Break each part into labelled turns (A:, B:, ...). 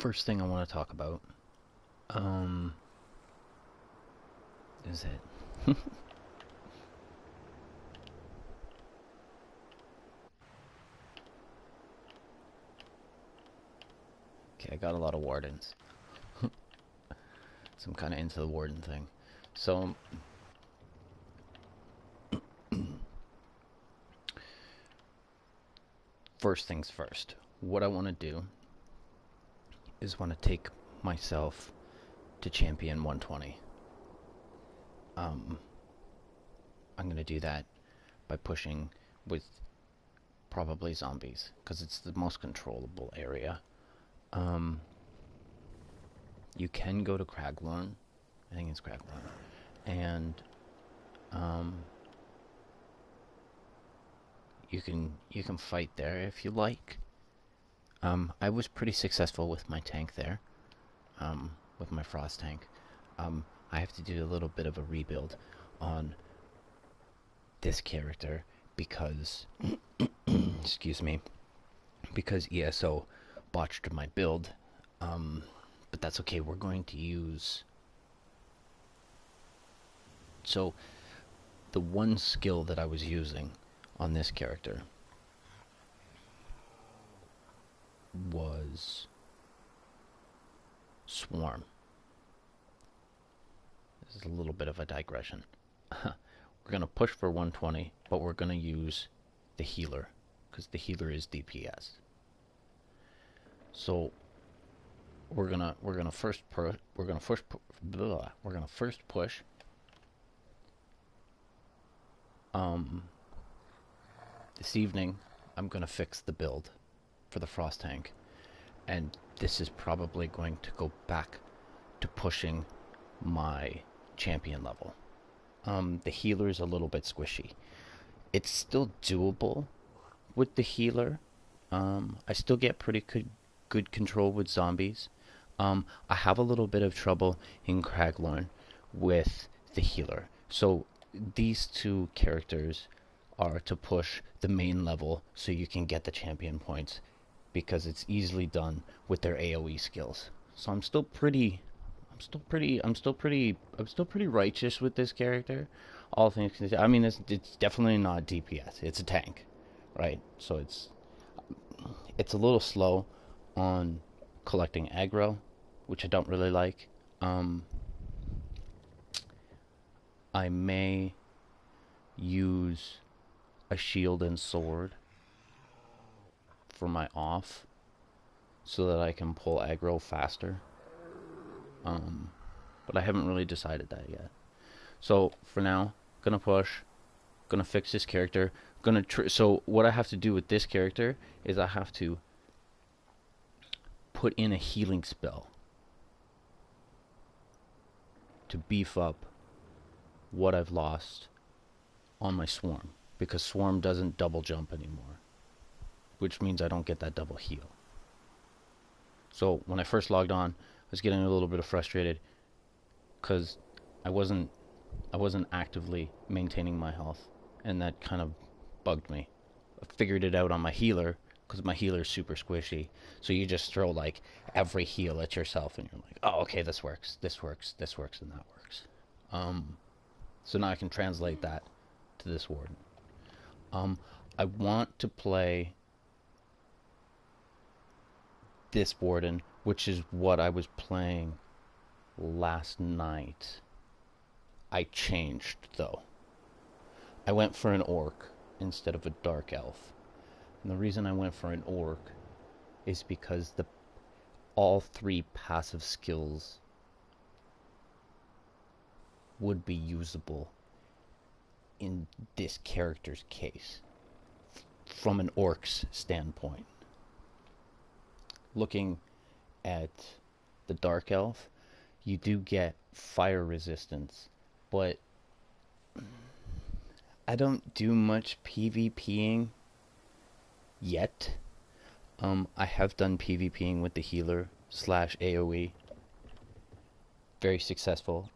A: first thing I want to talk about um, is it. Okay, I got a lot of wardens. So I'm kind of into the warden thing. So, first things first. What I want to do is want to take myself to champion 120. Um, I'm going to do that by pushing with probably zombies, because it's the most controllable area. Um, you can go to Craglorn. I think it's Craglorn. And um, you can fight there if you like. I was pretty successful with my tank there, with my frost tank. I have to do a little bit of a rebuild on this character because, excuse me, because ESO botched my build. But that's okay. We're going to use. So, the one skill that I was using on this character was Swarm. This is a little bit of a digression. We're going to push for 120, but we're going to use the healer, because the healer is DPS. So we're gonna first push. This evening I'm gonna fix the build for the frost tank, and this is probably going to go back to pushing my champion level. The healer is a little bit squishy. It's still doable with the healer. I still get pretty good control with zombies. I have a little bit of trouble in Craglorn with the healer. So these two characters are to push the main level so you can get the champion points, because it's easily done with their AoE skills. So I'm still pretty righteous with this character. All things considered, I mean, it's definitely not DPS. It's a tank, right? So it's a little slow on collecting aggro, which I don't really like. I may use a shield and sword for my off so that I can pull aggro faster. But I haven't really decided that yet. So for now, gonna push, gonna fix this character, so what I have to do with this character is I have to put in a healing spell to beef up what I've lost on my swarm, because swarm doesn't double jump anymore, which means I don't get that double heal. So when I first logged on, I was getting a little bit frustrated because I wasn't actively maintaining my health, and that kind of bugged me. I figured it out on my healer, because my healer is super squishy. So you just throw like every heal at yourself, and you're like, oh, okay, this works, and that works. So now I can translate that to this warden. I want to play this warden, which is what I was playing last night. I changed, though. I went for an orc instead of a dark elf. And the reason I went for an orc is because all three passive skills would be usable in this character's case from an orc's standpoint. Looking at the dark elf, you do get fire resistance, but I don't do much PvPing yet. I have done PvPing with the healer / AoE. Very successful.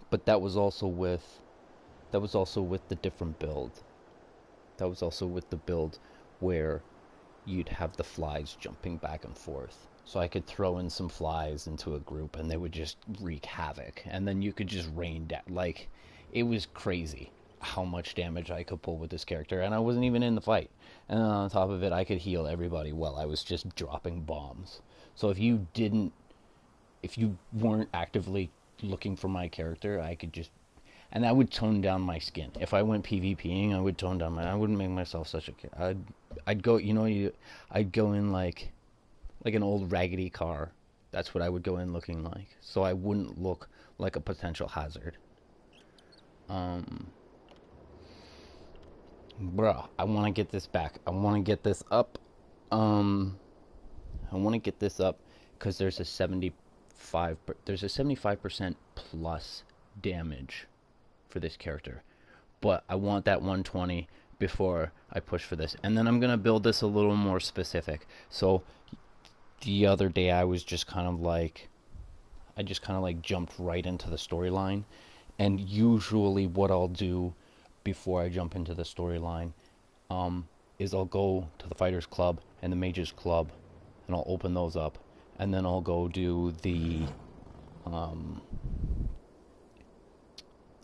A: But that was also with the different build. That was also with the build where you'd have the flies jumping back and forth. So I could throw in some flies into a group and they would just wreak havoc. And then you could just rain down. Like, it was crazy how much damage I could pull with this character. And I wasn't even in the fight. And on top of it, I could heal everybody while I was just dropping bombs. So if you weren't actively looking for my character, I could just, and that would tone down my skin. If I went PvPing, I would tone down I wouldn't make myself such a, I'd go, I'd go in like an old raggedy car. That's what I would go in looking like. So I wouldn't look like a potential hazard. Bruh, I want to get this back. I want to get this up. I want to get this up because there's a 75% plus damage for this character. But I want that 120 before I push for this. And then I'm going to build this a little more specific. So the other day I was just kind of like, I just kind of like jumped right into the storyline. And usually what I'll do before I jump into the storyline is I'll go to the Fighters Club and the Mages Club and I'll open those up. And then I'll go do the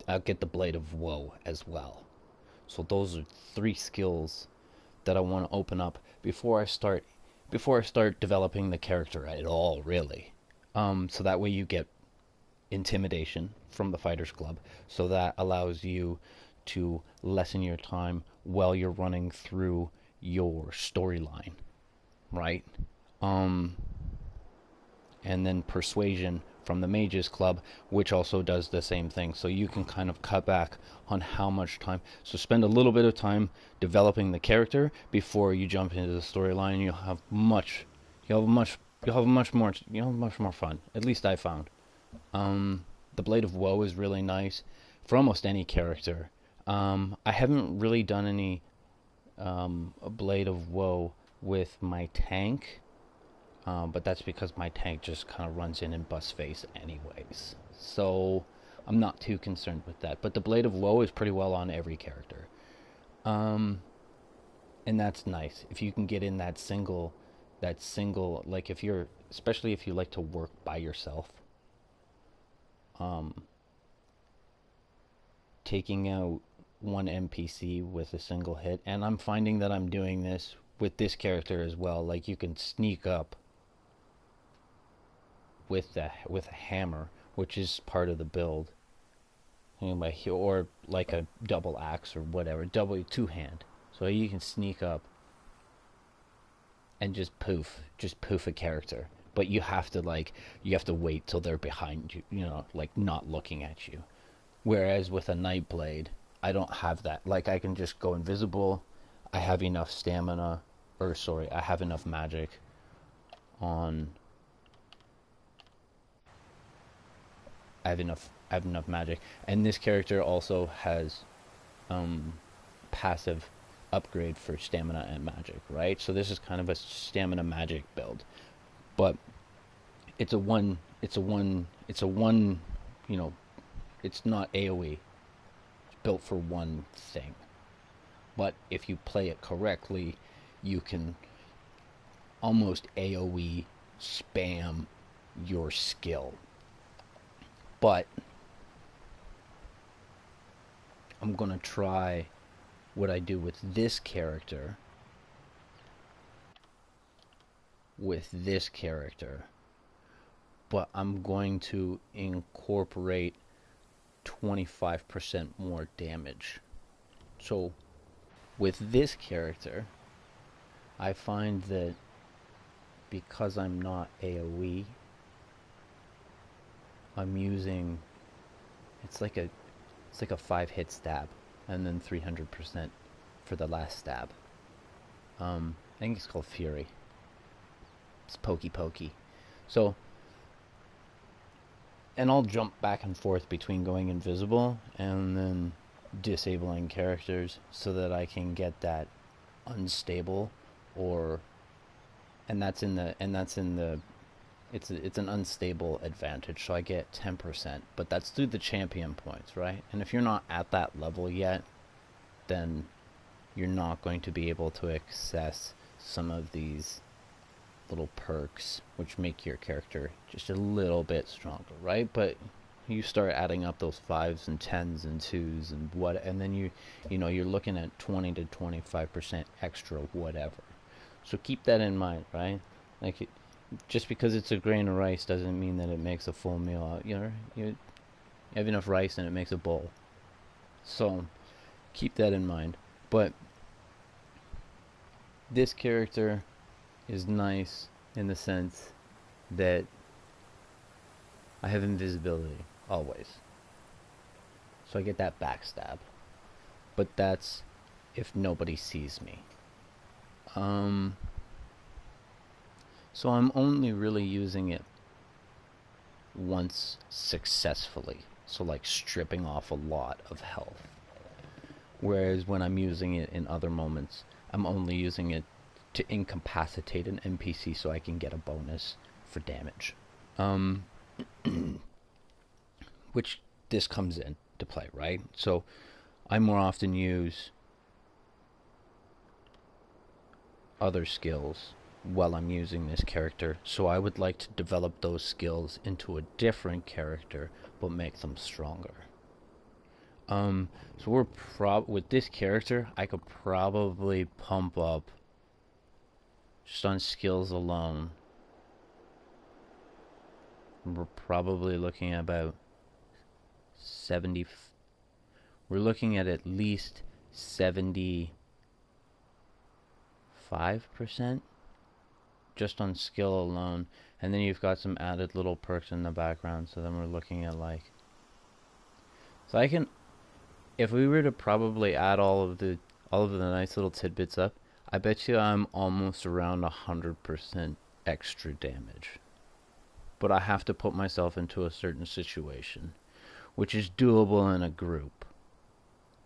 A: I'll get the Blade of Woe as well. So those are 3 skills that I want to open up before I start developing the character at all, really. So that way you get intimidation from the Fighters Club. So that allows you to lessen your time while you're running through your storyline, right? And then persuasion from the Mages Club, which also does the same thing. So you can kind of cut back on how much time. So spend a little bit of time developing the character before you jump into the storyline. You'll have much more fun. At least I found. The Blade of Woe is really nice for almost any character. I haven't really done any Blade of Woe with my tank. But that's because my tank just kind of runs in and busts face anyways. So I'm not too concerned with that. But the Blade of Woe is pretty well on every character. And that's nice. If you can get in that single, like especially if you like to work by yourself, taking out one NPC with a single hit. And I'm finding that I'm doing this with this character as well. Like, you can sneak up with a hammer, which is part of the build, or like a double axe or whatever, double 2-hand. So you can sneak up and just poof a character. But you have to wait till they're behind you, like not looking at you. Whereas with a Nightblade, I don't have that. Like, I can just go invisible. I have enough stamina, I have enough magic on. I have enough magic, and this character also has passive upgrade for stamina and magic, right? So this is kind of a stamina magic build, but it's not AoE. It's built for one thing. But if you play it correctly, you can almost AoE spam your skill. But I'm going to try what I do with this character. But I'm going to incorporate 25% more damage. So with this character, I find that because I'm not AoE, I'm using, it's like a 5-hit stab, and then 300% for the last stab. I think it's called Fury. It's pokey. So, and I'll jump back and forth between going invisible and then disabling characters so that I can get that unstable, it's an unstable advantage, so I get 10%, but that's through the champion points, right? And if you're not at that level yet, then you're not going to be able to access some of these little perks which make your character just a little bit stronger, right? But you start adding up those 5s and 10s and 2s and what, and then you're looking at 20 to 25% extra whatever. So keep that in mind, right? Like just because it's a grain of rice doesn't mean that it makes a full meal. You have enough rice and it makes a bowl. So keep that in mind. But this character is nice in the sense that I have invisibility always. So I get that backstab. But that's if nobody sees me. So I'm only really using it once successfully. So like stripping off a lot of health. Whereas when I'm using it in other moments, I'm only using it to incapacitate an NPC so I can get a bonus for damage. Which this comes in to play, right? So I more often use other skills while I'm using this character, so I would like to develop those skills into a different character but make them stronger. So with this character, I could probably pump up just on skills alone. We're probably looking at about 70. We're looking at least 75% just on skill alone, and then you've got some added little perks in the background. So then we're looking at like, so I can, if we were to probably add all of the nice little tidbits up, I bet you I'm almost around 100% extra damage. But I have to put myself into a certain situation, which is doable in a group,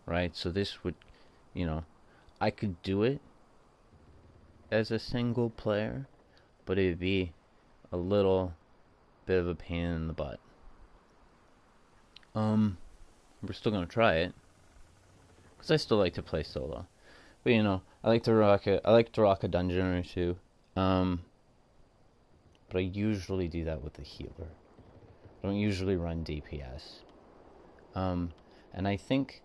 A: right? So this would, I could do it as a single player, but it'd be a little bit of a pain in the butt. We're still gonna try it, because I still like to play solo. But I like to rock it. I like to rock a dungeon or two. But I usually do that with the healer. I don't usually run DPS. And I think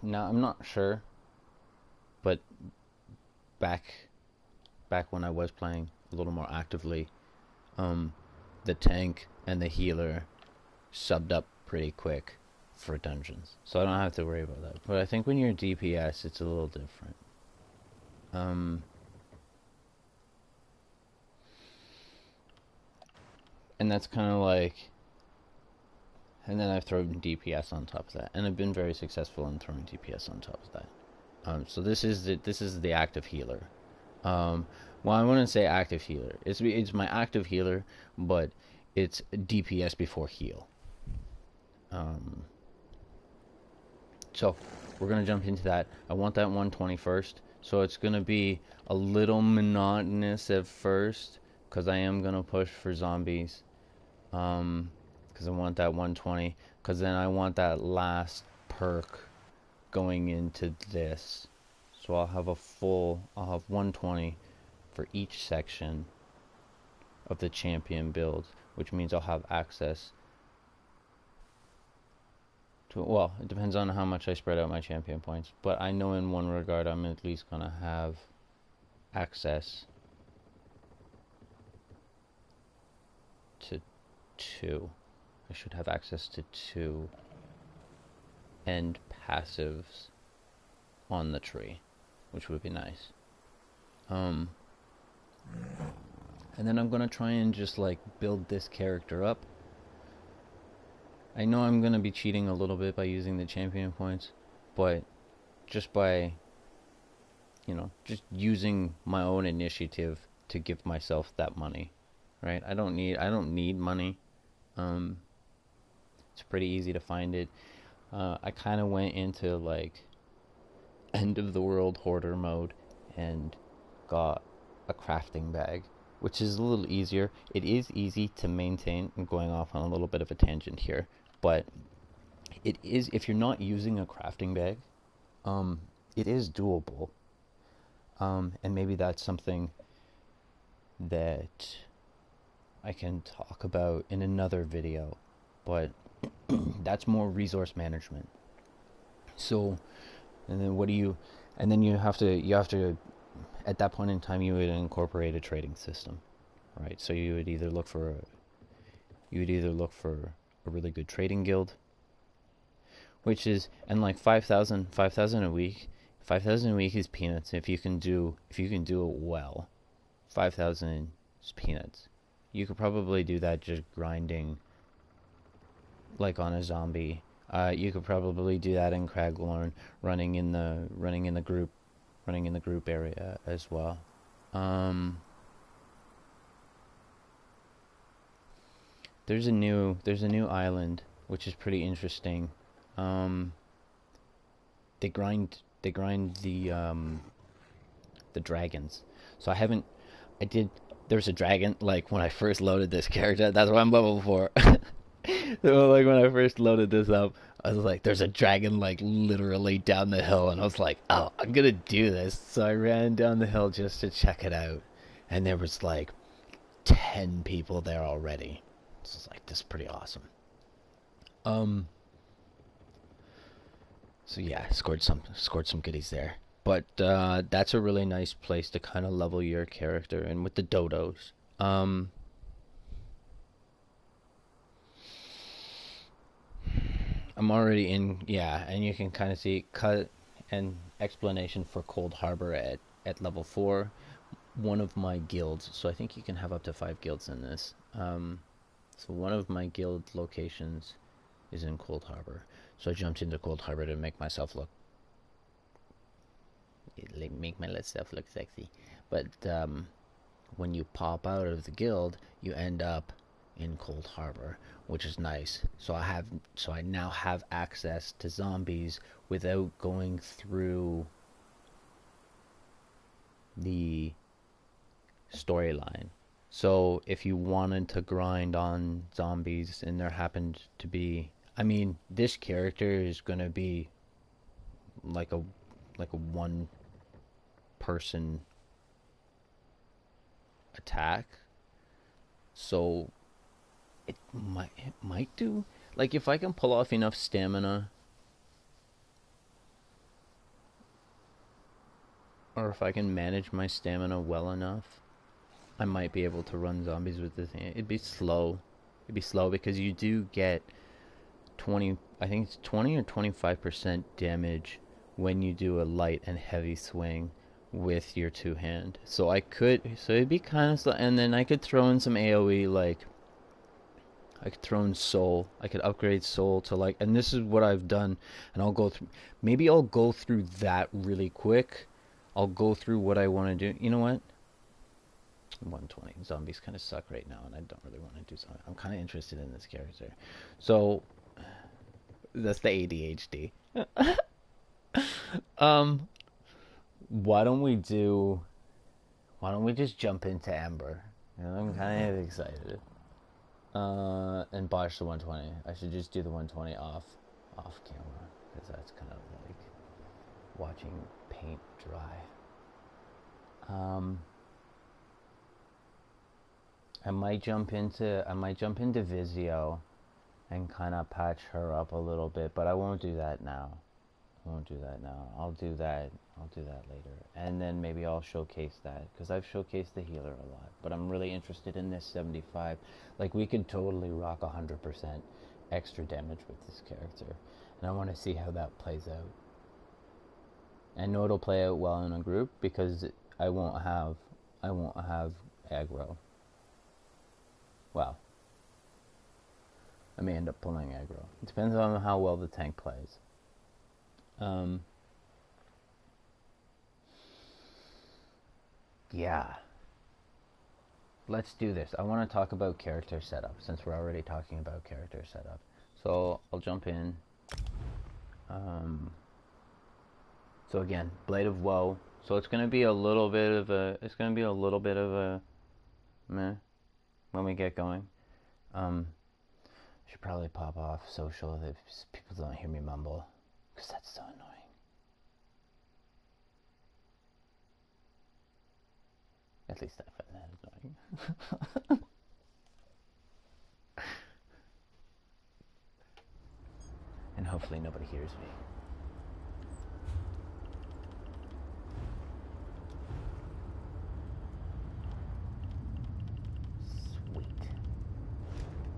A: now I'm not sure, but back when I was playing a little more actively, the tank and the healer subbed up pretty quick for dungeons, so I don't have to worry about that. But I think when you're DPS, it's a little different. And that's kind of like, and then I've thrown DPS on top of that, and I've been very successful in throwing DPS on top of that. So this is the active healer. Well, I wouldn't say active healer. It's my active healer, but it's DPS before heal. So we're gonna jump into that. I want that 120 first, so it's gonna be a little monotonous at first, because I am gonna push for zombies. Because I want that 120, because then I want that last perk going into this. So I'll have 120 for each section of the champion build, which means I'll have access to, well, it depends on how much I spread out my champion points, but I know in one regard I'm at least gonna have access to 2. I should have access to 2 end passives on the tree, which would be nice. And then I'm gonna try and just like build this character up. I know I'm gonna be cheating a little bit by using the champion points, but just by just using my own initiative to give myself that money, right? I don't need money. It's pretty easy to find it. I kind of went into like end of the world hoarder mode and got a crafting bag, which is a little easier. It is easy to maintain. I'm going off on a little bit of a tangent here, but it is, if you're not using a crafting bag, it is doable. And maybe that's something that I can talk about in another video, but that's more resource management. So, and then what do you, and then you have to, at that point in time, you would incorporate a trading system, right? So you would either look for a really good trading guild, which is, and like 5,000 a week, 5,000 a week is peanuts. If you can do it well, 5,000 is peanuts. You could probably do that just grinding, like on a zombie. You could probably do that in Craglorn, running in the group area as well. There's a new island which is pretty interesting. Um, they grind the dragons. So I did. There's a dragon. Like when I first loaded this character, that's what I'm level for. So like when I first loaded this up, I was like, "There's a dragon like literally down the hill," and I was like, "Oh, I'm gonna do this." So I ran down the hill just to check it out, and there was like 10 people there already. So it's like, this is pretty awesome. Um, so yeah, scored some goodies there. But that's a really nice place to kind of level your character, and with the dodos. Um, I'm already in, yeah, and you can kind of see cut and explanation for Cold Harbor at level 4. One of my guilds, so I think you can have up to 5 guilds in this. So one of my guild locations is in Cold Harbor. So I jumped into Cold Harbor to make myself look sexy. But when you pop out of the guild, you end up in Cold Harbor, which is nice. So I now have access to zombies without going through the storyline. So if you wanted to grind on zombies and there happened to be, I mean, this character is going to be like a one person attack. So it might do, like, if I can pull off enough stamina, or if I can manage my stamina well enough, I might be able to run zombies with this thing. It'd be slow. It'd be slow because you do get 20, I think it's 20 or 25% damage when you do a light and heavy swing with your two hand. So it'd be kind of slow, and then I could throw in some AoE, like I could throw in soul. I could upgrade soul to, like, and this is what I've done, and maybe I'll go through that really quick. I'll go through what I want to do. You know what? 120. Zombies kind of suck right now, and I don't really want to do something. I'm kind of interested in this character. So, that's the ADHD. Um, why don't we do, why don't we just jump into Ember? You know, I'm kind of excited. And botch the 120. I should just do the 120 off camera, because that's kind of like watching paint dry. I might jump into Vizio and kind of patch her up a little bit, but I won't do that now. I'll do that later, and then maybe I'll showcase that, because I've showcased the healer a lot. But I'm really interested in this 75. Like, we could totally rock 100% extra damage with this character, and I want to see how that plays out. I know it'll play out well in a group because I won't have aggro. Well, I may end up pulling aggro. It depends on how well the tank plays. Yeah. Let's do this. I want to talk about character setup, since we're already talking about character setup. So I'll jump in. So again, Blade of Woe. So it's gonna be a little bit of a meh when we get going. Should probably pop off social if people don't hear me mumble, because that's so annoying. At least I find that annoying. And hopefully nobody hears me. Sweet.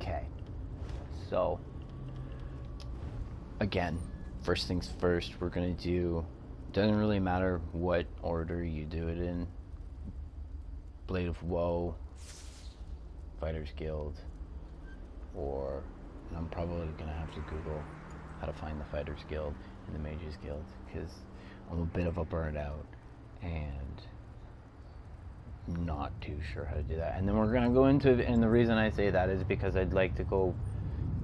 A: Okay. So, again, first things first, we're going to do, doesn't really matter what order you do it in. Blade of Woe, Fighters Guild, or, and I'm probably going to have to Google how to find the Fighters Guild and the Mages Guild, because I'm a bit of a burnout and not too sure how to do that. And then we're going to go into, and the reason I say that is because I'd like to go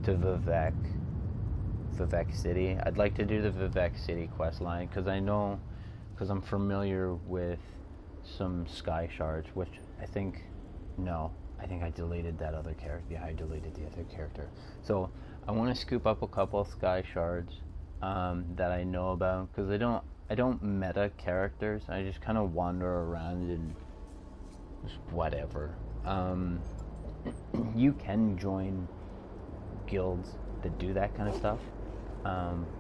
A: to Vivek City. I'd like to do the Vivek City quest line, because I know, because I'm familiar with some Sky Shards, which I think I deleted that other character. Yeah, I deleted the other character. So I want to scoop up a couple Sky Shards that I know about, because I don't meta characters. I just kind of wander around and just whatever. You can join guilds that do that kind of stuff,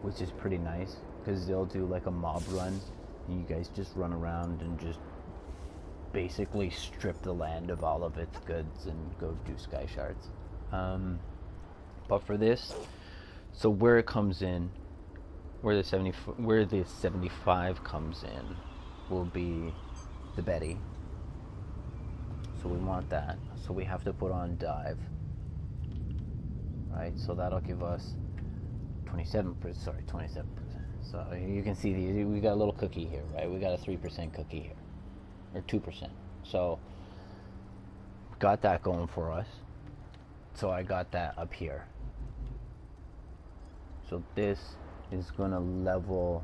A: which is pretty nice, because they'll do like a mob run and you guys just run around and just basically strip the land of all of its goods and go do Sky Shards. But for this, so where it comes in, where the 75 comes in, will be the Betty. So we want that. So we have to put on Dive. Right, so that'll give us 27%. So you can see we got a little cookie here, right? We got a 3% cookie here, or 2%. So got that going for us. So I got that up here. So this is going to level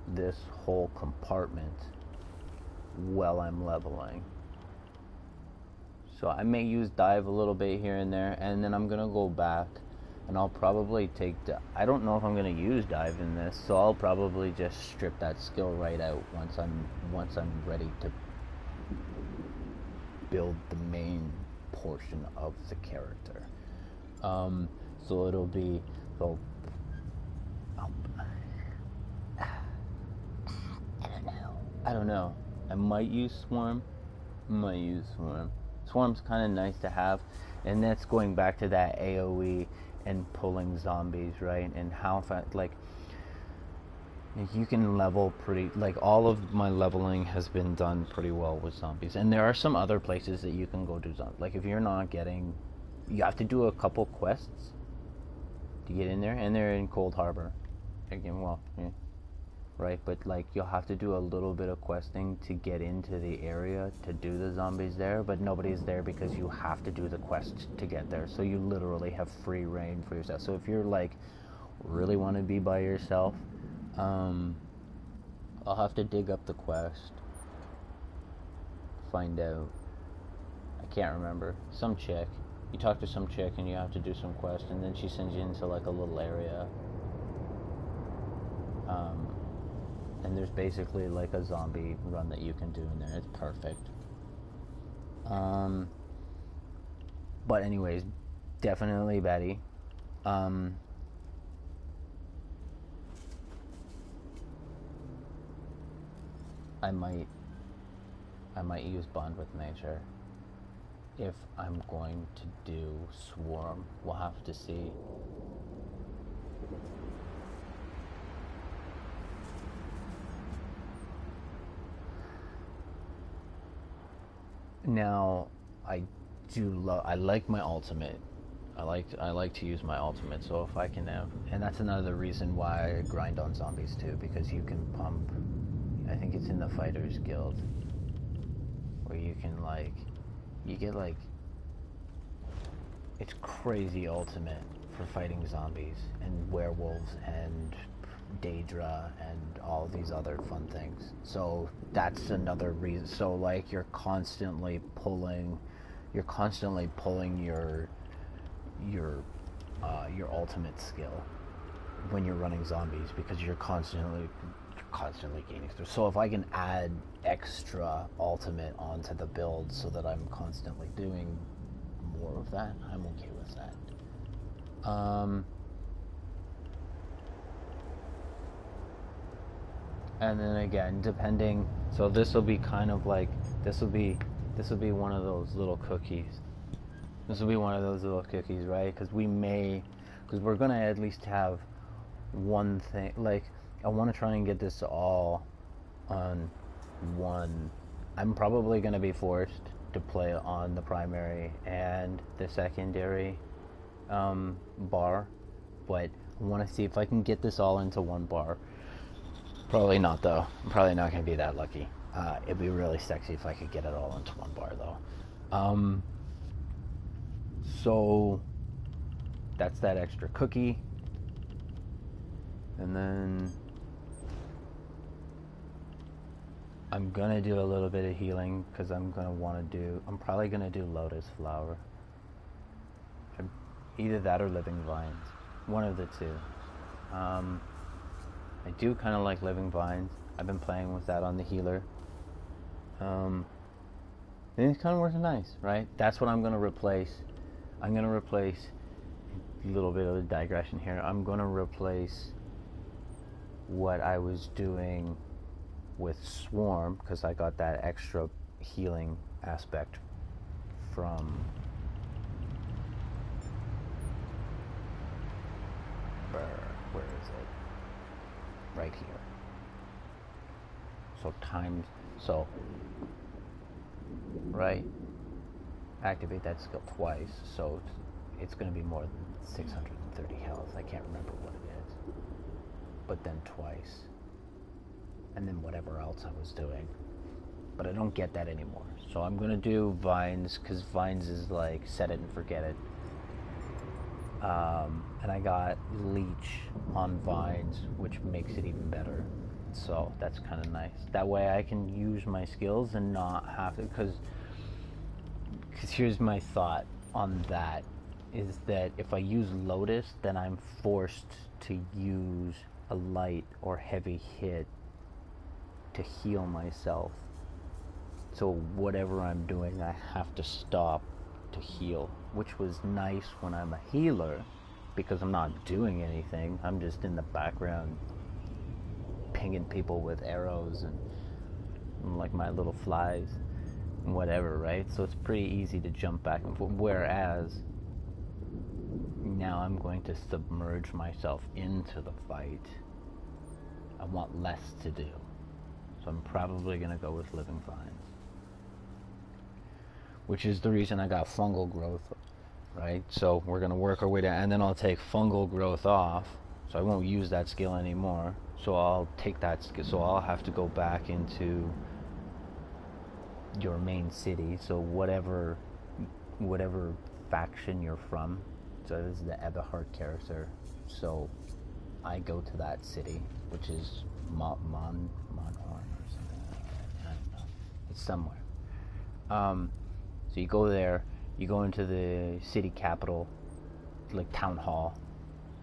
A: this whole compartment while I'm leveling. So I may use Dive a little bit here and there, and then I'm going to go back and I'll probably take I don't know if I'm going to use Dive in this, so I'll probably just strip that skill right out once I'm ready to build the main portion of the character. So it'll be, so I don't know. I might use Swarm. Swarm's kind of nice to have, and that's going back to that AoE and pulling zombies, right? And how fast, like, you can level pretty, like, all of my leveling has been done pretty well with zombies. And there are some other places that you can go do zombies. Like, if you're not getting, you have to do a couple quests to get in there, and they're in Cold Harbor. Again, well, yeah, right? But, like, you'll have to do a little bit of questing to get into the area to do the zombies there, but nobody's there because you have to do the quest to get there. So you literally have free reign for yourself. So if you're, like, really want to be by yourself, I'll have to dig up the quest, find out, I can't remember, some chick, you talk to some chick and you have to do some quest, and then she sends you into like a little area, and there's basically like a zombie run that you can do in there. It's perfect. But anyways, definitely Betty. I might use Bond with Nature. If I'm going to do Swarm, we'll have to see. Now, I like my ultimate. I like to use my ultimate, so if I can have, and that's another reason why I grind on zombies too, because you can pump, I think it's in the Fighters Guild, where you can, like, you get, like, it's crazy ultimate for fighting zombies and werewolves and Daedra and all these other fun things. So that's another reason. So, like, you're constantly pulling your ultimate skill when you're running zombies, because you're constantly constantly gaining through. So if I can add extra ultimate onto the build so that I'm constantly doing more of that, I'm okay with that. And then again, depending, so this will be kind of like, this will be one of those little cookies. This will be one of those little cookies, right? Because we're gonna at least have one thing. Like, I want to try and get this all on one. I'm probably gonna be forced to play on the primary and the secondary bar, but I want to see if I can get this all into one bar. Probably not, though. I'm probably not going to be that lucky. It'd be really sexy if I could get it all into one bar, though. So that's that extra cookie. And then I'm going to do a little bit of healing because I'm probably going to do Lotus Flower. Either that or Living Vines. One of the two. I do kind of like Living Vines. I've been playing with that on the healer. And it's kind of working nice, right? That's what I'm going to replace. I'm going to replace, a little bit of a digression here, I'm going to replace what I was doing with Swarm, because I got that extra healing aspect from where is it? Right here. So right, activate that skill twice, so it's going to be more than 630 health. I can't remember what it is, but then twice, and then whatever else I was doing, but I don't get that anymore. So I'm going to do Vines, because Vines is like set it and forget it. And I got Leech on Vines, which makes it even better. So that's kind of nice. That way I can use my skills and not have to, because here's my thought on that, is that if I use Lotus, then I'm forced to use a light or heavy hit to heal myself. So whatever I'm doing, I have to stop to heal, which was nice when I'm a healer, because I'm not doing anything. I'm just in the background pinging people with arrows and like my little flies and whatever, right? So it's pretty easy to jump back and forth, whereas now I'm going to submerge myself into the fight. I want less to do, so I'm probably going to go with Living Vines, which is the reason I got fungal growth, right? So we're going to work our way down, and then I'll take fungal growth off, so I won't use that skill anymore. So I'll take that skill, so I'll have to go back into your main city, so whatever faction you're from. So this is the Eberhard character, so I go to that city, which is Monhorn or something like that. I don't know. It's somewhere. So you go there, you go into the city capital, like town hall,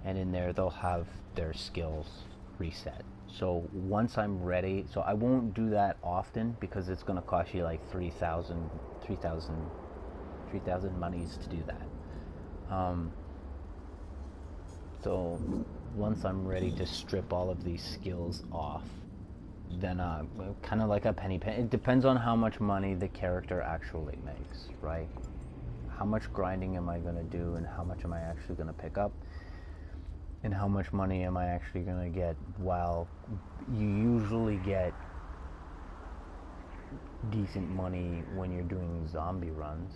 A: and in there they'll have their skills reset. So once I'm ready, so I won't do that often because it's going to cost you like 3,000 monies to do that. So once I'm ready to strip all of these skills off, then kind of like a penny pen. It depends on how much money the character actually makes, right? How much grinding am I going to do, and how much am I actually going to pick up, and how much money am I actually going to get. While you usually get decent money when you're doing zombie runs,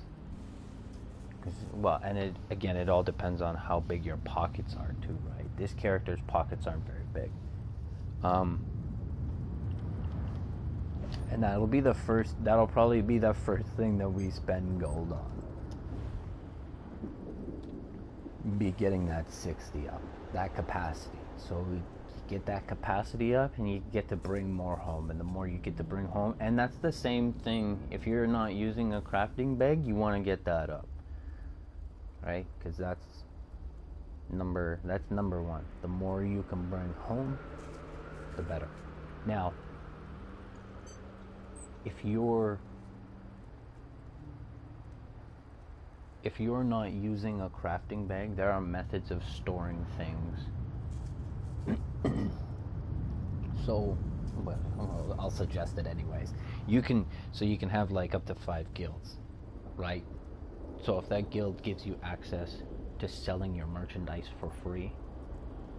A: well, and it all depends on how big your pockets are too, right? This character's pockets aren't very big. And that'll probably be the first thing that we spend gold on. Be getting that 60 up, that capacity. So we get that capacity up, and you get to bring more home, and the more you get to bring home, and that's the same thing. If you're not using a crafting bag, you want to get that up, right? Because that's number one. The more you can bring home, the better. Now, if you're not using a crafting bag, there are methods of storing things. So, well, I'll suggest it anyways. You can have like up to 5 guilds, right? So if that guild gives you access to selling your merchandise for free,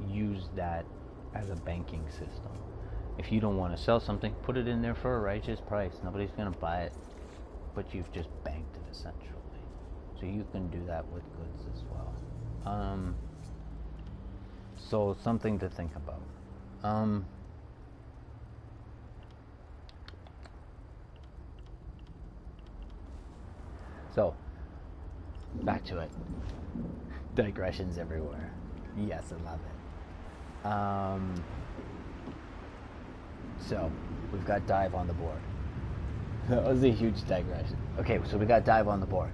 A: use that as a banking system. If you don't want to sell something, put it in there for a righteous price. Nobody's going to buy it, but you've just banked it essentially. So you can do that with goods as well. So something to think about. So back to it. Digressions everywhere. Yes, I love it. So we've got dive on the board. That was a huge digression. Okay, so we got dive on the board.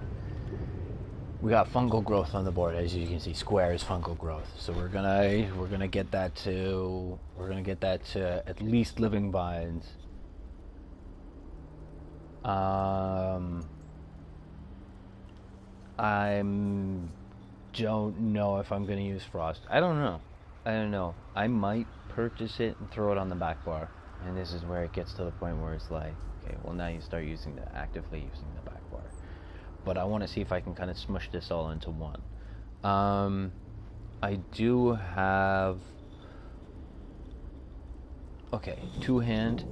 A: We got fungal growth on the board, as you can see. Square is fungal growth. So we're gonna get that to at least living vines. I don't know if I'm gonna use frost. I don't know. I might purchase it and throw it on the back bar. And this is where it gets to the point where it's like, okay, well now you start actively using the back bar. But I want to see if I can kind of smush this all into one. I do have, okay, two-hand.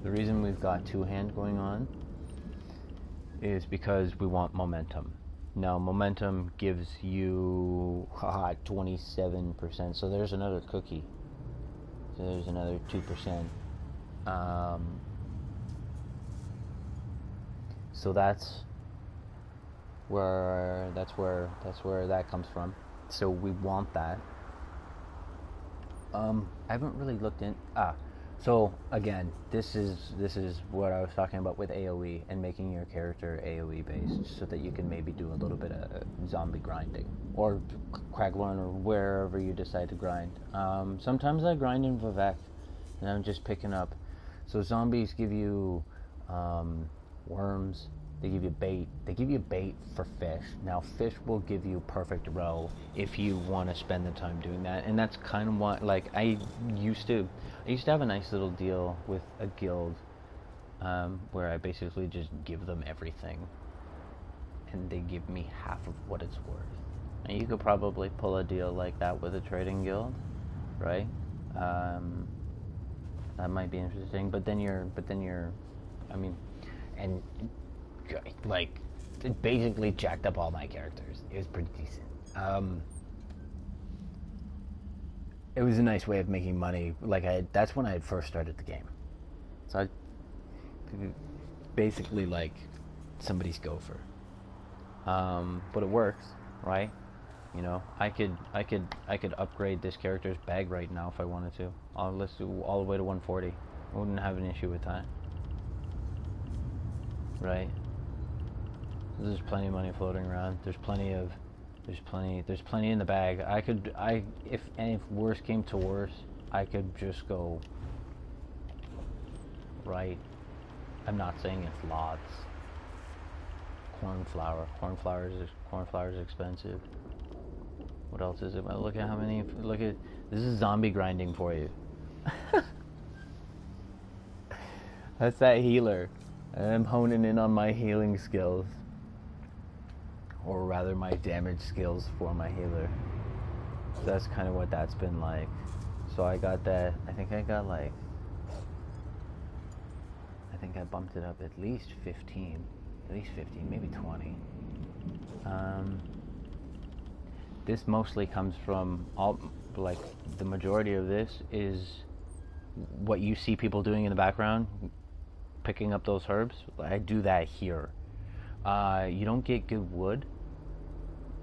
A: The reason we've got two-hand going on is because we want momentum. Now, momentum gives you 27%. So there's another cookie. So there's another 2%. So that's where that comes from. So we want that. I haven't really looked in. So again, this is what I was talking about with AoE and making your character AoE based, so that you can maybe do a little bit of zombie grinding or Craglorn or wherever you decide to grind. Sometimes I grind in Vivek, and I'm just picking up. So zombies give you worms. They give you bait. They give you bait for fish. Now, fish will give you perfect roe if you want to spend the time doing that. And that's kind of what, like, I used to have a nice little deal with a guild where I basically just give them everything, and they give me half of what it's worth. And you could probably pull a deal like that with a trading guild, right? That might be interesting. But then you're, I mean, and like, it basically jacked up all my characters. It was pretty decent. It was a nice way of making money. Like, that's when I had first started the game. So I basically like somebody's gopher. But it works, right? You know, I could upgrade this character's bag right now if I wanted to. Let's do all the way to 140. I wouldn't have an issue with that, right? There's plenty of money floating around. There's plenty in the bag. If worse came to worse, I could just go, right? I'm not saying it's lots. Cornflower is expensive. What else is it? Well, look at how many. This is zombie grinding for you. That's that healer. I'm honing in on my healing skills. Or rather, my damage skills for my healer. So that's kind of what that's been like. So I got that. I think I bumped it up at least 15. At least 15, maybe 20. This mostly comes from like, the majority of this is what you see people doing in the background, picking up those herbs. I do that here. You don't get good wood,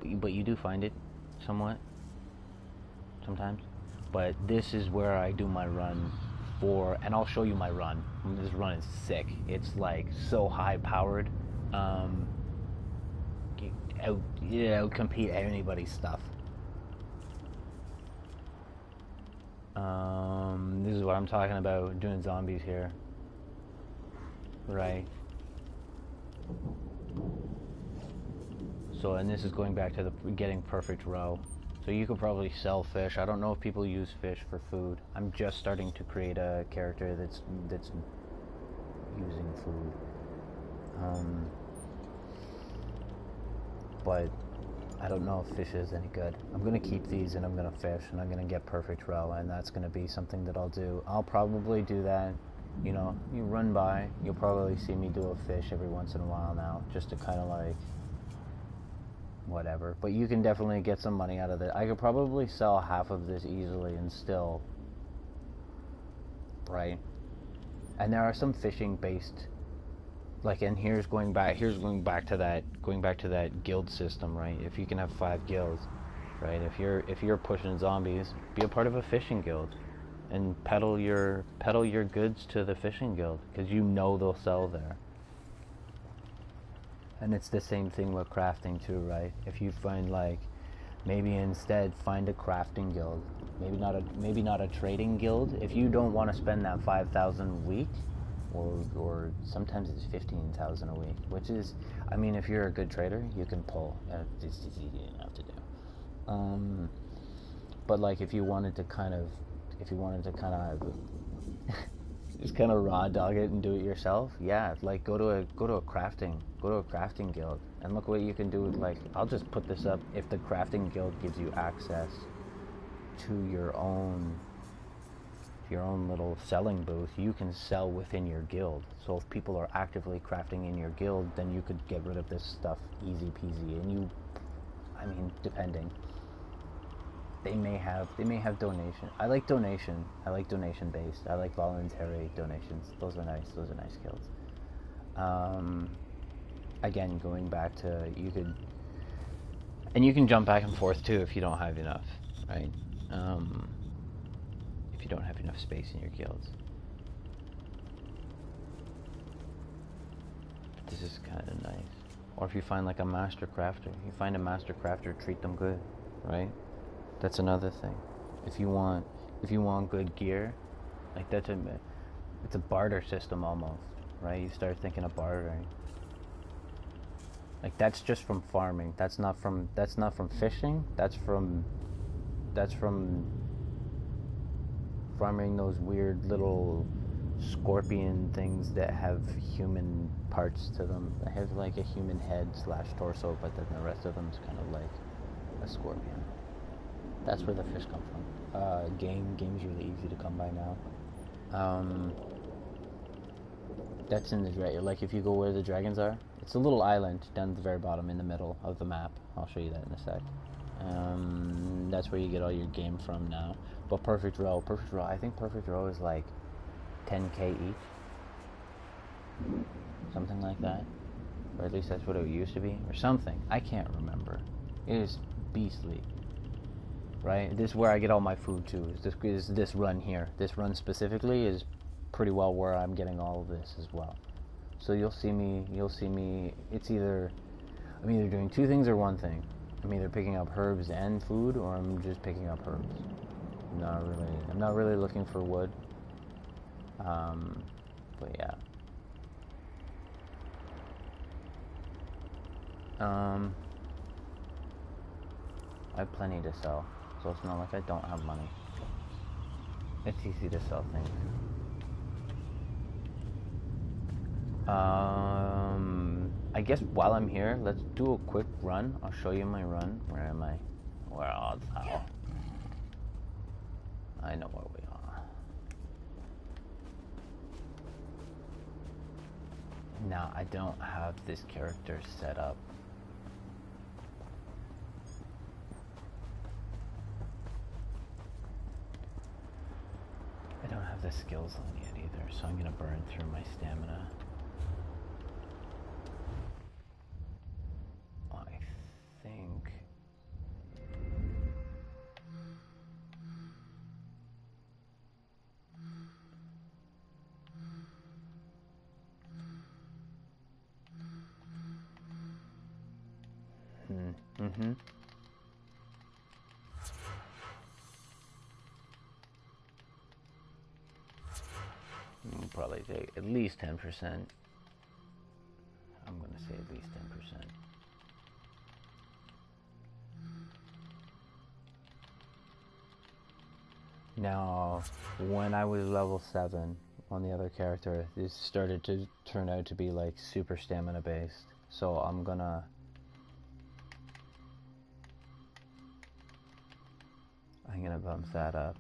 A: but you do find it somewhat sometimes. But this is where I do my run for, and I'll show you my run. This run is sick. It's like so high powered. Compete anybody's stuff. This is what I'm talking about, doing zombies here. Right. So, and this is going back to the getting perfect row. So you could probably sell fish. I don't know if people use fish for food. I'm just starting to create a character that's using food. But I don't know if fish is any good. I'm gonna keep these and I'm gonna fish and I'm gonna get perfect row, and that's gonna be something that I'll do. I'll probably do that. You know, you run by, you'll probably see me do a fish every once in a while now, just to kind of like whatever. But you can definitely get some money out of it. I could probably sell half of this easily and still, right? And there are some fishing based, like, and here's going back to that guild system, right? If you can have 5 guilds, right? If you're pushing zombies, be a part of a fishing guild and peddle your goods to the fishing guild, because you know they'll sell there. And it's the same thing with crafting too, right? If you find, like, maybe instead find a crafting guild, maybe not a trading guild. If you don't want to spend that 5,000 a week, or sometimes it's 15,000 a week, which is, I mean, if you're a good trader, you can pull. It's easy enough to do. But like, if you wanted to kind of just kind of raw dog it and do it yourself, yeah, like go to a crafting guild and look what you can do with, like, I'll just put this up. If the crafting guild gives you access to your own little selling booth, you can sell within your guild. So if people are actively crafting in your guild, then you could get rid of this stuff easy peasy. And I mean, depending, they may have donation. I like donation based. I like voluntary donations. Those are nice guilds. Again, going back to, you can jump back and forth too if you don't have enough, right? If you don't have enough space in your guilds. But this is kind of nice. Or if you find like a master crafter, treat them good, right? That's another thing. If you want good gear, like it's a barter system almost, right? You start thinking of bartering. Like, that's just from farming. That's not from fishing. That's from farming those weird little scorpion things that have human parts to them. They have like a human head / torso, but then the rest of them is kind of like a scorpion. That's where the fish come from. Game's really easy to come by now. That's in the dragon. Like, if you go where the dragons are, it's a little island down at the very bottom in the middle of the map. I'll show you that in a sec. That's where you get all your game from now. But perfect row, I think perfect row is like 10k each, something like that, or at least that's what it used to be, or something. I can't remember. It is beastly, right? This is where I get all my food too. Is this run here? This run specifically is pretty well where I'm getting all of this as well. So you'll see me. It's either I'm either doing 2 things or 1 thing. I'm either picking up herbs and food, or I'm just picking up herbs. I'm not really looking for wood. But yeah. I have plenty to sell, so it's not like I don't have money. It's easy to sell things. I guess while I'm here, let's do a quick run. I'll show you my run. Where am I? Where art thou? I know where we are. Now, I don't have this character set up. I don't have the skills on yet either, so I'm gonna burn through my stamina. I think probably take at least 10%. I'm going to say at least 10%. Now, when I was level 7 on the other character, this started to turn out to be like super stamina based. So I'm gonna bump that up.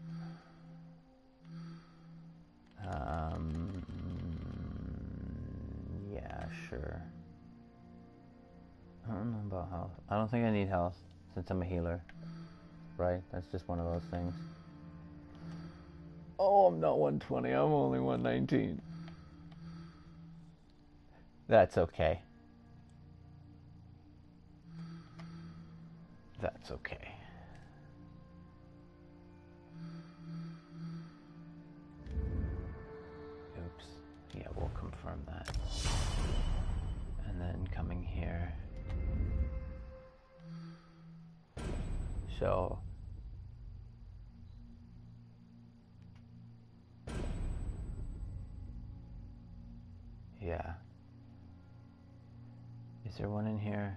A: Yeah, sure. I don't know about health. I don't think I need health since I'm a healer. Right? That's just one of those things. Oh, I'm not 120. I'm only 119. That's okay. That's okay. Oops. Yeah, we'll confirm that. And then coming here. So yeah. Is there one in here?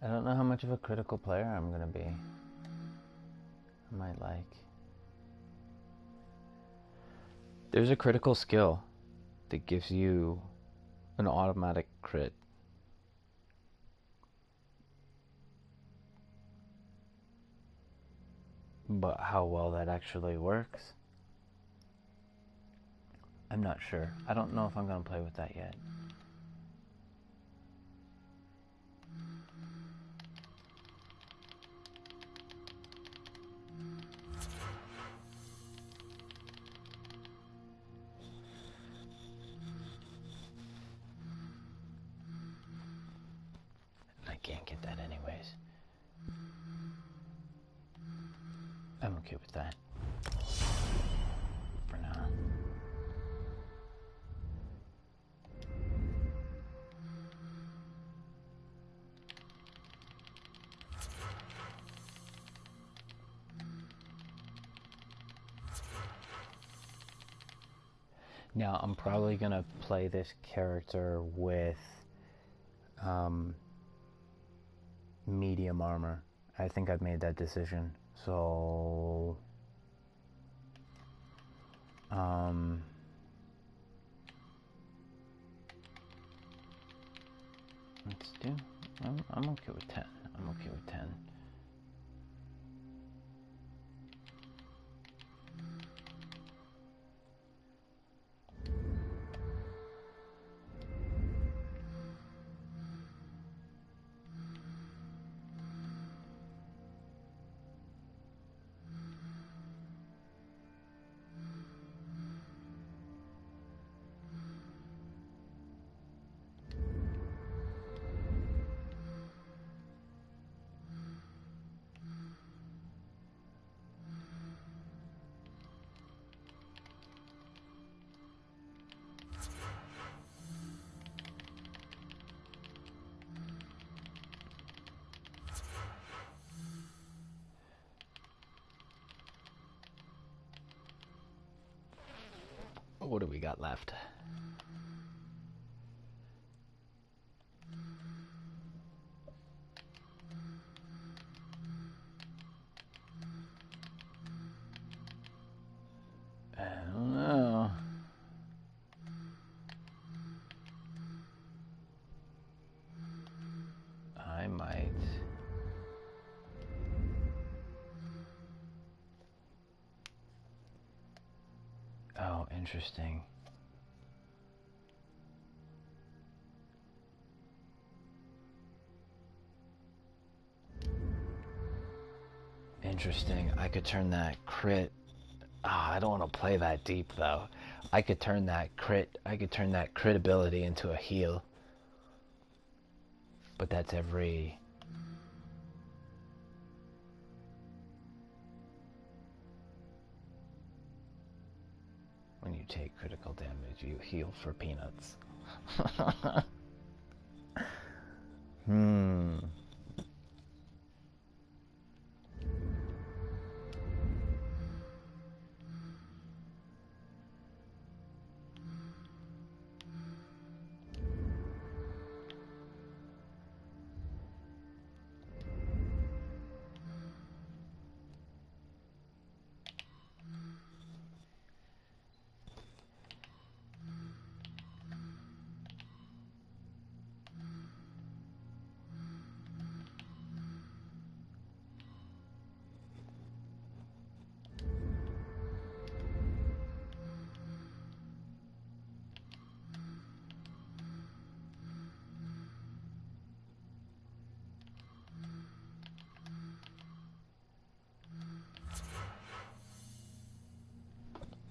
A: I don't know how much of a critical player I'm gonna be. I might like. There's a critical skill that gives you an automatic crit. But how well that actually works, I'm not sure. I don't know if I'm gonna play with that yet. I can't get that anyways. I'm okay with that. For now. Now, I'm probably gonna play this character with medium armor. I think I've made that decision. So let's do. I'm okay with 10. I'm okay with 10. What do we got left? I don't know. I might. Interesting. Interesting. I could turn that crit. I don't want to play that deep though. I could turn that crit ability into a heal. But that's every... When you take critical damage, you heal for peanuts.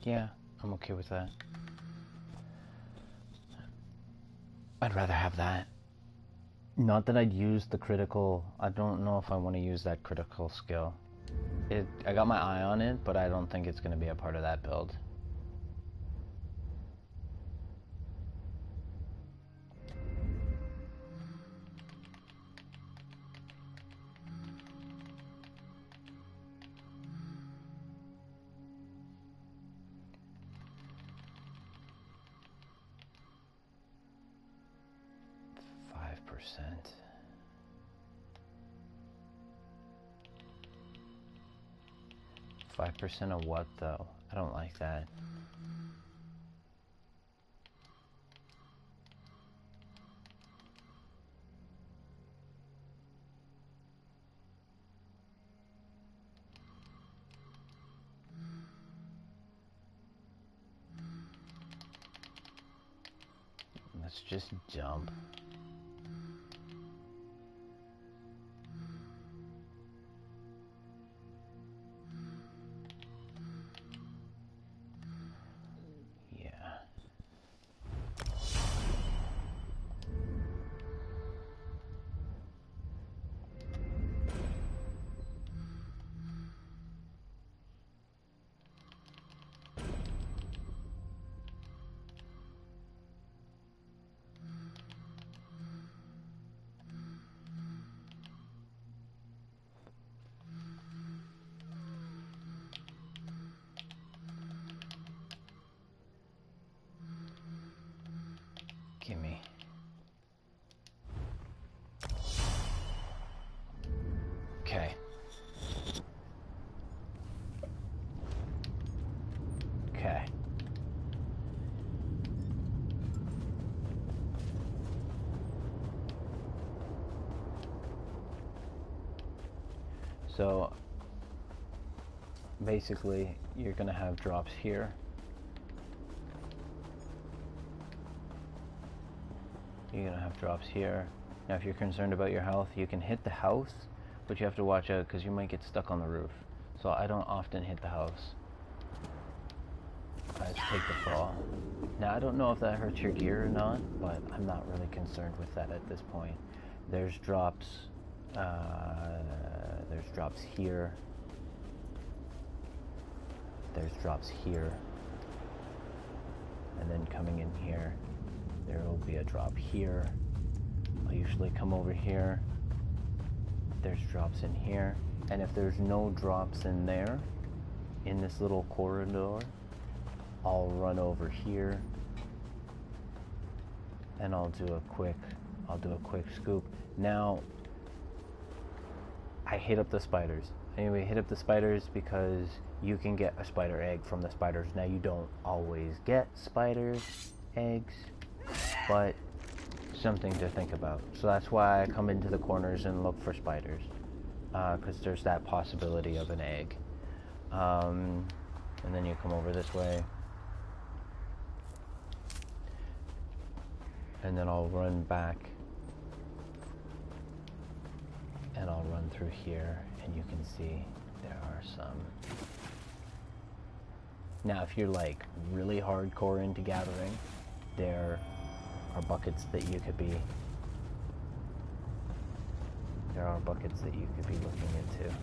A: Yeah, I'm okay with that. I'd rather have that. Not that I'd use the critical... I don't know if I want to use that critical skill. I got my eye on it, but I don't think it's going to be a part of that build. Percent of what though? I don't like that. Let's just jump. Gimme. Okay. Okay. So basically you're gonna have drops here. You're gonna have drops here. Now if you're concerned about your health, you can hit the house, but you have to watch out because you might get stuck on the roof. So I don't often hit the house. I just take the fall. Now I don't know if that hurts your gear or not, but I'm not really concerned with that at this point. There's drops here. There's drops here. And then coming in here, there will be a drop here. I'll usually come over here. There's drops in here. And if there's no drops in there, in this little corridor, I'll run over here and I'll do a quick scoop. Now, I hit up the spiders. Anyway, hit up the spiders because you can get a spider egg from the spiders. Now, you don't always get spider eggs, but something to think about. So that's why I come into the corners and look for spiders, because there's that possibility of an egg. And then you come over this way. And then I'll run back and I'll run through here, and you can see there are some. Now if you're like really hardcore into gathering, there are buckets that you could be looking into.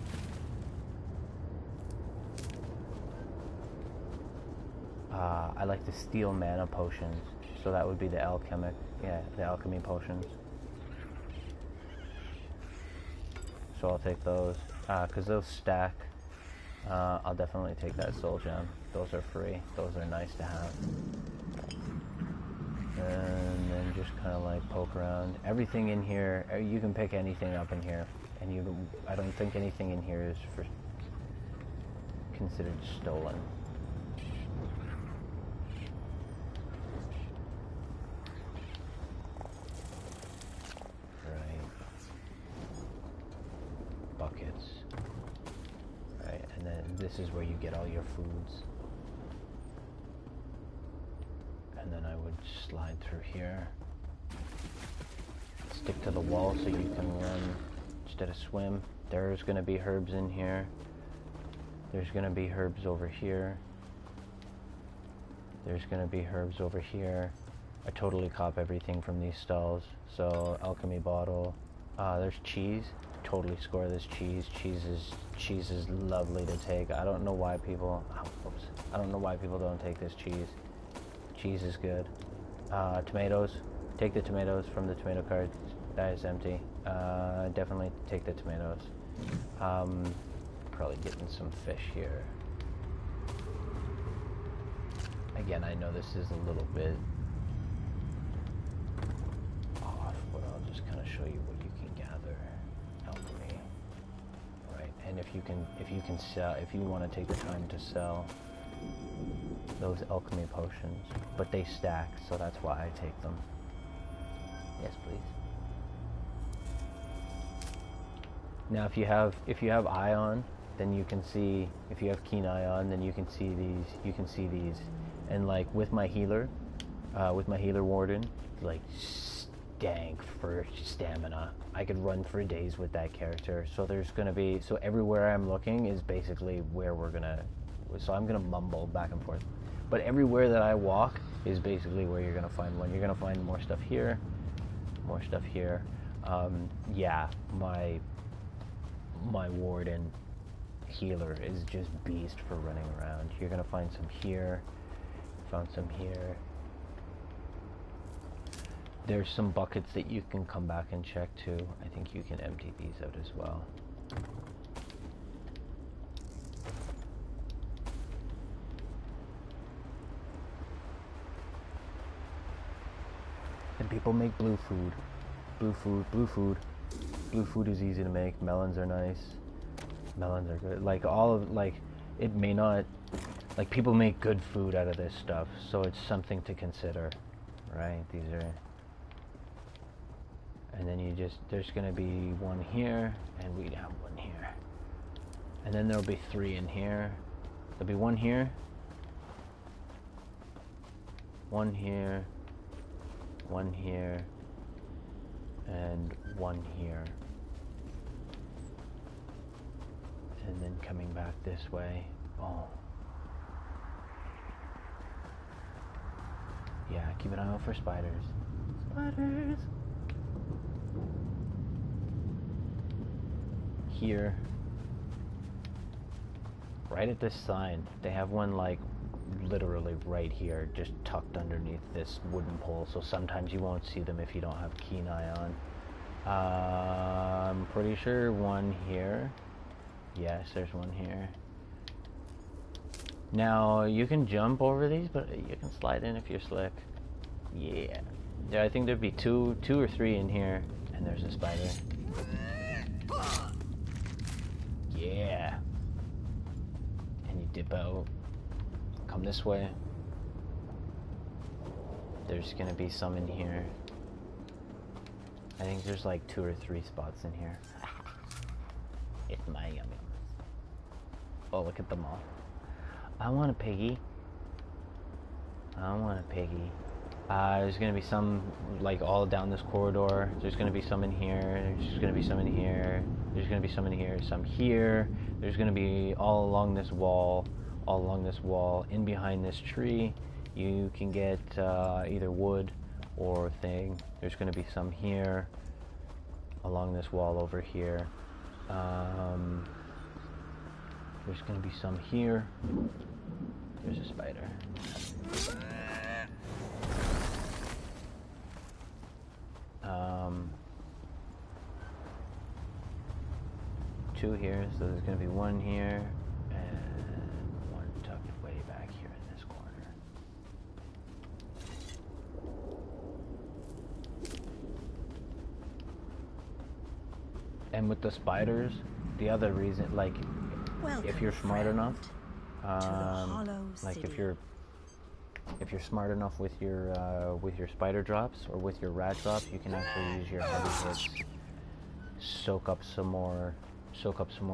A: I like to steal mana potions, so that would be the the alchemy potions. So I'll take those, because those stack. I'll definitely take that soul gem. Those are free. Those are nice to have. And then just kind of like poke around. Everything in here, you can pick anything up in here, and I don't think anything in here is considered stolen. This is where you get all your foods. And then I would slide through here. Stick to the wall so you can run instead of swim. There's going to be herbs in here. There's going to be herbs over here. There's going to be herbs over here. I totally cop everything from these stalls. So, alchemy bottle. There's cheese. Totally score this cheese. Cheese is lovely to take. I don't know why people don't take this cheese. Cheese is good. Tomatoes. Take the tomatoes from the tomato cart. That is empty. Definitely take the tomatoes. Probably getting some fish here. Again, I know this is a little bit off, but I'll just kind of show you what you can gather. Alchemy, right? And if you can sell, if you want to take the time to sell those alchemy potions, but they stack, so that's why I take them. Yes, please. Now, if you have ion, then you can see. If you have keen ion, then you can see these. You can see these, and like with my healer warden, like stank for stamina. I could run for days with that character. So there's gonna be. So everywhere I'm looking is basically where we're gonna. So I'm gonna mumble back and forth, but everywhere that I walk is basically where you're gonna find one. You're gonna find more stuff here, more stuff here. Yeah, my warden healer is just beast for running around. You're gonna find some here, found some here. There's some buckets that you can come back and check too. I think you can empty these out as well. And people make blue food. Blue food. Blue food is easy to make. Melons are nice. Melons are good. Like it may not, like people make good food out of this stuff, so it's something to consider, right? These are, and then there's gonna be one here, and we'd have one here. And then there'll be 3 in here. There'll be one here, one here, one here, and one here. And then coming back this way. Oh. Yeah, keep an eye out for spiders. Spiders! Here. Right at this sign. They have one like literally right here, just tucked underneath this wooden pole, so sometimes you won't see them if you don't have keen eye on. I'm pretty sure one here. Yes, there's one here. Now, you can jump over these, but you can slide in if you're slick. Yeah. Yeah, I think there'd be two or 3 in here, and there's a spider. Yeah. And you dip out. Come this way. There's gonna be some in here. I think there's like 2 or 3 spots in here. It's my yummy. Oh, look at them all. I want a piggy. I want a piggy. There's going to be some, like, all down this corridor. There's going to be some in here. There's going to be some in here. There's going to be some in here. Some here. There's going to be all along this wall. All along this wall. In behind this tree, you can get either wood or thing. There's going to be some here. Along this wall over here. There's going to be some here. There's a spider. Two here, so there's going to be one here, and one tucked way back here in this corner. And with the spiders, the other reason, like, if you're smart enough, like if you're smart enough with your spider drops or with your rat drops, you can actually use your heavy hits, soak up some more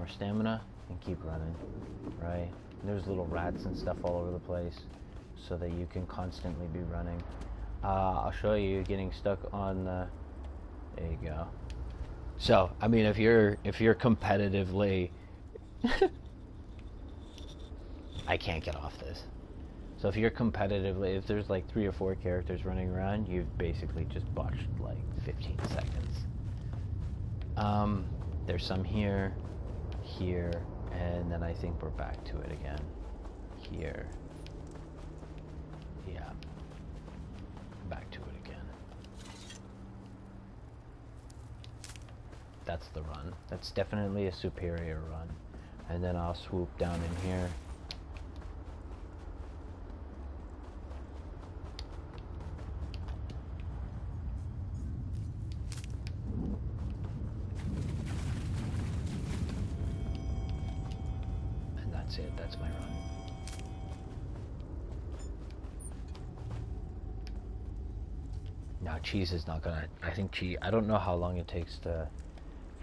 A: stamina, and keep running. Right? There's little rats and stuff all over the place, so that you can constantly be running. I'll show you getting stuck on the. There you go. So, I mean, if you're competitively, I can't get off this. So if you're competitively, if there's like 3 or 4 characters running around, you've basically just botched like 15 seconds. There's some here, here, and then I think we're back to it again. Here. Yeah. Back to it again. That's the run. That's definitely a superior run. And then I'll swoop down in here. That's it, that's my run. Now cheese is not gonna, I think cheese, I don't know how long it takes for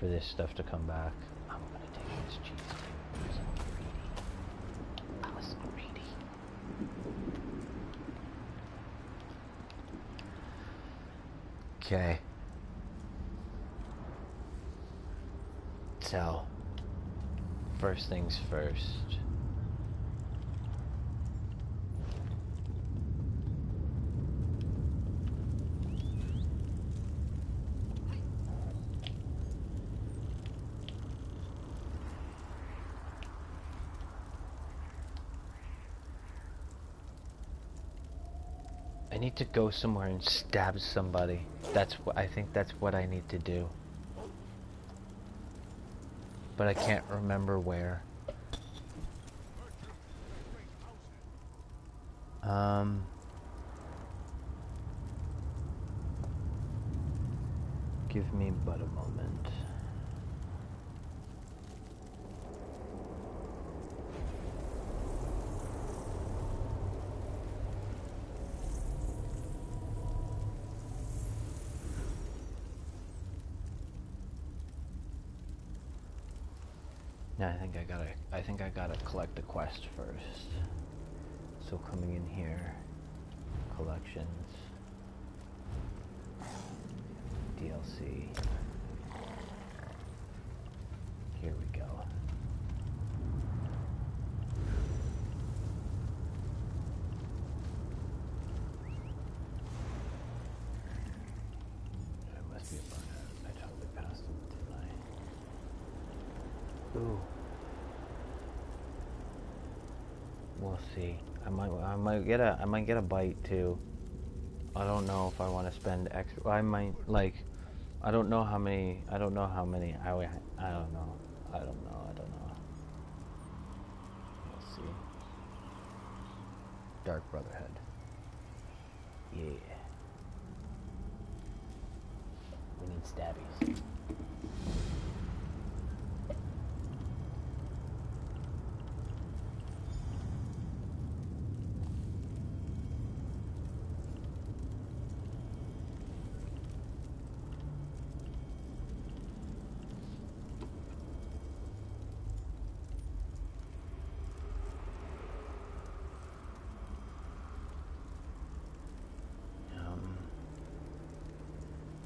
A: this stuff to come back. I'm gonna take this cheese too, because I'm greedy. I was greedy. Okay. So, first things first. I need to go somewhere and stab somebody. That's what I think. That's what I need to do. But I can't remember where. Give me but a moment. Yeah, I think I gotta collect the quest first. So coming in here, collections, DLC. Here we go. There must be a bug. I totally passed him, didn't I? Ooh. We'll see. I might get a bite too. I don't know if I want to spend extra. I might, like, I don't know how many. I don't know. We'll see. Dark Brotherhood. Yeah. We need stabbies.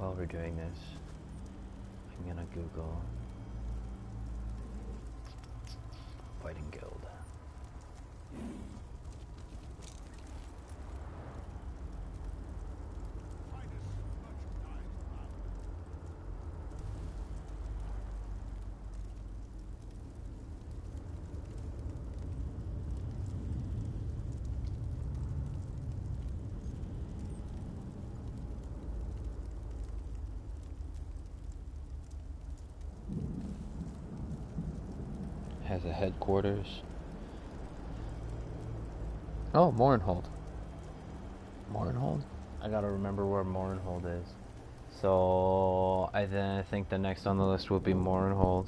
A: while we're doing this, I'm gonna Google Fighting Guild. Has a headquarters. Oh, Mournhold. Mournhold? I gotta remember where Mournhold is. So I think the next on the list will be Mournhold.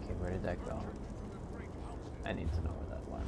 A: Okay, where did that go? I need to know where that went.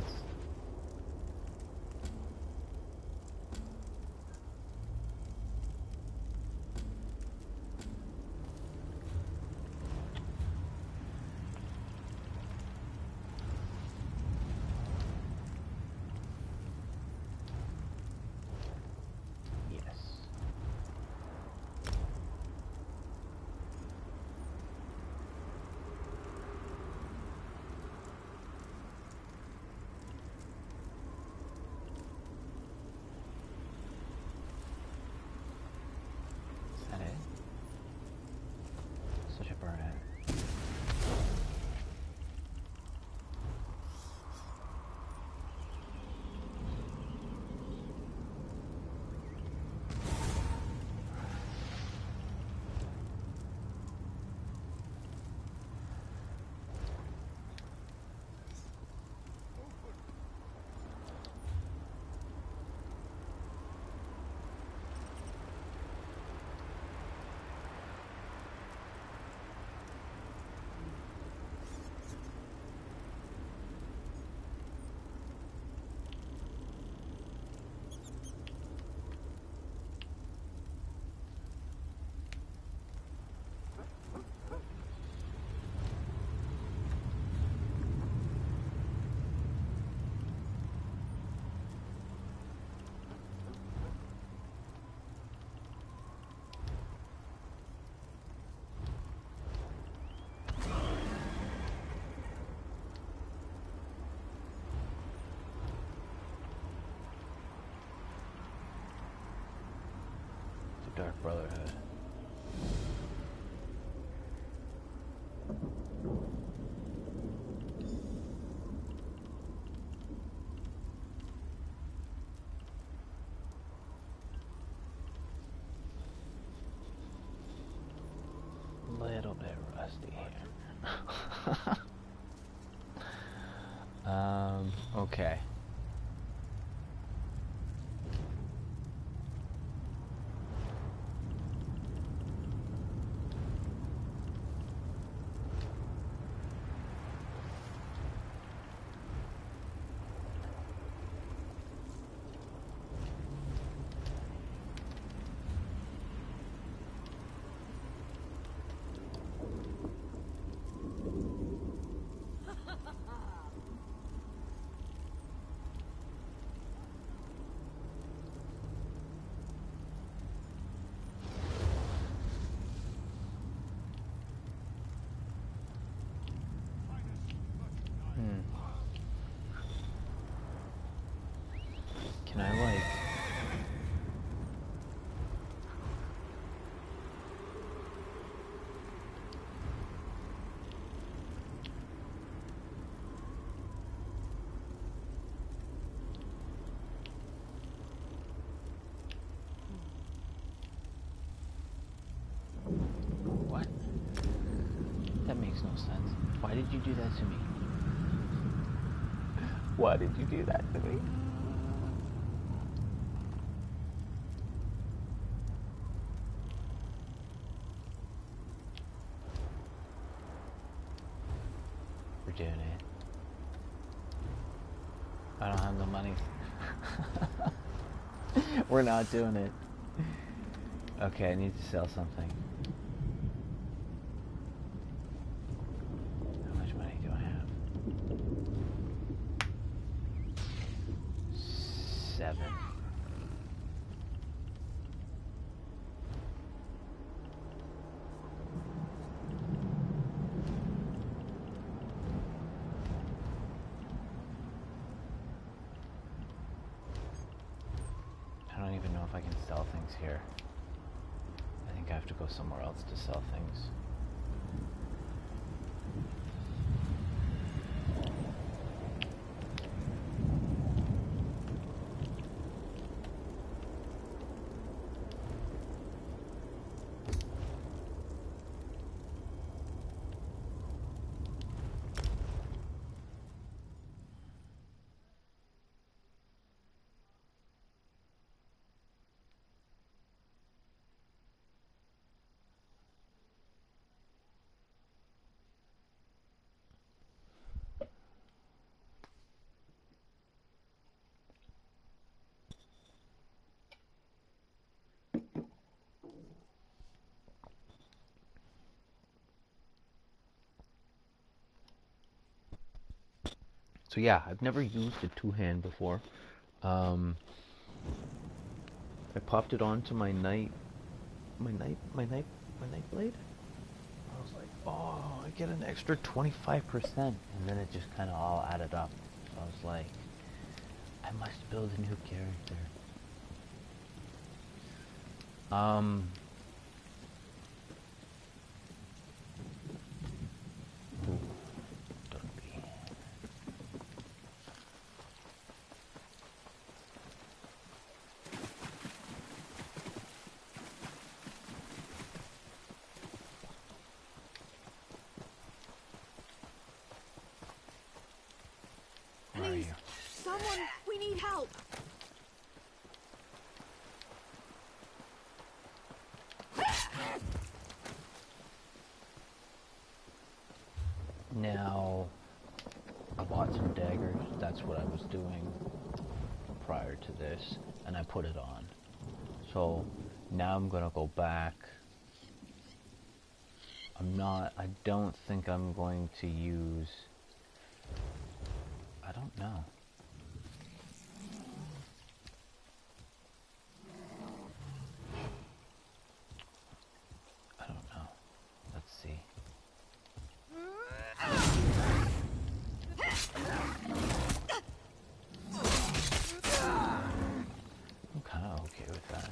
A: Dark Brotherhood. Little bit rusty here. Okay. Can I like... What? That makes no sense. Why did you do that to me? Why did you do that to me? We're doing it. I don't have the money. We're not doing it. Okay, I need to sell something. How much money do I have? 7. I don't even know if I can sell things here. I think I have to go somewhere else to sell things. So yeah, I've never used a two-hand before. I popped it onto my night blade. I was like, oh, I get an extra 25%, and then it just kind of all added up. So I was like, I must build a new character. Ooh, don't be. Where are you?
B: Someone, we need help.
A: Now, I bought some daggers. That's what I was doing prior to this, and I put it on. So now I'm gonna go back. I don't think I'm going to use, I don't know. I don't know. Let's see. I'm kind of okay with that.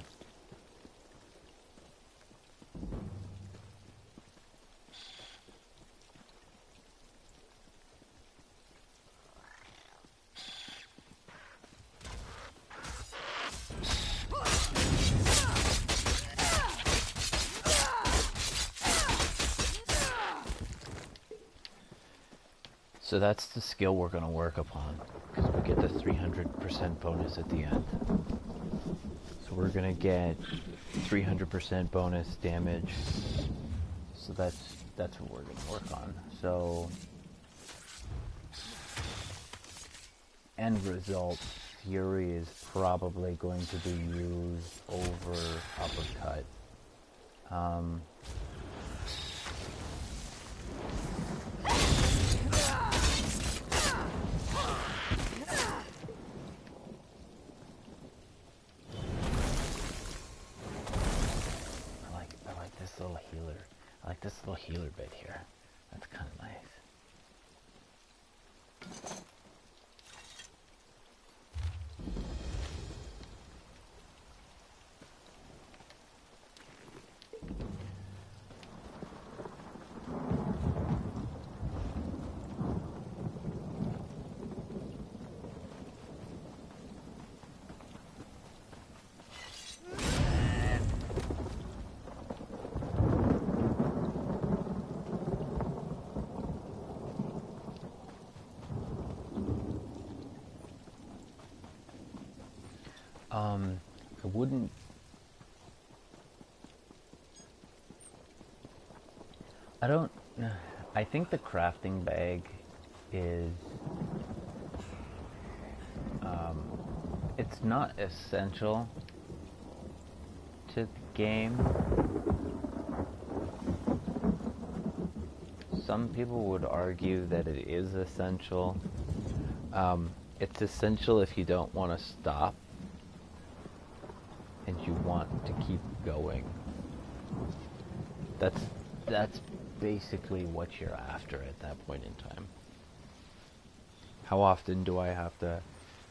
A: So that's the skill we're going to work upon, because we get the 300% bonus at the end. So we're going to get 300% bonus damage. So that's what we're going to work on. So end result, Fury is probably going to be used over Uppercut. I like this little healer bit here. That's kind of nice. I wouldn't. I don't. I think the crafting bag is. It's not essential, to the game, some people would argue that it is essential. It's essential if you don't want to stop and you want to keep going. That's basically what you're after at that point in time. How often do I have to?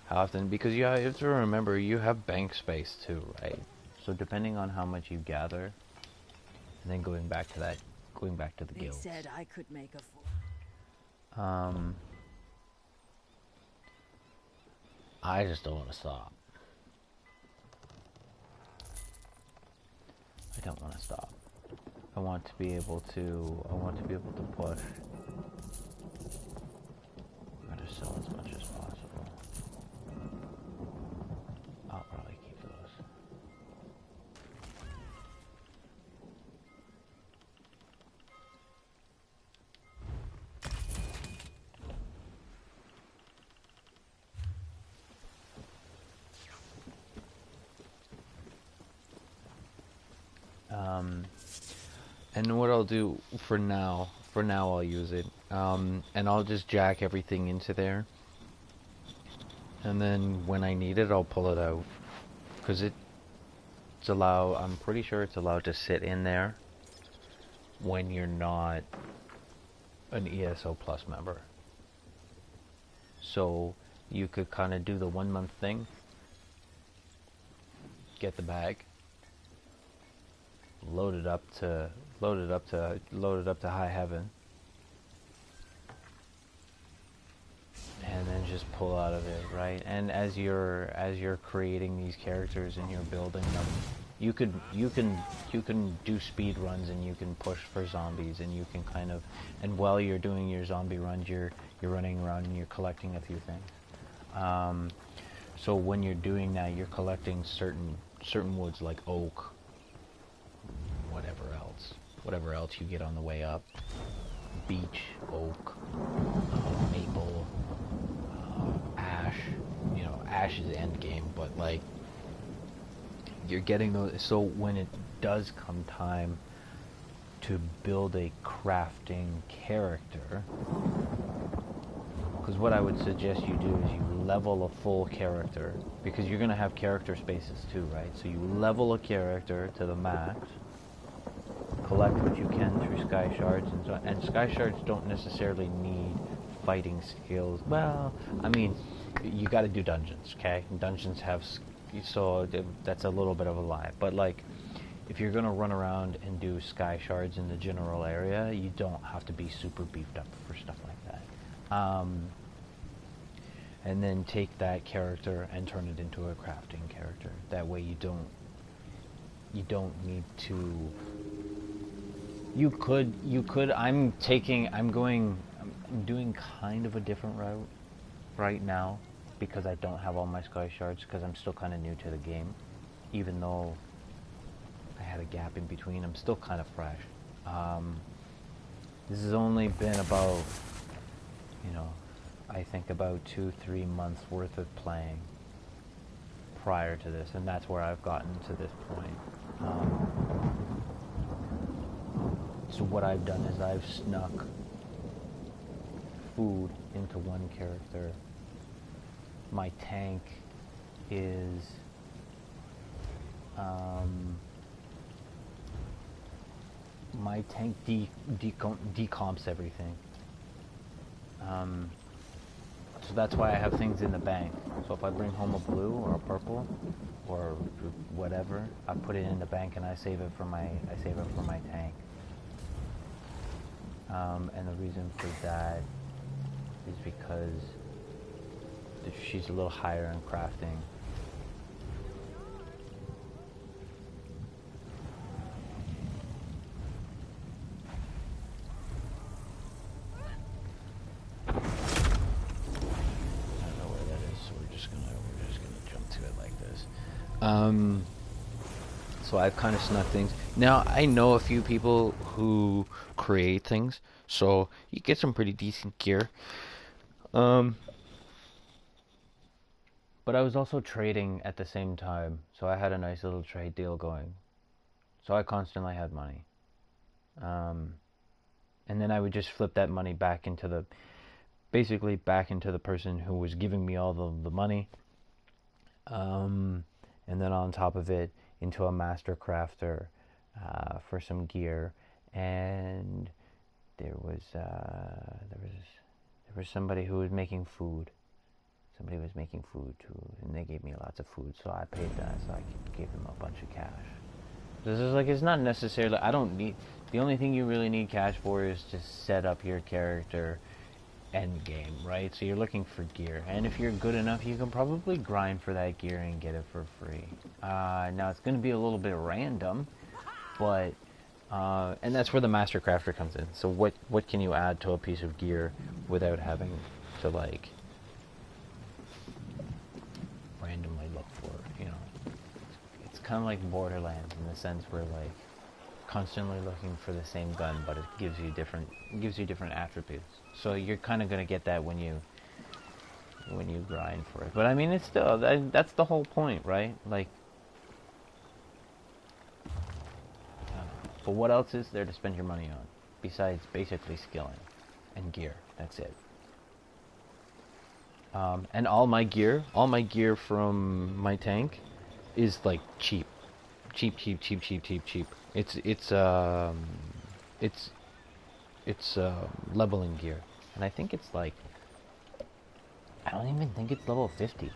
A: How often? Because you have to remember you have bank space too, right? So depending on how much you gather, and then going back to the
B: They
A: guilds.
B: said I could make a fool.
A: I just don't want to stop. I don't want to stop. I want to be able to. I want to be able to push. I'm gonna sell as much as possible. I'll probably keep those. And what I'll do for now I'll use it. And I'll just jack everything into there. And then when I need it, I'll pull it out. Because I'm pretty sure it's allowed to sit in there when you're not an ESO Plus member. So you could kind of do the 1 month thing, get the bag, load it up to high heaven, and then just pull out of it, right? And as you're creating these characters and you're building them, you can do speed runs and you can push for zombies and you can kind of, and while you're doing your zombie runs, you're running around and you're collecting a few things. So when you're doing that, you're collecting certain woods like oak, whatever else you get on the way up, beech, oak, maple, ash. You know, ash is end game, but like you're getting those. So when it does come time to build a crafting character, because what I would suggest you do is you level a full character, because you're going to have character spaces too, right? So you level a character to the max, collect what you can through sky shards, and sky shards don't necessarily need fighting skills. Well, I mean, you got to do dungeons, okay? Dungeons have, so that's a little bit of a lie, but like, if you're gonna run around and do sky shards in the general area, you don't have to be super beefed up for stuff like that. And then take that character and turn it into a crafting character. That way you don't need to. You could. I'm doing kind of a different route right now because I don't have all my sky shards, because I'm still kind of new to the game, even though I had a gap in between. I'm still kind of fresh. This has only been about, I think about 2-3 months worth of playing prior to this, and that's where I've gotten to this point. So what I've done is I've snuck food into one character. My tank is my tank decomps everything. So that's why I have things in the bank. So if I bring home a blue or a purple or whatever, I put it in the bank and I save it for my tank. And the reason for that is because she's a little higher in crafting. So I've kind of snuck things. Now, I know a few people who create things, so you get some pretty decent gear. But I was also trading at the same time, so I had a nice little trade deal going. So I constantly had money. And then I would just flip that money back into the, basically back into the person who was giving me all the money. And then on top of it, into a master crafter for some gear. And there was somebody who was making food. Somebody was making food too, and they gave me lots of food, so I paid that, so I gave them a bunch of cash. This is like, it's not necessarily, I don't need, the only thing you really need cash for is to set up your character end game, right? So you're looking for gear, and if you're good enough, you can probably grind for that gear and get it for free. Now it's going to be a little bit random, but and that's where the master crafter comes in. So what can you add to a piece of gear without having to like randomly look for it, you know? It's kind of like Borderlands in the sense where like constantly looking for the same gun, but it gives you different attributes. So you're kind of gonna get that when you grind for it. But I mean, it's still that's the whole point, right? Like, but what else is there to spend your money on besides basically skilling and gear? That's it. And all my gear from my tank is like cheap. It's leveling gear, and I think it's like, I don't even think it's level 50,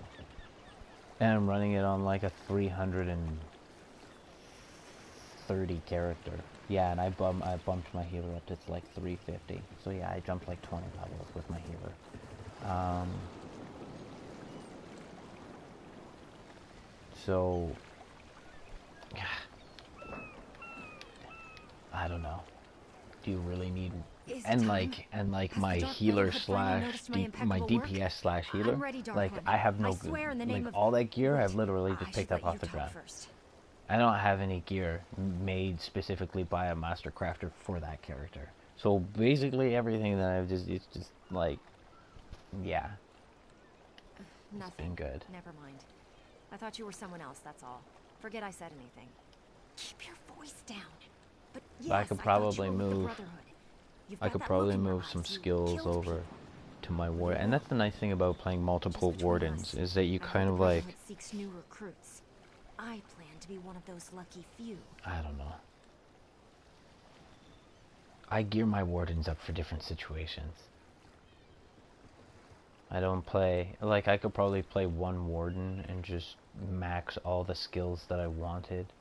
A: and I'm running it on like a 330 character. Yeah, and I bumped my healer up to like 350. So yeah, I jumped like 20 levels with my healer. So I don't know. Do you really need, and like my healer slash my DPS slash healer, like I have no good, like all that gear I've literally just picked up off the ground. I don't have any gear made specifically by a master crafter for that character. So basically everything that I've just, it's just like, yeah.
B: Nothing.
A: It's been good.
B: Never mind. I thought you were someone else, that's all. Forget I said anything. Keep your voice down. But yes,
A: I could probably move some
B: eyes.
A: skills
B: You
A: over
B: people.
A: to my warden. And that's the nice thing about playing multiple wardens, is that you kind of like,
B: Seeks new recruits. I plan to be one of those lucky few.
A: I don't know. I gear my wardens up for different situations. I don't play, like I could probably play one warden and just max all the skills that I wanted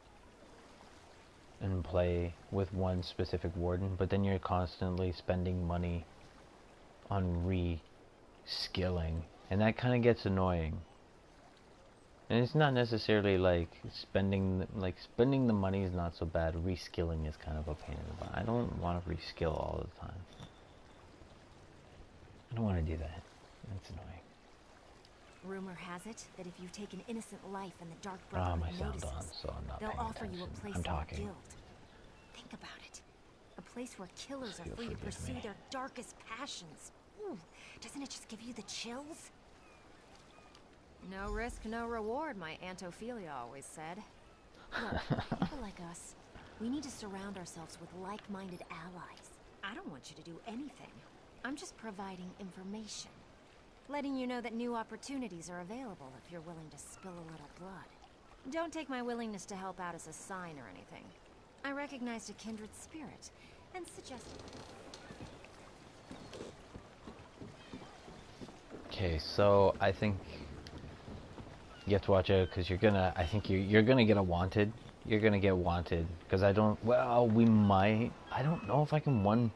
A: and play with one specific warden, but then you're constantly spending money on re-skilling, and that kind of gets annoying. And it's not necessarily like spending the money is not so bad. Reskilling is kind of a pain in the butt. I don't want to reskill all the time. I don't want to do that. That's annoying.
B: Rumor has it that if you take an innocent life and the Dark
A: My
B: Brotherhood
A: sound on,
B: notices,
A: so I'm not
B: they'll
A: paying
B: offer
A: attention.
B: you a place
A: I'm
B: in
A: talking.
B: the guild. Think about it. A place where killers
A: You'll
B: are free to
A: forgive
B: pursue
A: me.
B: their darkest passions. Ooh, doesn't it just give you the chills? No risk, no reward, my Aunt Ophelia always said. Look, people like us, we need to surround ourselves with like-minded allies. I don't want you to do anything. I'm just providing information. Letting you know that new opportunities are available if you're willing to spill a little blood. Don't take my willingness to help out as a sign or anything. I recognized a kindred spirit and suggested...
A: Okay, so I think you have to watch out because I think you're gonna get a wanted. You're gonna get wanted because I don't know if I can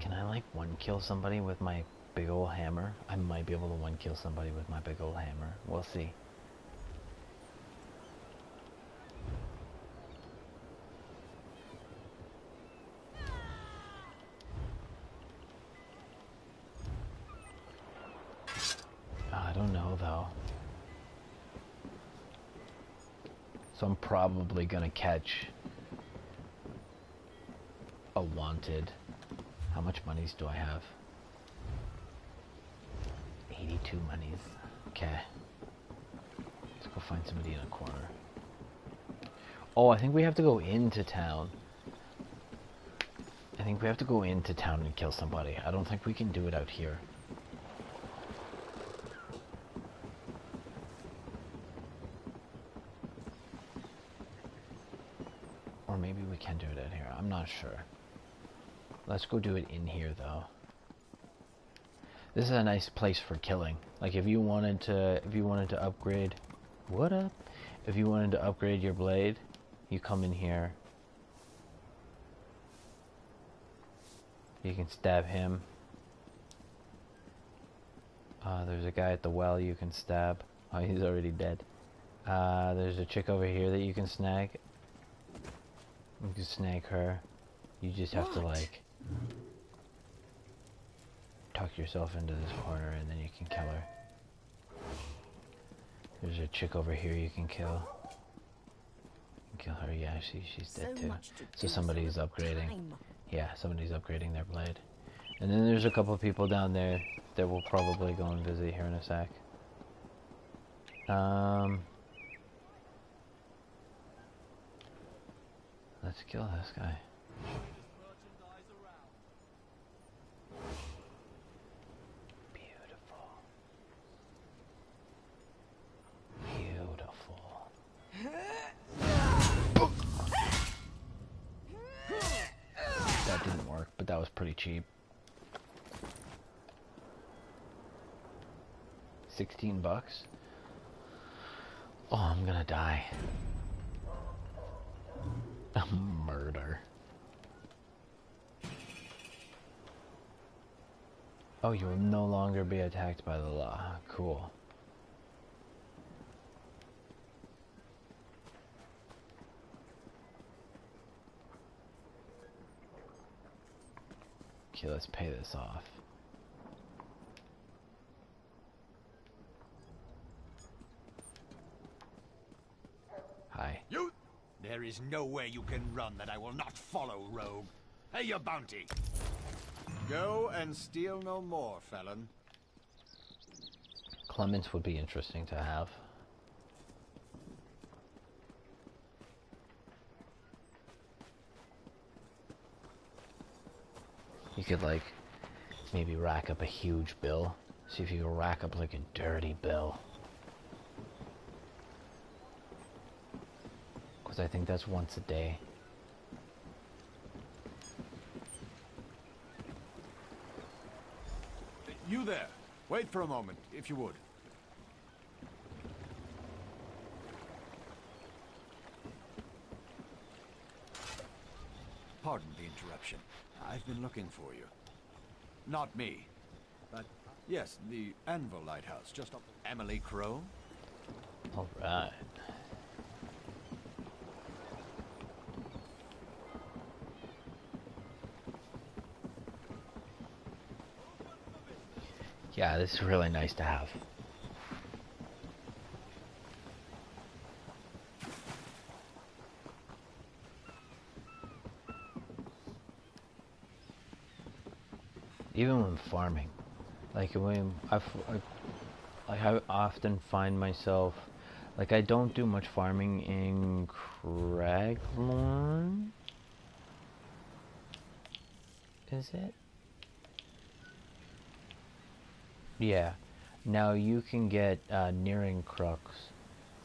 A: can I like one kill somebody with my big ol' hammer? I might be able to one kill somebody with my big ol' hammer. We'll see. I don't know though. So I'm probably gonna catch a wanted. How much monies do I have? 82 monies. Okay. Let's go find somebody in a corner. Oh, I think we have to go into town. I think we have to go into town and kill somebody. I don't think we can do it out here. Or maybe we can do it out here. I'm not sure. Let's go do it in here, though. This is a nice place for killing. Like, if you wanted to upgrade... What up? If you wanted to upgrade your blade, you come in here. You can stab him. There's a guy at the well you can stab. Oh, he's already dead. There's a chick over here that you can snag. You can snag her. You just have to, like, tuck yourself into this corner and then you can kill her. There's a chick over here you can kill. Kill her, yeah, she's dead too. So somebody's upgrading. Yeah, somebody's upgrading their blade. And then there's a couple of people down there that we'll probably go and visit here in a sec. Let's kill this guy. Beautiful. Beautiful. That didn't work, but that was pretty cheap. 16 bucks? Oh, I'm gonna die. Murder. Oh, you will no longer be attacked by the law. Cool. Okay, let's pay this off. Hi.
C: You! There is nowhere you can run that I will not follow, rogue. Pay your bounty.
D: Go and steal no more, felon.
A: Clements would be interesting to have. You could, like, maybe rack up a huge bill. See if you can rack up, like, a dirty bill. Because I think that's once a day.
D: You there. Wait for a moment, if you would. Pardon the interruption. I've been looking for you. Not me, but yes, the Anvil Lighthouse, just up Emily Crow.
A: All right. Yeah, this is really nice to have. Even when farming, like when I often find myself, like, I don't do much farming in Craglorn. Is it? Yeah. Now you can get Nearing Crux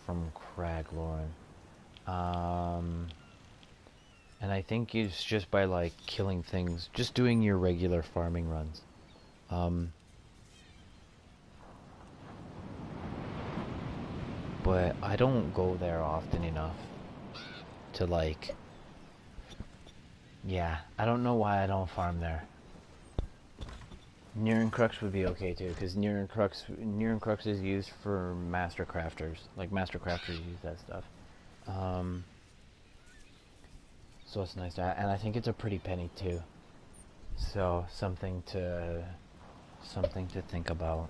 A: from Craglorn. And I think it's just by, like, killing things, just doing your regular farming runs. But I don't go there often enough to, like... Yeah, I don't know why I don't farm there. Nearing Crux would be okay too, because Nearing Crux is used for Master Crafters. Like, Master Crafters use that stuff. So it's nice to have, and I think it's a pretty penny too. So something to think about.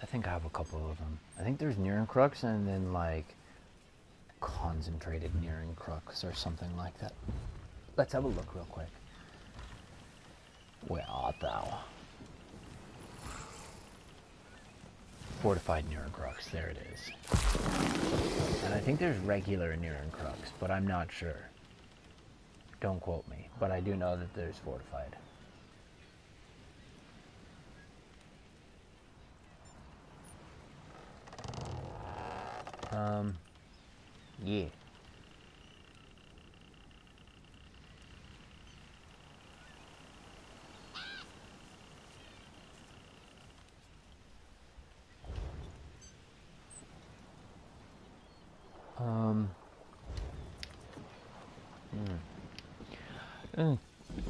A: I think I have a couple of them. I think there's Nearing Crux and then, like, concentrated Nearing Crux or something like that. Let's have a look real quick. Where art thou? Fortified Nearing Crux. There it is. And I think there's regular Niran Crux, but I'm not sure. Don't quote me, but I do know that there's fortified. Yeah.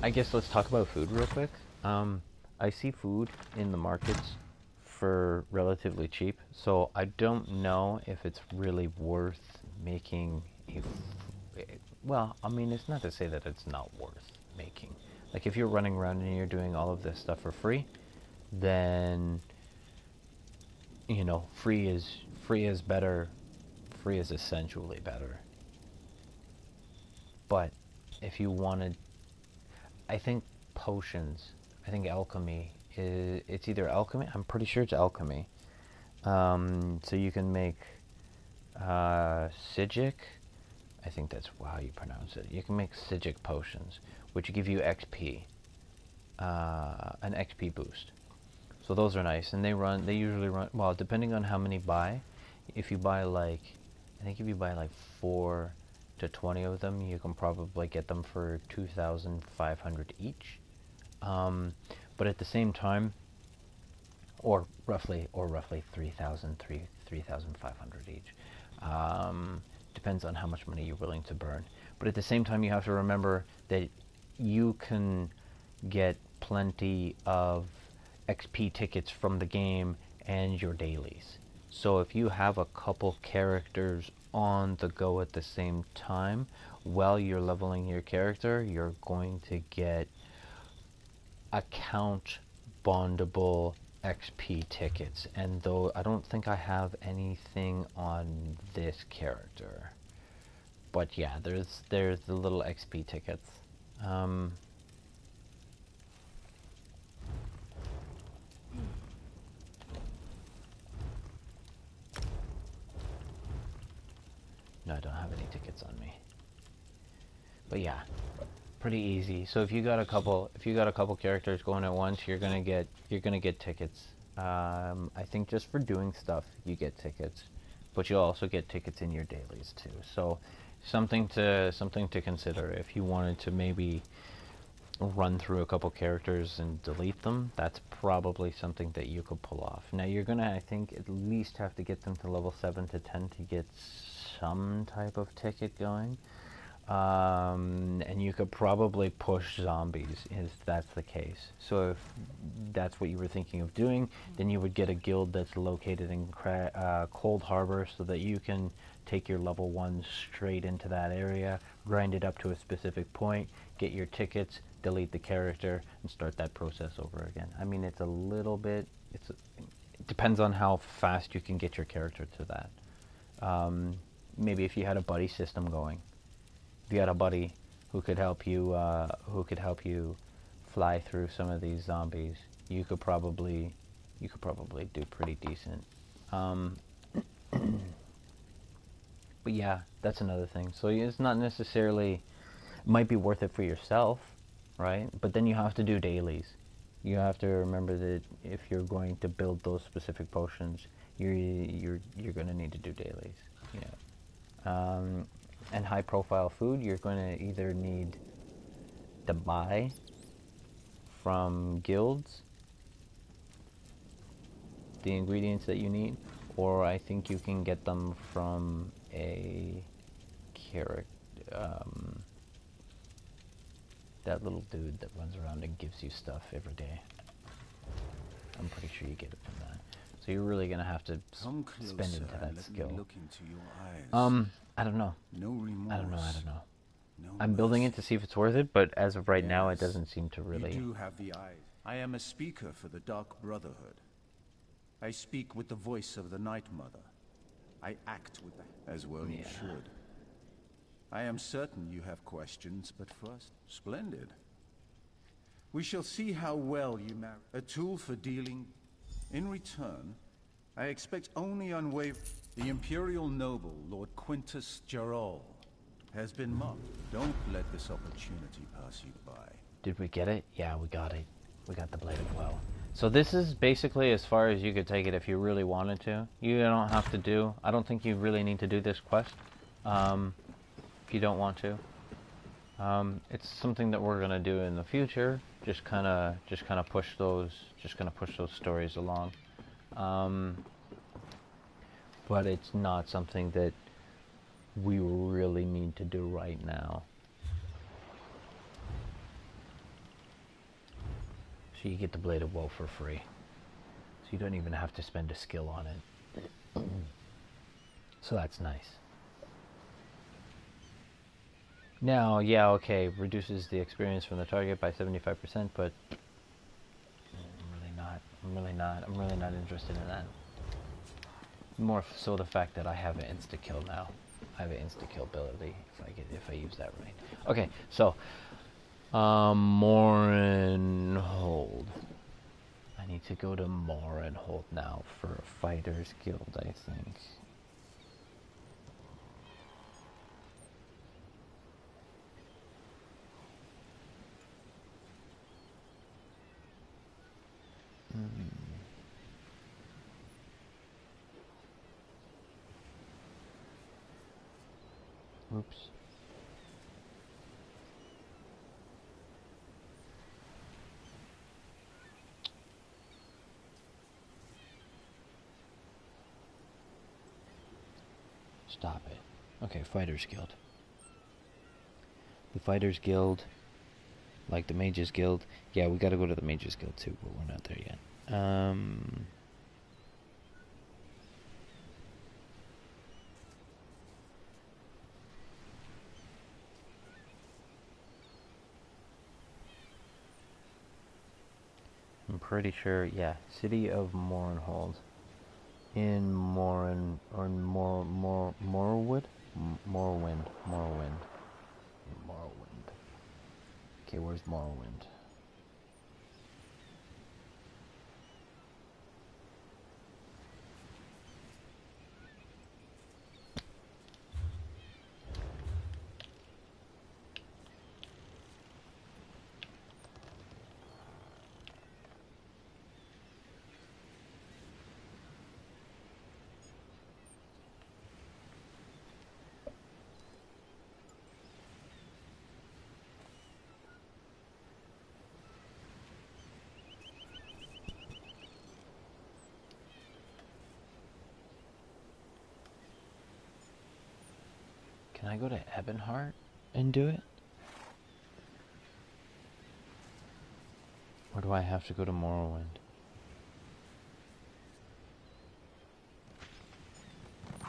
A: I guess let's talk about food real quick. I see food in the markets for relatively cheap, so I don't know if it's really worth making well, I mean, it's not to say that it's not worth making. Like, if you're running around and you're doing all of this stuff for free, then, you know, free is better. Free is essentially better. But if you wanted, I think potions, I think alchemy is, it's either alchemy, I'm pretty sure it's alchemy. So you can make Sijic, I think that's how you pronounce it. You can make Sijic potions, which give you XP, an XP boost. So those are nice, and they usually run, well, depending on how many buy. If you buy like, I think if you buy like 4 to 20 of them, you can probably get them for 2,500 each. But at the same time, or roughly 3,500 each. Depends on how much money you're willing to burn. But at the same time, you have to remember that you can get plenty of XP tickets from the game and your dailies. So if you have a couple characters on the go at the same time, while you're leveling your character, you're going to get account bondable XP tickets. And though I don't think I have anything on this character, but yeah, there's the little XP tickets. No, I don't have any tickets on me. But yeah, pretty easy. So if you got a couple characters going at once, you're gonna get tickets. I think just for doing stuff, you get tickets, but you'll also get tickets in your dailies too. So something to consider if you wanted to maybe run through a couple characters and delete them. That's probably something that you could pull off. Now you're gonna, I think, at least have to get them to level 7 to 10 to get some type of ticket going. And you could probably push zombies if that's the case. So if that's what you were thinking of doing, then you would get a guild that's located in Cold Harbor so that you can take your level 1 straight into that area, grind it up to a specific point, get your tickets, delete the character, and start that process over again. I mean, it's a little bit, it depends on how fast you can get your character to that. Maybe if you had a buddy system going. If you had a buddy who could help you fly through some of these zombies, you could probably do pretty decent. But yeah, that's another thing. So it's not necessarily, it might be worth it for yourself, right? But then you have to do dailies. You have to remember that if you're going to build those specific potions, you're going to need to do dailies. Yeah. And high profile food, you're going to either need to buy from guilds the ingredients that you need, or I think you can get them from a character, that little dude that runs around and gives you stuff every day. I'm pretty sure you get it from that. So you're really gonna have to spend into that skill.
D: Look into your eyes.
A: I don't know.
D: No remorse.
A: I don't know.
D: No
A: I'm building it
D: mercy.
A: to see if it's worth it, but as of right now, it
D: Yes,
A: doesn't seem to really.
D: You do have the eyes. I am a speaker for the Dark Brotherhood. I speak with the voice of the Night Mother. I act with the... As well you should. I am certain you have questions, but first... Splendid. We shall see how well you marry. A tool for dealing... In return, I expect only unwavering. The Imperial noble, Lord Quintus Gerol, has been mocked. Don't let this opportunity pass you by.
A: Did we get it? Yeah, we got it. We got the Blade of Woe. So this is basically as far as you could take it if you really wanted to. You don't have to do... I don't think you really need to do this quest. If you don't want to. It's something that we're gonna do in the future. Just kind of push those stories along. But it's not something that we really need to do right now. So you get the Blade of Woe for free. So you don't even have to spend a skill on it. So that's nice. Now, yeah, okay, reduces the experience from the target by 75%, but I'm really not interested in that. More so the fact that I have an insta-kill now. I have an insta-kill ability if I use that right. Okay, so Morinhold. I need to go to Morinhold now for a Fighter's Guild, I think. Oops. Stop it. Okay, Fighters Guild. The Fighters Guild, like the Mages Guild. Yeah, we gotta go to the Mages Guild too, but we're not there yet. I'm pretty sure, yeah, City of Morinhold. In Morrowind. Okay, where's Morrowind? Can I go to Ebonheart and do it? Or do I have to go to Morrowind? I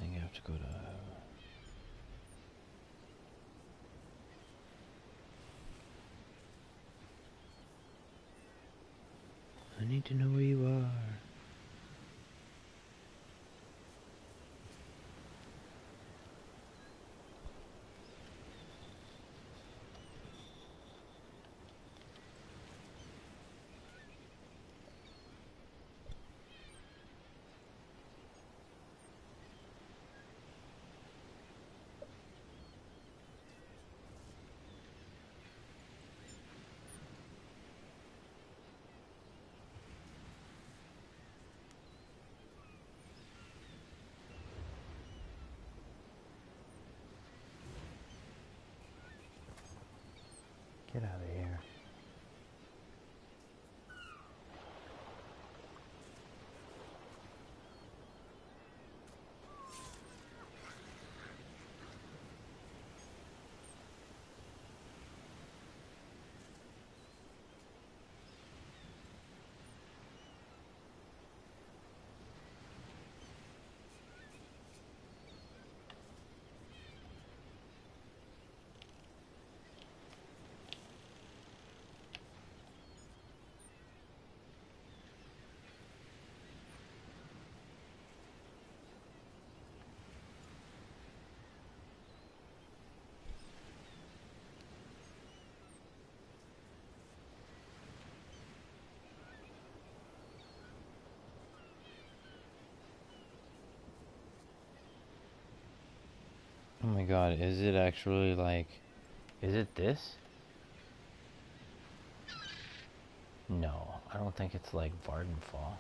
A: think I have to go to... I need to know where you are. Get out of here. god, is it actually like... Is it this? No, I don't think it's like Vardenfall.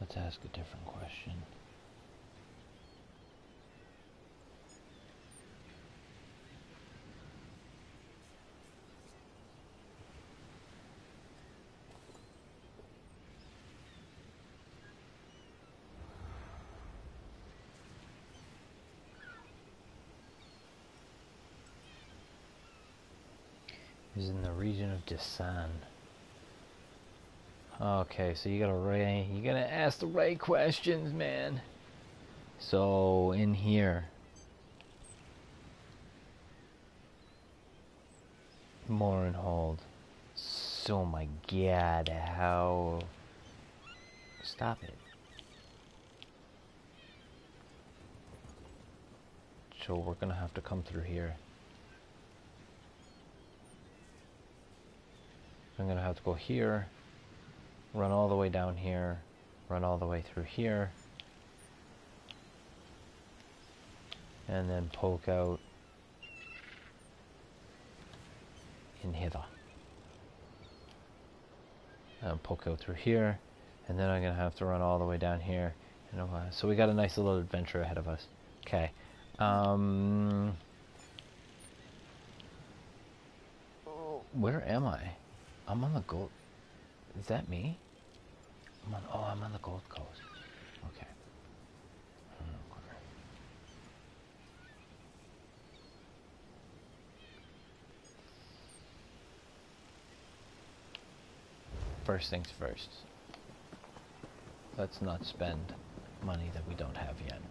A: Let's ask a different question. Is in the region of Desan. Okay, so you gotta ask the right questions, man. So in here, Morinhold. So my god, how? Stop it. So we're gonna have to come through here. I'm gonna have to go here, run all the way down here, run all the way through here, and then poke out in hither. And poke out through here, and then I'm gonna have to run all the way down here. So we got a nice little adventure ahead of us. Okay. Where am I? I'm on the gold. Is that me? I'm on the Gold Coast. Okay. First things first. Let's not spend money that we don't have yet.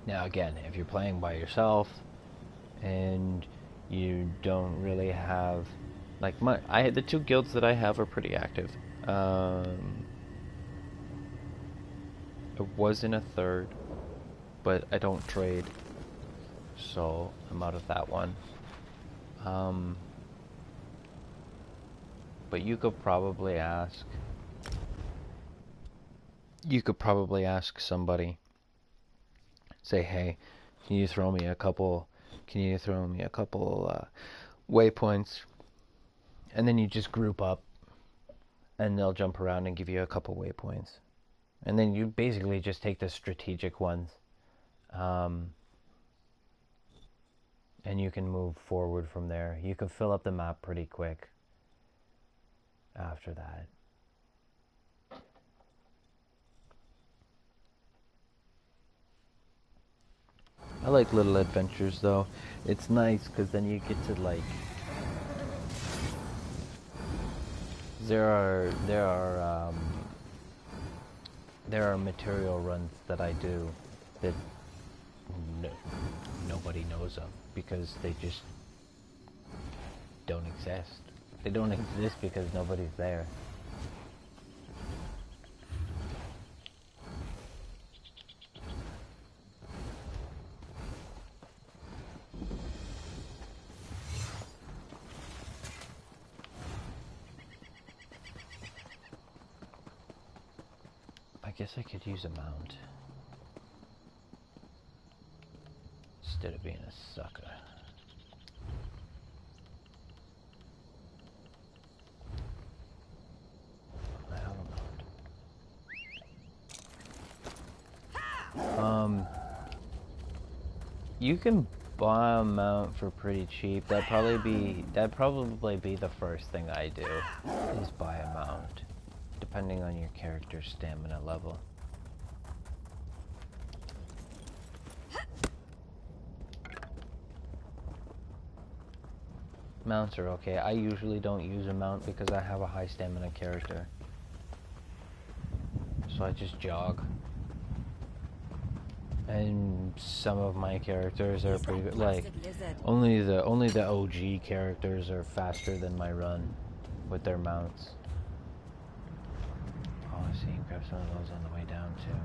A: Now again, if you're playing by yourself and you don't really have like the two guilds that I have are pretty active. I was in a third, but I don't trade, so I'm out of that one. But you could probably ask somebody, say, hey, can you throw me a couple waypoints? And then you just group up and they'll jump around and give you a couple waypoints. And then you basically just take the strategic ones. And you can move forward from there. You can fill up the map pretty quick after that. I like little adventures though. It's nice because then you get to like... There are material runs that I do that nobody knows of because they just don't exist. They don't exist because nobody's there. I guess I could use a mount instead of being a sucker. I have a mount. You can buy a mount for pretty cheap. That'd probably be the first thing I do, is buy a mount, depending on your character's stamina level. Mounts are okay. I usually don't use a mount because I have a high stamina character. So I just jog. And some of my characters are pretty good. Like only the OG characters are faster than my run with their mounts. Oh, I see. Grab some of those on the way down too.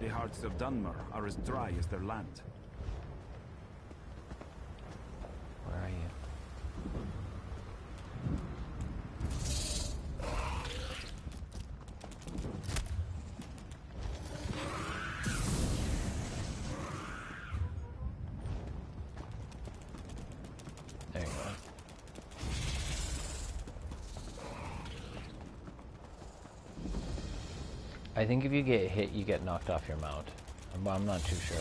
E: The hearts of Dunmer are as dry as their land.
A: Where are you? There you go. I think if you get hit, you get knocked off your mount. I'm not too sure.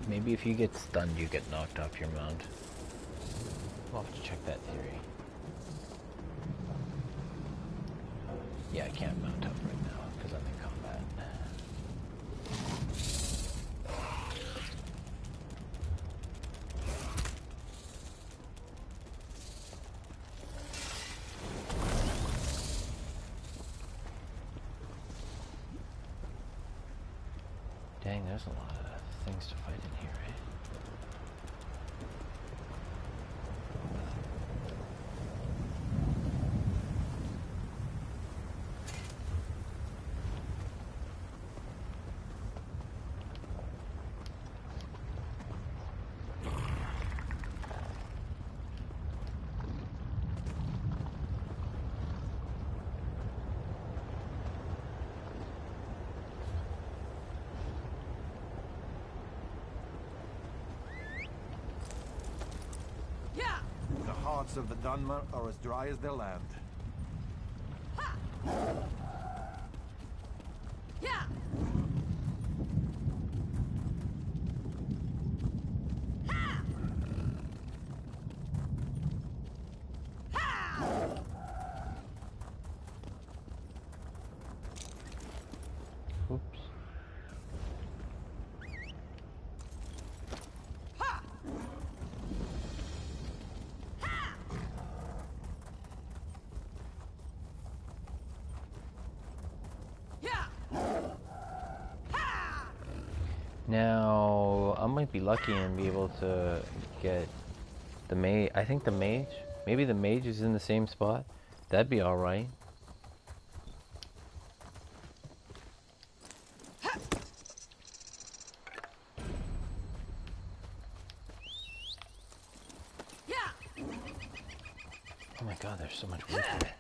A: Maybe if you get stunned, you get knocked off your mount. We'll have to check that theory. Yeah, I can't mount up right now because I'm in combat. Dang, there's a lot of things to fight in here, eh?
C: The hearts of the Dunmer are as dry as their land.
A: Oops. Now, I might be lucky and be able to get the mage. I think the mage, maybe the mage is in the same spot. That'd be alright. Oh my god, there's so much wood here.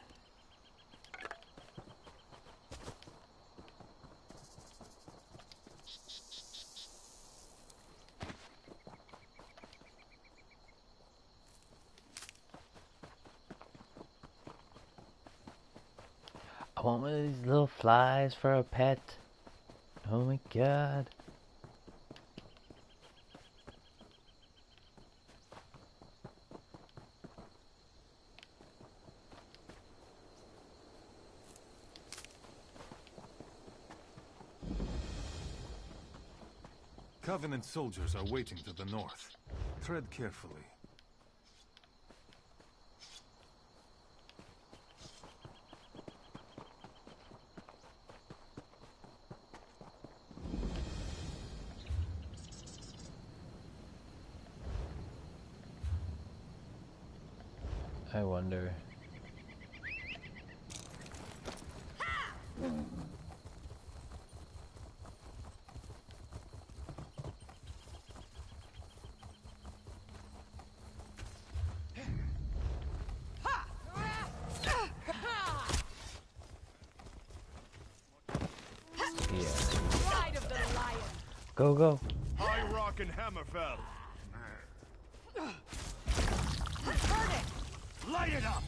A: I want one of these little flies for a pet. Oh my god.
F: Covenant soldiers are waiting to the north. Tread carefully.
A: I wonder. Go, go.
F: High Rock and Hammerfell.
C: Burn it! Light it up!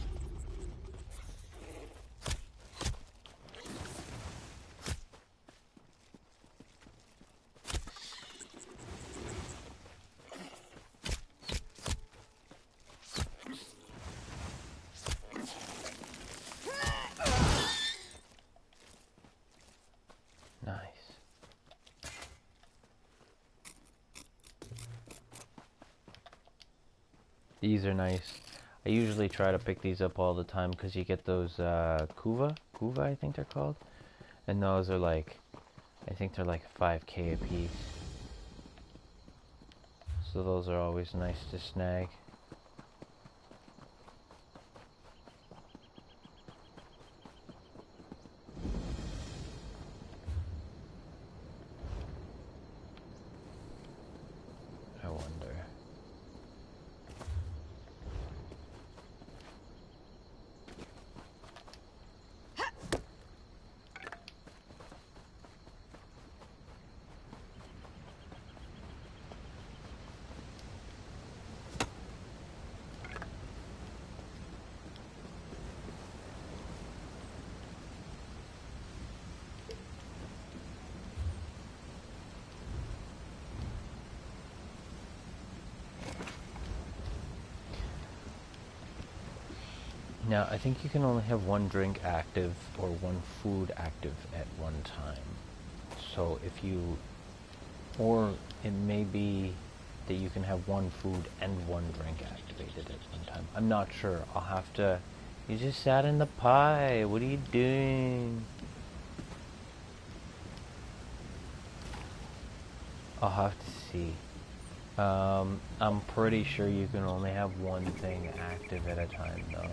A: These are nice. I usually try to pick these up all the time because you get those Kuva I think they're called, and those are like, I think they're like 5k a piece. So those are always nice to snag. I wonder. Now, I think you can only have one drink active or one food active at one time. So if you, or it may be that you can have one food and one drink activated at one time. I'm not sure. I'll have to, you just sat in the pie. What are you doing? I'll have to see. I'm pretty sure you can only have one thing active at a time though.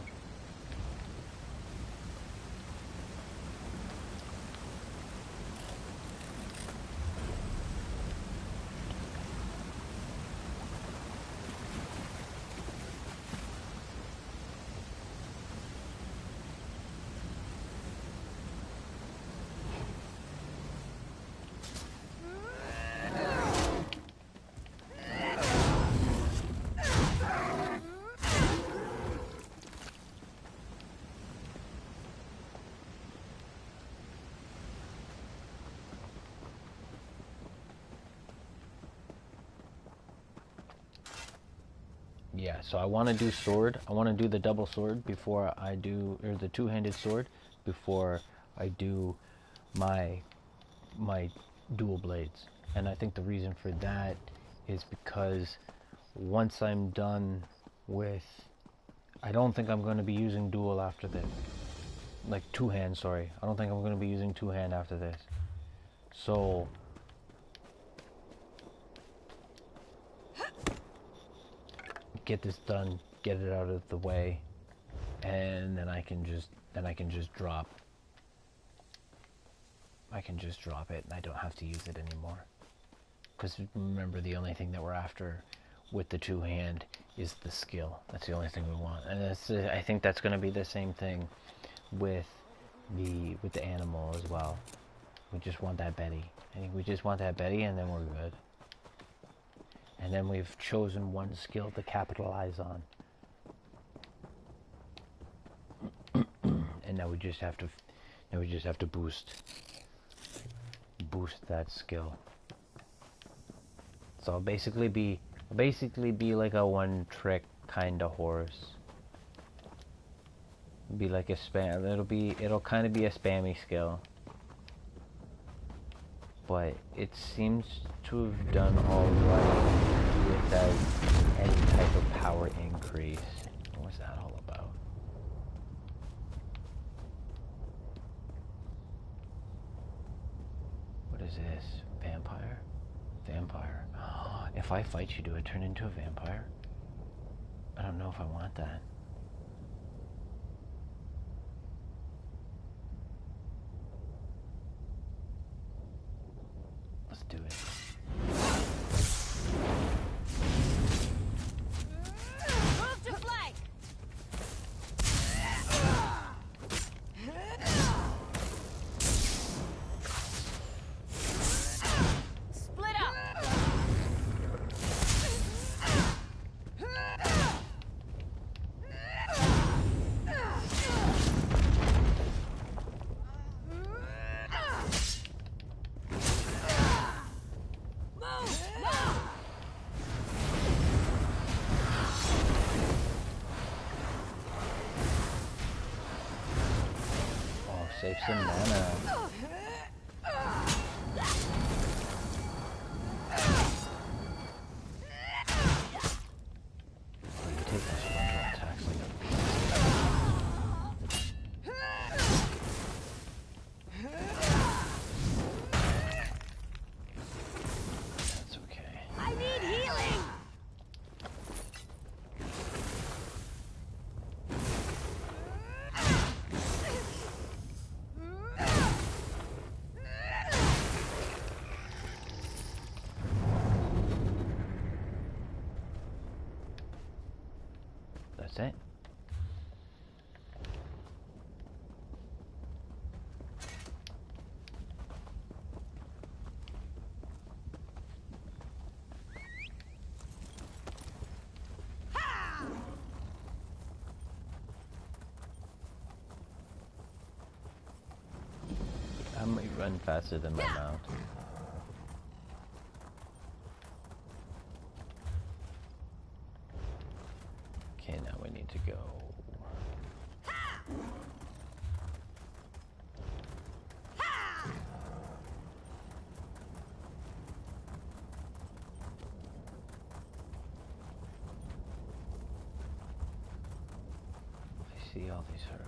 A: Yeah, so I want to do sword. I want to do the double sword before I do, or the two-handed sword before I do my dual blades. And I think the reason for that is because once I'm done with, I don't think I'm going to be using dual after this. Like two-hand, sorry. I don't think I'm going to be using two-hand after this. So get this done, get it out of the way, and then I can just drop it, and I don't have to use it anymore. Because remember, the only thing that we're after with the two-hand is the skill. That's the only thing we want, and that's, I think that's going to be the same thing with the animal as well. We just want that Betty. I think we just want that Betty, and then we're good. And then we've chosen one skill to capitalize on. And now we just have to boost that skill. So I'll basically be like a one-trick kind of horse. Be like a spam. It'll kind of be a spammy skill. But it seems to have done alright without any type of power increase. What's that all about? What is this? Vampire? Vampire. If I fight you, do I turn into a vampire? I don't know if I want that. Let's do it.
B: Move to flank! Split up!
A: Save some mana. You take That's it. I might run faster than my mount. Okay, now we need to go. I see all these herbs.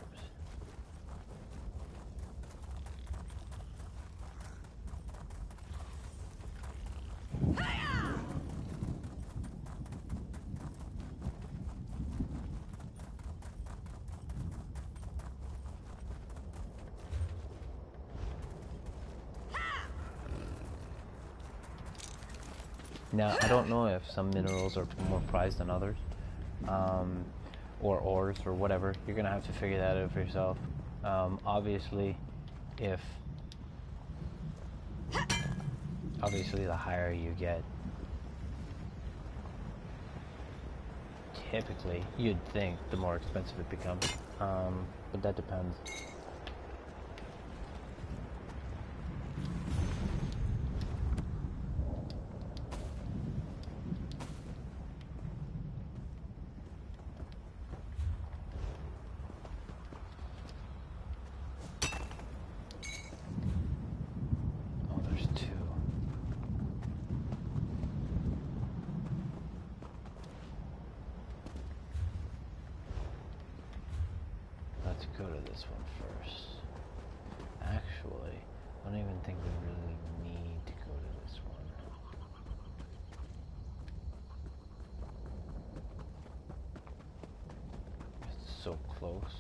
A: Now, I don't know if some minerals are more prized than others, or ores, or whatever. You're gonna have to figure that out for yourself. Obviously, the higher you get, typically, you'd think, the more expensive it becomes. But that depends. Let's go to this one first. Actually, I don't even think we really need to go to this one. It's so close.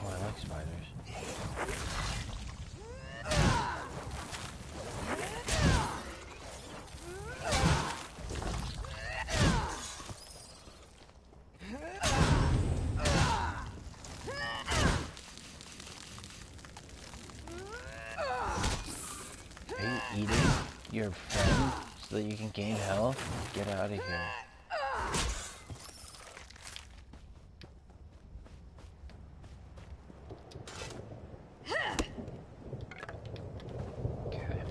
A: Oh, I like spiders. Eating your friend so that you can gain health? Get out of here. Okay.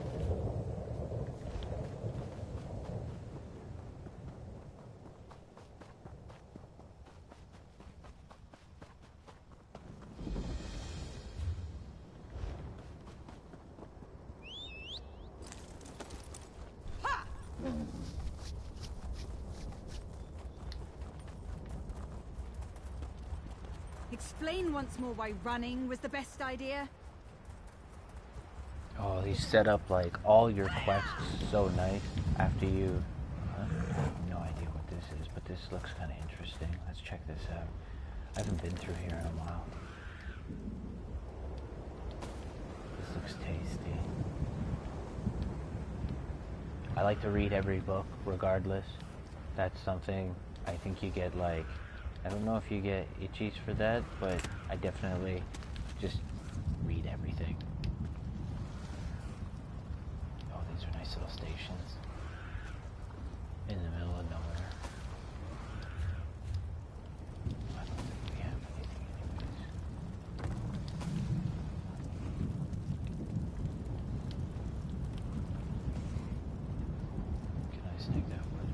G: Explain once more why running was the best idea.
A: Oh, he set up like all your quests so nice after you. Huh? I have no idea what this is, but this looks kind of interesting. Let's check this out. I haven't been through here in a while. This looks tasty. I like to read every book, regardless. That's something I think you get like. I don't know if you get itchies for that, but I definitely just read everything. Oh, these are nice little stations in the middle of nowhere. I don't think we have anything anyways. Can I snake that wood?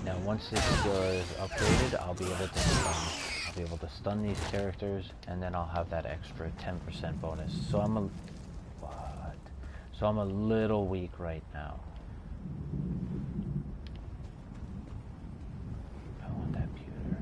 A: Now, once this skill is upgraded, I'll be able to stun these characters, and then I'll have that extra 10% bonus. So I'm a little weak right now. I want that pewter.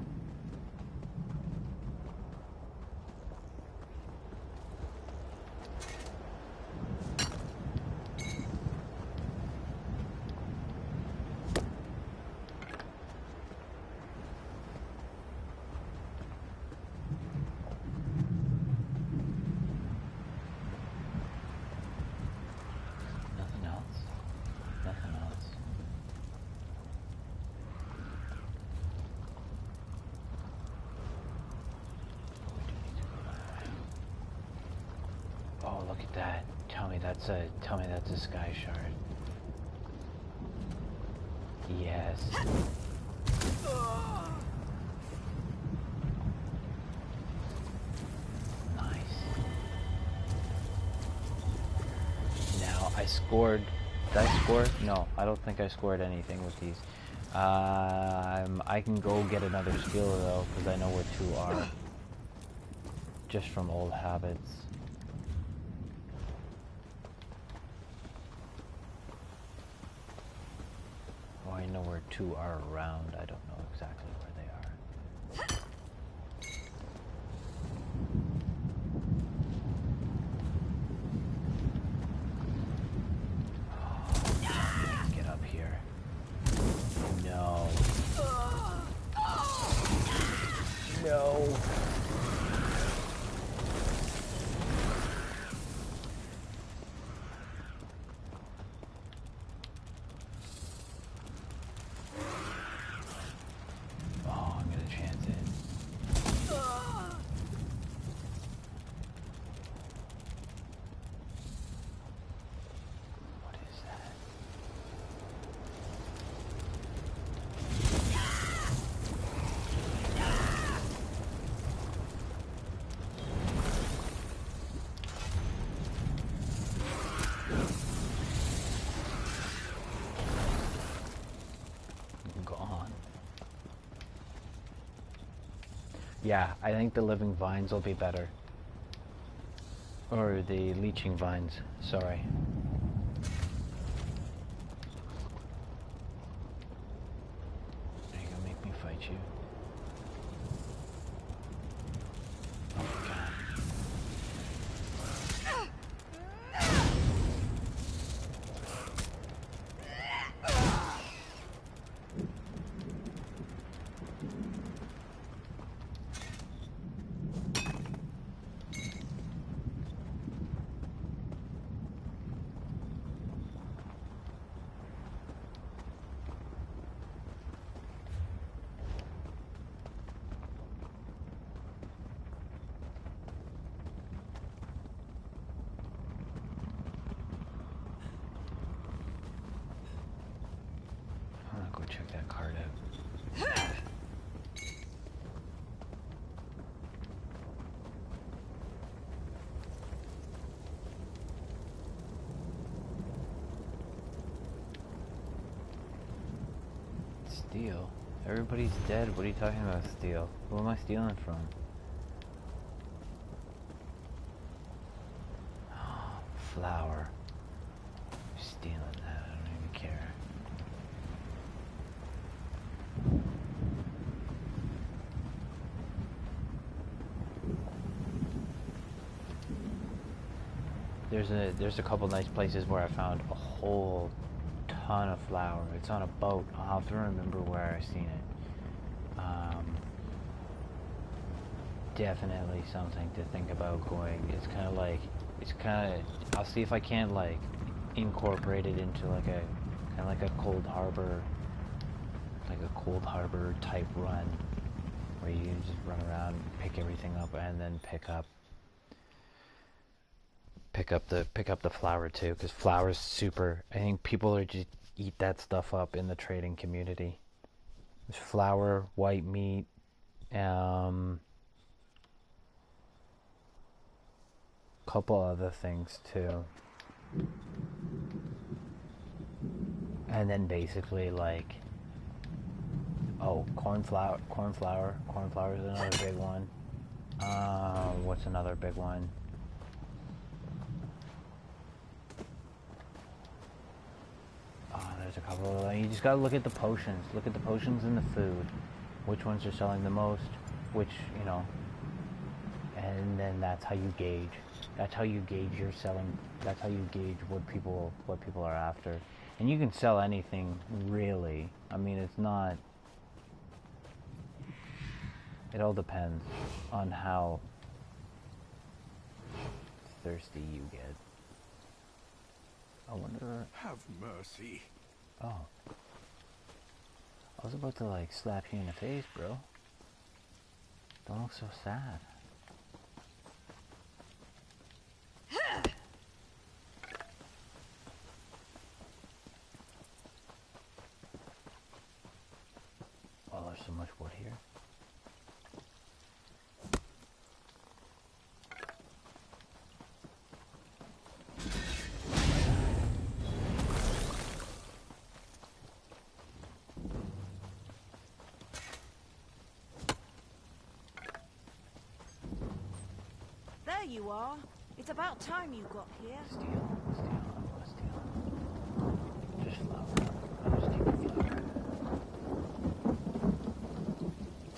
A: look at that. Tell me that's a sky shard. Yes. Nice. Now I scored. Did I score? No, I don't think I scored anything with these. I can go get another skill though, because I know where 2 are. Just from old habits. Oh, I know where 2 are around. I don't know exactly where they are. Let's get up here. No. No. Oh, I'm gonna chance it. What is that? Gone. Yeah, I think the living vines will be better. Or the leeching vines, sorry. Are you gonna make me fight you? Oh my god. I'm gonna go check that card out. Steal? Everybody's dead. What are you talking about, steal? Who am I stealing from? Flower. I'm stealing that. I don't even care. There's a couple nice places where I found a whole ton of flour. It's on a boat. I'll have to remember where I seen it. Definitely something to think about going. It's kind of. I'll see if I can like incorporate it into like a kind of like a cold harbor type run, where you just run around, pick everything up, and then pick up the flour too, because flour's super. I think people are just eat that stuff up in the trading community. There's flour, white meat, couple other things too, and then basically like corn flour is another big one. What's another big one? There's a couple of, you just gotta look at the potions. Look at the potions in the food. Which ones are selling the most? Which, and then that's how you gauge. That's how you gauge your selling. That's how you gauge what people are after. And you can sell anything, really. I mean, it's not. It all depends on how thirsty you get. I wonder.
C: Have mercy.
A: Oh. I was about to like slap you in the face, bro. Don't look so sad. so much wood here.
G: There you are. It's about time you got here.
A: Steel, steel, I want steel. Just flour. I'll just keep the flour.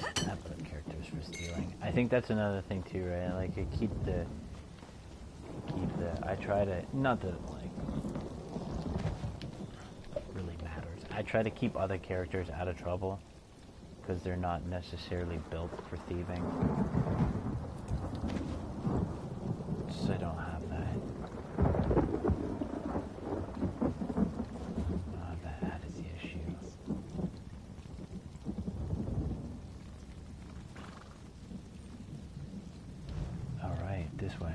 A: I put characters for stealing. I think that's another thing too, right? Like I keep the I try to, not that it like really matters. I try to keep other characters out of trouble because they're not necessarily built for thieving. So I don't have that. That is the issue. Alright, this way.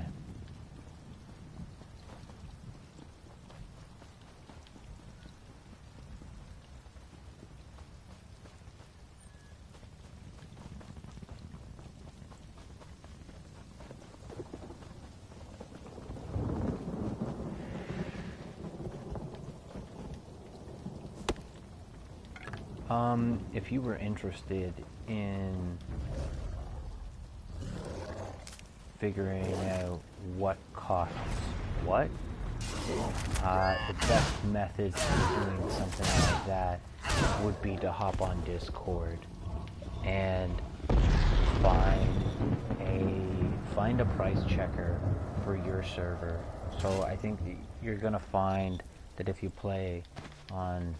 A: If you were interested in figuring out what costs what, the best method for doing something like that would be to hop on Discord and find a price checker for your server. So I think you're gonna find that if you play on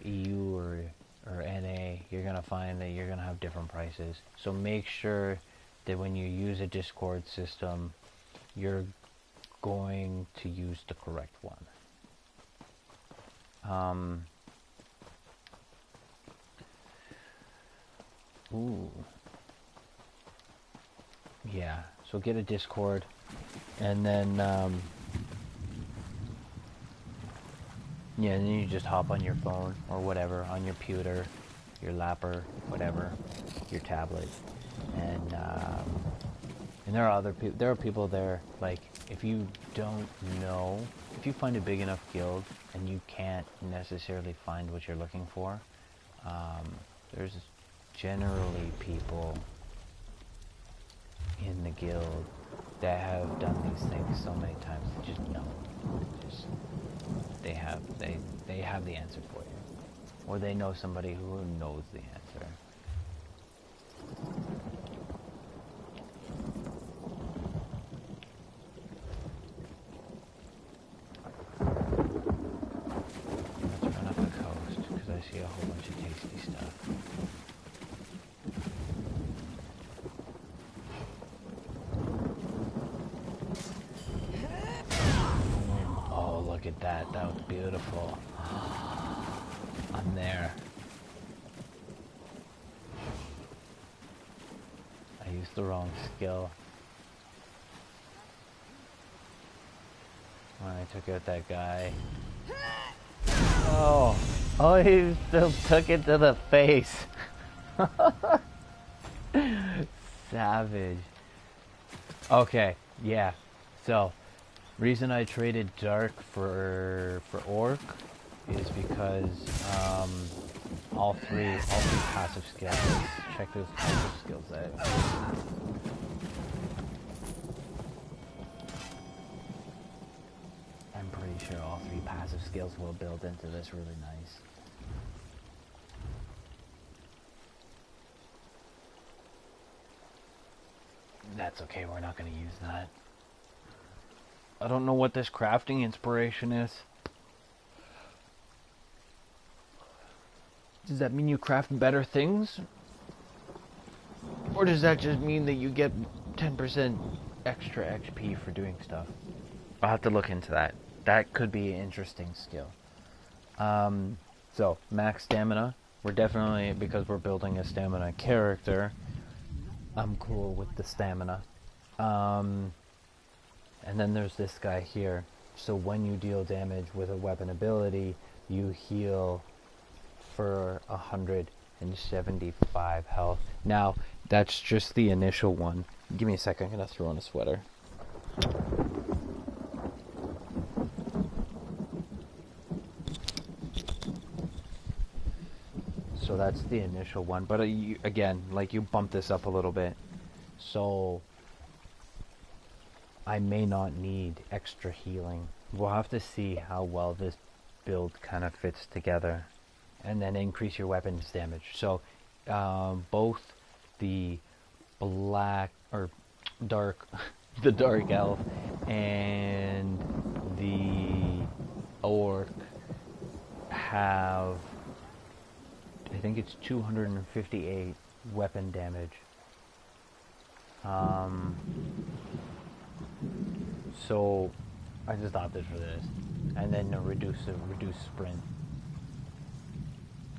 A: EU or NA, you're gonna find that you're gonna have different prices. So make sure that when you use a Discord system, you're going to use the correct one. Ooh. Yeah, so get a Discord, and then yeah, and then you just hop on your phone or whatever, on your pewter, your lapper, whatever, your tablet, and there are other people. There are people there. Like, if you don't know, if you find a big enough guild and you can't necessarily find what you're looking for, there's generally people in the guild that have done these things so many times. They just know. They have the answer for you, or they know somebody who knows the answer. Let's run up the coast because I see a whole bunch of tasty stuff. Oh, look at that. That was beautiful. I'm there. I used the wrong skill when I took out that guy. Oh, he still took it to the face. Savage. Okay, yeah. So, reason I traded Dark for Orc is because all three passive skills. Let's check those passive skills out. I'm pretty sure all three passive skills will build into this really nice. That's okay, we're not going to use that. I don't know what this crafting inspiration is. Does that mean you craft better things? Or does that just mean that you get 10% extra XP for doing stuff? I'll have to look into that. That could be an interesting skill. So, max stamina. We're definitely, because we're building a stamina character, I'm cool with the stamina. And then there's this guy here. So when you deal damage with a weapon ability, you heal for 175 health. Now, that's just the initial one. Give me a second, I'm gonna throw on a sweater. So that's the initial one, but again, like, you bump this up a little bit, so I may not need extra healing. We'll have to see how well this build kind of fits together, and then increase your weapons damage. So both the black or dark the dark elf and the orc have, I think it's 258 weapon damage. So I just opted for this, and then reduce sprint.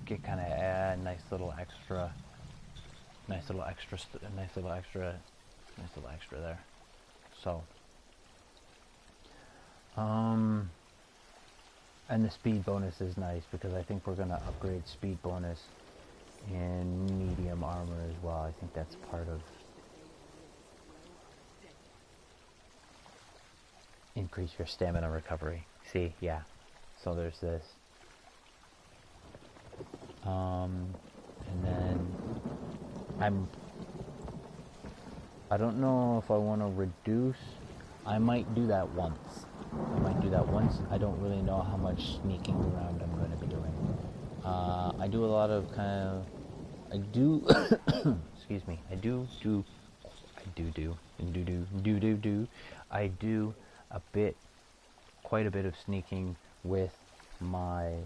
A: Get kind of a nice little extra there. So, and the speed bonus is nice because I think we're gonna upgrade speed bonus and medium armor as well. I think that's part of increase your stamina recovery. See, yeah. So there's this. And then I don't know if I want to reduce. I might do that once. I don't really know how much sneaking around I'm going to be doing. I do a lot of excuse me. I do quite a bit of sneaking with my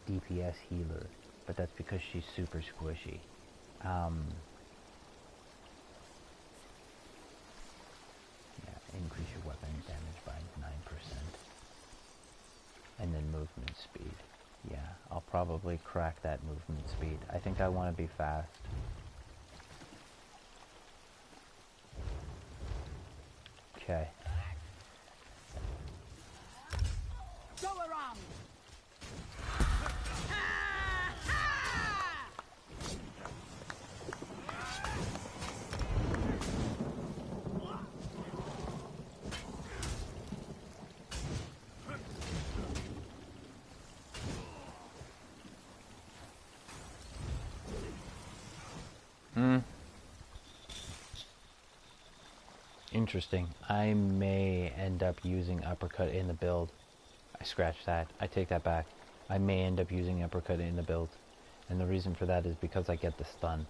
A: DPS healer, but that's because she's super squishy. Increase your weapon damage by 9%. And then movement speed. Yeah, I'll probably crack that movement speed. I think I want to be fast. Okay.
G: Go around.
A: Interesting. I may end up using uppercut in the build. I scratched that. I take that back. I may end up using uppercut in the build. And the reason for that is because I get the stun,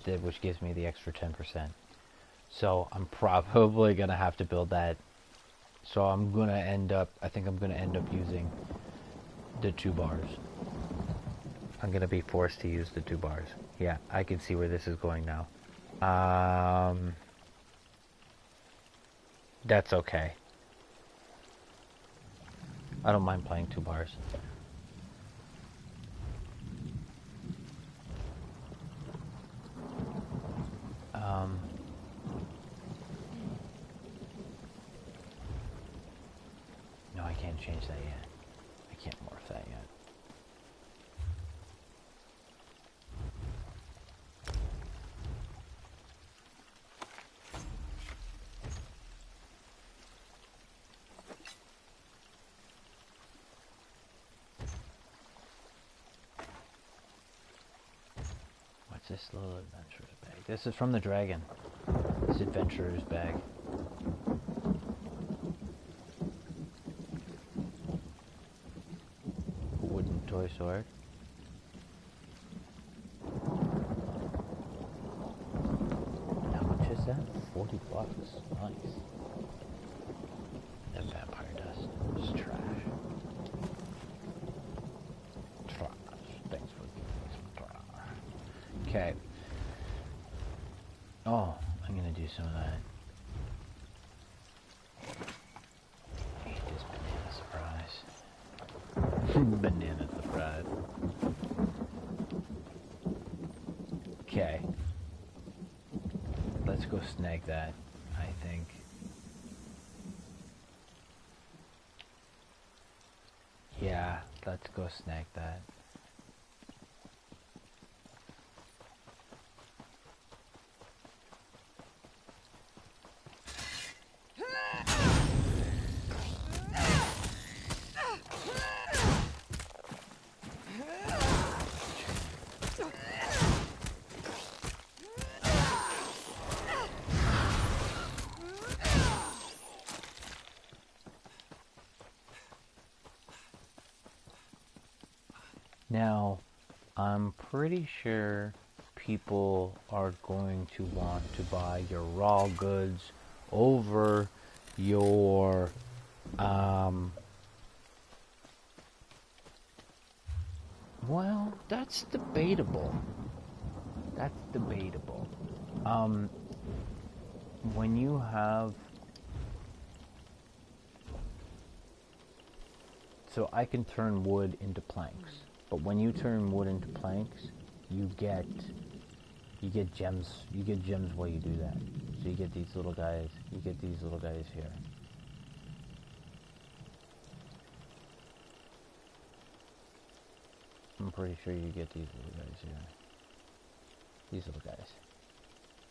A: which gives me the extra 10%. So I'm probably going to have to build that. So I think I'm going to end up using the 2 bars. I'm going to be forced to use the 2 bars. Yeah, I can see where this is going now. That's okay. I don't mind playing 2 bars. No, I can't change that yet. I can't morph that yet. What's this little adventurer's bag? This is from the dragon. This adventurer's bag. Wooden toy sword. And how much is that? 40 bucks. Nice. And vampire dust. Just trash. Trash. Thanks for giving me some trash. Okay. Oh, I'm gonna do some of that. Eat this banana surprise. Banana surprise. Okay. Let's go snag that, I think. Yeah, let's go snag that. Now, I'm pretty sure people are going to want to buy your raw goods over your well, that's debatable. That's debatable. When you have, so I can turn wood into planks, but when you turn wood into planks, you get gems. You get gems while you do that. So you get these little guys. You get these little guys here. I'm pretty sure you get these little guys here. These little guys.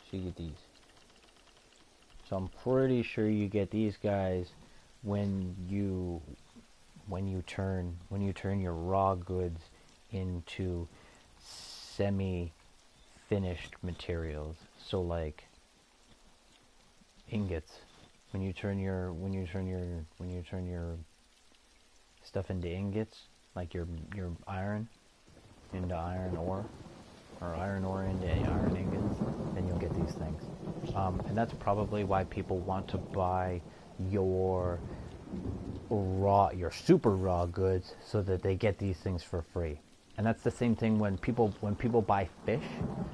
A: So you get these. So I'm pretty sure you get these guys when you turn your raw goods into semi-finished materials. So like ingots. When you turn your stuff into ingots, like your iron into iron ore, or iron ore into iron ingots, then you'll get these things. And that's probably why people want to buy your super raw goods, so that they get these things for free. And that's the same thing when people buy fish.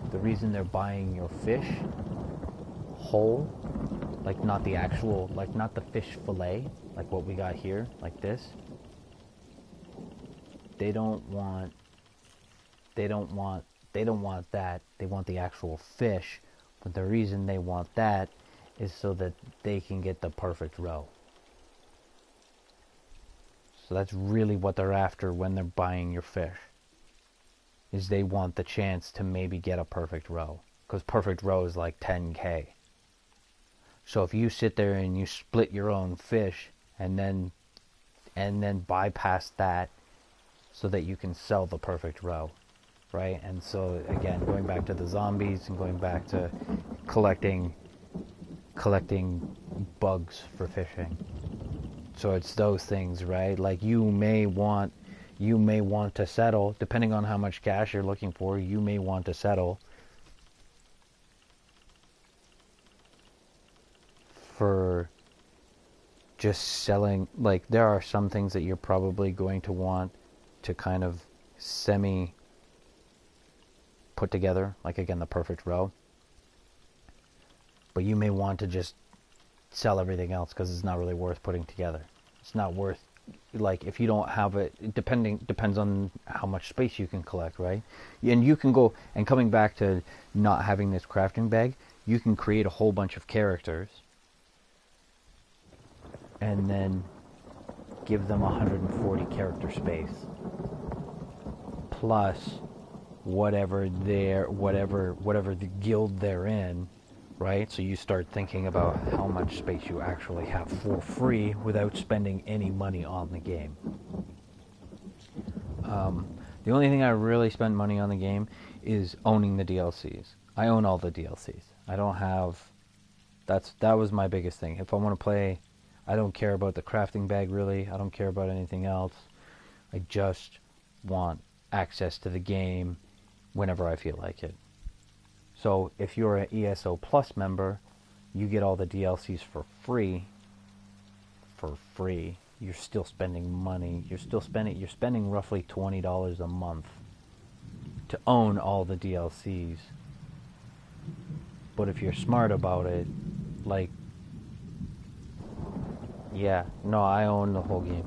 A: The reason they're buying your fish whole, like not the actual, like not the fish fillet, like what we got here, like this. They don't want that. They want the actual fish. But the reason they want that is so that they can get the perfect roe. So that's really what they're after when they're buying your fish. Is they want the chance to maybe get a perfect roe. Because perfect roe is like 10K. So if you sit there and you split your own fish and then bypass that so that you can sell the perfect roe, right? And so again, going back to the zombies and going back to collecting bugs for fishing. So it's those things, right? Like you may want to settle, depending on how much cash you're looking for, you may want to settle for just selling. Like there are some things that you're probably going to want to kind of semi put together, like again the perfect roe. But you may want to just sell everything else because it's not really worth putting together. It's not worth, like if you don't have it, depends on how much space you can collect, right? And you can go, and coming back to not having this crafting bag, you can create a whole bunch of characters and then give them 140 character space plus whatever the guild they're in, right? So you start thinking about how much space you actually have for free without spending any money on the game. The only thing I really spent money on the game is owning the DLCs. I own all the DLCs. I don't have... That was my biggest thing. If I want to play, I don't care about the crafting bag really. I don't care about anything else. I just want access to the game whenever I feel like it. So if you're an ESO Plus member, you get all the DLCs for free. For free. You're still spending money. You're spending roughly $20 a month to own all the DLCs. But if you're smart about it, like, yeah, no, I own the whole game.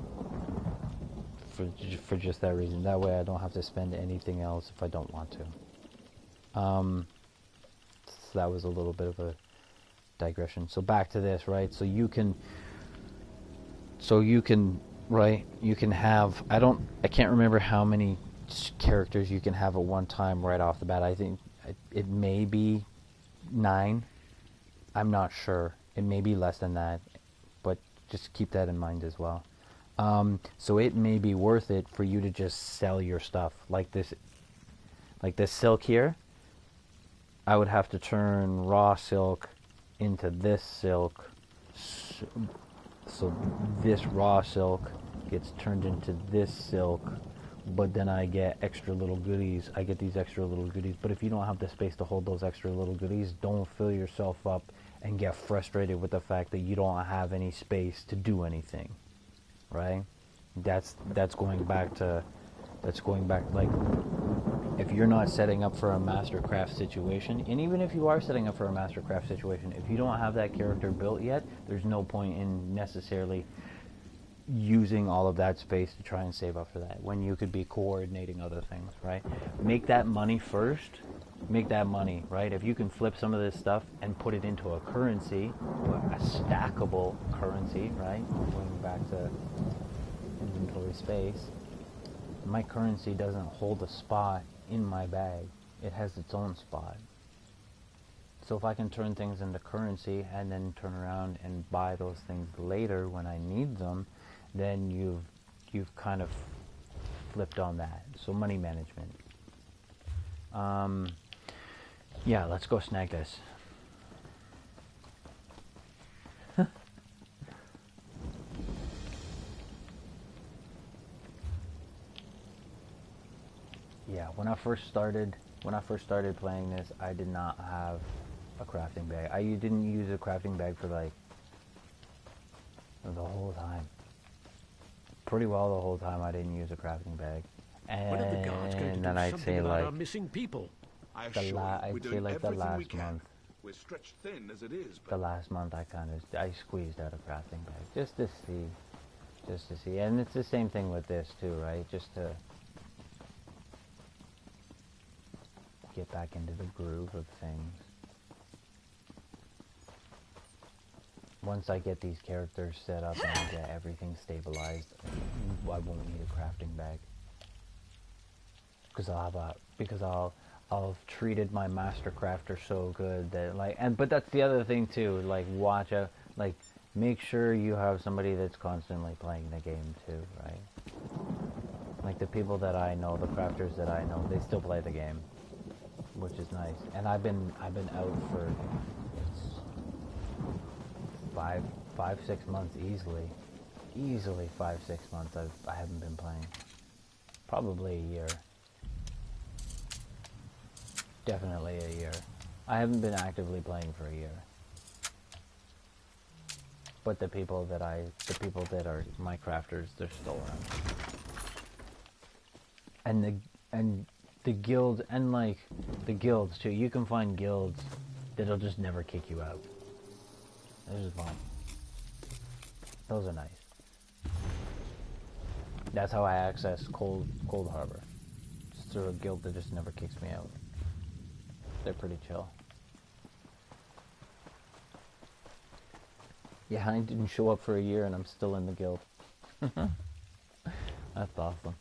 A: For just that reason. That way I don't have to spend anything else if I don't want to. So that was a little bit of a digression. So back to this, right? So you can right, you can have, I can't remember how many characters you can have at one time right off the bat. I think it may be 9. I'm not sure. It may be less than that, but just keep that in mind as well. So it may be worth it for you to just sell your stuff like this silk here. I would have to turn raw silk into this silk, so this raw silk gets turned into this silk, but then I get extra little goodies. I get these extra little goodies. But if you don't have the space to hold those extra little goodies, don't fill yourself up and get frustrated with the fact that you don't have any space to do anything, right? That's going back like, if you're not setting up for a mastercraft situation, and even if you are setting up for a mastercraft situation, if you don't have that character built yet, there's no point in necessarily using all of that space to try and save up for that when you could be coordinating other things, right? Make that money first. Make that money, right? If you can flip some of this stuff and put it into a currency, a stackable currency, right? Going back to inventory space, my currency doesn't hold a spot in my bag. It has its own spot. So if I can turn things into currency and then turn around and buy those things later when I need them, then you've kind of flipped on that. So money management. Yeah, let's go snag this. Yeah, when I first started playing this, I did not have a crafting bag. I didn't use a crafting bag for like the whole time. Pretty well the whole time I didn't use a crafting bag. And
H: When are the guards going to do
A: then I'd
H: something
A: say
H: about
A: like
H: our missing people?
I: I assure you, we're
A: I'd
I: doing
A: say like the
I: everything we
A: last
I: can.
A: month.
I: We're stretched thin as it is,
A: The
I: but
A: last month I squeezed out a crafting bag just to see. And it's the same thing with this too, right? Just to get back into the groove of things. Once I get these characters set up and I get everything stabilized, I won't need a crafting bag. Because I'll have treated my master crafter so good that but that's the other thing too, like watch out, like make sure you have somebody that's constantly playing the game too, right? Like the people that I know, the crafters that I know, they still play the game, which is nice. And I've been out for 5-6 months easily 5-6 months. I haven't been playing. Probably a year. Definitely a year. I haven't been actively playing for a year. But the people that are my crafters, they're still around. And the guilds, and like the guilds too. You can find guilds that'll just never kick you out. This is fun. Those are nice. That's how I access Cold Harbor. Just through a guild that just never kicks me out. They're pretty chill. Yeah, I didn't show up for a year and I'm still in the guild. That's awesome.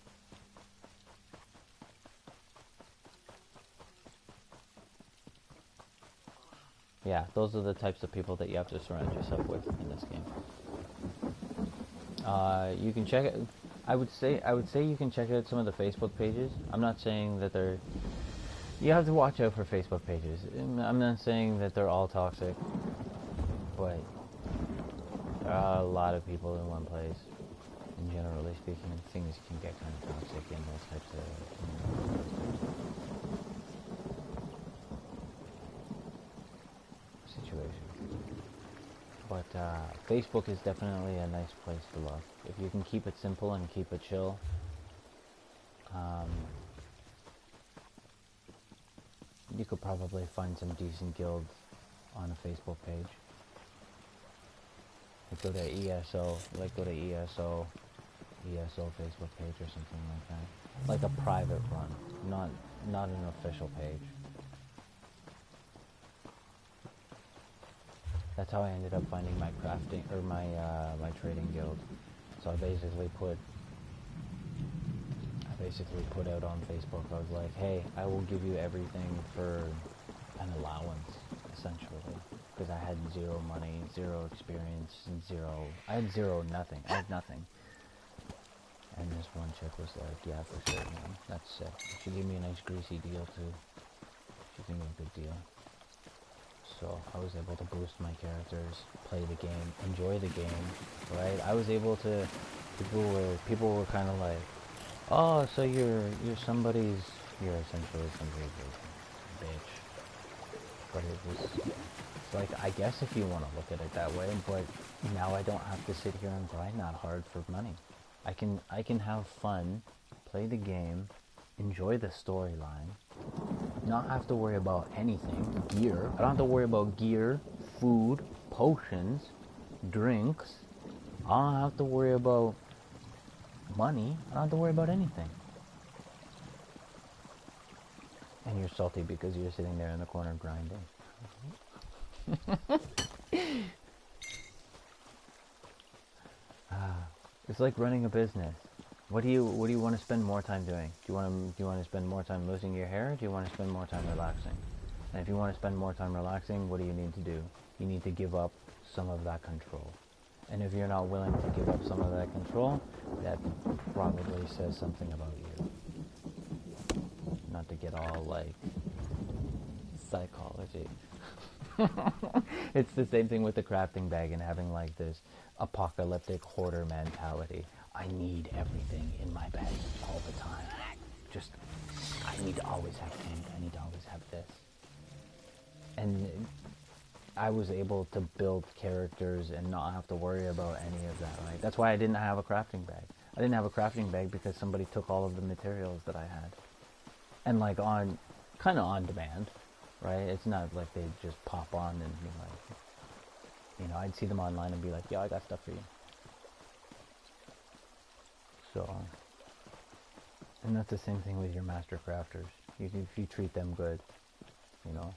A: Yeah, those are the types of people that you have to surround yourself with in this game. You can check it. I would say you can check out some of the Facebook pages. I'm not saying that they're. You have to watch out for Facebook pages. I'm not saying that they're all toxic, but there are a lot of people in one place. And generally speaking, things can get kind of toxic in those types of situations. But Facebook is definitely a nice place to look. If you can keep it simple and keep it chill, you could probably find some decent guilds on a Facebook page. Like go to ESO Facebook page or something like that. Like a private one, not an official page. That's how I ended up finding my crafting or my trading guild. So I basically put out on Facebook. I was like, hey, I will give you everything for an allowance, essentially, because I had zero money, zero experience, I had nothing. And this one chick was like, yeah, for sure, man, that's sick. She gave me a nice greasy deal too. She gave me a good deal. So I was able to boost my characters, play the game, enjoy the game, right? I was able to, people were kind of like, Oh, so you're somebody's, you're essentially somebody's bitch. But it was, it's like, I guess if you want to look at it that way, but now I don't have to sit here and grind that hard for money. I can have fun, play the game, enjoy the storyline, not have to worry about anything, gear. I don't have to worry about gear, food, potions, drinks. I don't have to worry about money. I don't have to worry about anything. And you're salty because you're sitting there in the corner grinding. It's like running a business. What do you want to spend more time doing? Do you want to spend more time losing your hair? Or do you want to spend more time relaxing? And if you want to spend more time relaxing, what do you need to do? You need to give up some of that control. And if you're not willing to give up some of that control, that probably says something about you. Not to get all like psychology. It's the same thing with the crafting bag and having like this apocalyptic hoarder mentality. I need everything in my bag all the time. Just, I need to always have food. I need to always have this. And I was able to build characters and not have to worry about any of that. Right? That's why I didn't have a crafting bag. I didn't have a crafting bag because somebody took all of the materials that I had. And like on, kind of on demand, right? It's not like they just pop on and be like, you know, I'd see them online and be like, yeah, I got stuff for you. So, and that's the same thing with your master crafters. If you treat them good, you know.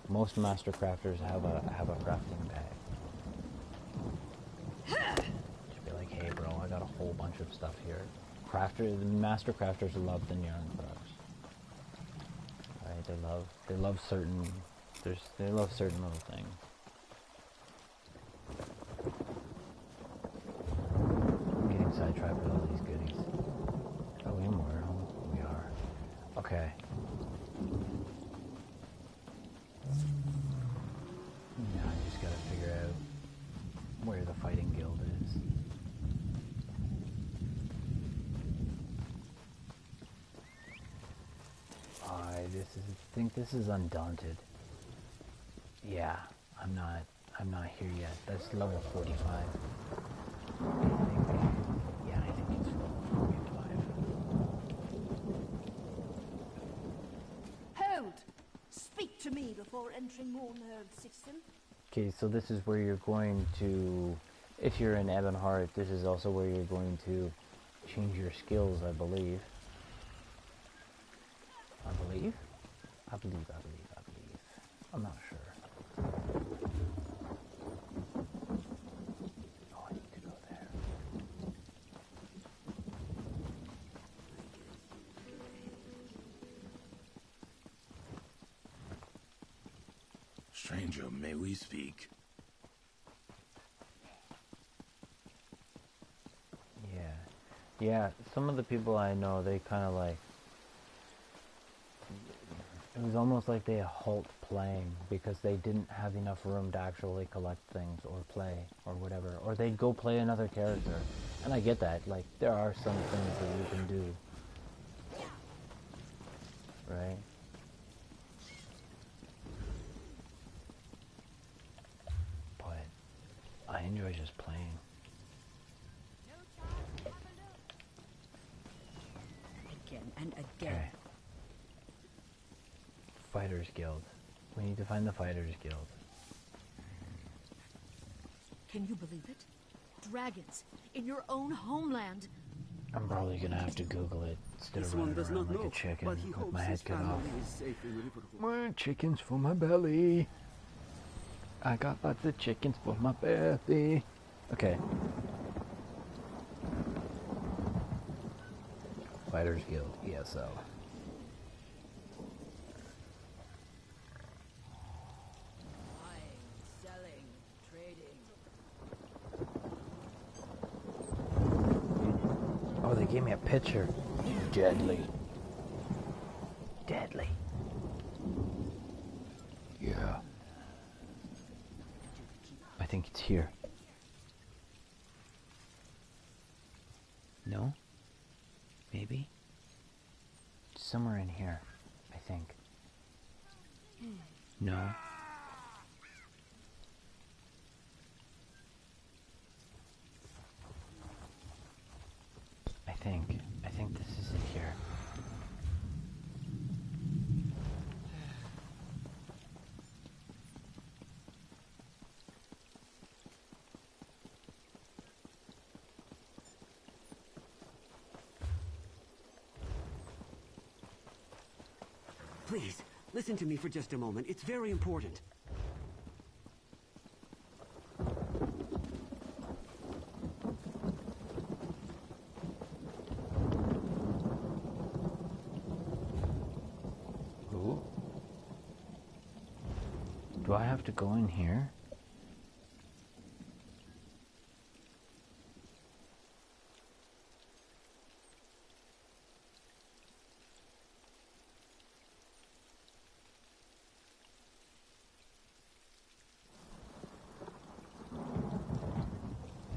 A: Most master crafters have a crafting bag. Just be like, hey bro, I got a whole bunch of stuff here. The master crafters love the yarn products. Right? They love certain little things. I'm getting sidetracked with all these goodies. Oh, we are. Okay. Now I just gotta figure out where the fighting guild is. I think this is Undaunted. Yeah, I'm not here yet. That's level 45. Yeah, I think it's level 45.
H: Hold! Speak to me before entering Mournerd's system.
A: Okay, so this is where you're going to, if you're in Ebonheart, this is also where you're going to change your skills, I believe. I believe. I'm not sure. Oh, I need to go there.
I: Stranger, may we speak?
A: Yeah, some of the people I know, they kind of like, it was almost like they halt playing because they didn't have enough room to actually collect things or play or whatever. Or they'd go play another character. And I get that. Like, there are some things that you can do. Right? But I enjoy just playing.
H: Again and again.
A: Okay. Fighters Guild. We need to find the Fighters Guild.
H: Can you believe it? Dragons in your own homeland.
A: I'm probably gonna have to Google it instead of running around like a chicken with my head cut off. More chickens for my belly. I got lots of chickens for my belly. Okay. Fighters Guild, ESO. Oh, they gave me a picture. Deadly. Deadly. Yeah. I think it's here. No? Maybe? Somewhere in here, I think. No? I think this is it here.
J: Please, listen to me for just a moment. It's very important.
A: Ooh. Do I have to go in here?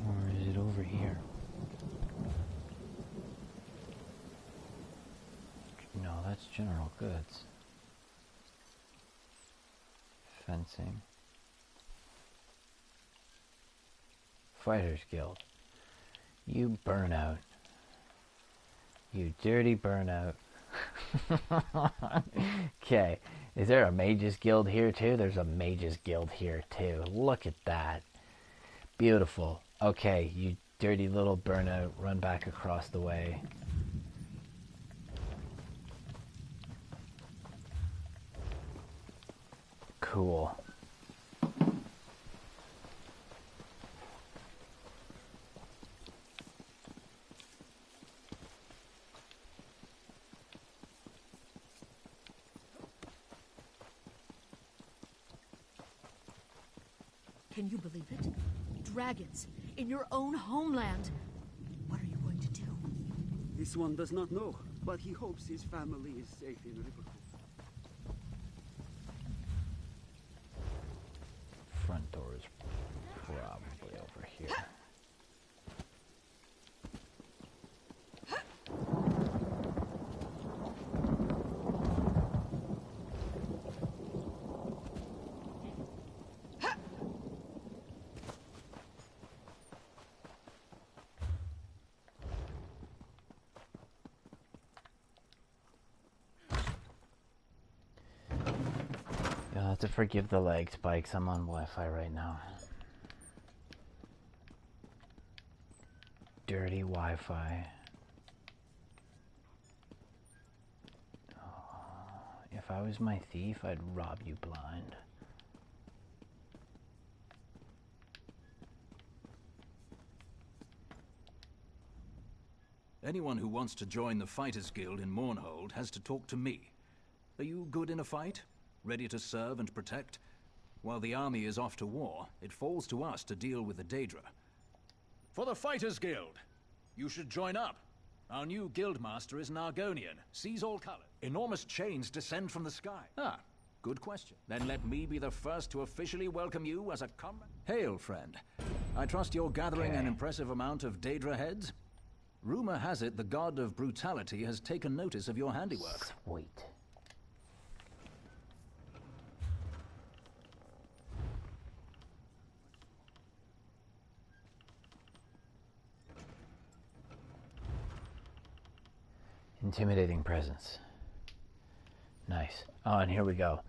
A: Or is it over here? No, that's general goods. Fencing. Fighters Guild. You burnout. You dirty burnout. Okay. Is there a Mages Guild here too? There's a Mages Guild here too. Look at that. Beautiful. Okay, you dirty little burnout. Run back across the way. Cool.
H: Can you believe it? Dragons in your own homeland. What are you going to do?
J: This one does not know, but he hopes his family is safe in Riverhood.
A: Front door is probably over here. You'll have to forgive the lag spikes. I'm on Wi-Fi right now. Dirty Wi-Fi. Oh, if I was my thief, I'd rob you blind.
E: Anyone who wants to join the Fighters Guild in Mournhold has to talk to me. Are you good in a fight? Ready to serve and protect? While the army is off to war, it falls to us to deal with the Daedra. For the Fighters Guild! You should join up. Our new guildmaster is an Argonian, sees all colors. Enormous chains descend from the sky. Ah, good question. Then let me be the first to officially welcome you as a comrade. Hail, friend. I trust you're gathering an impressive amount of Daedra heads? Rumor has it the god of brutality has taken notice of your handiwork.
A: Sweet. Intimidating presence. Nice. Oh, and here we go.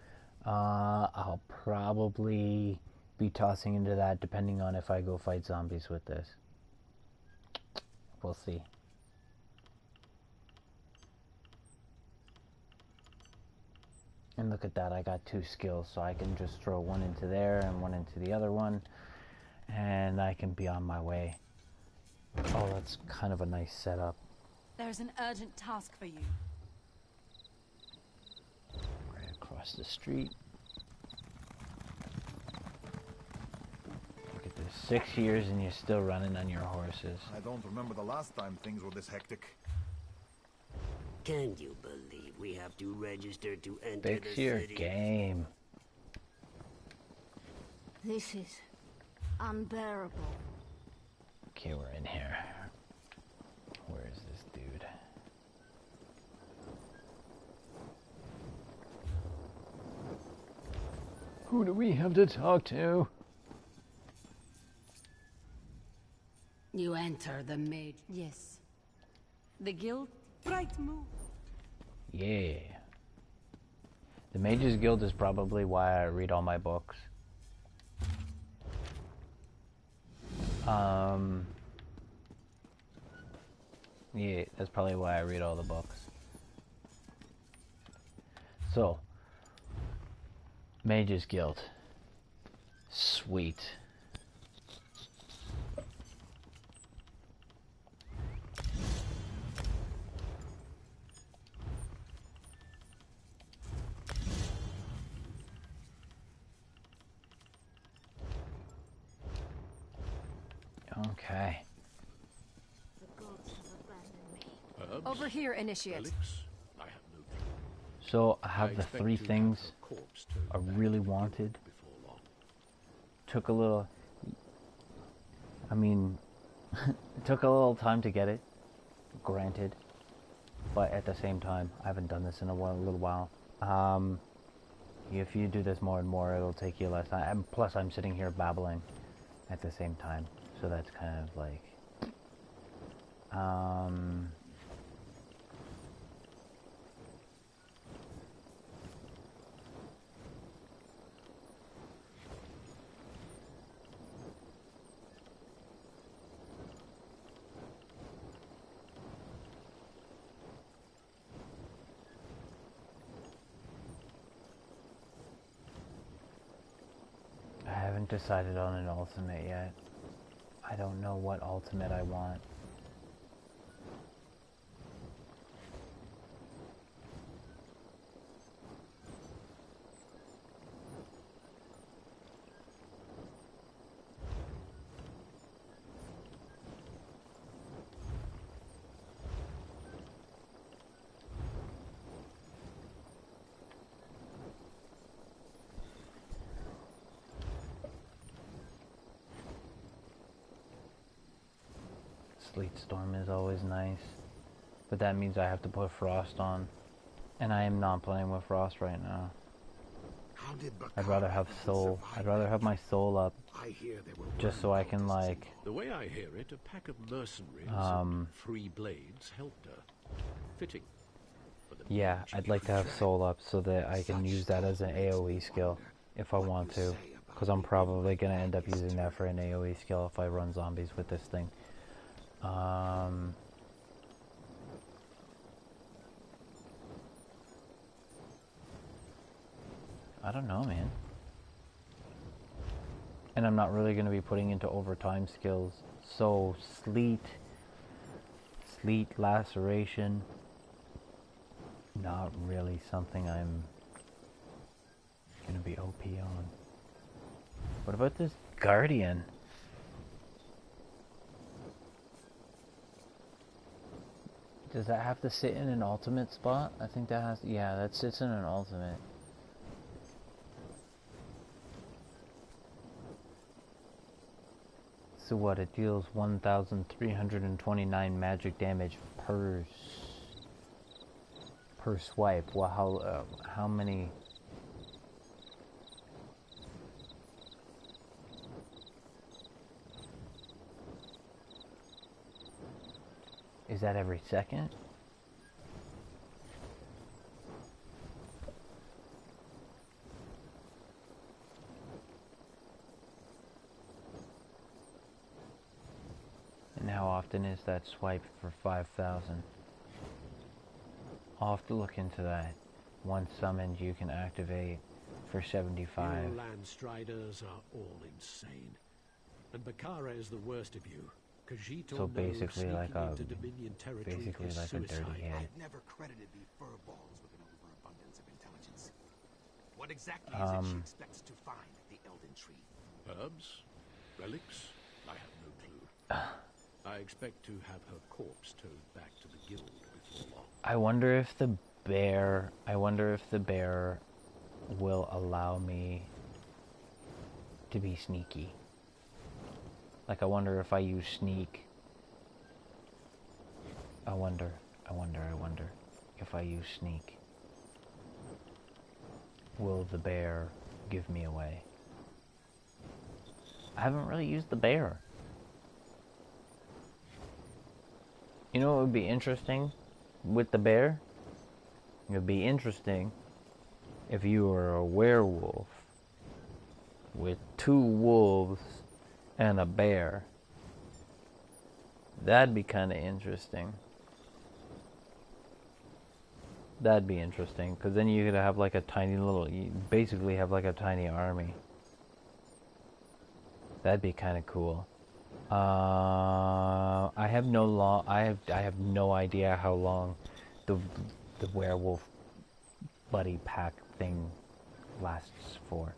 A: I'll probably be tossing into that depending on if I go fight zombies with this. We'll see. And look at that, I got 2 skills, so I can just throw one into there and one into the other one, and I can be on my way. Oh, that's kind of a nice setup.
H: There's an urgent task for you.
A: Right across the street. Look at this, 6 years and you're still running on your horses.
F: I don't remember the last time things were this hectic.
J: Can you believe we have to register to enter
A: Fix
J: the
A: your
J: city?
A: game.
G: This is unbearable.
A: Okay, we're in here. Where is this dude? Who do we have to talk to?
J: You enter the mage.
B: Yes. The guild?
G: Right move.
A: Yeah. The Mages Guild is probably why I read all my books. Yeah, that's probably why I read all the books. So, Mages Guild. Sweet. Okay.
B: Over here, Initiate.
F: Relics? I have no clue.
A: So I have the
F: expect
A: three
F: to have
A: things
F: her corpse towed
A: I
F: back
A: really
F: to the guild
A: wanted.
F: before long.
A: Took a little, I mean, it took a little time to get it, granted, but at the same time, I haven't done this in a little while. If you do this more and more, it'll take you less time. And plus, I'm sitting here babbling at the same time, so that's kind of like, I haven't decided on an ultimate yet. I don't know what ultimate I want. Sleet Storm is always nice, but that means I have to put Frost on, and I am not playing with Frost right now.
I: How did
A: I'd rather have Soul. I'd rather have my Soul up,
I: I hear there were
A: just so I can like,
F: The way I hear it, a pack of mercenaries and 3 blades helped her. Fitting. For the
A: yeah,
F: mage
A: I'd like to have Soul up so that I can use that as an AoE skill if I want to, because I'm probably gonna end up using that for an AoE skill if I run zombies with this thing. I don't know, man. And I'm not really going to be putting into overtime skills. So, Sleet, Laceration, not really something I'm going to be OP on. What about this Guardian? Does that have to sit in an ultimate spot? I think that has, yeah, that sits in an ultimate. So what, it deals 1,329 magic damage per swipe. Well, how many? Is that every second? And how often is that swipe for 5,000? I'll have to look into that. Once summoned, you can activate for 75.
K: You land striders are all insane. And Bakara is the worst of you.
A: So basically like a dirty hit.
C: I've never credited the furballs with an overabundance of intelligence. What exactly is it she expects to find at the Elden Tree?
F: Herbs? Relics? I have no clue. I expect to have her corpse towed back to the guild before long.
A: I wonder if the bear will allow me to be sneaky. Like, I wonder if I use sneak. I wonder if I use sneak. Will the bear give me away. I haven't really used the bear. You know what would be interesting with the bear? It would be interesting if you were a werewolf with 2 wolves and a bear. That'd be kind of interesting. That'd be interesting, because then you could have like a tiny little, you basically have like a tiny army. That'd be kind of cool. I have no idea how long the werewolf buddy pack thing lasts for.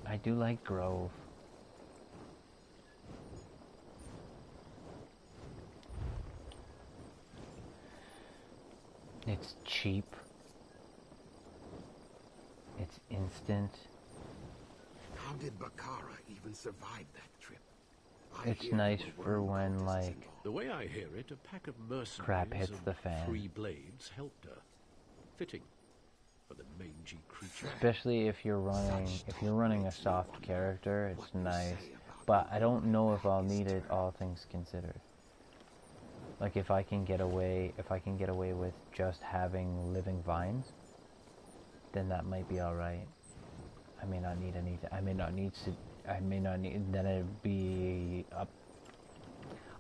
A: I do like Grove. It's cheap. It's instant.
C: How did Bakara even survive that trip?
A: It's nice for when, like,
F: The way I hear it, a pack of mercenaries
A: crap hits
F: of
A: the fan.
F: 3 blades helped her. Fitting for the mangy creature.
A: Especially if you're running a soft character, it's nice. But I don't know if I'll need it, all things considered. Like if I can get away with just having living vines, then that might be alright. I may not need anything. Then it'd be up.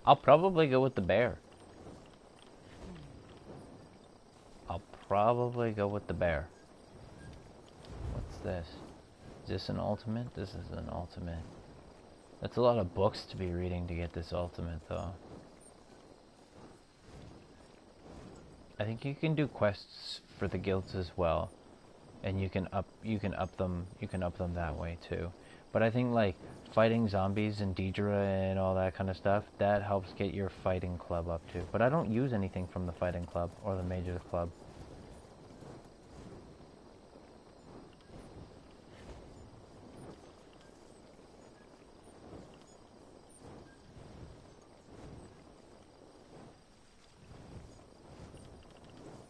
A: I'll probably go with the bear. What's this? Is this an ultimate? This is an ultimate. That's a lot of books to be reading to get this ultimate, though. I think you can do quests for the guilds as well, and you can up them that way too. But I think like fighting zombies and Deidre and all that kind of stuff, that helps get your fighting club up too. But I don't use anything from the fighting club or the mages club.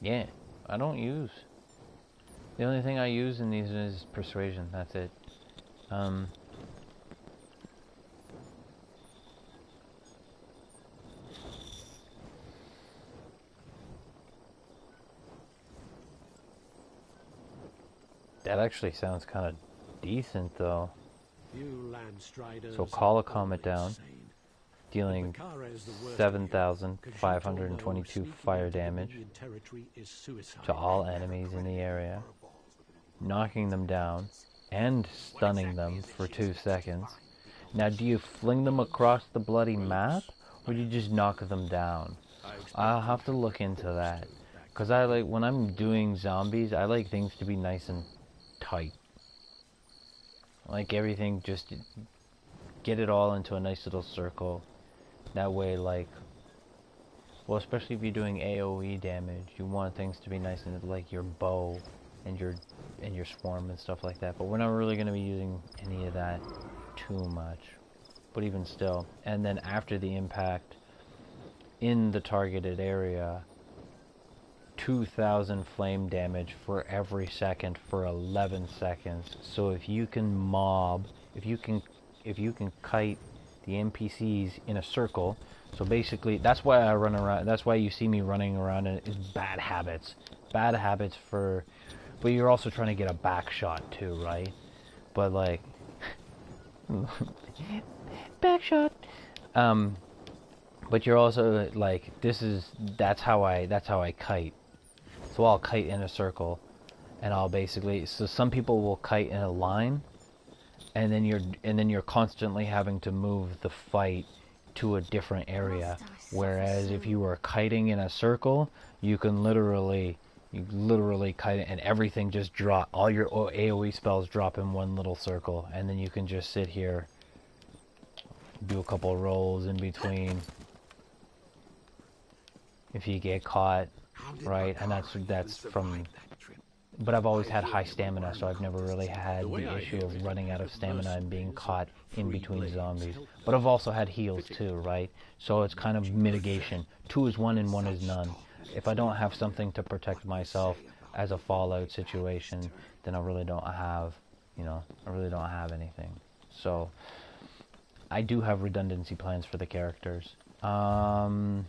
A: Yeah, I don't use. The only thing I use in these is persuasion. That's it. That actually sounds kind of decent, though. So call a comet down, dealing 7,522 fire damage to all enemies in the area, knocking them down and stunning them for 2 seconds. Now, do you fling them across the bloody map, or do you just knock them down? I'll have to look into that, because I like, when I'm doing zombies, I like things to be nice and tight. I like everything, just get it all into a nice little circle. That way, like, well, especially if you're doing AoE damage, you want things to be nice and like your bow and your swarm and stuff like that. But we're not really going to be using any of that too much. But even still, and then after the impact in the targeted area, 2,000 flame damage for every second for 11 seconds. So if you can if you can kite the NPCs in a circle, so basically that's why I run around, that's why you see me running around, and it's bad habits for, but you're also trying to get a back shot too, right? But like back shot, but you're also like, that's how I kite. So I'll kite in a circle, and I'll basically, so some people will kite in a line, and then you're constantly having to move the fight to a different area. Whereas if you were kiting in a circle, you literally kite it, and everything just drop, all your AoE spells drop in one little circle, and then you can just sit here, do a couple rolls in between if you get caught, right? And that's from but I've always had high stamina, so I've never really had
F: way
A: the
F: I
A: issue
F: hear
A: of
F: it,
A: running out of stamina and being
F: mercenaries
A: caught
F: of
A: in
F: three
A: between
F: blades
A: zombies.
F: help
A: But I've also had heals too, right? So it's kind of mitigation. 2 is 1 and 1 is none. If I don't have something to protect myself as a Fallout situation, then I really don't have, you know, I really don't have anything. So I do have redundancy plans for the characters. I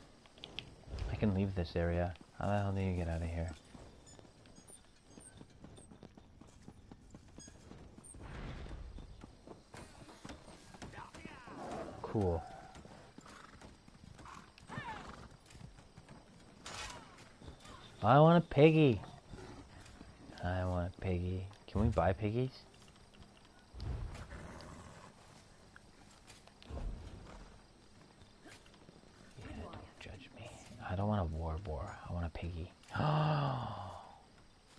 A: can leave this area. How the hell do you get out of here? Cool. I want a piggy. I want a piggy. Can we buy piggies? Yeah, don't judge me. I don't want a war boar. I want a piggy. Oh,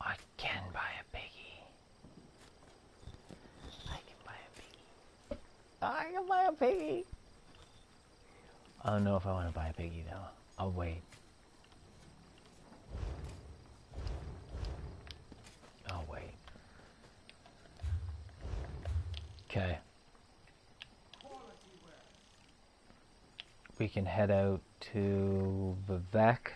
A: I can buy a piggy. I can buy a piggy. I can buy a piggy. I don't know if I want to buy a piggy though. I'll wait. I'll wait. Okay. We can head out to Vivek.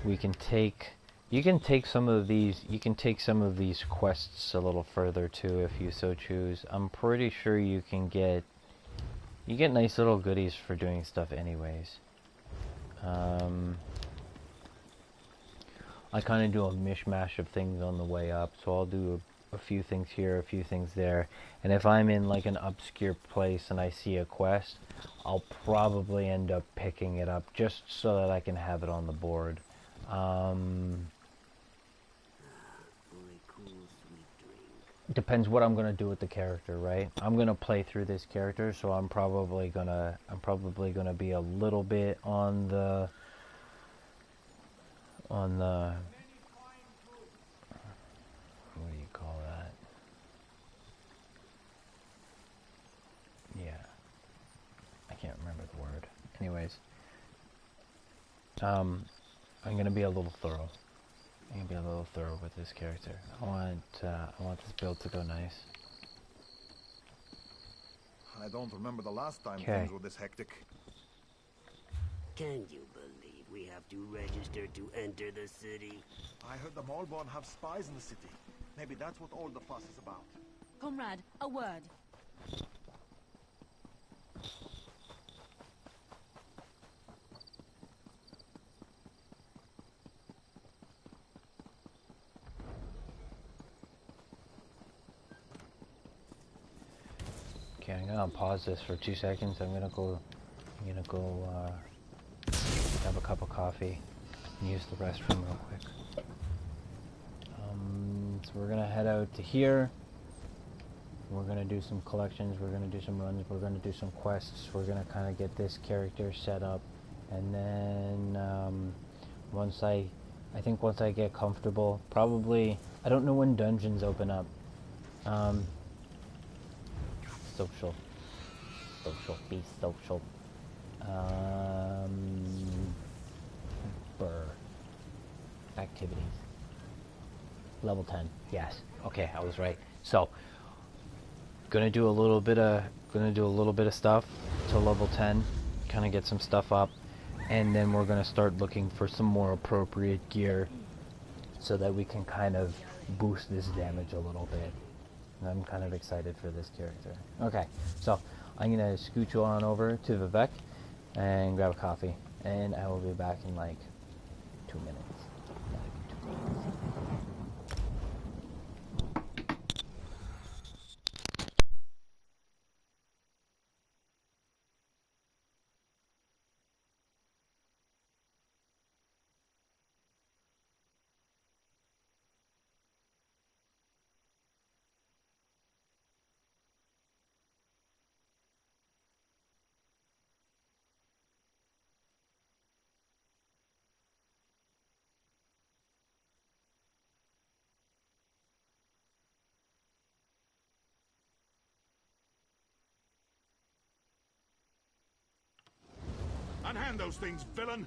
A: We can take. You can take some of these. You can take some of these quests a little further too, if you so choose. I'm pretty sure you can get. You get nice little goodies for doing stuff, anyways. I kind of do a mishmash of things on the way up, so I'll do a few things here, a few things there, and if I'm in like an obscure place and I see a quest, I'll probably end up picking it up just so that I can have it on the board. Depends what I'm gonna do with the character, right? I'm gonna play through this character, so I'm probably gonna be a little bit on the what do you call that? Yeah, I can't remember the word. Anyways, I'm gonna be a little thorough. I'm gonna be a little thorough with this character. I want this build to go nice.
L: I don't remember the last time
A: Okay.
L: things were this hectic.
J: Can you believe we have to register to enter the city?
L: I heard the Malborn have spies in the city. Maybe that's what all the fuss is about.
H: Comrade, a word.
A: Okay, I'm gonna pause this for 2 seconds. I'm gonna go have a cup of coffee and use the restroom real quick. So we're gonna head out to here. We're gonna do some collections. We're gonna do some runs. We're gonna do some quests. We're gonna kind of get this character set up, and then once I get comfortable, probably I don't know when dungeons open up. Social. Be social. Activities. Level 10. Yes. Okay, I was right. So, gonna do a little bit of stuff to level 10, kind of get some stuff up, and then we're gonna start looking for some more appropriate gear so that we can kind of boost this damage a little bit. I'm kind of excited for this character. Okay, so I'm gonna scooch on over to Vivek and grab a coffee, and I will be back in like 2 minutes.
C: Unhand those things, villain!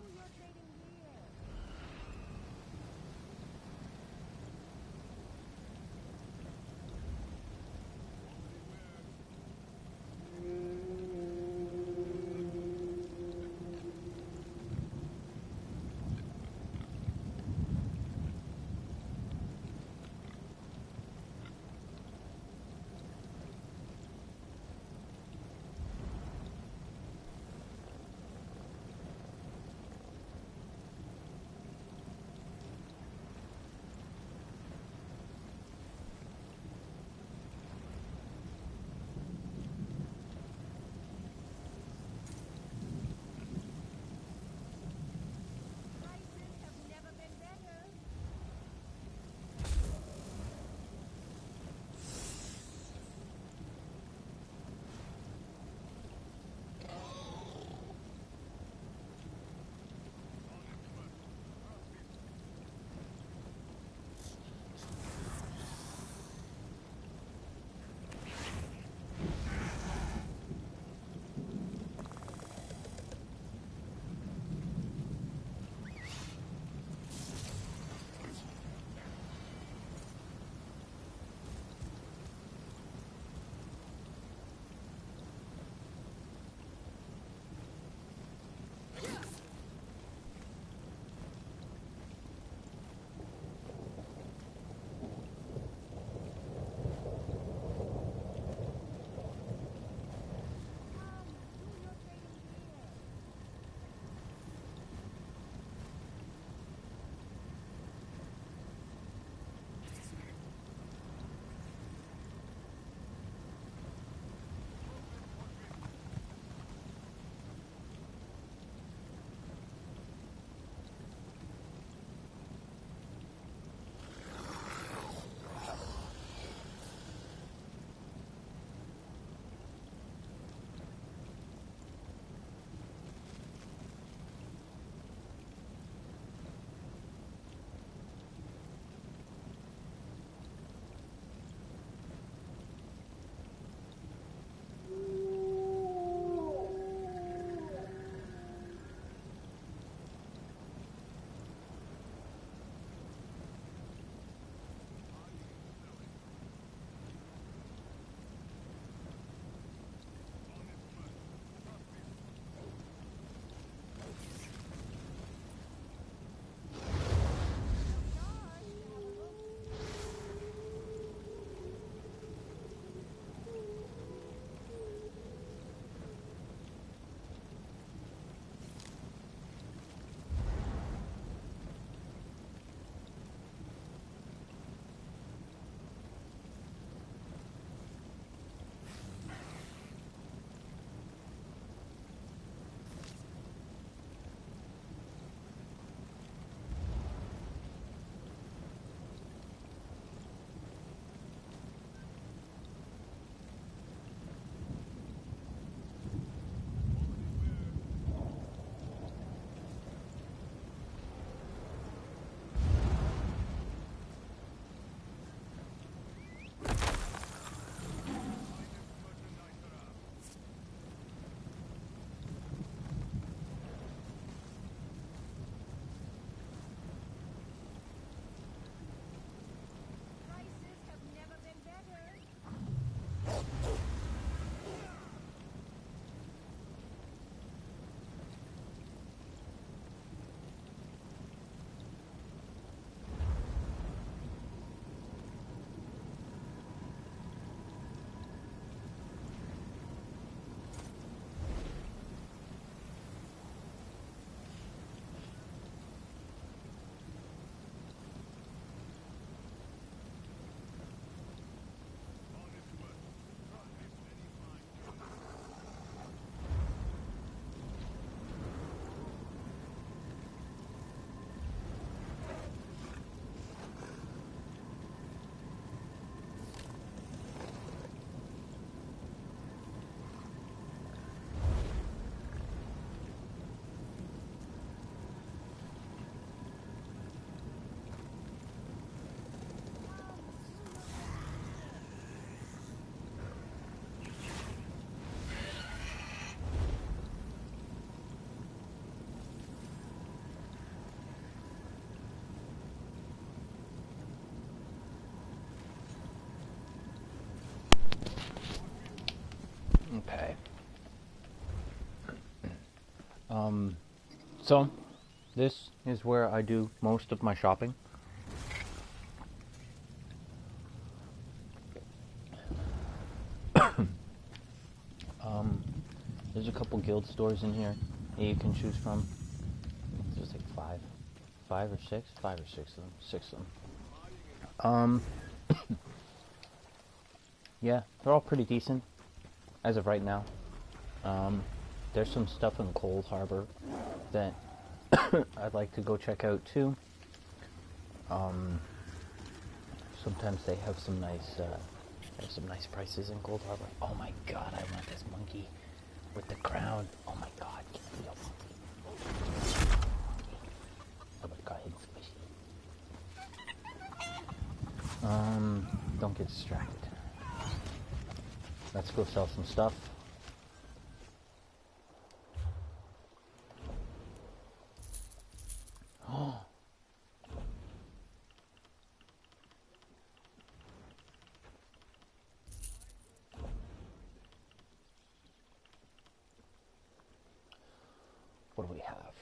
A: So, this is where I do most of my shopping. There's a couple guild stores in here that you can choose from. There's like five or six of them, six of them. Yeah, they're all pretty decent as of right now. There's some stuff in Cold Harbor that I'd like to go check out too. Sometimes they have some nice prices in Cold Harbor. Oh my god, I want this monkey with the crown. Oh my god, give me a monkey. Oh my god, it's squishy. Don't get distracted. Let's go sell some stuff. Oh. What do we have?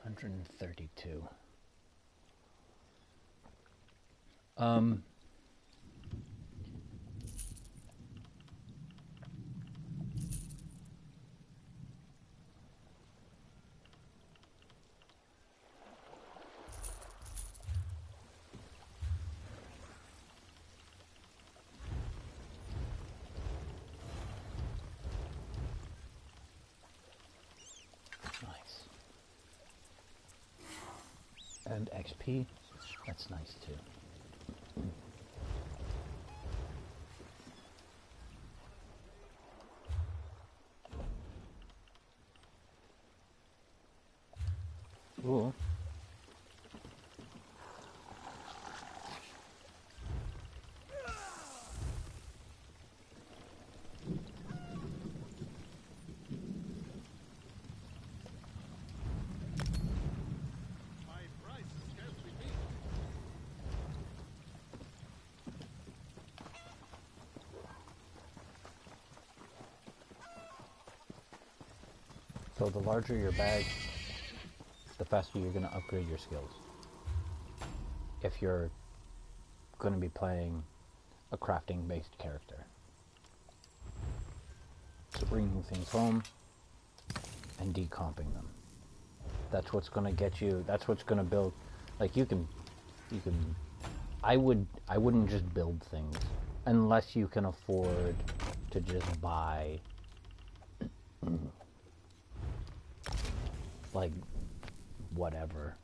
A: 132. And XP, that's nice too. Ooh. So the larger your bag, the faster you're going to upgrade your skills. If you're going to be playing a crafting based character. So bringing things home and decomping them. That's what's going to get you, that's what's going to build, like you can, I wouldn't just build things unless you can afford to just buy like whatever,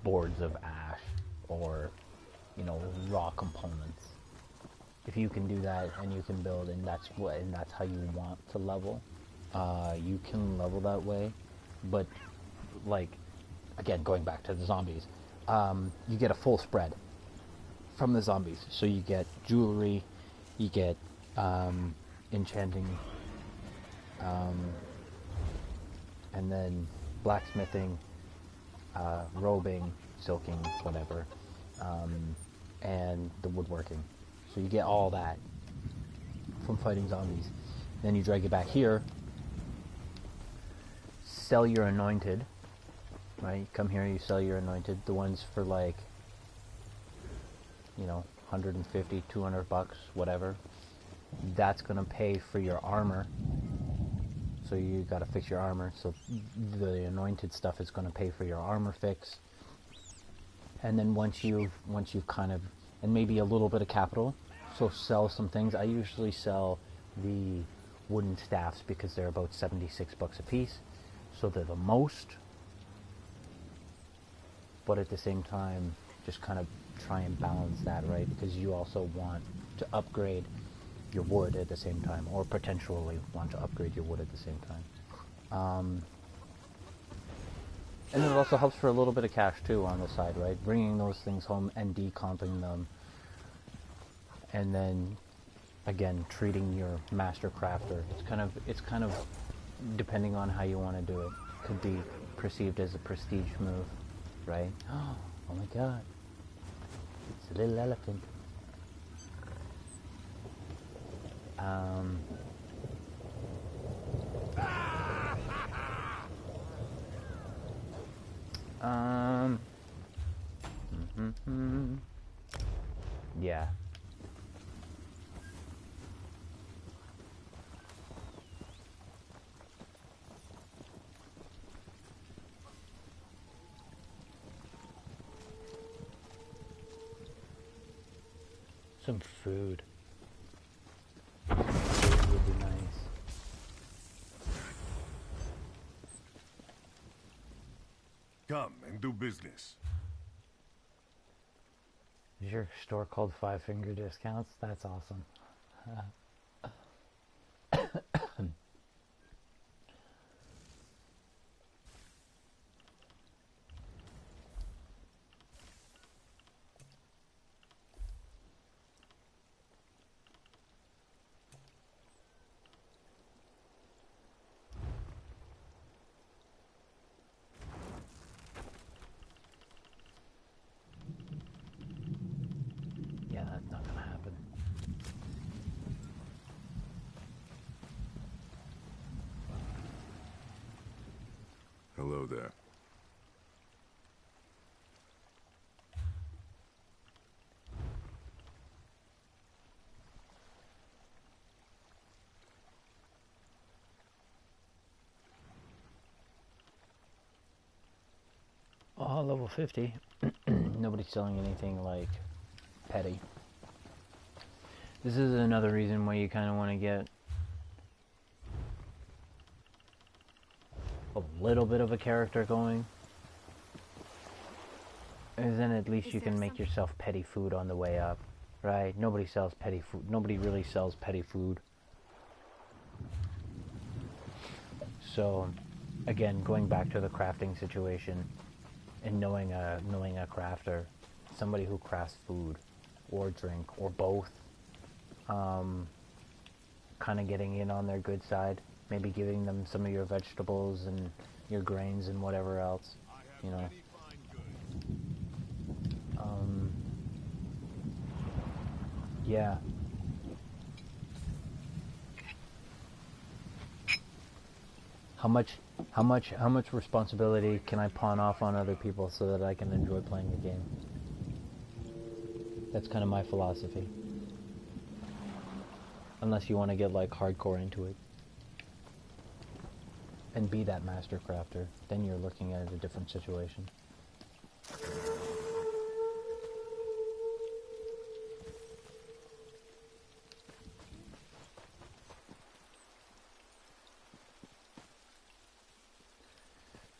A: boards of ash or, you know, raw components. If you can do that and you can build and that's how you want to level, you can level that way. But like, again, going back to the zombies, you get a full spread from the zombies. So you get jewelry, you get enchanting, and then blacksmithing, robing, silking, whatever, and the woodworking. So you get all that from fighting zombies. Then you drag it back here, sell your anointed, right? You come here, you sell your anointed, the ones for like, you know, 150, 200 bucks, whatever. That's gonna pay for your armor. So you gotta fix your armor. So the anointed stuff is gonna pay for your armor fix. And then once you've kind of, and maybe a little bit of capital, so sell some things. I usually sell the wooden staffs because they're about 76 bucks a piece. So they're the most, but at the same time, just kind of try and balance that, right? Because you also want to upgrade your wood at the same time, or potentially want to upgrade your wood at the same time. And it also helps for a little bit of cash too on the side, right? Bringing those things home and decomping them, and then again treating your master crafter. It's kind of depending on how you want to do it. Could be perceived as a prestige move, right? Oh my god, it's a little elephant. Some food. Food would be nice.
M: Come and do business.
A: Is your store called Five Finger Discounts? That's awesome. Yeah, that's not gonna happen.
M: Hello there.
A: Oh, level 50. Nobody's selling anything like petty. This is another reason why you kind of want to get a little bit of a character going. And then at least you can make yourself petty food on the way up. Right? Nobody sells petty food. Nobody really sells petty food. So, again, going back to the crafting situation and knowing a crafter, somebody who crafts food or drink or both, kind of getting in on their good side, maybe giving them some of your vegetables and your grains and whatever else, you know. Yeah. How much responsibility can I pawn off on other people so that I can enjoy playing the game? That's kind of my philosophy. Unless you want to get like hardcore into it and be that master crafter, then you're looking at a different situation.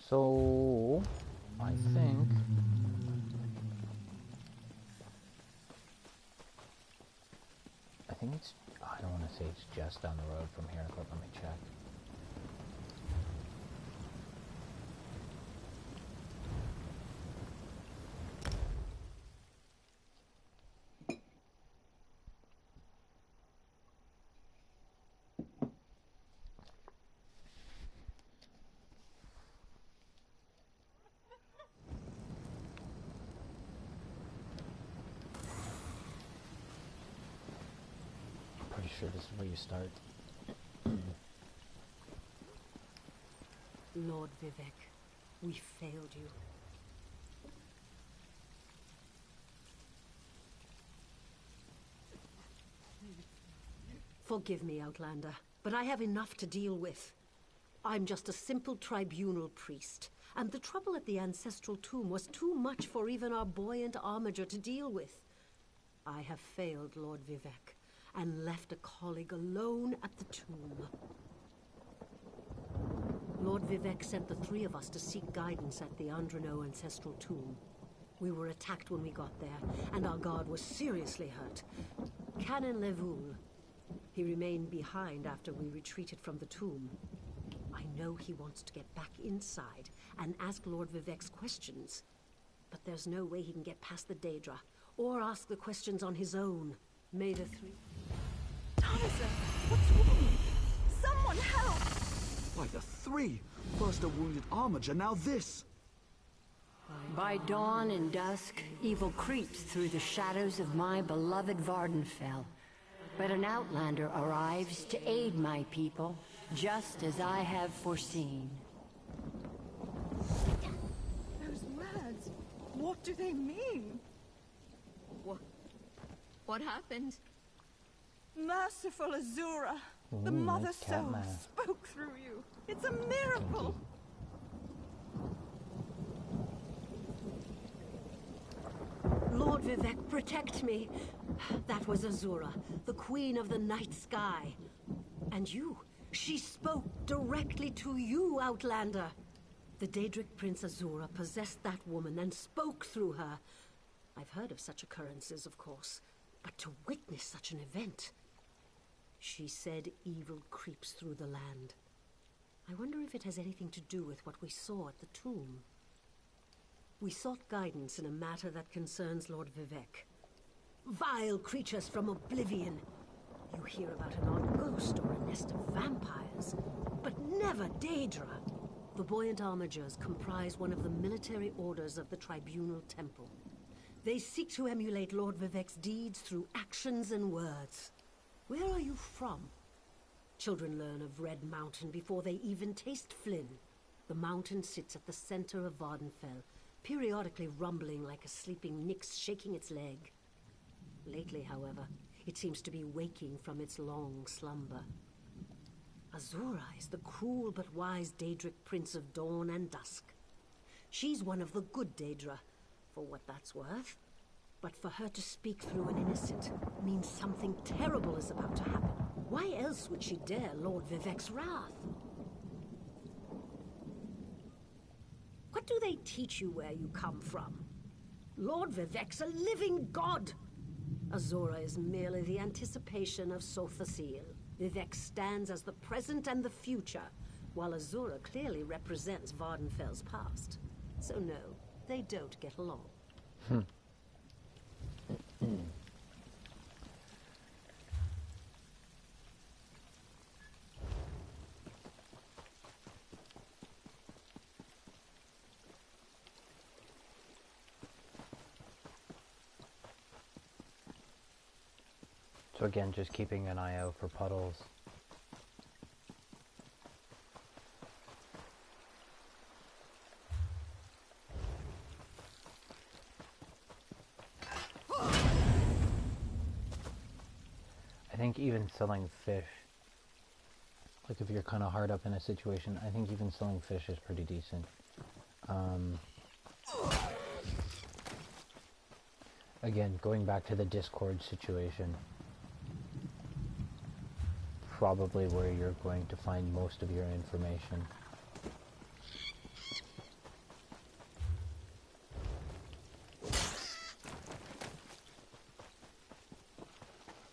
A: So, I think it's, I don't want to say it's just down the road from here, but let me check. Pretty sure this is where you start.
N: Lord Vivek, we failed you. Forgive me, Outlander, but I have enough to deal with. I'm just a simple tribunal priest, and the trouble at the ancestral tomb was too much for even our buoyant armiger to deal with. I have failed, Lord Vivek, and left a colleague alone at the tomb. Lord Vivek sent the three of us to seek guidance at the Andrano ancestral tomb. We were attacked when we got there, and our guard was seriously hurt. Canon Levoul, he remained behind after we retreated from the tomb. I know he wants to get back inside and ask Lord Vivek's questions, but there's no way he can get past the Daedra, or ask the questions on his own. May the three...
G: Thomason, what's wrong? Someone help!
O: Why, the three? First a wounded armiger, now this!
P: By dawn and dusk, evil creeps through the shadows of my beloved Vardenfell. But an outlander arrives to aid my people, just as I have foreseen.
G: Those words, what do they mean?
B: What happened?
G: Merciful Azura, the
A: Ooh,
G: Mother
A: nice cat
G: Soul
A: mask.
G: spoke through you. It's a miracle.
N: Lord Vivek, protect me. That was Azura, the queen of the night sky. And you, she spoke directly to you, Outlander. The Daedric Prince Azura possessed that woman and spoke through her. I've heard of such occurrences, of course, but to witness such an event... She said evil creeps through the land. I wonder if it has anything to do with what we saw at the tomb. We sought guidance in a matter that concerns Lord Vivec. Vile creatures from oblivion. You hear about an odd ghost or a nest of vampires, but never Daedra. The Buoyant Armigers comprise one of the military orders of the Tribunal Temple. They seek to emulate Lord Vivec's deeds through actions and words. Where are you from? Children learn of Red Mountain before they even taste Flynn. The mountain sits at the center of Vardenfell, periodically rumbling like a sleeping Nyx shaking its leg. Lately, however, it seems to be waking from its long slumber. Azura is the cruel but wise Daedric Prince of Dawn and Dusk. She's one of the good Daedra, for what that's worth. But for her to speak through an innocent means something terrible is about to happen. Why else would she dare Lord Vivec's wrath? What do they teach you where you come from? Lord Vivec's a living god! Azura is merely the anticipation of Sothasil. Vivec stands as the present and the future, while Azura clearly represents Vardenfell's past. So no, they don't get along.
A: So again, just keeping an eye out for puddles. I think even selling fish, like if you're kind of hard up in a situation, I think even selling fish is pretty decent. Again, going back to the Discord situation, probably where you're going to find most of your information.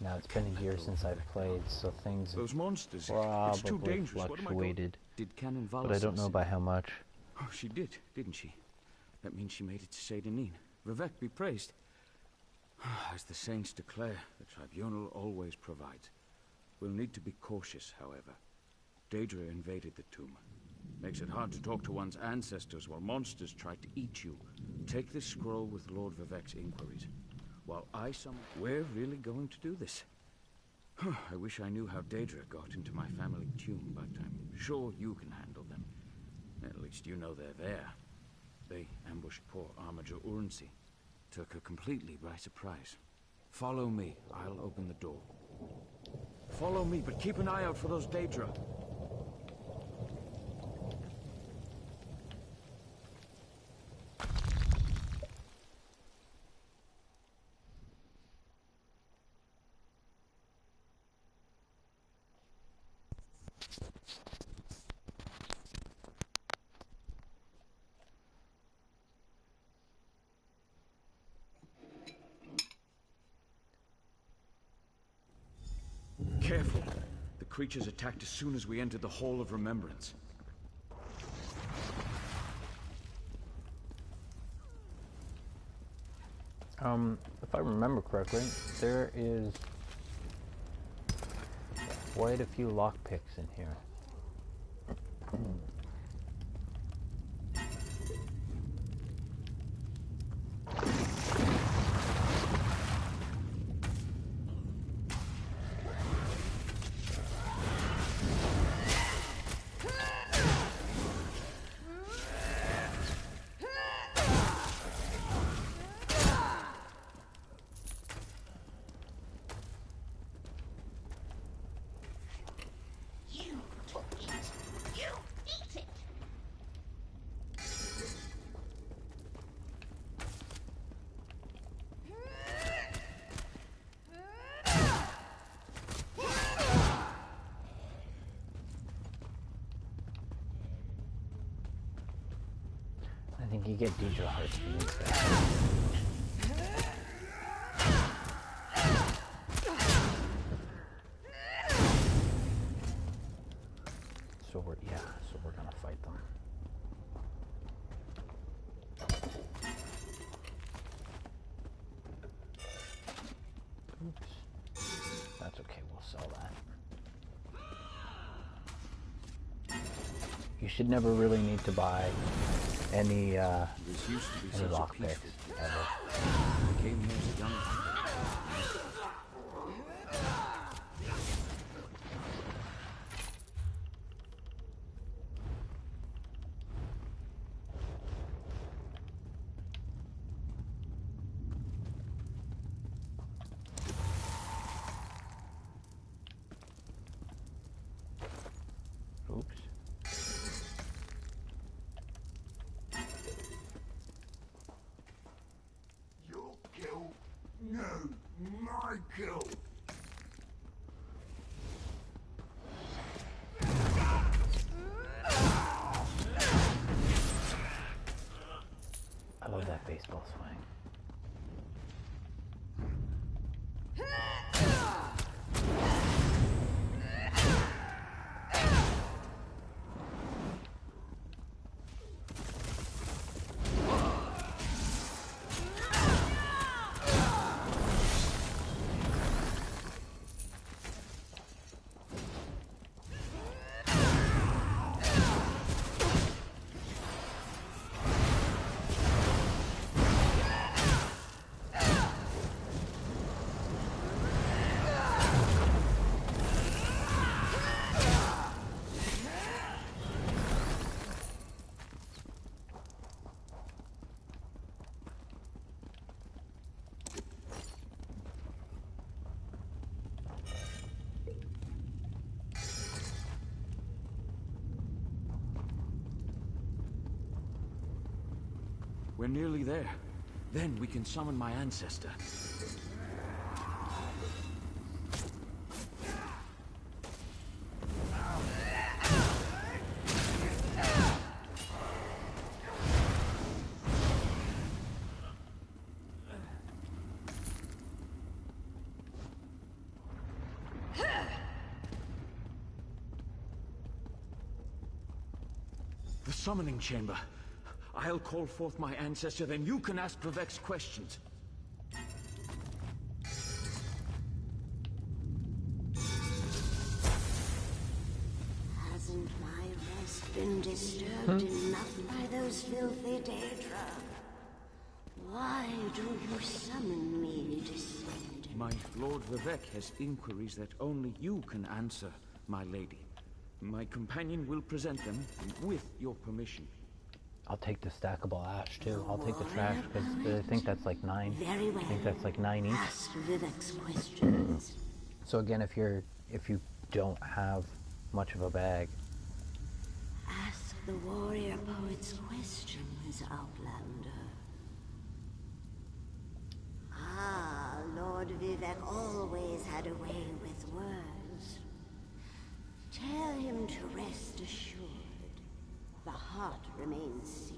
A: Now it's been a year since I've played, so things
D: Those monsters,
A: probably
D: it's too dangerous.
A: fluctuated,
Q: Did Canon Val
A: but I don't know by how much.
Q: Oh, she did, didn't she? That means she made it to Seydonin. Vivec be praised. As the saints declare, the tribunal always provides. We'll need to be cautious, however. Daedra invaded the tomb. Makes it hard to talk to one's ancestors while monsters try to eat you. Take this scroll with Lord Vivec's inquiries. While we're really going to do this? I wish I knew how Daedra got into my family tomb, but I'm sure you can handle them. At least you know they're there. They ambushed poor Armiger Urnsi. Took her completely by surprise. Follow me. I'll open the door. Follow me, but keep an eye out for those Daedra. Careful. The creatures attacked as soon as we entered the Hall of Remembrance.
A: If I remember correctly, there is quite a few lockpicks in here. You get Deidre Hearts for these guys. So we're gonna fight them. Oops. That's okay, we'll sell that. You should never really need to buy any lockpicks ever.
Q: I came here as a young
A: Oops.
I: Your kill? No, my kill.
A: I love that baseball swing.
Q: We're nearly there. Then we can summon my ancestor. The summoning chamber. I'll call forth my ancestor, then you can ask Vivek's questions.
J: Hasn't my rest been disturbed enough by those filthy Daedra? Why do you summon me, descendant?
Q: My Lord Vivek has inquiries that only you can answer, my lady. My companion will present them with your permission.
A: I'll take the stackable ash too. I'll take the trash because I think that's like 9.
J: Very well.
A: I think that's like 9 each.
J: Ask Vivek's questions.
A: So again, if you don't have much of a bag,
J: Ask the warrior poet's questions, Outlander. Ah, Lord Vivek always had a way with words. Tell him to rest assured. The heart remains safe.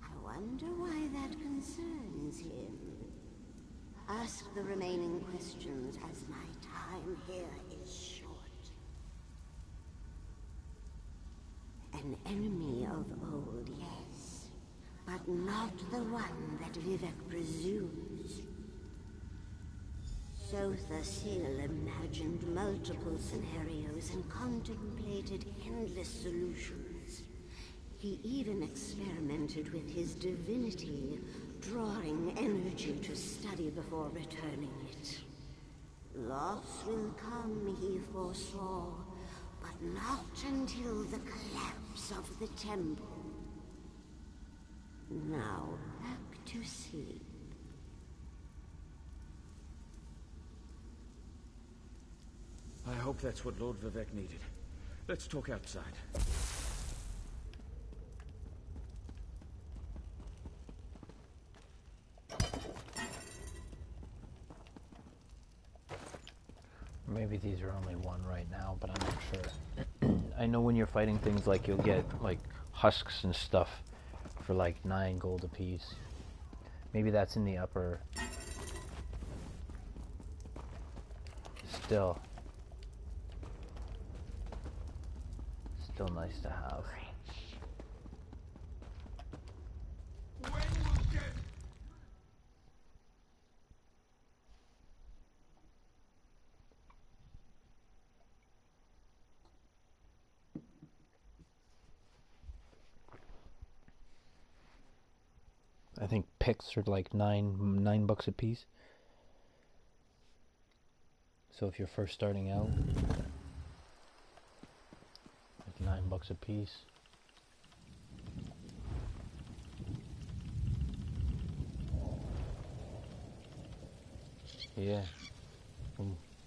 J: I wonder why that concerns him. Ask the remaining questions as my time here is short. An enemy of old, yes, but not the one that Vivek presumes. Sotha Sil imagined multiple scenarios and contemplated endless solutions. He even experimented with his divinity, drawing energy to study before returning it. Loss will come, he foresaw, but not until the collapse of the temple. Now, back to sleep.
Q: I hope that's what Lord Vivek needed. Let's talk outside.
A: maybe these are only 1 right now, but I'm not sure. I know when you're fighting things like you'll get like husks and stuff for like 9 gold apiece. Maybe that's in the upper. Still nice to have. I think picks are like nine bucks a piece. So if you're first starting out, like $9 a piece. Yeah,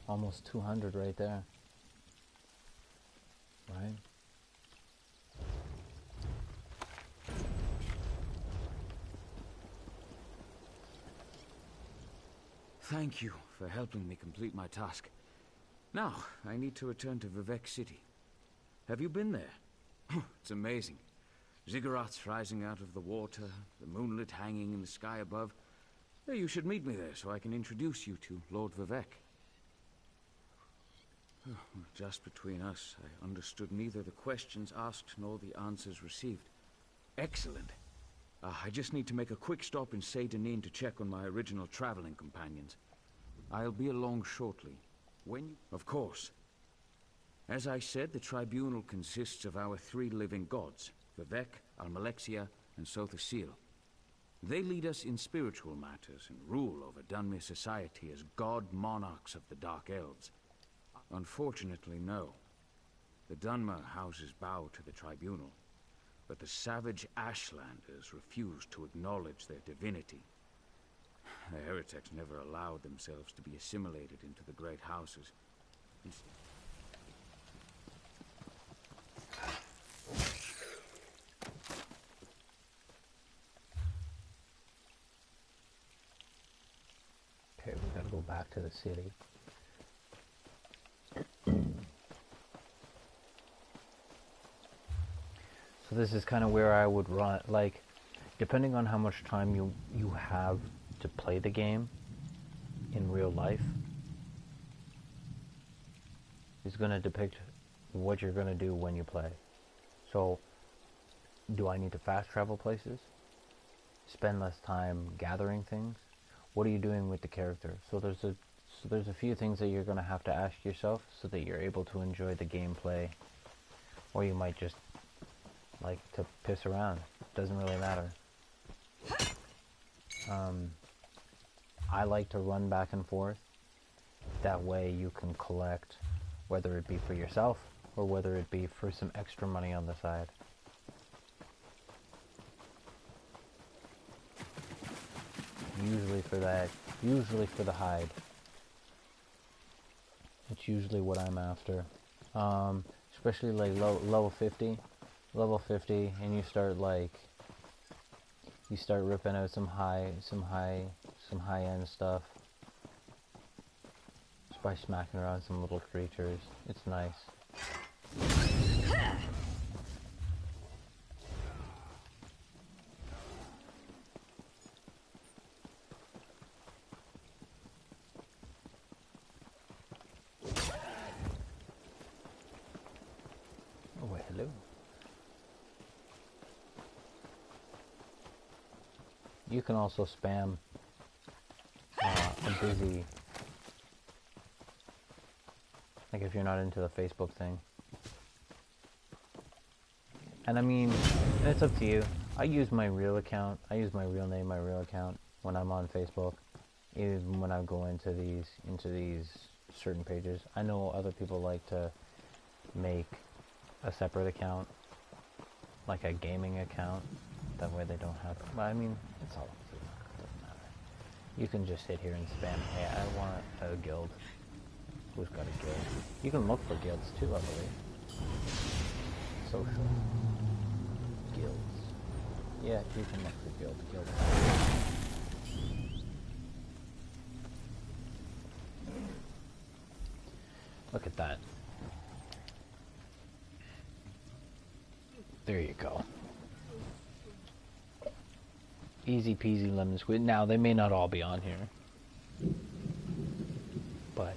A: almost 200 right there. Right?
Q: Thank you for helping me complete my task. Now, I need to return to Vivek City. Have you been there? It's amazing. Ziggurats rising out of the water, the moonlit hanging in the sky above. You should meet me there so I can introduce you to Lord Vivek. Just between us, I understood neither the questions asked nor the answers received. Excellent. I just need to make a quick stop in Saint-Denis to check on my original traveling companions. I'll be along shortly. Of course. As I said, the tribunal consists of our 3 living gods, Vivek, Almalexia, and Sothasil. They lead us in spiritual matters and rule over Dunmer society as god monarchs of the Dark Elves. Unfortunately, no. The Dunmer houses bow to the tribunal, but the savage Ashlanders refuse to acknowledge their divinity. The heretics never allowed themselves to be assimilated into the great houses.
A: Okay, we gotta go back to the city. So this is kind of where I would run, like, depending on how much time you have to play the game in real life, is going to depict what you're going to do when you play. So, do I need to fast travel places? Spend less time gathering things? What are you doing with the character? So there's a few things that you're going to have to ask yourself so that you're able to enjoy the gameplay, or you might just like to piss around. Doesn't really matter. I like to run back and forth. That way you can collect, whether it be for yourself or whether it be for some extra money on the side. Usually for that, usually for the hide. It's usually what I'm after. Especially like level 50, and you start ripping out some high end stuff just by smacking around some little creatures. It's nice. Oh wait, hello. You can also spam a busy, like if you're not into the Facebook thing. And I mean, it's up to you. I use my real account. I use my real name, my real account when I'm on Facebook. Even when I go into these certain pages. I know other people like to make a separate account, like a gaming account. That way they don't have to. But I mean, it's all up to you. It doesn't matter. You can just sit here and spam, hey, I want a guild. Who's got a guild? You can look for guilds too, I believe. Social. Guilds. Yeah, you can look for guild. Look at that. There you go. Easy peasy lemon squeeze. Now, they may not all be on here. But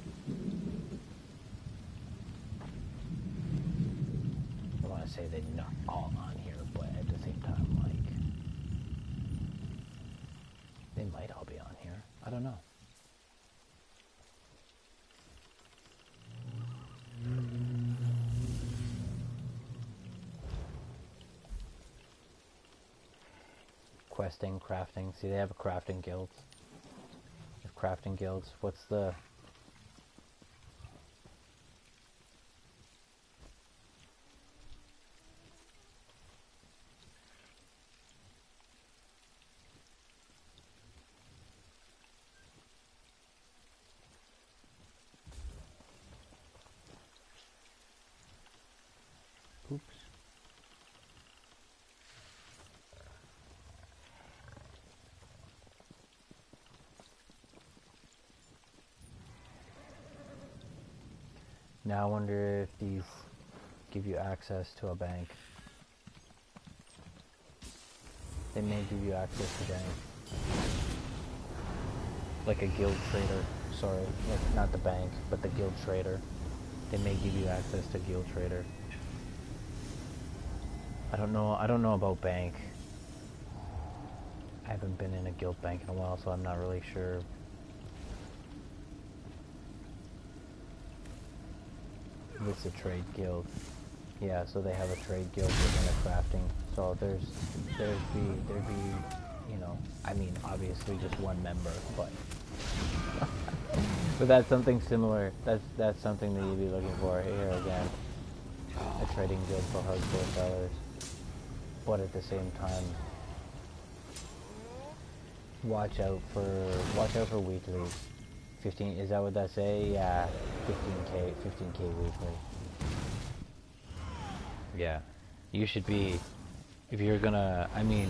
A: I want to say they're not all on here, but at the same time, like, they might all be on here. I don't know. Questing, crafting. See, they have a crafting guild. They have crafting guilds. What's the... Oops. Now I wonder if these give you access to a bank. They may give you access to bank. Like a guild trader. Sorry, like not the bank, but the guild trader. They may give you access to guild trader. I don't know about bank. I haven't been in a guild bank in a while, so I'm not really sure. It's a trade guild. Yeah, so they have a trade guild within a crafting. So there'd be, you know, I mean, obviously just one member, but but that's something similar. That's something that you'd be looking for here again. A trading guild for hardcore sellers, but at the same time, watch out for weeklies. 15, is that what that say? Yeah, 15k weekly. Yeah, you should be, if you're gonna, I mean,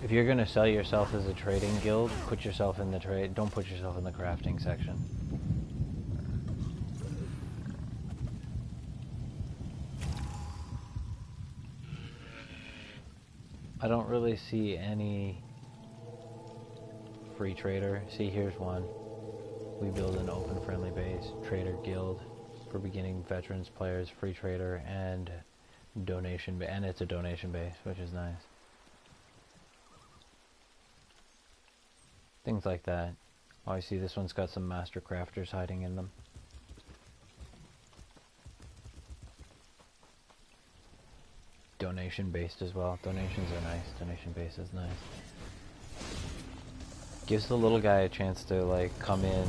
A: if you're gonna sell yourself as a trading guild, put yourself in the trade, don't put yourself in the crafting section. I don't really see any free trader. See, here's one. We build an open friendly base, trader guild for beginning veterans players, free trader, and donation, and it's a donation base, which is nice. Things like that. Oh, I see this one's got some master crafters hiding in them. Donation based as well. Donations are nice. Donation base is nice. Gives the little guy a chance to like come in,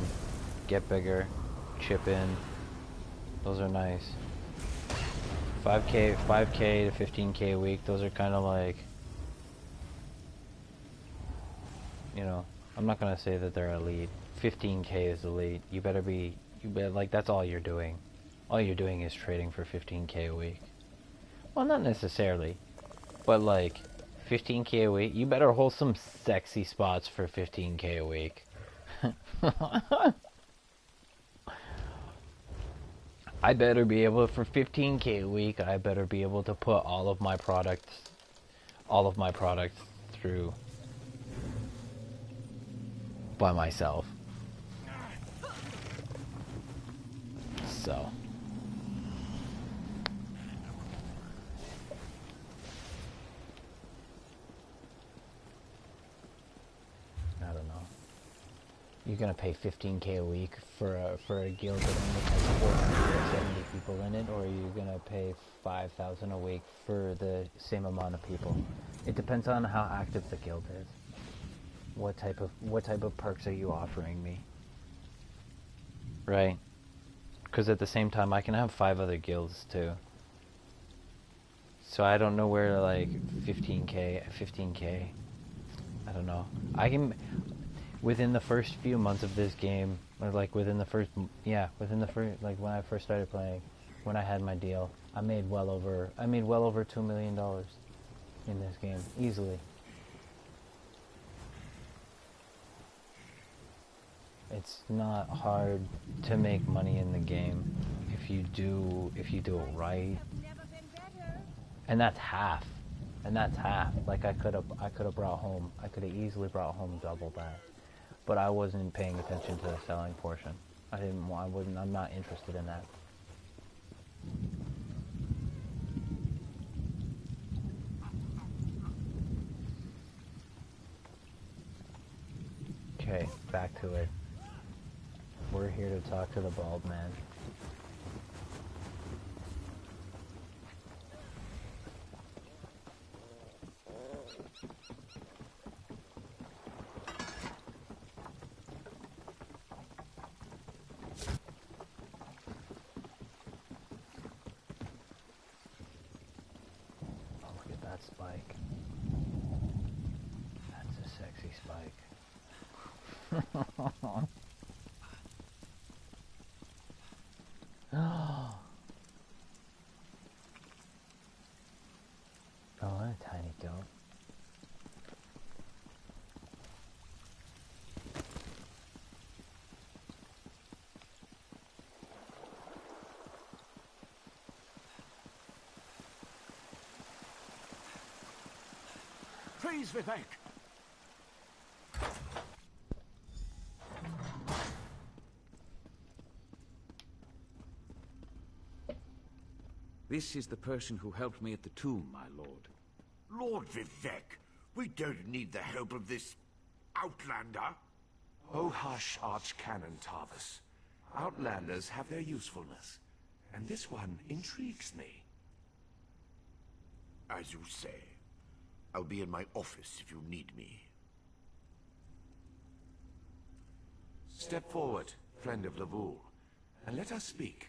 A: get bigger, chip in. Those are nice. 5k to 15k a week. Those are kind of like, you know, I'm not gonna say that they're elite. 15k is elite. You better like, that's all you're doing. All you're doing is trading for 15k a week. Well, not necessarily, but like 15k a week. You better hold some sexy spots for 15k a week. I better be able, for 15k a week, I better be able to put all of my products through by myself. So I don't know. You're gonna pay 15k a week for a guild that only has 470 people in it, or are you gonna pay 5,000 a week for the same amount of people? It depends on how active the guild is. What type of perks are you offering me? Right? Because at the same time, I can have 5 other guilds too. So I don't know where, like, 15k. I don't know. I can, within the first few months of this game, or like within the first, like when I first started playing, when I had my deal, I made well over $2 million in this game, easily. It's not hard to make money in the game if you do it right. And that's half. And that's half. Like I could have brought home, I could have easily brought home double that. But I wasn't paying attention to the selling portion. I'm not interested in that. Okay, back to it. We're here to talk to the bald man. Oh, look at that spike. That's a sexy spike. Oh, what a tiny goat.
K: Please, Vivek.
Q: This is the person who helped me at the tomb, my lord.
I: Lord Vivek, we don't need the help of this outlander.
C: Oh, hush, Archcanon Tarvis. Outlanders have their usefulness, and this one intrigues me.
I: As you say. I'll be in my office if you need me.
C: Step forward, friend of Lavul, and let us speak.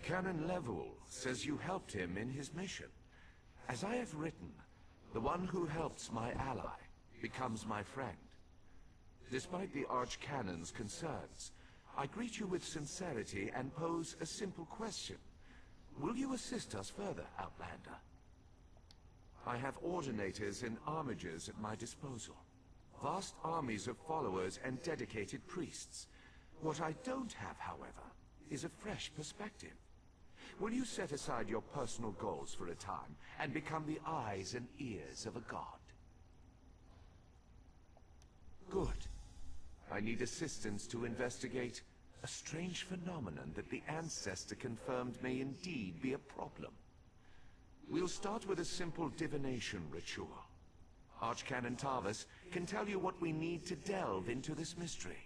C: Canon Levull says you helped him in his mission. As I have written, the one who helps my ally becomes my friend. Despite the Archcanon's concerns, I greet you with sincerity and pose a simple question. Will you assist us further, Outlander? I have ordinators and armigers at my disposal. Vast armies of followers and dedicated priests. What I don't have, however, is a fresh perspective. Will you set aside your personal goals for a time and become the eyes and ears of a god? Good. I need assistance to investigate a strange phenomenon that the Ancestor confirmed may indeed be a problem. We'll start with a simple divination ritual. Archcanon Tarvis can tell you what we need to delve into this mystery.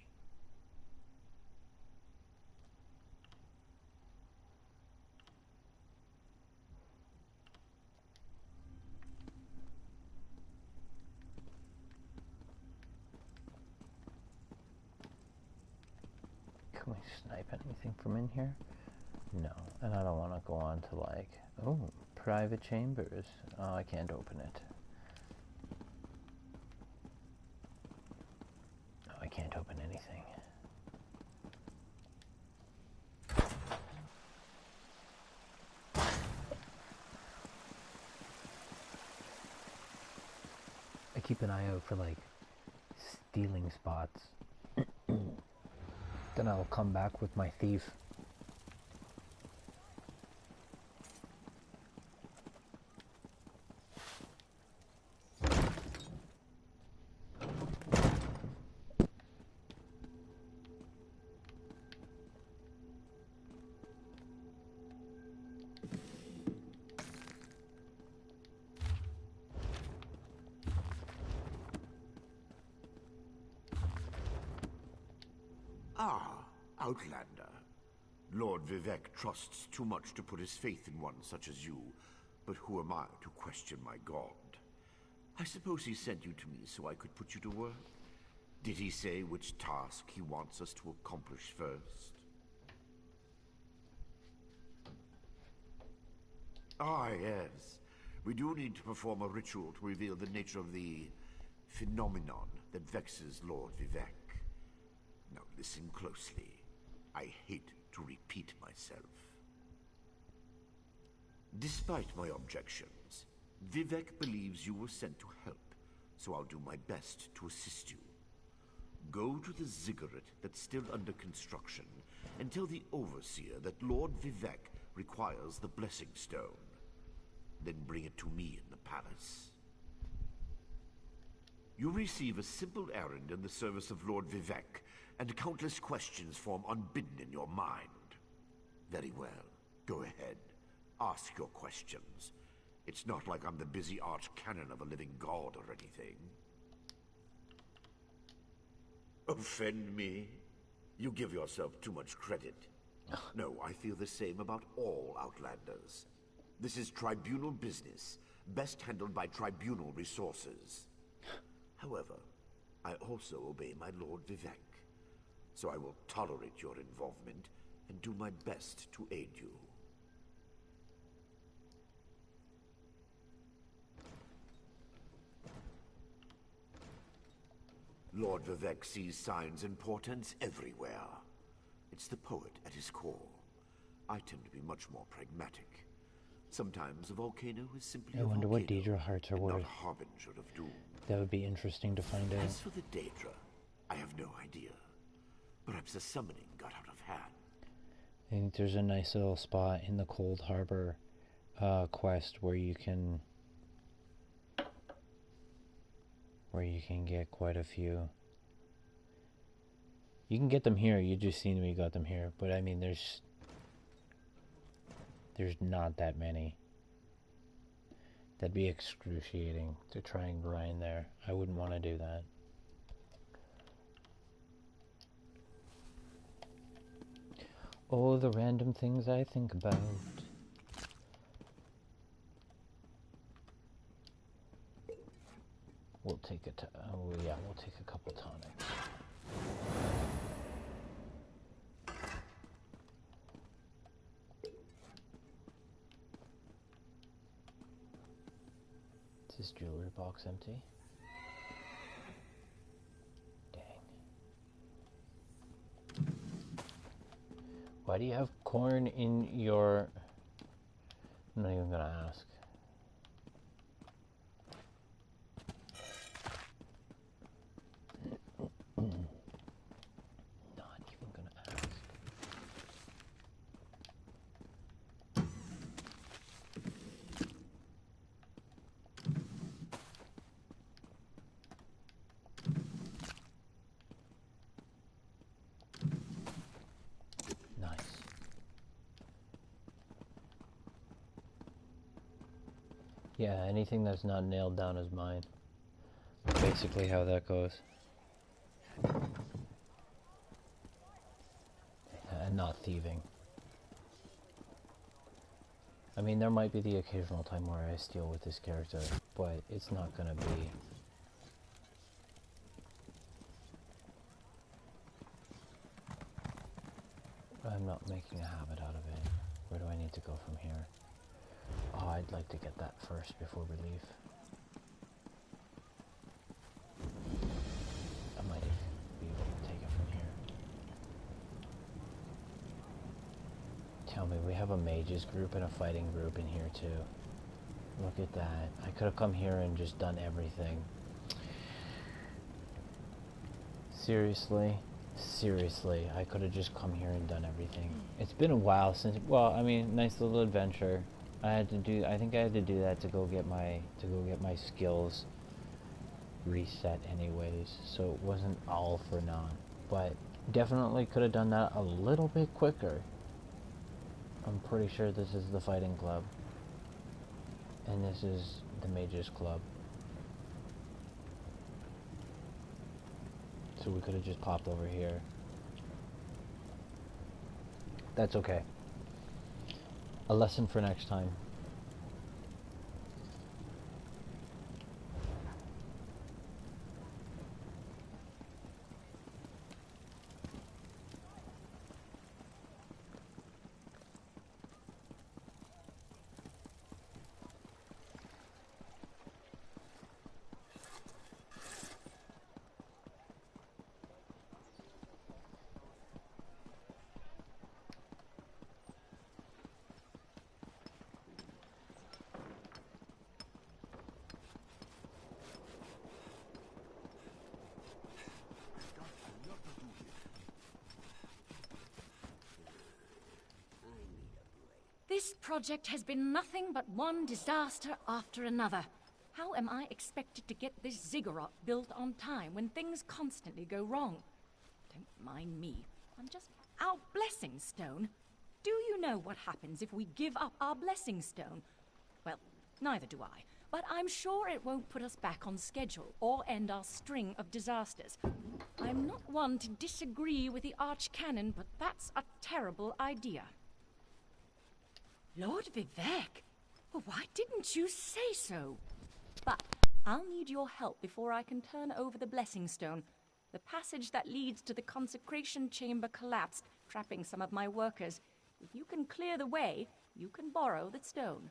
A: Can we snipe anything from in here? No, and I don't want to go on to like, oh, private chambers. Oh, I can't open it. Oh, I can't open anything. I keep an eye out for like stealing spots. Then I'll come back with my thief.
I: Outlander. Lord Vivek trusts too much to put his faith in one such as you, but who am I to question my god? I suppose he sent you to me so I could put you to work? Did he say which task he wants us to accomplish first? Ah, yes. We do need to perform a ritual to reveal the nature of the phenomenon that vexes Lord Vivek. Now listen closely. I hate to repeat myself. Despite my objections, Vivek believes you were sent to help, so I'll do my best to assist you. Go to the ziggurat that's still under construction and tell the Overseer that Lord Vivek requires the Blessing Stone. Then bring it to me in the palace. You receive a simple errand in the service of Lord Vivec, and countless questions form unbidden in your mind. Very well. Go ahead. Ask your questions. It's not like I'm the busy arch-canon of a living god or anything. Offend me? You give yourself too much credit. No, I feel the same about all Outlanders. This is tribunal business, best handled by tribunal resources. However, I also obey my Lord Vivec, so I will tolerate your involvement and do my best to aid you. Lord Vivec sees signs and portents everywhere. It's the poet at his core. I tend to be much more pragmatic. Sometimes a volcano is simply
A: I
I: a
A: wonder what
I: volcano,
A: Daedra hearts are
I: and not
A: worth.
I: a harbinger of doom.
A: That would be interesting to find out.
I: As for the Daedra, I have no idea. Perhaps the summoning got out of hand.
A: I think there's a nice little spot in the Cold Harbor quest where you can get quite a few. You can get them here. You just seen we got them here, but I mean, there's not that many. That'd be excruciating to try and grind there. I wouldn't want to do that. Oh, the random things I think about. We'll take oh yeah, we'll take a couple tonics. Is this jewelry box empty? Dang. Why do you have corn in your... I'm not even gonna ask. Yeah, anything that's not nailed down is mine. Basically how that goes. And not thieving. I mean, there might be the occasional time where I steal with this character, but it's not gonna be... I'm not making a habit out of it. Where do I need to go from here? Oh, I'd like to get that first before we leave. I might be able to take it from here. Tell me, we have a mages group and a fighting group in here too. Look at that. I could have come here and just done everything. Seriously? Seriously, I could have just come here and done everything. It's been a while since, well, I mean, nice little adventure. I think I had to do that to go get my skills reset anyways, so it wasn't all for naught. But definitely could have done that a little bit quicker. I'm pretty sure this is the fighting club. And this is the mages club. So we could have just popped over here. That's okay. A lesson for next time.
H: This project has been nothing but one disaster after another. How am I expected to get this ziggurat built on time when things constantly go wrong? Don't mind me. I'm just... Our blessing stone? Do you know what happens if we give up our blessing stone? Well, neither do I. But I'm sure it won't put us back on schedule or end our string of disasters. I'm not one to disagree with the Archcanon, but that's a terrible idea. Lord Vivek, well, why didn't you say so? But I'll need your help before I can turn over the blessing stone. The passage that leads to the consecration chamber collapsed, trapping some of my workers. If you can clear the way, you can borrow the stone.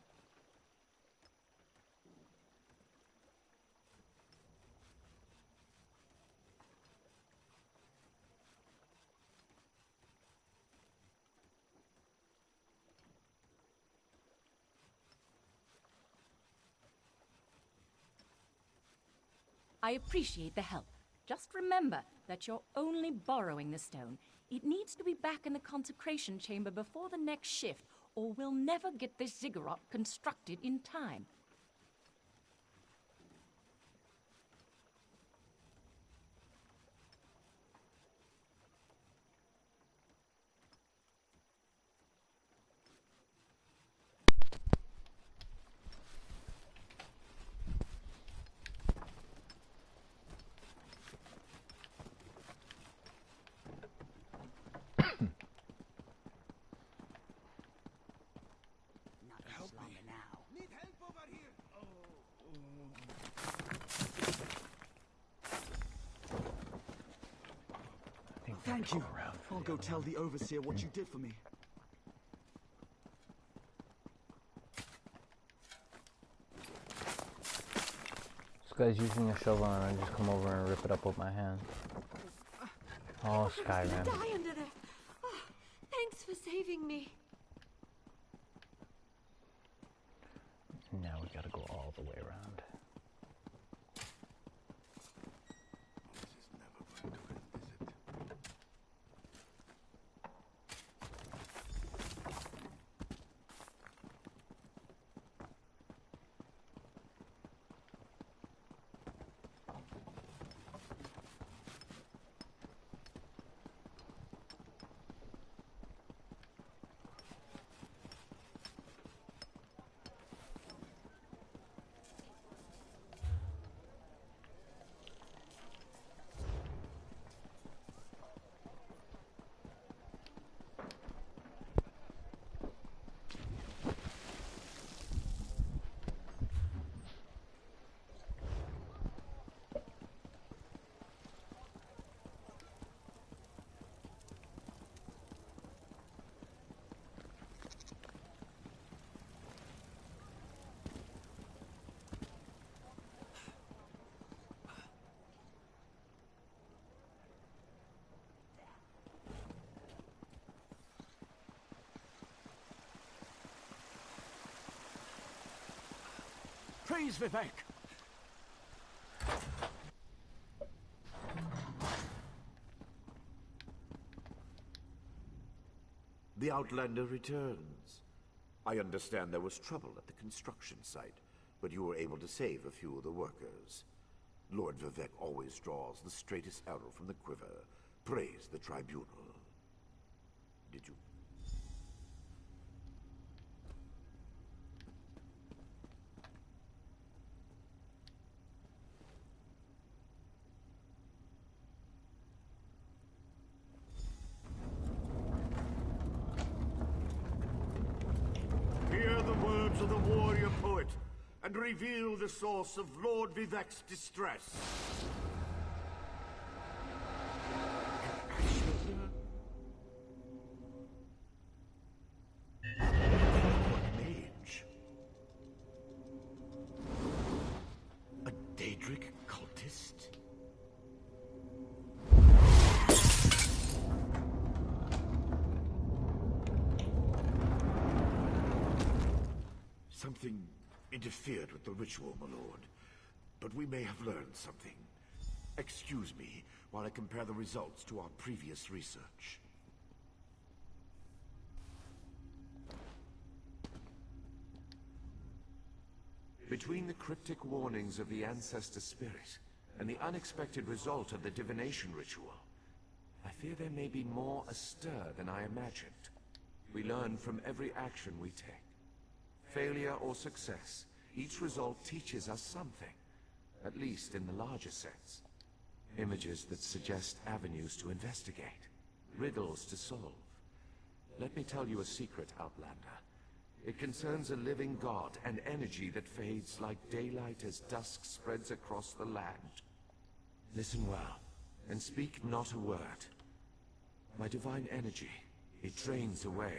H: I appreciate the help. Just remember that you're only borrowing the stone. It needs to be back in the consecration chamber before the next shift, or we'll never get this ziggurat constructed in time.
O: Thank you. I'll go tell the Overseer what you did for me.
A: This guy's using a shovel and I just come over and rip it up with my hand. Oh, Skyrim.
R: Die under there. Oh, thanks for saving me.
A: Now we gotta go all the way around.
L: Praise Vivek!
I: The Outlander returns. I understand there was trouble at the construction site, but you were able to save a few of the workers. Lord Vivek always draws the straightest arrow from the quiver. Praise the tribunal. Did you? Hear the words of the warrior poet, and reveal the source of Lord Vivek's distress. Mage. A Daedric cultist? Something interfered with the ritual, my lord. But we may have learned something. Excuse me while I compare the results to our previous research.
C: Between the cryptic warnings of the ancestor spirit and the unexpected result of the divination ritual, I fear there may be more astir than I imagined. We learn from every action we take. Failure or success, each result teaches us something, at least in the larger sense. Images that suggest avenues to investigate, riddles to solve. Let me tell you a secret, Outlander. It concerns a living god and energy that fades like daylight as dusk spreads across the land. Listen well, and speak not a word. My divine energy, it drains away.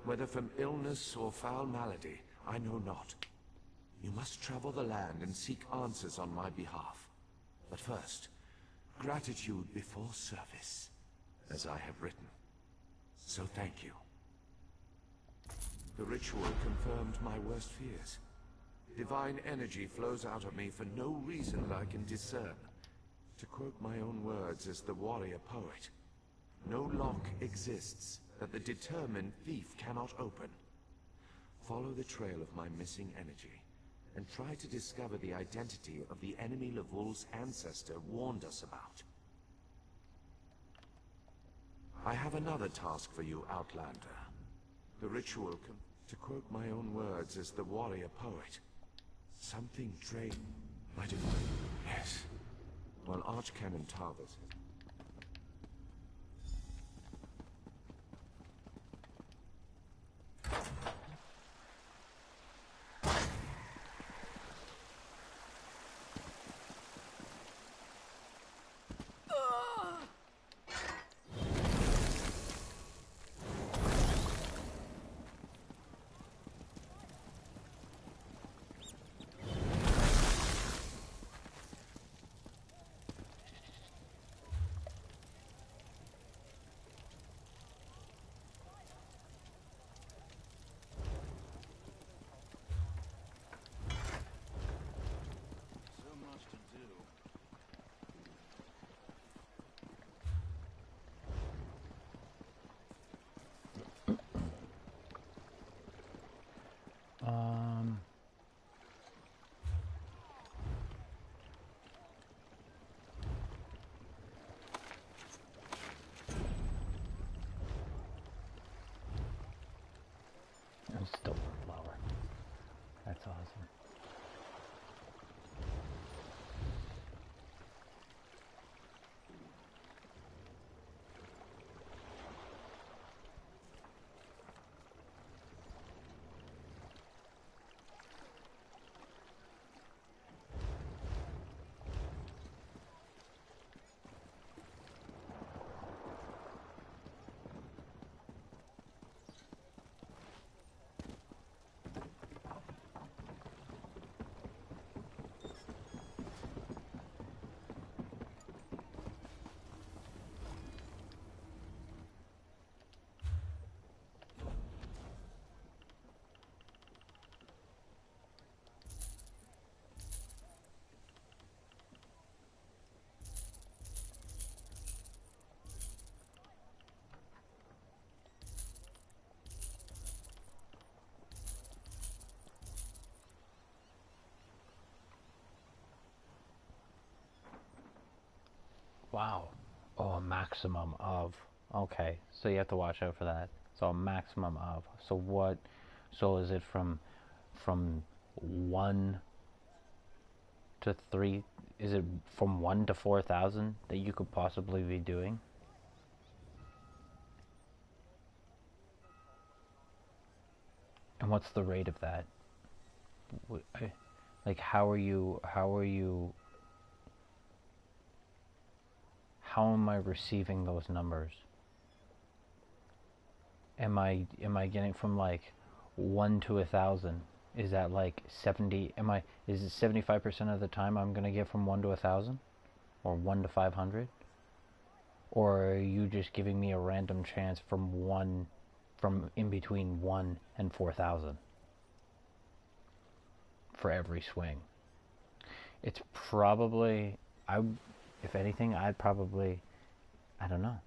C: Whether from illness or foul malady, I know not. You must travel the land and seek answers on my behalf. But first, gratitude before service, as I have written. So thank you. The ritual confirmed my worst fears. Divine energy flows out of me for no reason that I can discern. To quote my own words as the warrior poet, no lock exists that the determined thief cannot open. Follow the trail of my missing energy, and try to discover the identity of the enemy Levul's ancestor warned us about. I have another task for you, Outlander. The ritual to quote my own words as the warrior poet, something drained my divine. Yes. While Archcanon Tarvis.
A: Still one flower. That's awesome. Wow. Oh, a maximum of. Okay, so you have to watch out for that. So a maximum of. So what? So is it from 1 to 3? Is it from 1 to 4,000 that you could possibly be doing? And what's the rate of that? Like, how am I receiving those numbers? Am I getting from like 1 to 1,000? Is that like 70? Is it 75% of the time I'm gonna get from 1 to 1,000, or 1 to 500? Or are you just giving me a random chance from in between 1 and 4,000 for every swing? It's probably, if anything, I don't know.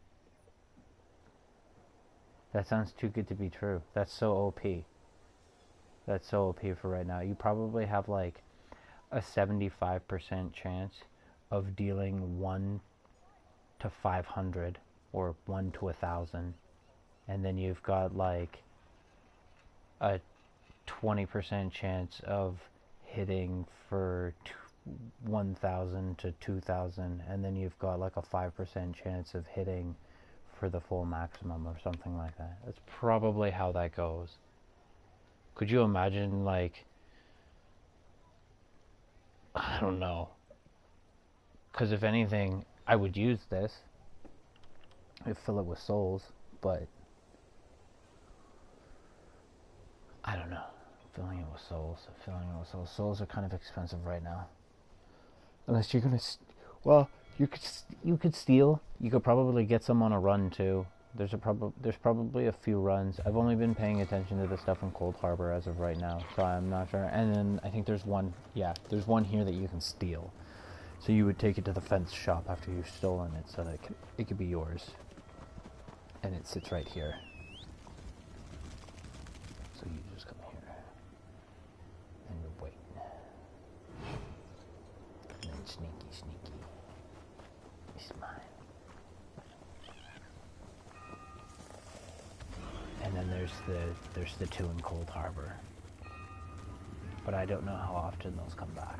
A: That sounds too good to be true. That's so OP. That's so OP for right now. You probably have like a 75% chance of dealing 1 to 500 or 1 to 1,000. And then you've got like a 20% chance of hitting for 1,000 to 2,000, and then you've got like a 5% chance of hitting for the full maximum or something like that. That's probably how that goes. Could you imagine, like, I don't know, because if anything, I would use this, I'd fill it with souls, but I don't know. Filling it with souls. Souls are kind of expensive right now. Unless you're gonna, well, you could steal. You could probably get some on a run too. There's probably a few runs. I've only been paying attention to the stuff in Cold Harbor as of right now, so I'm not sure. And then I think there's one. Yeah, there's one here that you can steal. So you would take it to the fence shop after you've stolen it, so that it could be yours. And it sits right here. So you just come here and you wait. And then sneaky. It's mine. And then there's the two in Cold Harbor. But I don't know how often those come back.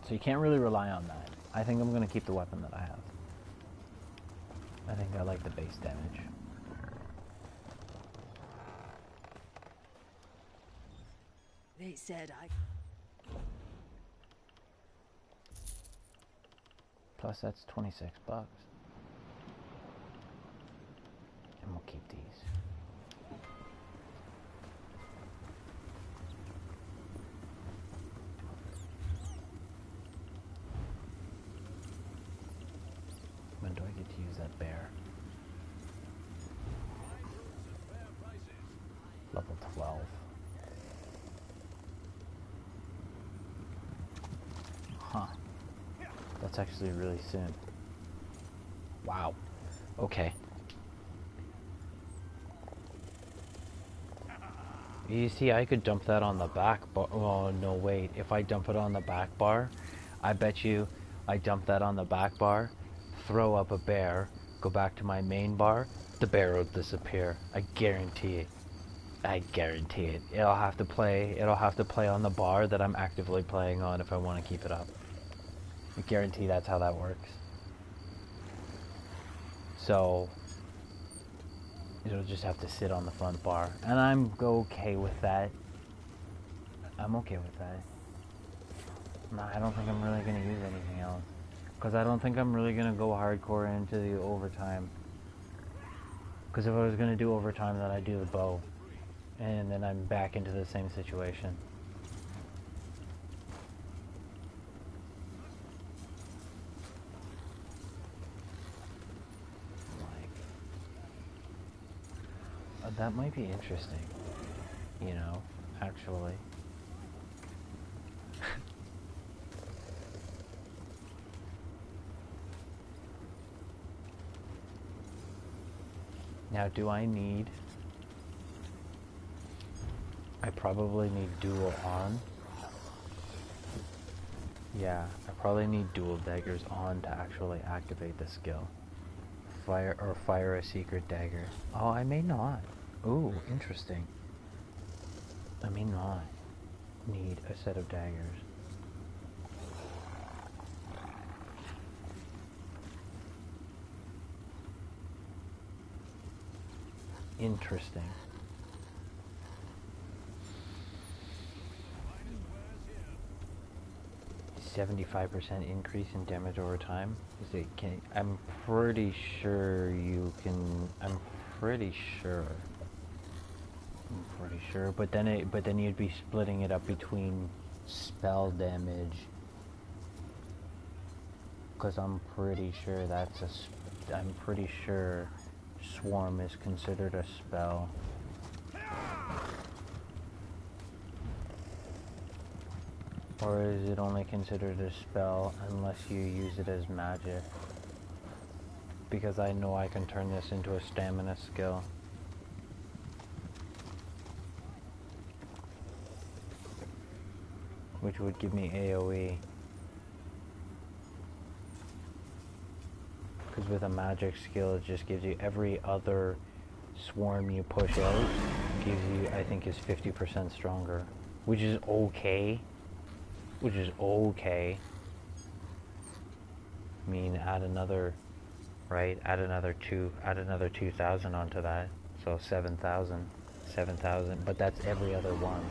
A: So you can't really rely on that. I think I'm gonna keep the weapon that I have. I think I like the base damage.
R: They said
A: Plus that's $26. And we'll keep these. When do I get to use that bear? Level 12. Huh. That's actually really soon. Wow. Okay. You see, I could dump that on the back bar. Oh, no, wait. If I dump it on the back bar, I bet you I dump that on the back bar, throw up a bear, go back to my main bar, the bear will disappear. I guarantee it. I guarantee it. It'll have to play on the bar that I'm actively playing on if I want to keep it up. I guarantee that's how that works. So it'll just have to sit on the front bar. And I'm okay with that. I'm okay with that. I don't think I'm really going to use anything else. Because I don't think I'm really going to go hardcore into the overtime. Because if I was going to do overtime, then I'd do the bow. And then I'm back into the same situation. That might be interesting, you know, actually. Now, do I need... I probably need dual on. Yeah, I probably need dual daggers on to actually activate the skill. Fire a secret dagger. Oh, I may not. Ooh, interesting. I may not need a set of daggers. Interesting. $75% increase in damage over time. I'm pretty sure you can. I'm pretty sure, but then you'd be splitting it up between spell damage, because I'm pretty sure I'm pretty sure Swarm is considered a spell. Or is it only considered a spell unless you use it as magic? Because I know I can turn this into a stamina skill. which would give me AoE. Because with a magic skill, it just gives you every other swarm you push out, gives you, I think, is 50% stronger, which is okay. Which is okay. I mean, add another, right? Add another 2,000 onto that, so 7,000, but that's every other one.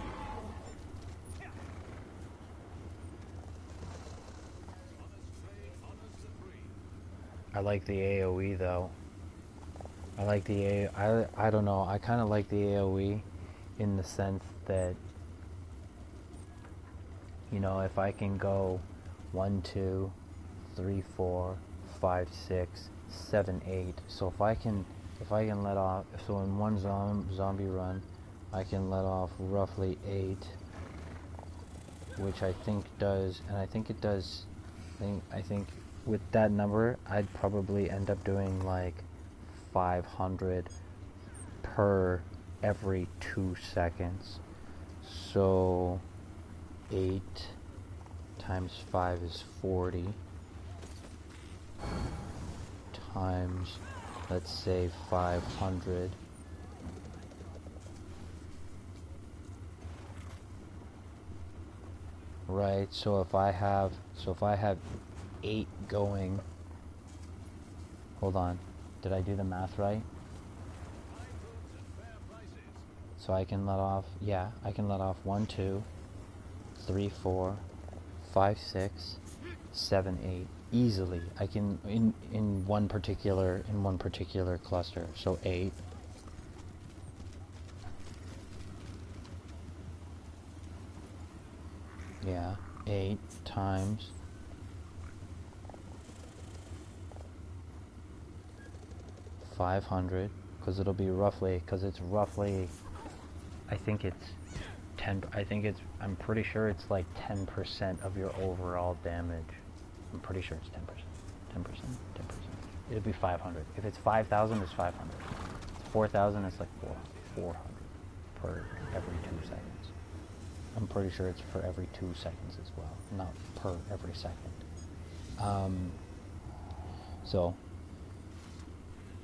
A: I like the AoE though. I like the I don't know, I kind of like the AoE in the sense that, you know, if I can go 1, 2, 3, 4, 5, 6, 7, 8. So if I can let off, so in one zombie run, I can let off roughly 8, which I think does, and I think it does. I think with that number, I'd probably end up doing like 500 per every 2 seconds. So 8 times 5 is 40 times, let's say, 500. Right, so if I have 8 going, hold on, did I do the math right? So I can let off, yeah, I can let off 1, 2, 3, 4, 5, 6, 7, 8 easily. I can in one particular cluster. So 8. Yeah, 8 times 500, because it'll be roughly, I think it's 10, I'm pretty sure it's like 10% of your overall damage. I'm pretty sure it's 10%. 10%. It'll be 500. If it's 5,000, it's 500. If it's 4,000, it's like 400 per every 2 seconds. I'm pretty sure it's for every 2 seconds as well, not per every second. So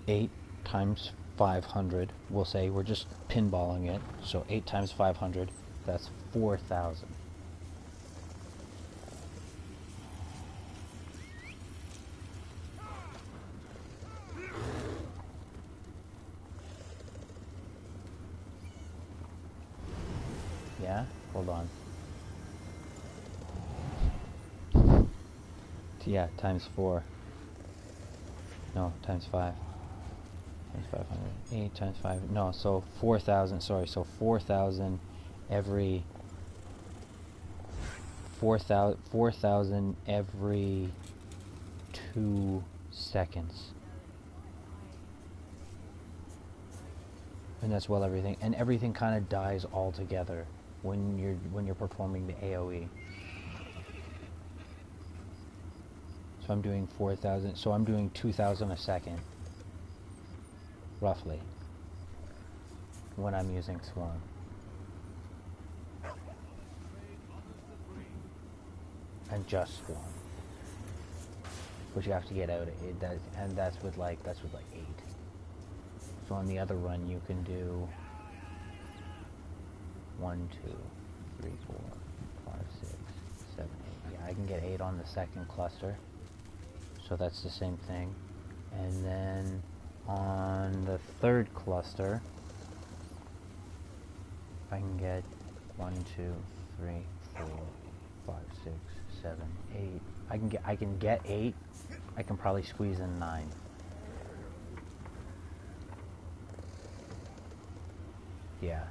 A: 8 times 500, we'll say we're just pinballing it, so 8 times 500, that's 4,000. Yeah, hold on. Yeah, times 4. No, times 5. Times 500. 8 times 5. No, so 4,000. Sorry, so 4,000 every 4,000 every 2 seconds. And that's well everything. And everything kind of dies all together when you're performing the AoE. So I'm doing 4,000. So I'm doing 2,000 a second, roughly, when I'm using Swarm. And just Swarm, which you have to get out of it. And that's with like 8. So on the other run, you can do 1, 2, 3, 4, 5, 6, 7, 8. Yeah, I can get 8 on the second cluster. So that's the same thing. And then on the third cluster, I can get 1, 2, 3, 4, 5, 6, 7, 8. I can get 8. I can probably squeeze in 9. Yeah.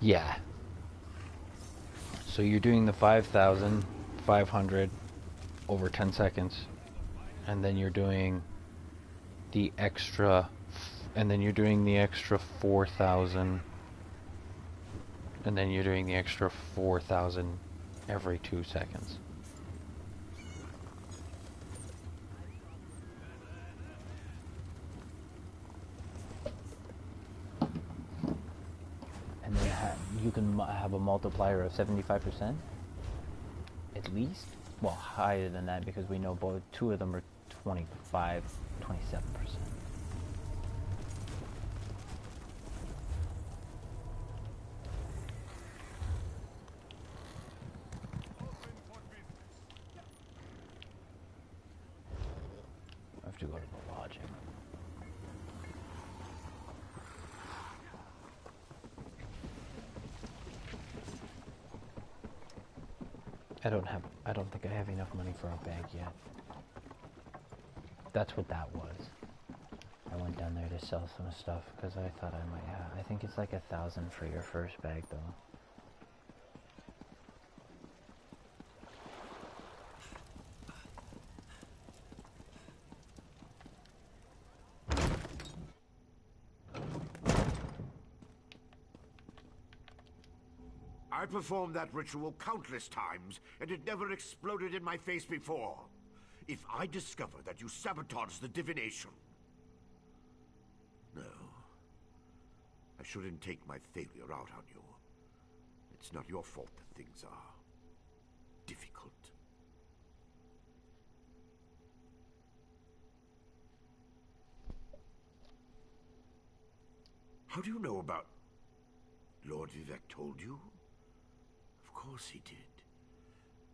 A: Yeah. So you're doing the 5,500 over 10 seconds, and then you're doing the extra, 4,000, and then you're doing the extra 4,000 every 2 seconds. you can have a multiplier of 75%? At least? Well, higher than that because we know both two of them are 25, 27%. I have to go to the lodging. I don't think I have enough money for a bag yet. That's what that was. I went down there to sell some stuff because I thought I might have. I think it's like 1,000 for your first bag though.
I: I performed that ritual countless times, and it never exploded in my face before. If I discover that you sabotaged the divination... No. I shouldn't take my failure out on you. It's not your fault that things are difficult. How do you know about... Lord Vivek told you? Of course he did.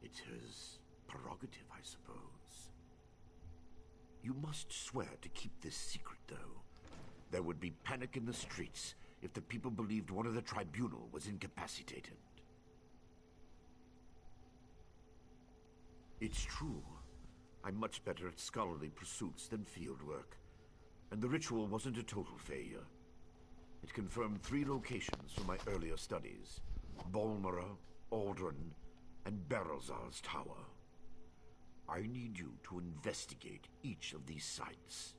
I: It's his prerogative, I suppose. You must swear to keep this secret, though. There would be panic in the streets if the people believed one of the tribunal was incapacitated. It's true. I'm much better at scholarly pursuits than field work. And the ritual wasn't a total failure. It confirmed 3 locations from my earlier studies. Balmora, Aldrin, and Berelzar's tower. I need you to investigate each of these sites.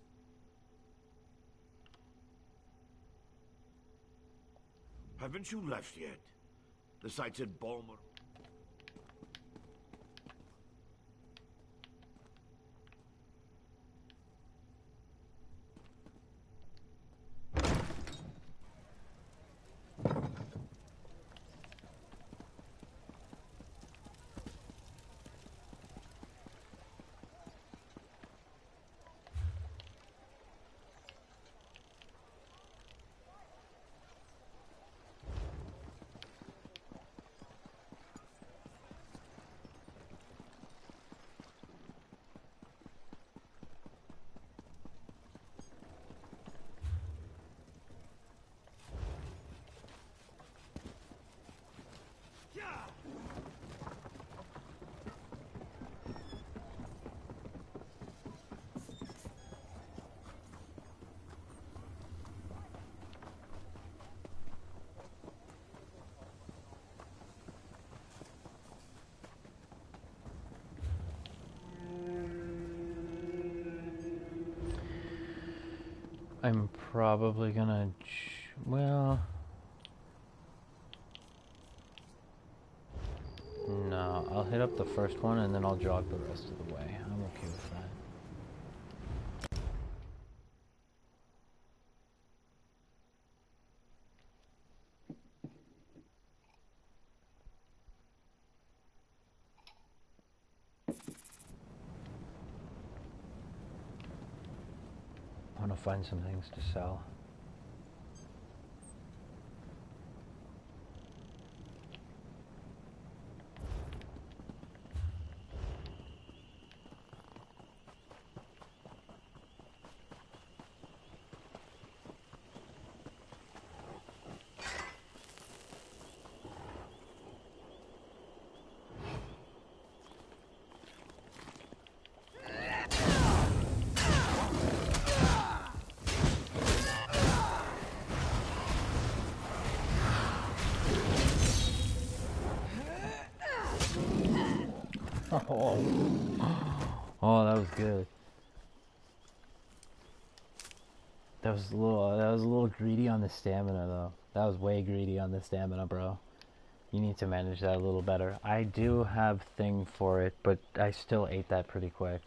I: Haven't you left yet? The sites at Balmora...
A: I'm probably gonna, well, no, I'll hit up the first one and then I'll jog the rest of the way. I'm okay with that. I want to find some things to sell. Oh, that was good. That was a little greedy on the stamina though. That was way greedy on the stamina, bro. You need to manage that a little better. I do have thing for it, but I still ate that pretty quick.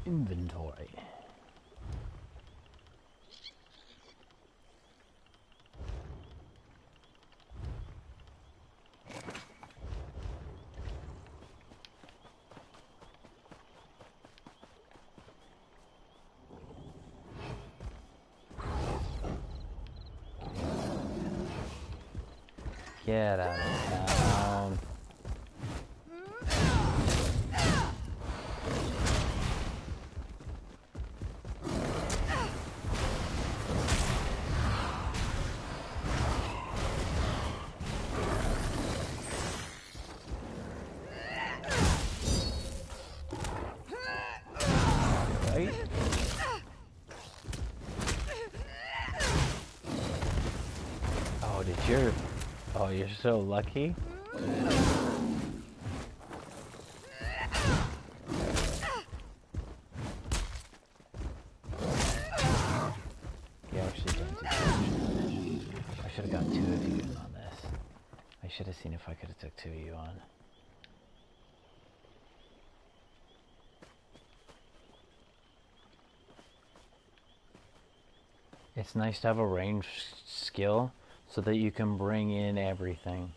A: Inventory. Get out of town. Right? Oh, did you? Oh, you're so lucky. Yeah, actually don't do damage. I should have got 2 of you on this. I should have seen if I could have took 2 of you on. It's nice to have a ranged skill so that you can bring in everything.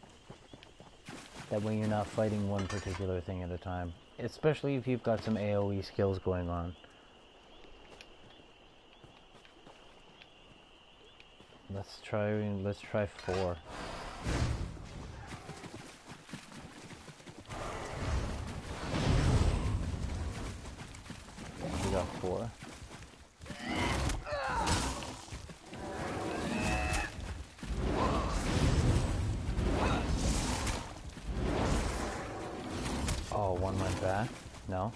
A: That way you're not fighting one particular thing at a time. Especially if you've got some AoE skills going on. Let's try 4. We got 4. Oh, one went back? No?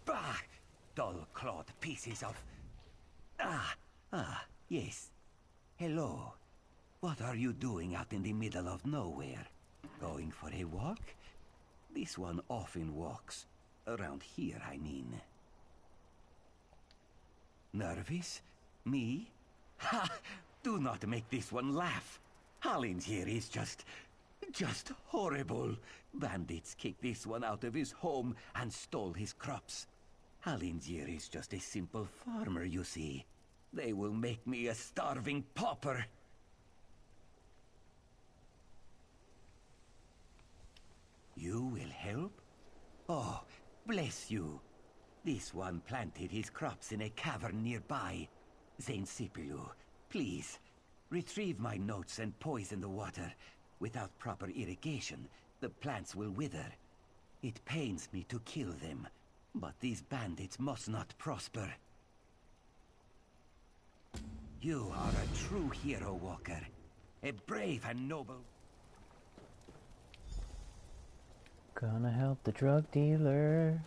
S: Bah! Dull-clawed pieces of... yes. Hello. What are you doing out in the middle of nowhere? Going for a walk? This one often walks. Around here, I mean. Nervous? Me? Ha! Do not make this one laugh. Hollins here is just horrible. Bandits kicked this one out of his home and stole his crops. Halingier is just a simple farmer, you see. They will make me a starving pauper. You will help? Oh, bless you. This one planted his crops in a cavern nearby. Saint Cipilu, please, retrieve my notes and poison the water. Without proper irrigation, the plants will wither. It pains me to kill them, but these bandits must not prosper. You are a true hero, Walker. A brave and noble...
A: Gonna help the drug dealer.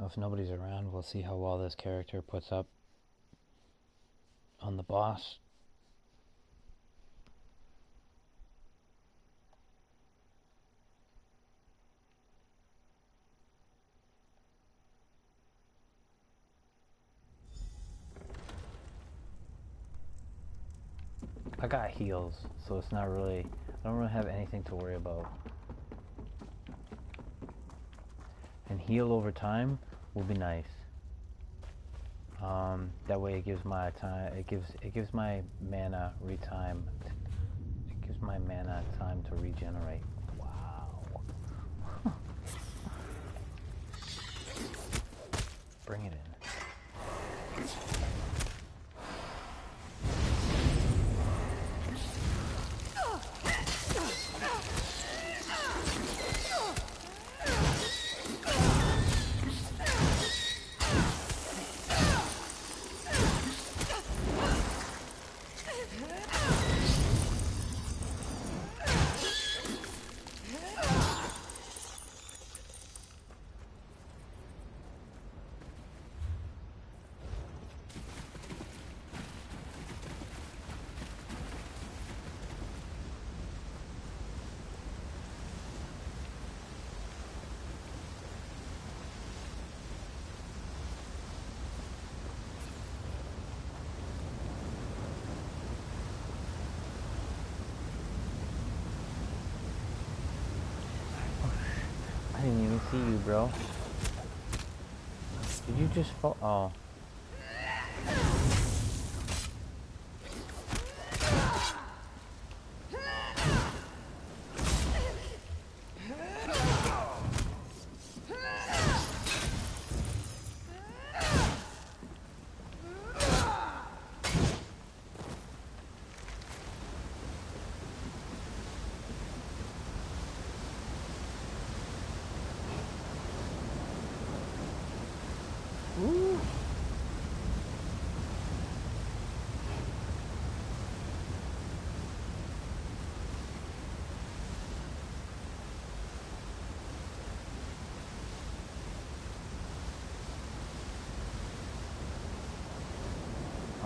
A: If nobody's around, we'll see how well this character puts up on the boss. I got heals, so it's not really, I don't really have anything to worry about. And heal over time will be nice. That way it gives my time, it gives my mana time to regenerate. Wow. Bring it in. see you, bro. Did you just fall? Oh.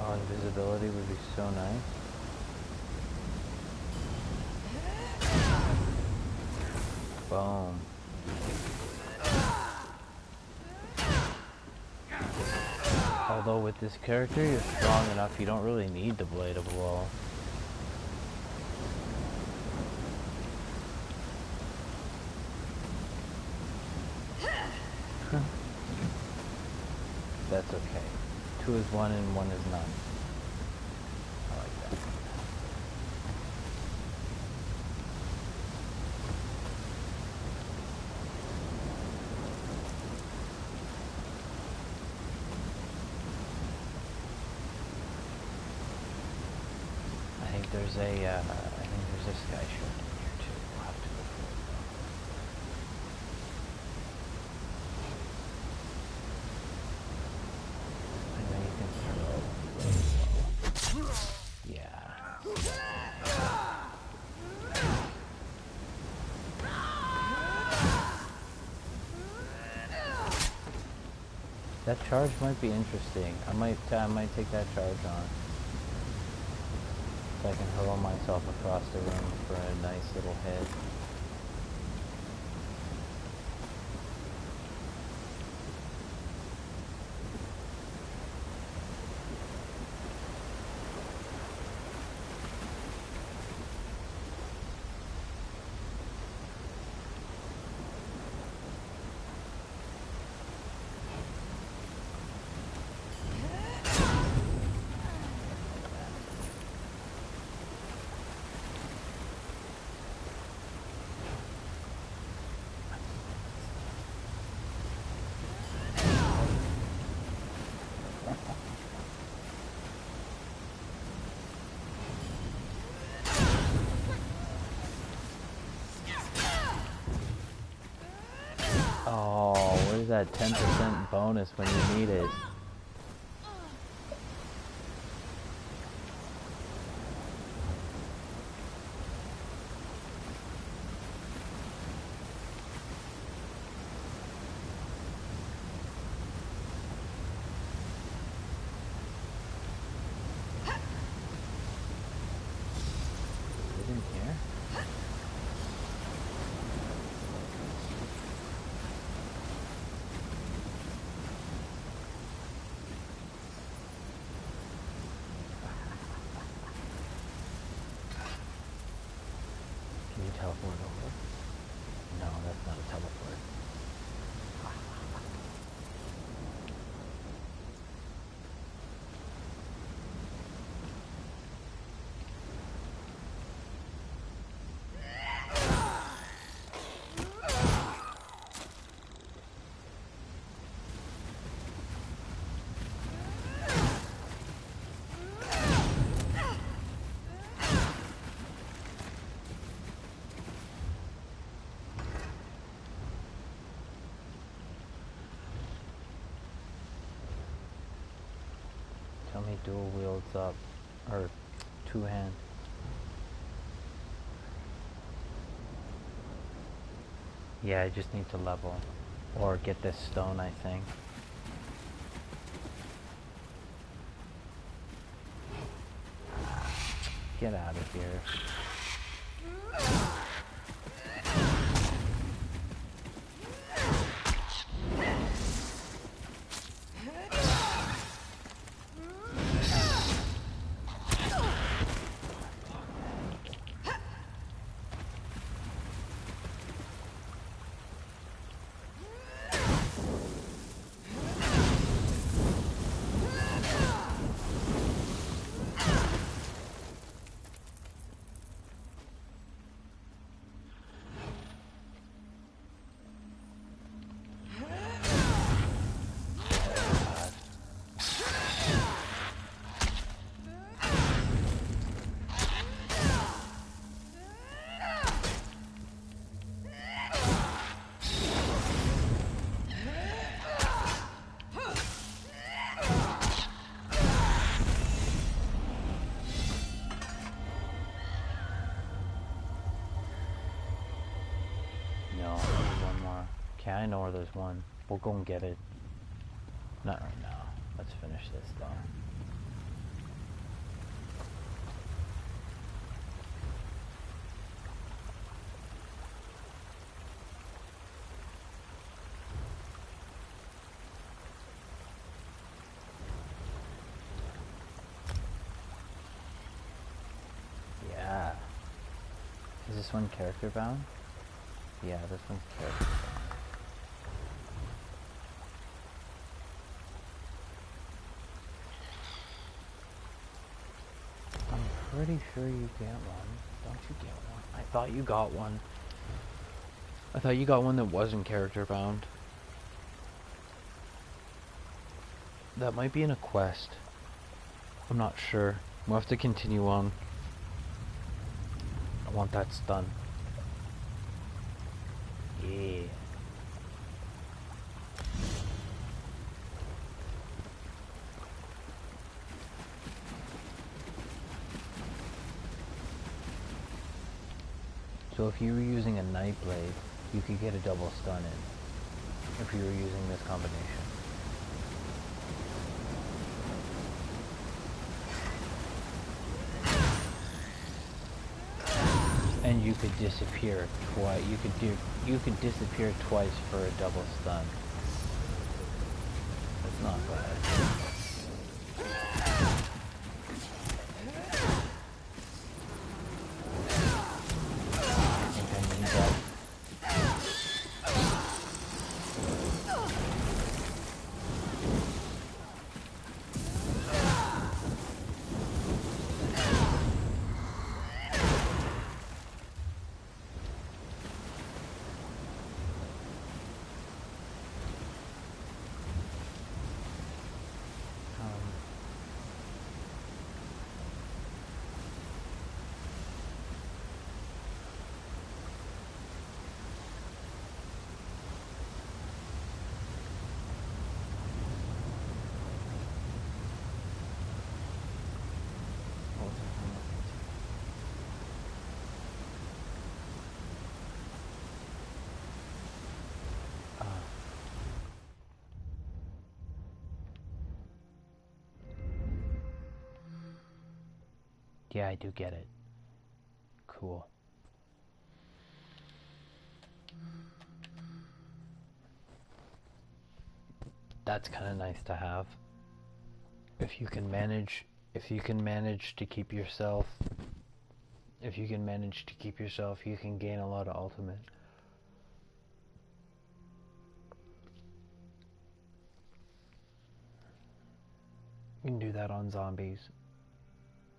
A: Oh, invisibility would be so nice. Boom. Although with this character, you're strong enough, you don't really need the Blade of Woe. That's okay. 2 is 1 and 1 is none. I like that. I think there's a sky shirt in here too. We'll have to go for it though. I know you can throw really low. Yeah. That charge might be interesting. I might take that charge on. So I can hurl myself across the room for a nice little hit. Oh, where's that 10% bonus when you need it? Is it in here? Can you teleport over? No, that's not a teleport. Tell me dual wields up, or 2-hand. Yeah, I just need to level, or get this stone, I think. Get out of here. Okay, I know where there's one. We'll go and get it. Not right now. Let's finish this though. Yeah. Is this one character bound? Yeah, this one's character bound. I'm pretty sure you get one. Don't you get one? I thought you got one. I thought you got one that wasn't character bound. That might be in a quest. I'm not sure. We'll have to continue on. I want that stun. Yeah. So if you were using a Night Blade, you could get a double stun in. If you were using this combination. And you could disappear twice. You could disappear twice for a double stun. That's not bad. Yeah, I do get it. Cool. That's kind of nice to have. If you can manage to keep yourself, you can gain a lot of ultimate. You can do that on zombies.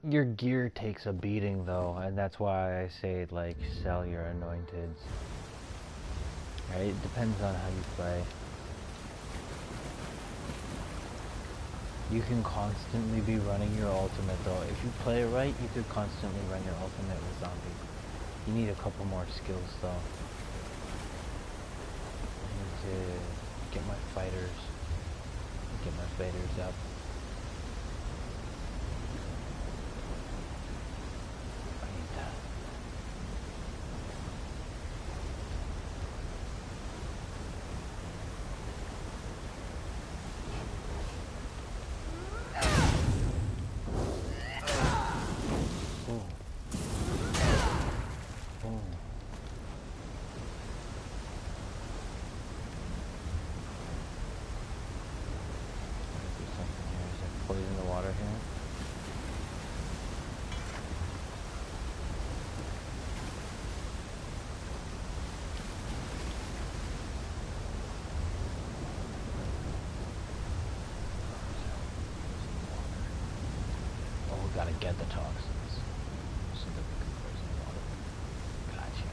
A: Your gear takes a beating though, and that's why I say like sell your anointeds. Right? It depends on how you play. You can constantly be running your ultimate though. If you play it right, you could constantly run your ultimate with zombies. You need a couple more skills though. I need to get my fighters up. Poison the water here. Oh, we gotta get the toxins so that we can poison the water. Gotcha.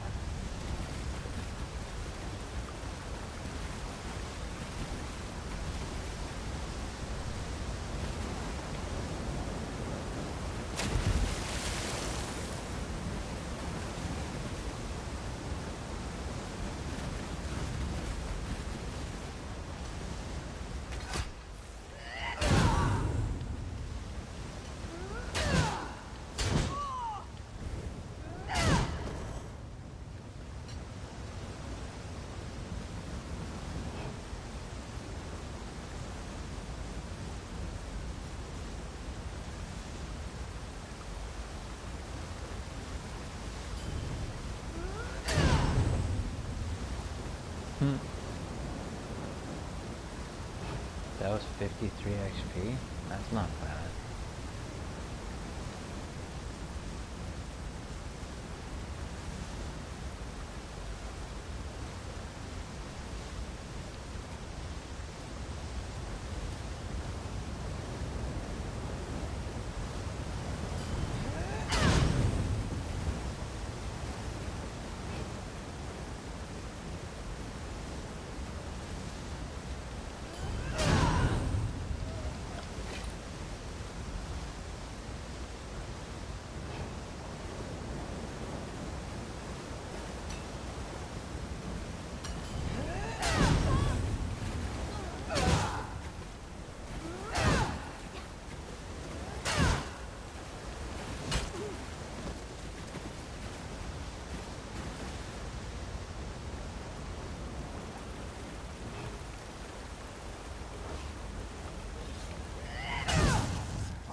A: That was 53 XP? That's not bad.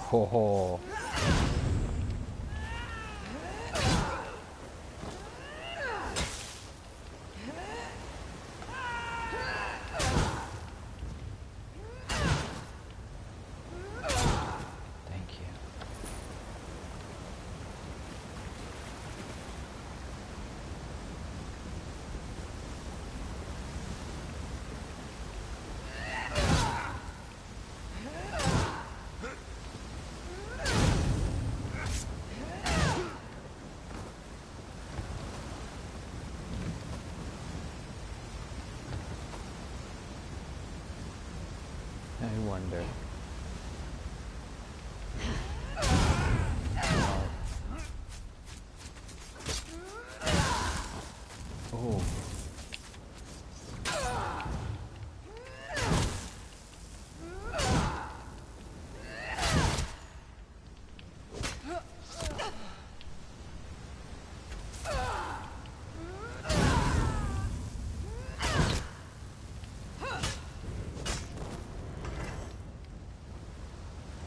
A: Ho ho. Thank you. I wonder. Oh.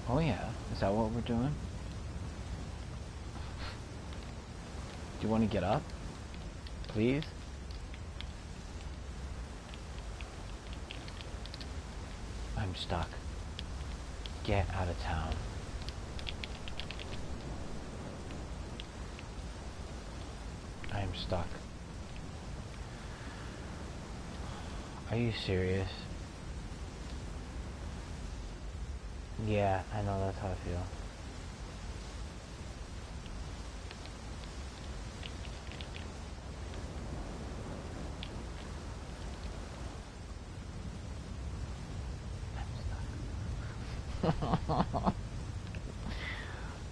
A: Oh yeah, is that what we're doing? Do you want to get up? Please? I'm stuck. Get out of town. I'm stuck. Are you serious? Yeah, I know, that's how I feel.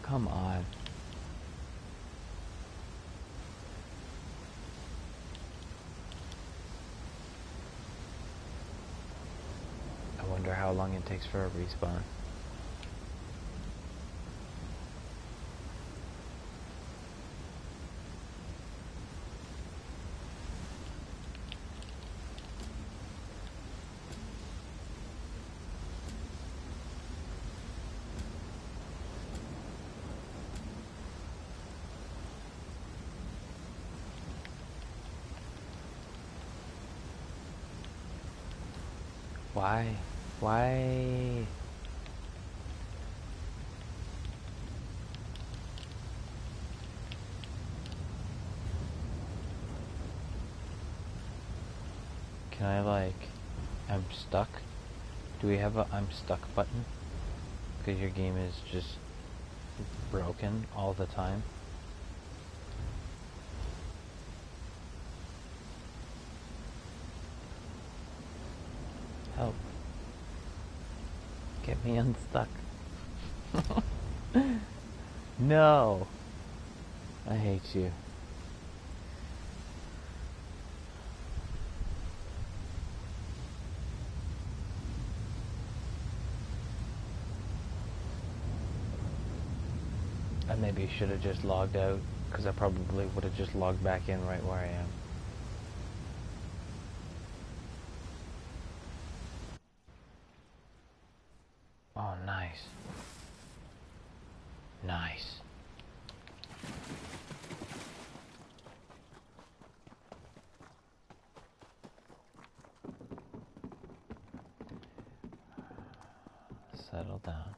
A: Come on. I wonder how long it takes for a respawn. Why? Why? Can I like... I'm stuck? Do we have a I'm stuck button? Because your game is just broken all the time. Help. Get me unstuck. No. I hate you. I maybe should have just logged out, because I probably would have just logged back in right where I am. Oh, nice. Nice. Settle down.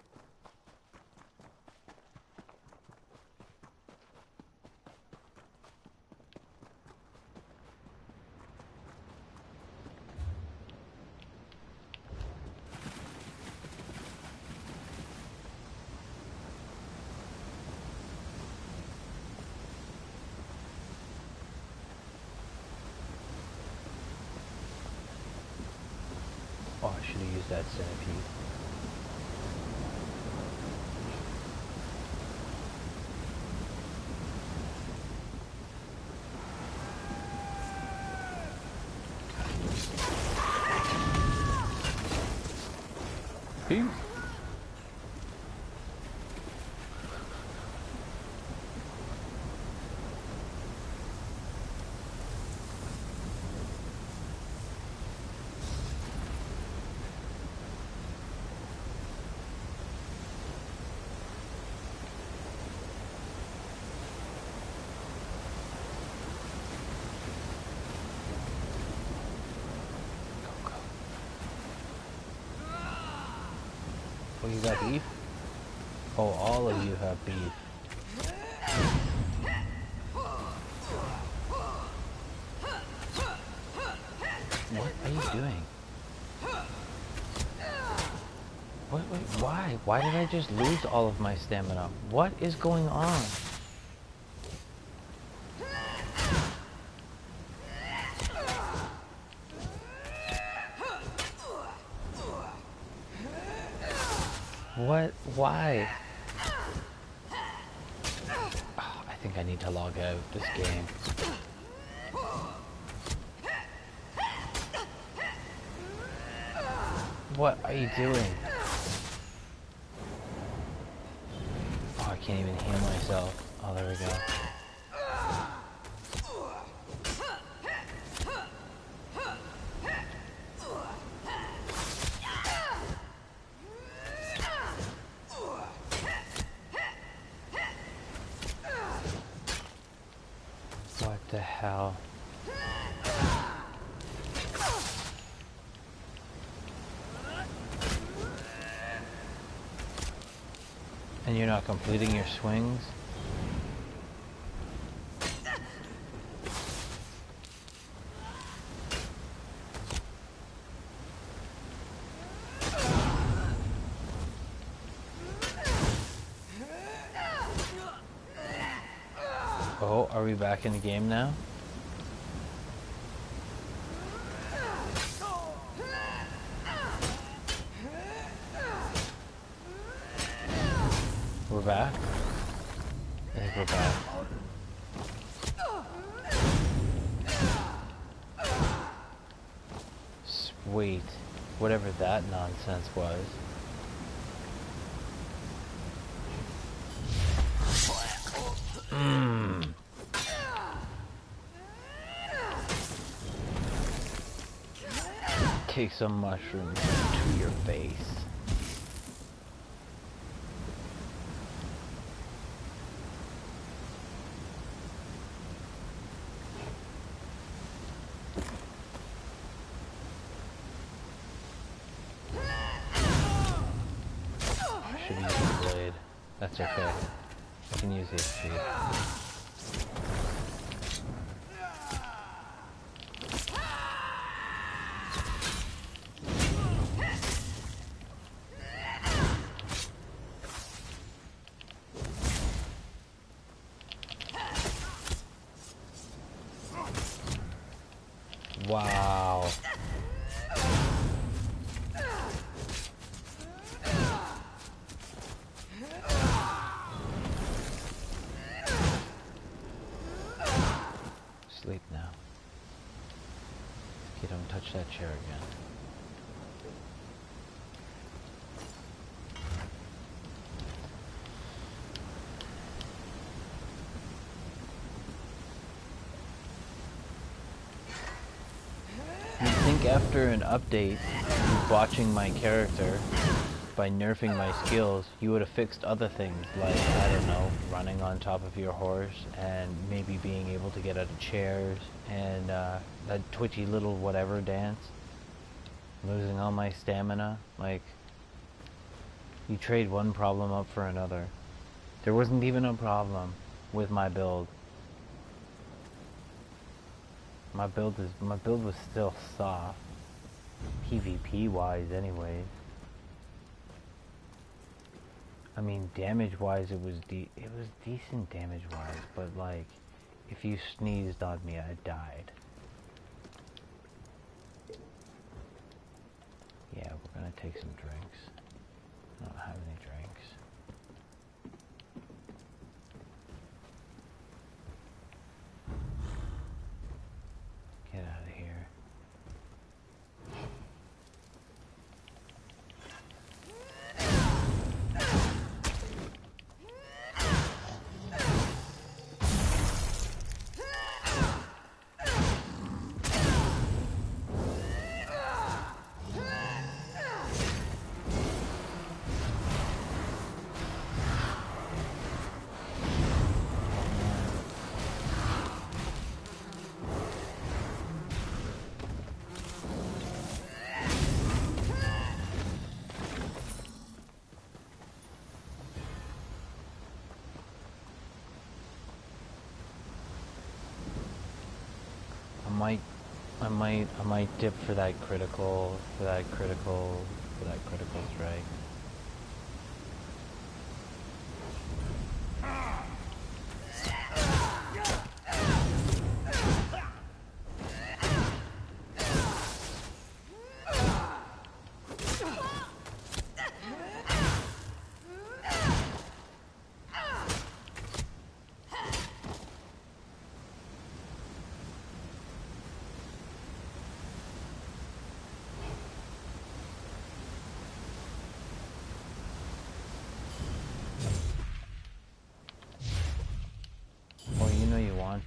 A: Oh, I should have used that centipede. Peace. Oh, you got beef? Oh, all of you have beef. What are you doing? What, wait, why? Why did I just lose all of my stamina? What is going on? What? Why? Oh, I think I need to log out this game. What are you doing? Oh, I can't even heal myself. Oh, there we go. What the hell? And you're not completing your swings? Oh, are we back in the game now? We're back? I think we're back. Sweet. Whatever that nonsense was. Mmm. Take some mushrooms to your face. I should use the blade. That's okay. I can use HP. Wow. Sleep now. Okay, don't touch that chair again. You'd think after an update, watching my character, by nerfing my skills, you would have fixed other things, like, I don't know, running on top of your horse, and maybe being able to get out of chairs, and that twitchy little whatever dance. Losing all my stamina, like, You trade one problem up for another. There wasn't even a problem with my build. My build was still soft. PvP wise anyways. I mean damage wise it was decent damage wise, but like if you sneezed on me I died. Yeah, we're gonna take some drinks. I don't have any drinks. Get out of here. I might dip for that critical strike.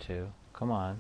A: To. Come on.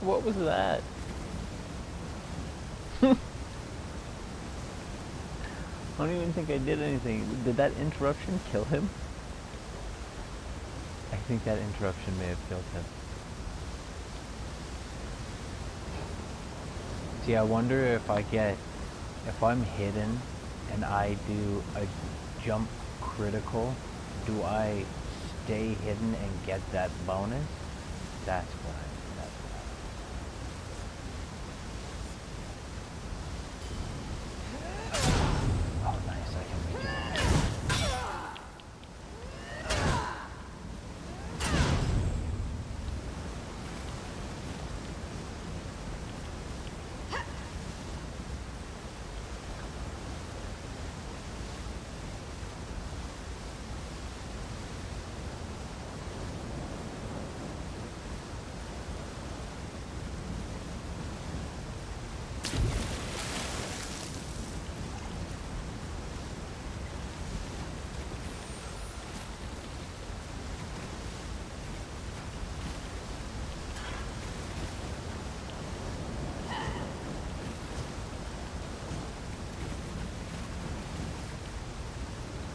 A: What was that? I don't even think I did anything. Did that interruption kill him? I think that interruption may have killed him. See, I wonder if if I'm hidden and I do a jump critical, do I stay hidden and get that bonus? That's what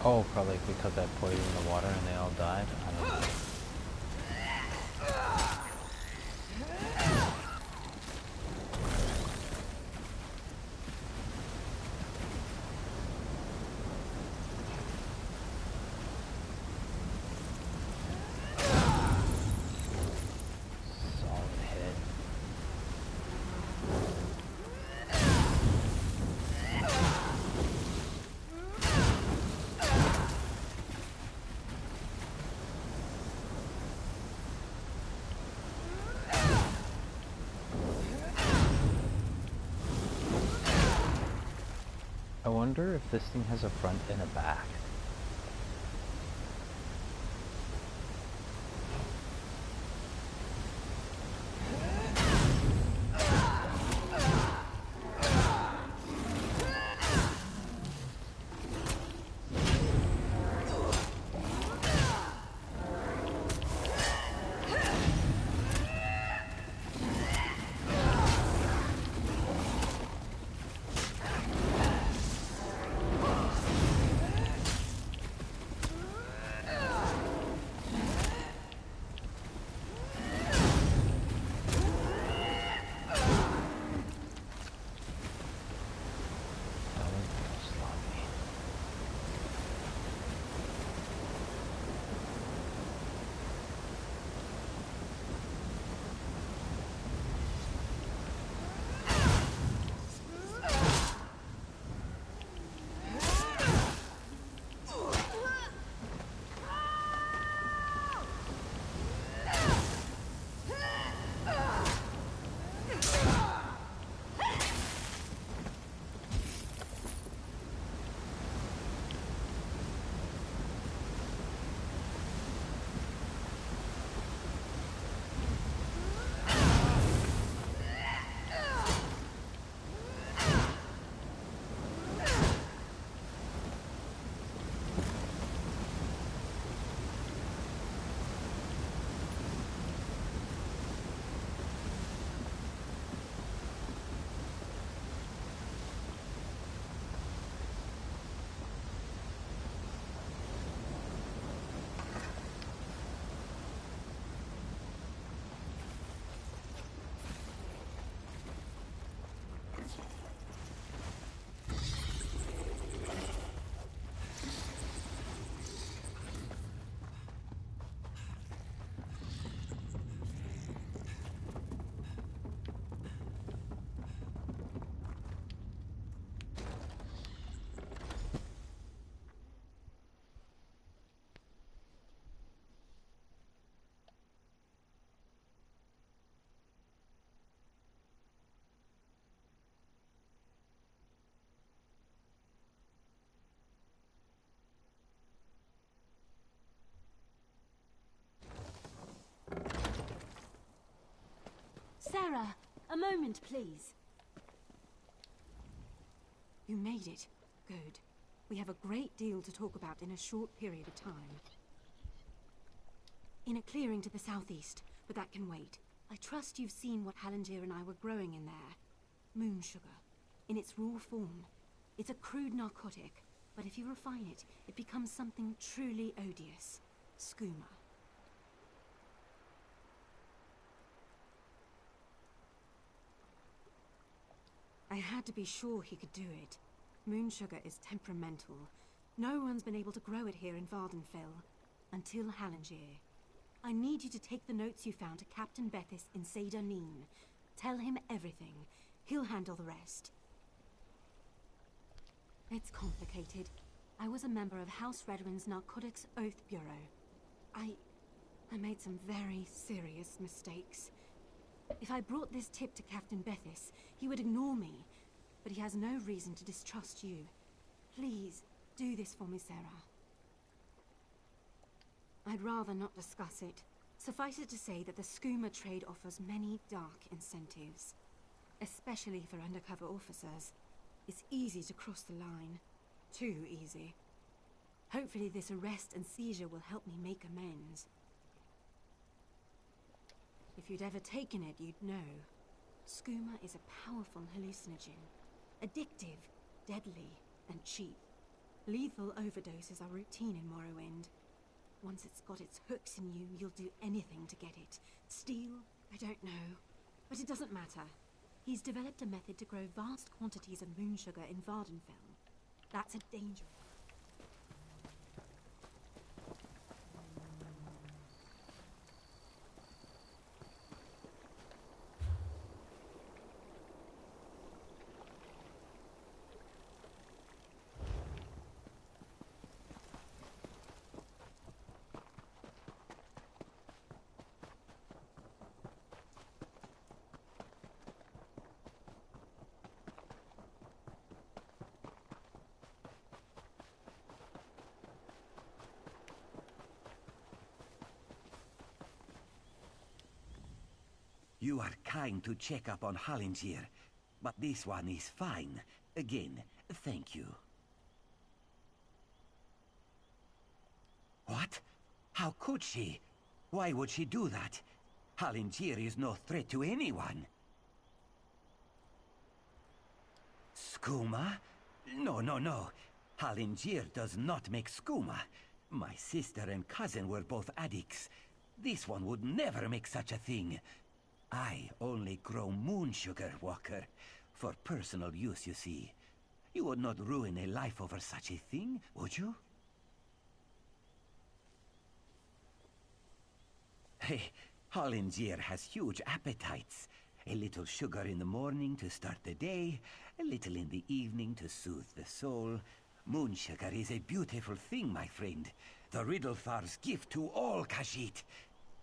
A: Oh, probably because I poisoned the water and they all died. I don't know. I wonder if this thing has a front and a back.
T: Sarah, a moment, please. You made it. Good. We have a great deal to talk about in a short period of time. In a clearing to the southeast, but that can wait. I trust you've seen what Hallendir and I were growing in there. Moon sugar. In its raw form. It's a crude narcotic, but if you refine it, it becomes something truly odious. Skooma. I had to be sure he could do it. Moon sugar is temperamental. No one's been able to grow it here in Vardenfell. Until Hallendir. I need you to take the notes you found to Captain Bethis in Seyda Neen. Tell him everything. He'll handle the rest. It's complicated. I was a member of House Redwin's Narcotics Oath Bureau. I made some very serious mistakes. If I brought this tip to Captain Bethis, he would ignore me. But he has no reason to distrust you. Please, do this for me, Sarah. I'd rather not discuss it. Suffice it to say that the Skooma trade offers many dark incentives. Especially for undercover officers. It's easy to cross the line. Too easy. Hopefully this arrest and seizure will help me make amends. If you'd ever taken it, you'd know. Skooma is a powerful hallucinogen. Addictive, deadly, and cheap. Lethal overdoses are routine in Morrowind. Once it's got its hooks in you, you'll do anything to get it. Steal? I don't know. But it doesn't matter. He's developed a method to grow vast quantities of moon sugar in Vardenfell. That's a danger.
S: You are kind to check up on Hallingier, but this one is fine. Again, thank you. What? How could she? Why would she do that? Hallingier is no threat to anyone. Skooma? No, no, no. Hallingier does not make skooma. My sister and cousin were both addicts. This one would never make such a thing. I only grow moon sugar, Walker. For personal use, you see. You would not ruin a life over such a thing, would you? Hey, Hallingier has huge appetites. A little sugar in the morning to start the day, a little in the evening to soothe the soul. Moon sugar is a beautiful thing, my friend. The Riddlethar's gift to all Khajiit.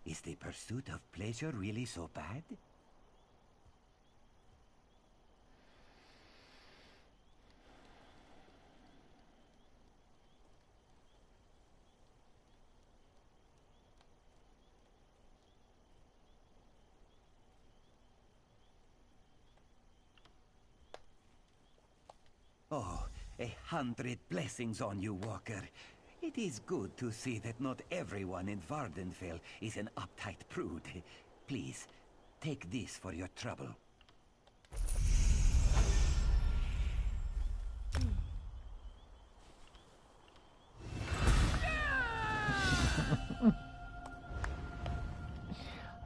S: Is the pursuit of pleasure really so bad? Oh, 100 blessings on you, Walker. It is good to see that not everyone in Vardenfell is an uptight prude. Please, take this for your trouble.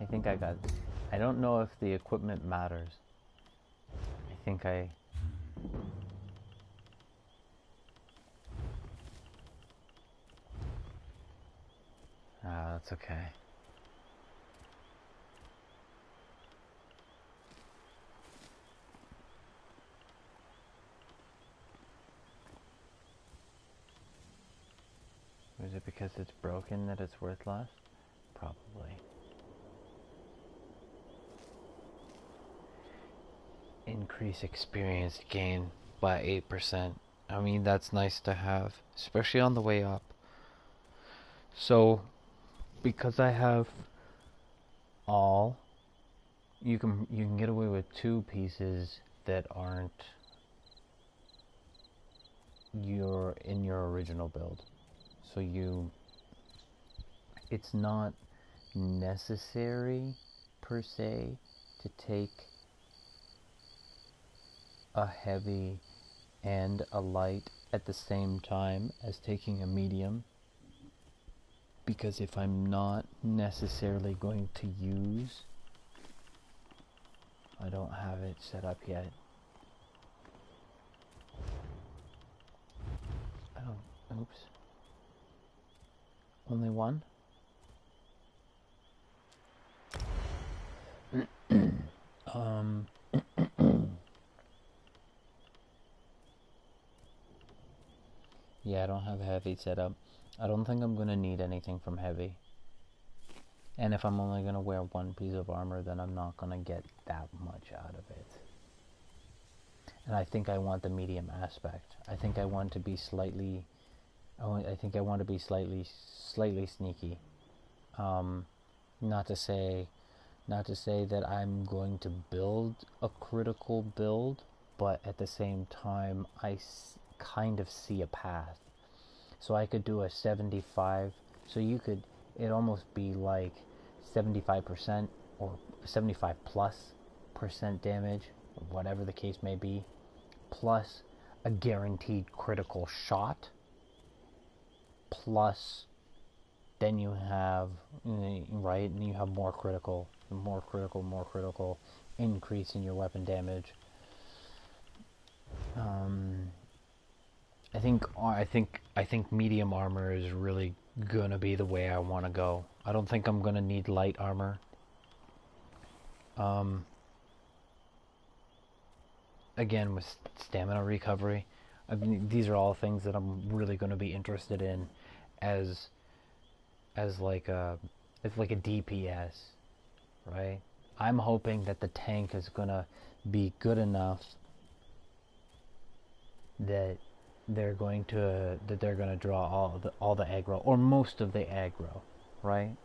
A: I think I got... I don't know if the equipment matters. I think I... that's okay. Is it because it's broken that it's worth less? Probably. Increase experience gain by 8%. I mean, that's nice to have, especially on the way up. So, because I have all, you can get away with 2 pieces that aren't in your original build. So it's not necessary per se to take a heavy and a light at the same time as taking a medium, because if I'm not necessarily going to use, I don't have it set up yet. Oops. Only one? Yeah, I don't have heavy set up. I don't think I'm going to need anything from heavy. And if I'm only going to wear 1 piece of armor, then I'm not going to get that much out of it. And I think I want the medium aspect. I think I want to be slightly... I think I want to be slightly sneaky. Not to say that I'm going to build a critical build, but at the same time, I kind of see a path. So I could do a 75, so it'd almost be like 75% or 75+% damage, whatever the case may be, plus a guaranteed critical shot, plus then you have, right, and you have more critical increase in your weapon damage. I think medium armor is really gonna be the way I want to go. I don't think I'm gonna need light armor. Again, with stamina recovery, I mean, these are all things that I'm really gonna be interested in as like a DPS, right? I'm hoping that the tank is gonna be good enough that they're gonna draw all the aggro, or most of the aggro, right?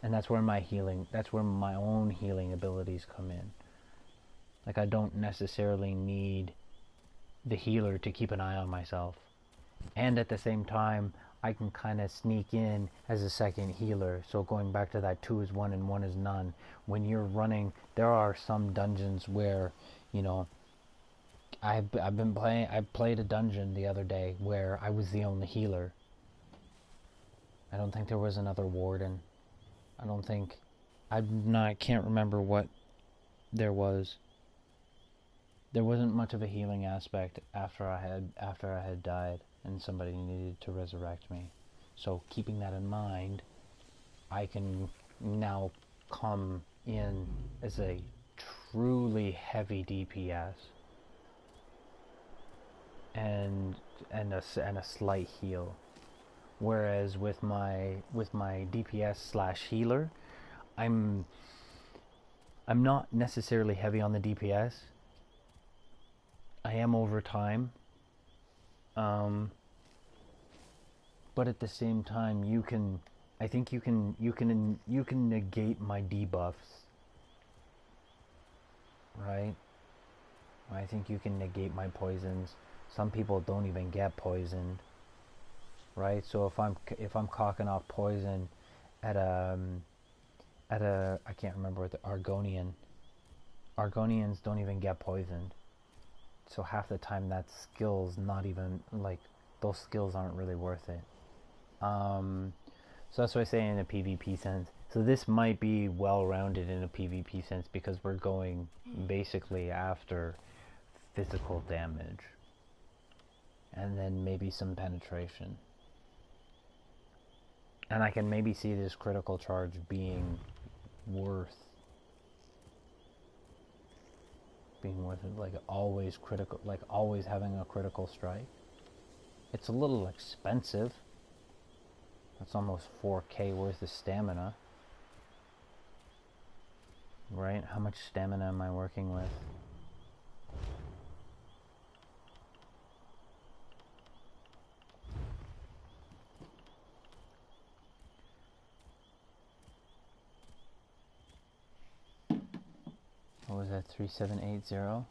A: And that's where my own healing abilities come in. Like, I don't necessarily need the healer to keep an eye on myself. And at the same time, I can kind of sneak in as a second healer. So going back to that 2 is 1 and 1 is none. When you're running, there are some dungeons where, you know, I played a dungeon the other day where I was the only healer. I don't think there was another warden. I can't remember what there was. There wasn't much of a healing aspect after I had died and somebody needed to resurrect me. So keeping that in mind, I can now come in as a truly heavy DPS and a slight heal. Whereas with my DPS / healer, I'm not necessarily heavy on the DPS. I am over time. But at the same time, you can negate my debuffs. Right? I think you can negate my poisons. Some people don't even get poisoned. Right? So if I'm cocking off poison at a I can't remember what the Argonians don't even get poisoned. So half the time that skill's not even, like, those skills aren't really worth it. So that's what I say in a PvP sense. So this might be well-rounded in a PvP sense because we're going basically after physical damage. And then maybe some penetration. And I can maybe see this critical charge being worth it, like always critical, like always having a critical strike. It's a little expensive. That's almost 4k worth of stamina. Right? How much stamina am I working with? What was that? 3780?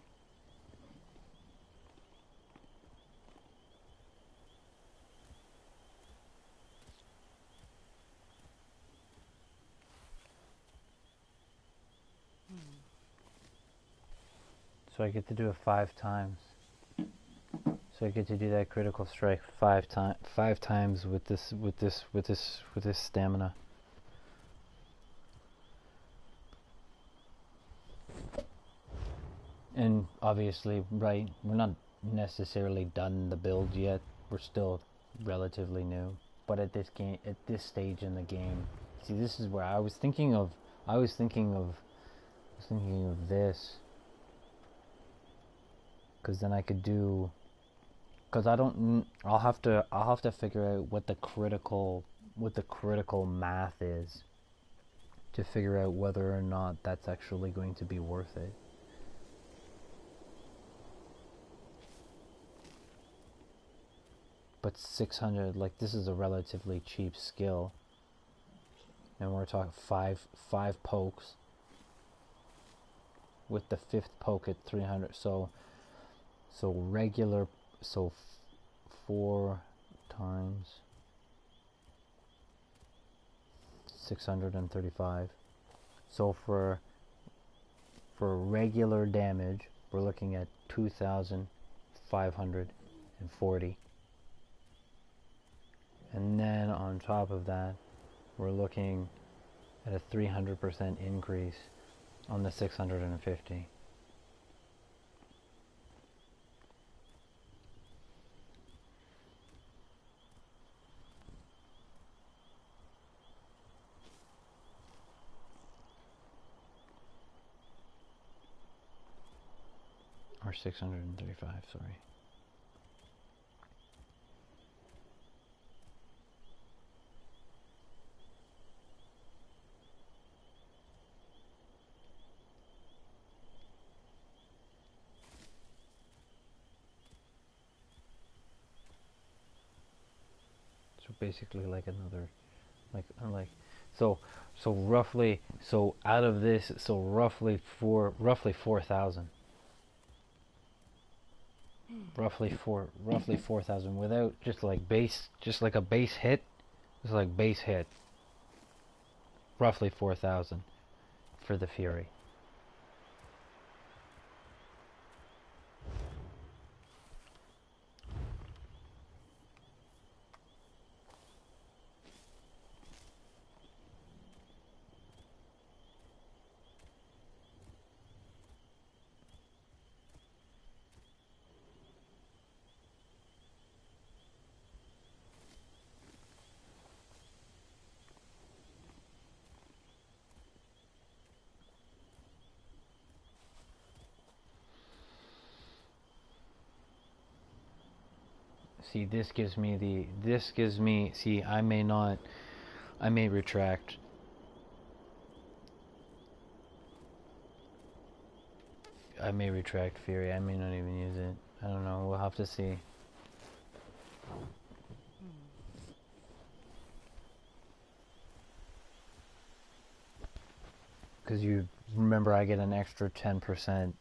A: So I get to do it 5 times. So I get to do that critical strike 5 times with this stamina. And obviously, right, we're not necessarily done the build yet. We're still relatively new. But at this stage in the game, see, this is where I was thinking of this. Cause then I could do, cause I'll have to figure out what the critical math is to figure out whether or not that's actually going to be worth it. But 600, like, this is a relatively cheap skill. And we're talking five pokes. With the 5th poke at 300, so regular, so 4 times 635. So for regular damage, we're looking at 2,540. And then on top of that, we're looking at a 300% increase on the 650. Or 635, sorry. So basically like another, So roughly, so out of this, so roughly 4,000. Roughly 4,000 without just like a base hit. It's like base hit. Roughly 4,000 for the Fury. See, this gives me, see, I may retract. I may retract Fury, I may not even use it. I don't know, we'll have to see. Because you remember I get an extra 10%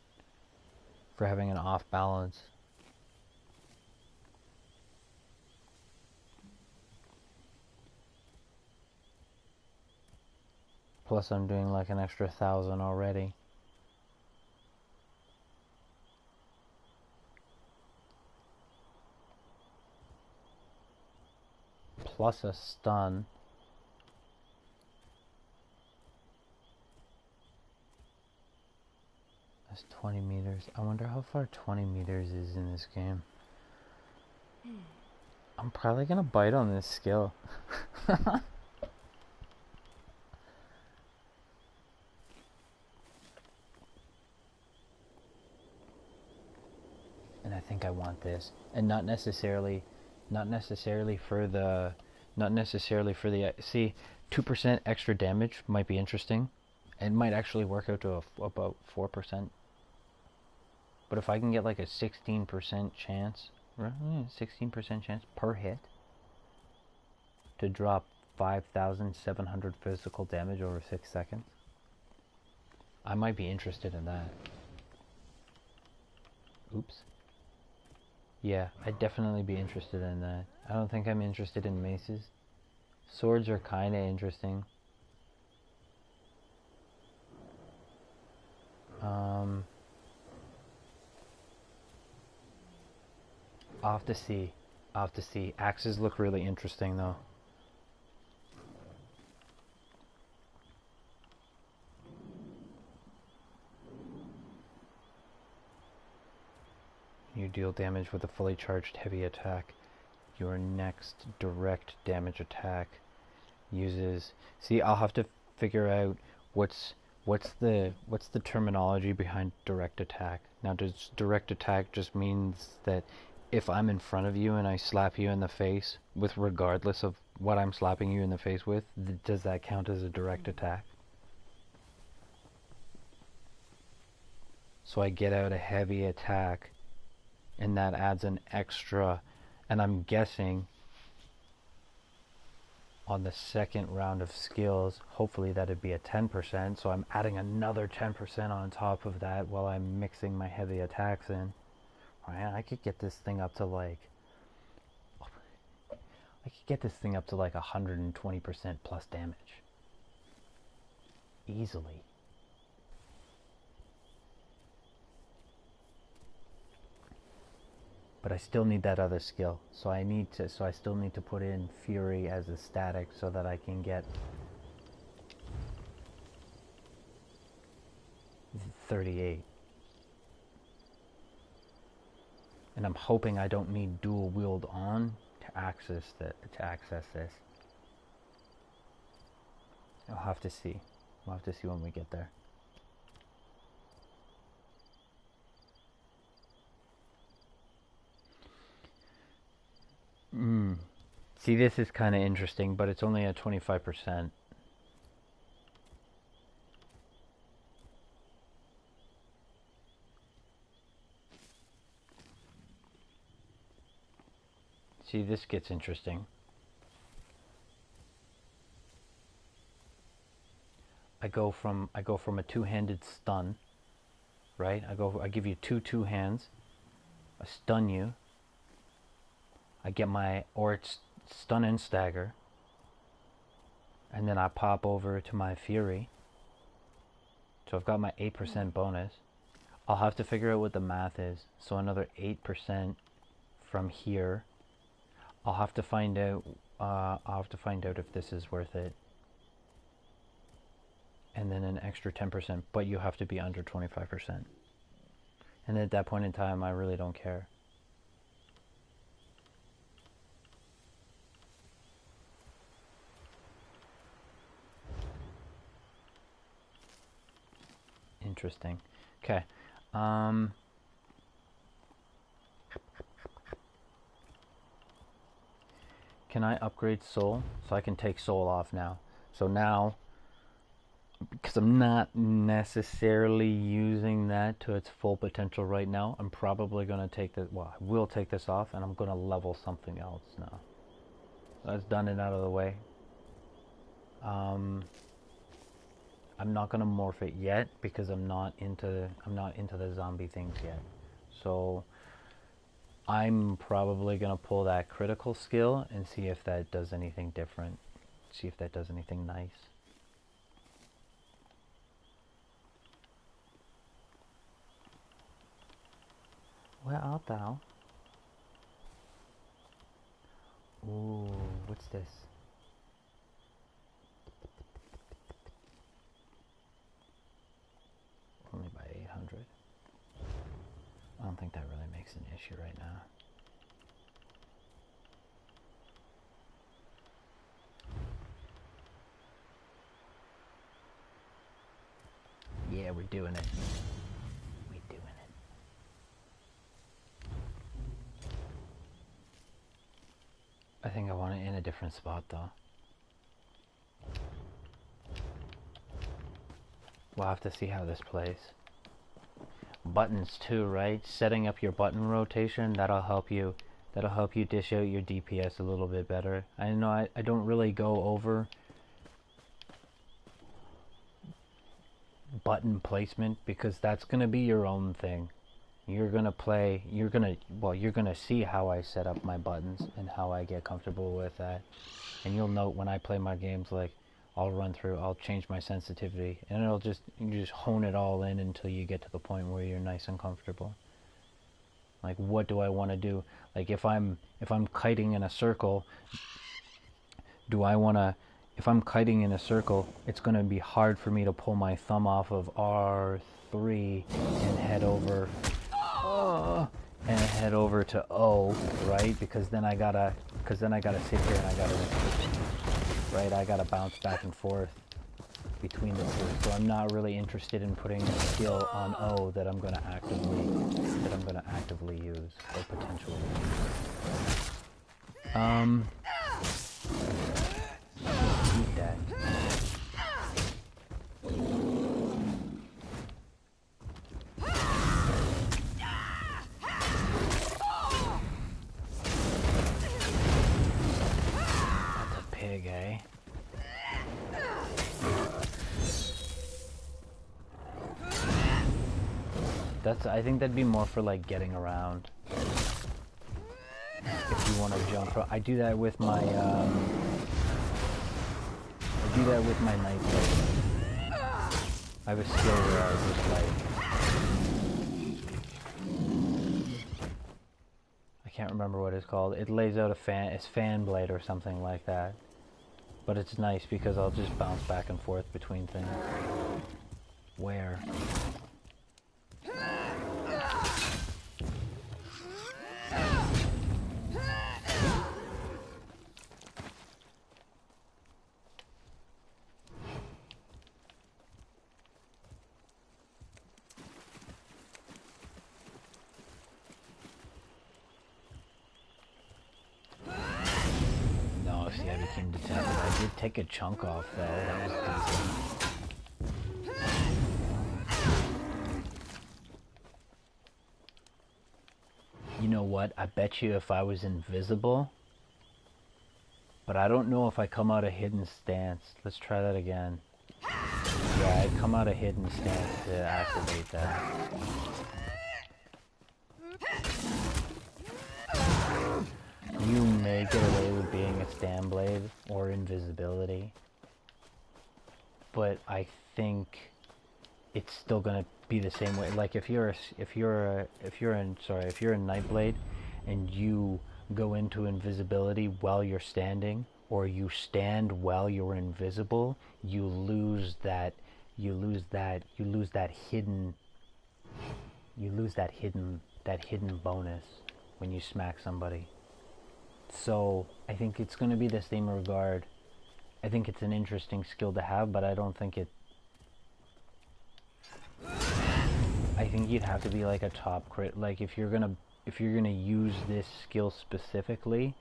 A: for having an off balance. Plus I'm doing like an extra 1,000 already. Plus a stun. That's 20 meters. I wonder how far 20 meters is in this game. I'm probably gonna bite on this skill. And I think I want this, and not necessarily for the, see, 2% extra damage might be interesting. It might actually work out to about 4%. But if I can get like a 16% chance, 16% chance per hit to drop 5,700 physical damage over 6 seconds, I might be interested in that. Oops. Yeah, I'd definitely be interested in that. I don't think I'm interested in maces. Swords are kinda interesting. I'll have to see. Axes look really interesting though. You deal damage with a fully charged heavy attack. Your next direct damage attack uses... See, I'll have to figure out what's the terminology behind direct attack. Now, does direct attack just means that if I'm in front of you and I slap you in the face, with regardless of what I'm slapping you in the face with, does that count as a direct attack? So I get out a heavy attack, and that adds an extra, and I'm guessing on the second round of skills, hopefully that'd be a 10%, so I'm adding another 10% on top of that while I'm mixing my heavy attacks in. Right, I could get this thing up to like 120% plus damage. Easily. But I still need that other skill. So I still need to put in Fury as a static so that I can get 38. And I'm hoping I don't need dual wield on to access this. I'll have to see. We'll have to see when we get there. See, this is kind of interesting, but it's only at 25%. See, this gets interesting. I go from a two-handed stun, right? I give you two hands, I stun you, I get or it's stun and stagger, and then I pop over to my fury. So I've got my 8% bonus. I'll have to figure out what the math is. So another 8% from here. I'll have to find out if this is worth it. And then an extra 10%, but you have to be under 25%. And at that point in time, I really don't care. Interesting. Okay. Can I upgrade soul? So I can take soul off now. So now, because I'm not necessarily using that to its full potential right now, I'm probably going to take this, well, I will take this off, and I'm going to level something else now. That's done and out of the way. I'm not going to morph it yet because I'm not into the zombie things yet. So I'm probably going to pull that critical skill and see if that does anything different. See if that does anything nice. Where art thou? Ooh, what's this? Only by 800. I don't think that really makes an issue right now. Yeah, we're doing it. We're doing it. I think I want it in a different spot though. We'll have to see how this plays. Buttons too, right? Setting up your button rotation, that'll help you dish out your DPS a little bit better. I know I don't really go over button placement because that's gonna be your own thing. You're gonna see how I set up my buttons and how I get comfortable with that. And you'll note when I play my games, like I'll change my sensitivity, and you just hone it all in until you get to the point where you're nice and comfortable. Like, what do I want to do? Like, if I'm kiting in a circle, if I'm kiting in a circle, it's going to be hard for me to pull my thumb off of R3 and head over to O, right? Because then I gotta sit here and I gotta, right? I gotta bounce back and forth between the two. So I'm not really interested in putting a skill on O that I'm gonna actively use or potentially eat that. That's a pig, eh? I think that'd be more for like getting around. If you want to jump, I do that with my knight blade. I have a skill where I just like, I can't remember what it's called. It lays out it's fan blade or something like that. But it's nice because I'll just bounce back and forth between things. Where? No, see, I became detected. I did take a chunk off though. That was decent. You know what? I bet you if I was invisible, but I don't know if I come out of hidden stance. Let's try that again. Yeah, I come out of hidden stance to activate that. You may get away with being a stand blade or invisibility, but I think it's still gonna be the same way. Like if you're a Nightblade and you go into invisibility while you're standing, or you stand while you're invisible, you lose that hidden bonus when you smack somebody. So I think it's going to be the same regard. I think it's an interesting skill to have, but I don't think it... I think you'd have to be like a top crit. Like if you're gonna use this skill specifically,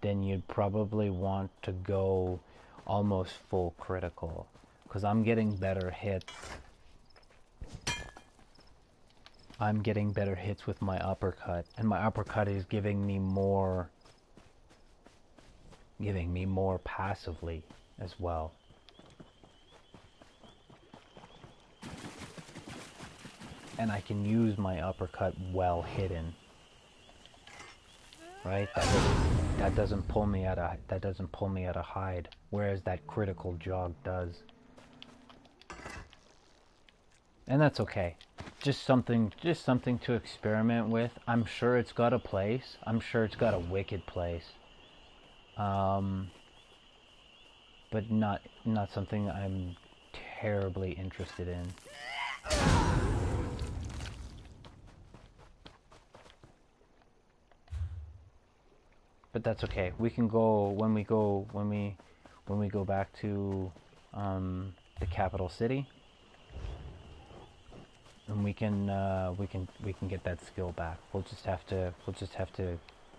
A: then you'd probably want to go almost full critical, because I'm getting better hits. I'm getting better hits with my uppercut, and my uppercut is giving me more passively as well. And I can use my uppercut well hidden, right? That doesn't pull me at a hide, whereas that critical jog does. And that's okay. Just something to experiment with. I'm sure it's got a place. I'm sure it's got a wicked place. But not something I'm terribly interested in. But that's okay. We can go when we go back to the capital city, and we can get that skill back. We'll just have to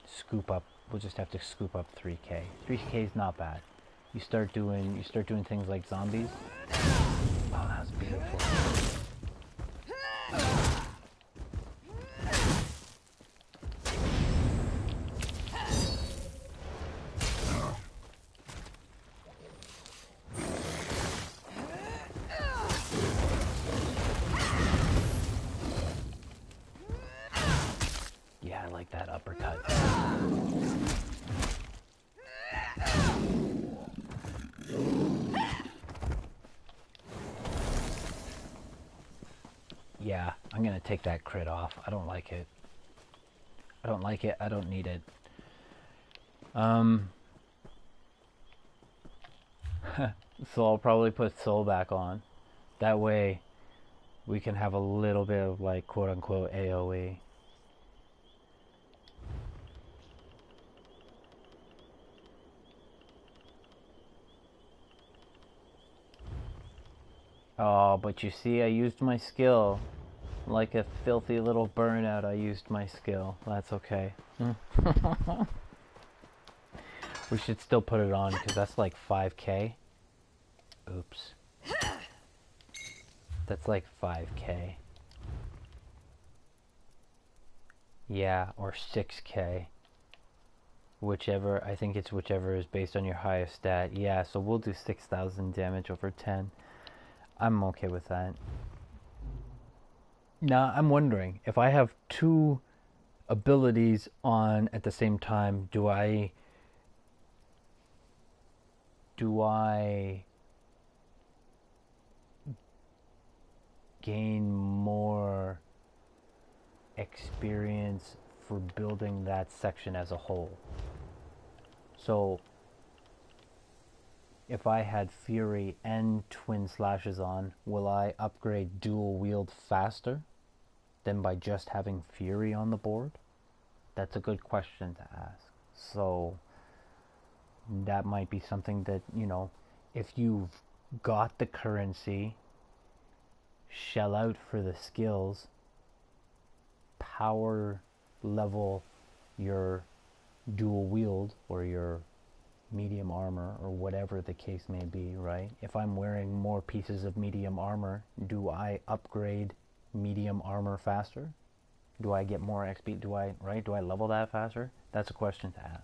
A: scoop up 3K. 3K is not bad. You start doing things like zombies. Oh, that's beautiful. Yeah, I like that uppercut. Yeah, I'm gonna take that crit off. I don't like it. I don't like it. I don't need it. So I'll probably put Soul back on. That way we can have a little bit of like quote unquote AoE. Oh, but you see, I used my skill. Like a filthy little burnout, I used my skill. That's okay. We should still put it on, because that's like 5K. Oops. That's like 5K. Yeah, or 6K. Whichever, I think it's whichever is based on your highest stat. Yeah, so we'll do 6,000 damage over 10. I'm okay with that. Now, I'm wondering, if I have two abilities on at the same time, do I gain more experience for building that section as a whole? So if I had Fury and Twin Slashes on, will I upgrade dual wield faster than by just having Fury on the board? That's a good question to ask. So that might be something that, you know, if you've got the currency, shell out for the skills, power level your dual wield or your medium armor or whatever the case may be, right? If I'm wearing more pieces of medium armor, do I upgrade medium armor faster? Do I get more XP? Do I level that faster? That's a question to ask.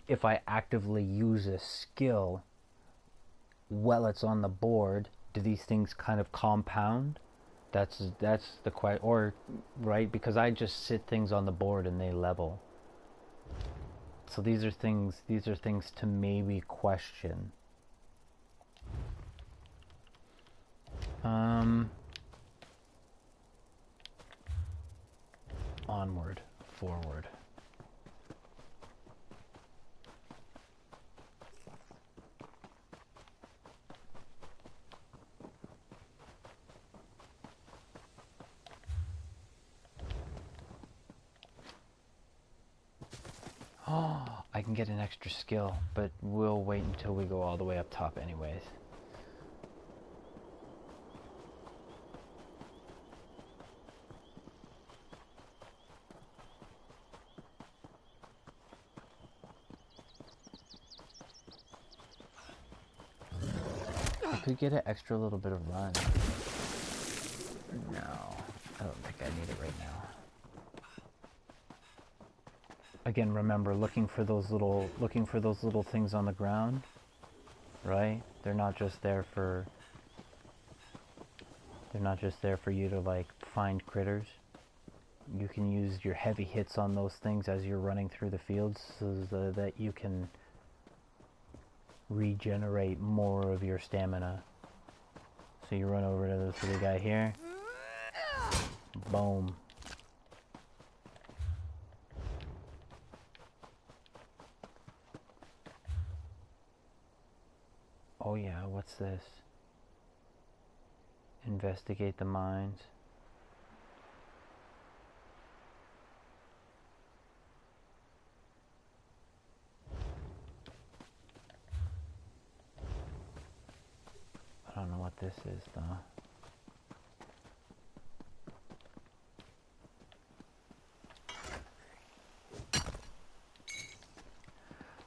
A: if I actively use a skill while it's on the board, do these things kind of compound? That's the question. Or right, because I just sit things on the board and they level. So these are things to maybe question. Onward, forward. Oh, I can get an extra skill, but we'll wait until we go all the way up top anyways. I could get an extra little bit of run. No, I don't think I need it right now. Again, remember looking for those little things on the ground, right? They're not just there for you to like find critters. You can use your heavy hits on those things as you're running through the fields so that you can regenerate more of your stamina. So you run over to this little guy here. Boom. Oh yeah, what's this? Investigate the mines. I don't know what this is though.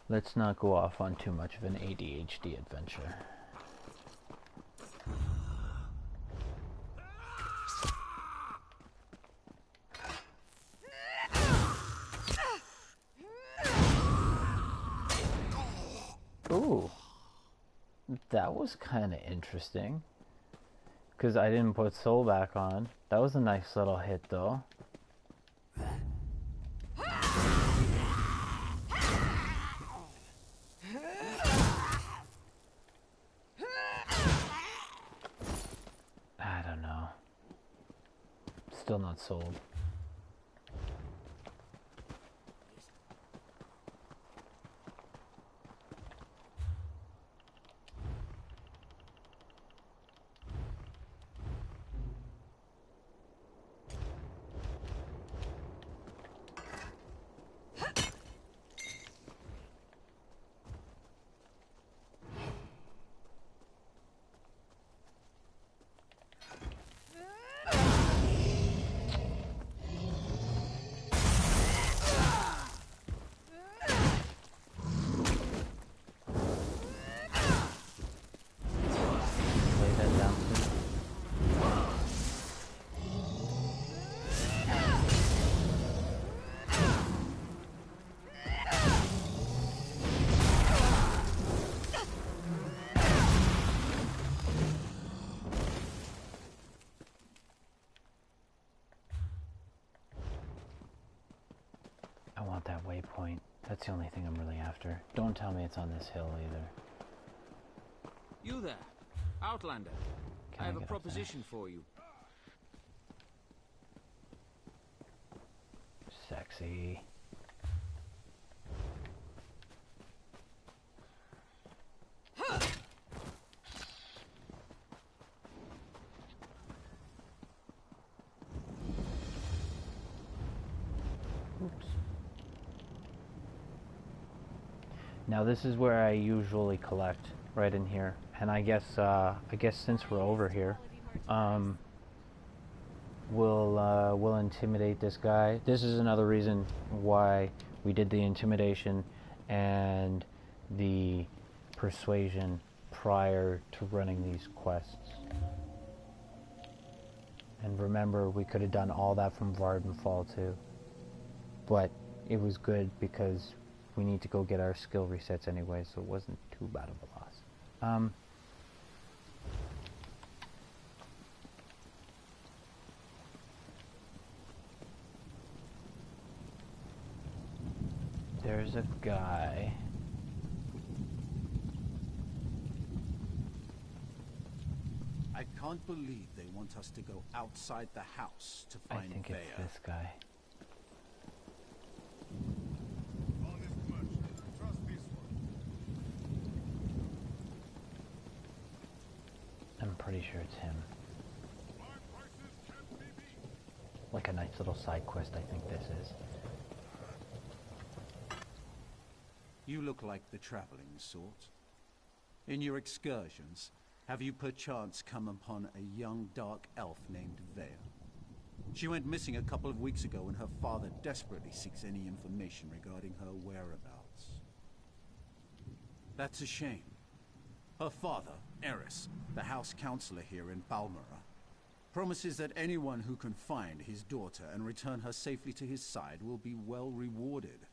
A: Let's not go off on too much of an ADHD adventure. Ooh, that was kind of interesting. Because I didn't put soul back on. That was a nice little hit though. I don't know. Still not sold. That waypoint. That's the only thing I'm really after. Don't tell me it's on this hill either.
Q: You there, Outlander. I have a proposition for you.
A: Sexy. Oops. Now this is where I usually collect, right in here. And I guess since we're over here, we'll intimidate this guy. This is another reason why we did the intimidation and the persuasion prior to running these quests. And remember, we could have done all that from Vardenfall too. But it was good because we need to go get our skill resets anyway, so it wasn't too bad of a loss. There's a guy.
D: I can't believe they want us to go outside the house to find
A: I think
D: Vea.
A: it's this guy. I'm pretty sure it's him. Like a nice little side quest, I think this is.
D: You look like the traveling sort. In your excursions, have you perchance come upon a young dark elf named Vea? She went missing a couple of weeks ago and her father desperately seeks any information regarding her whereabouts. That's a shame. Her father, Eris, the house counselor here in Balmora, promises that anyone who can find his daughter and return her safely to his side will be well rewarded.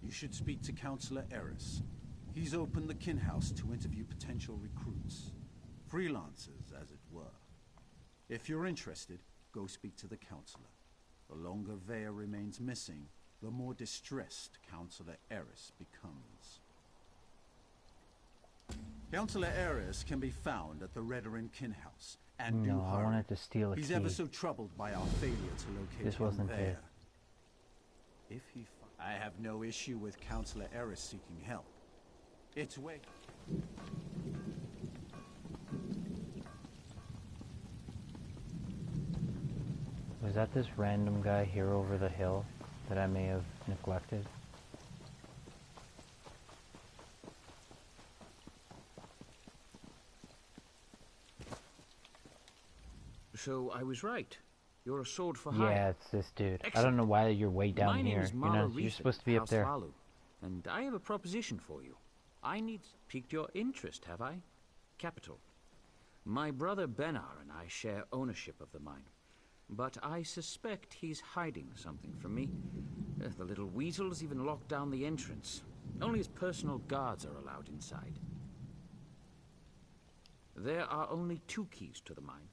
D: You should speak to Counselor Eris. He's opened the kin house to interview potential recruits. Freelancers, as it were. If you're interested, go speak to the counselor. The longer Vea remains missing, the more distressed Counselor Eris becomes. Counselor Eris can be found at the Redoran kin house. And
A: No,
D: do
A: I
D: hurry.
A: wanted to steal a
D: He's
A: key.
D: ever so troubled by our failure to locate
A: This wasn't
D: Vea.
A: it.
D: If he I have no issue with Counselor Eris seeking help. It's way.
A: Was that this random guy here over the hill that I may have neglected?
Q: So I was right. You're a sword for hire.
A: Yeah, it's this dude. I
Q: Excellent.
A: don't know why you're way down
Q: My name
A: here.
Q: is
A: You're supposed to be up there.
Q: Valou, and I have a proposition for you. I need piqued your interest, have I? Capital. My brother Benar and I share ownership of the mine, but I suspect he's hiding something from me. The little weasel's even locked down the entrance. Only his personal guards are allowed inside. There are only 2 keys to the mine.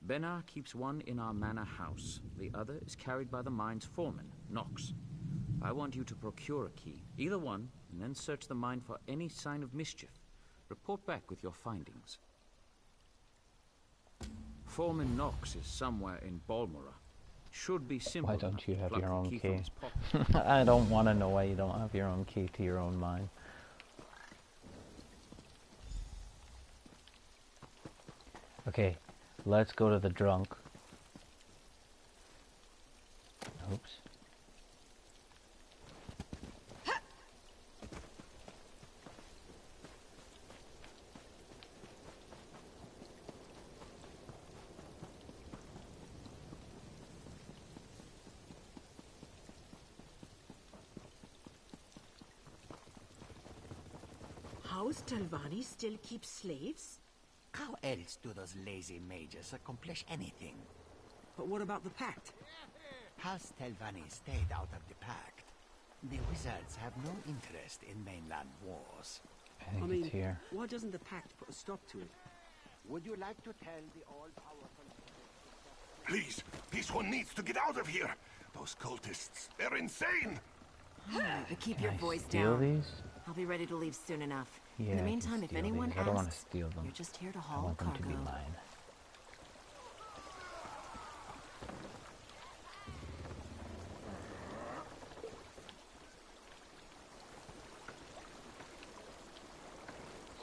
Q: Benar keeps one in our manor house. The other is carried by the mine's foreman, Nox. I want you to procure a key, either one, and then search the mine for any sign of mischief. Report back with your findings. Foreman Nox is somewhere in Balmora. Should be simple.
A: Why don't you have
Q: Pluck
A: your
Q: the
A: own
Q: key from
A: key?
Q: his pocket.
A: I don't want to know why you don't have your own key to your own mine. Okay, let's go to the drunk. Oops.
U: House Talvani still keeps slaves?
S: How else do those lazy mages accomplish anything?
U: But what about the Pact?
S: House Talvani stayed out of the Pact. The wizards have no interest in mainland wars.
A: I think it's here.
U: Why doesn't the Pact put a stop to it?
S: Would you like to tell the all-powerful...
M: Please, this one needs to get out of here. Those cultists, they're insane.
B: But keep
A: Can
B: your
A: I
B: voice
A: steal
B: down.
A: these?
B: I'll be ready to leave soon enough.
A: Yeah,
B: In the
A: I can
B: meantime, if
A: steal
B: anyone
A: these. I don't want to
B: asks,
A: steal them.
B: you're just here to
A: I
B: haul
A: want them
B: cargo.
A: to be mine.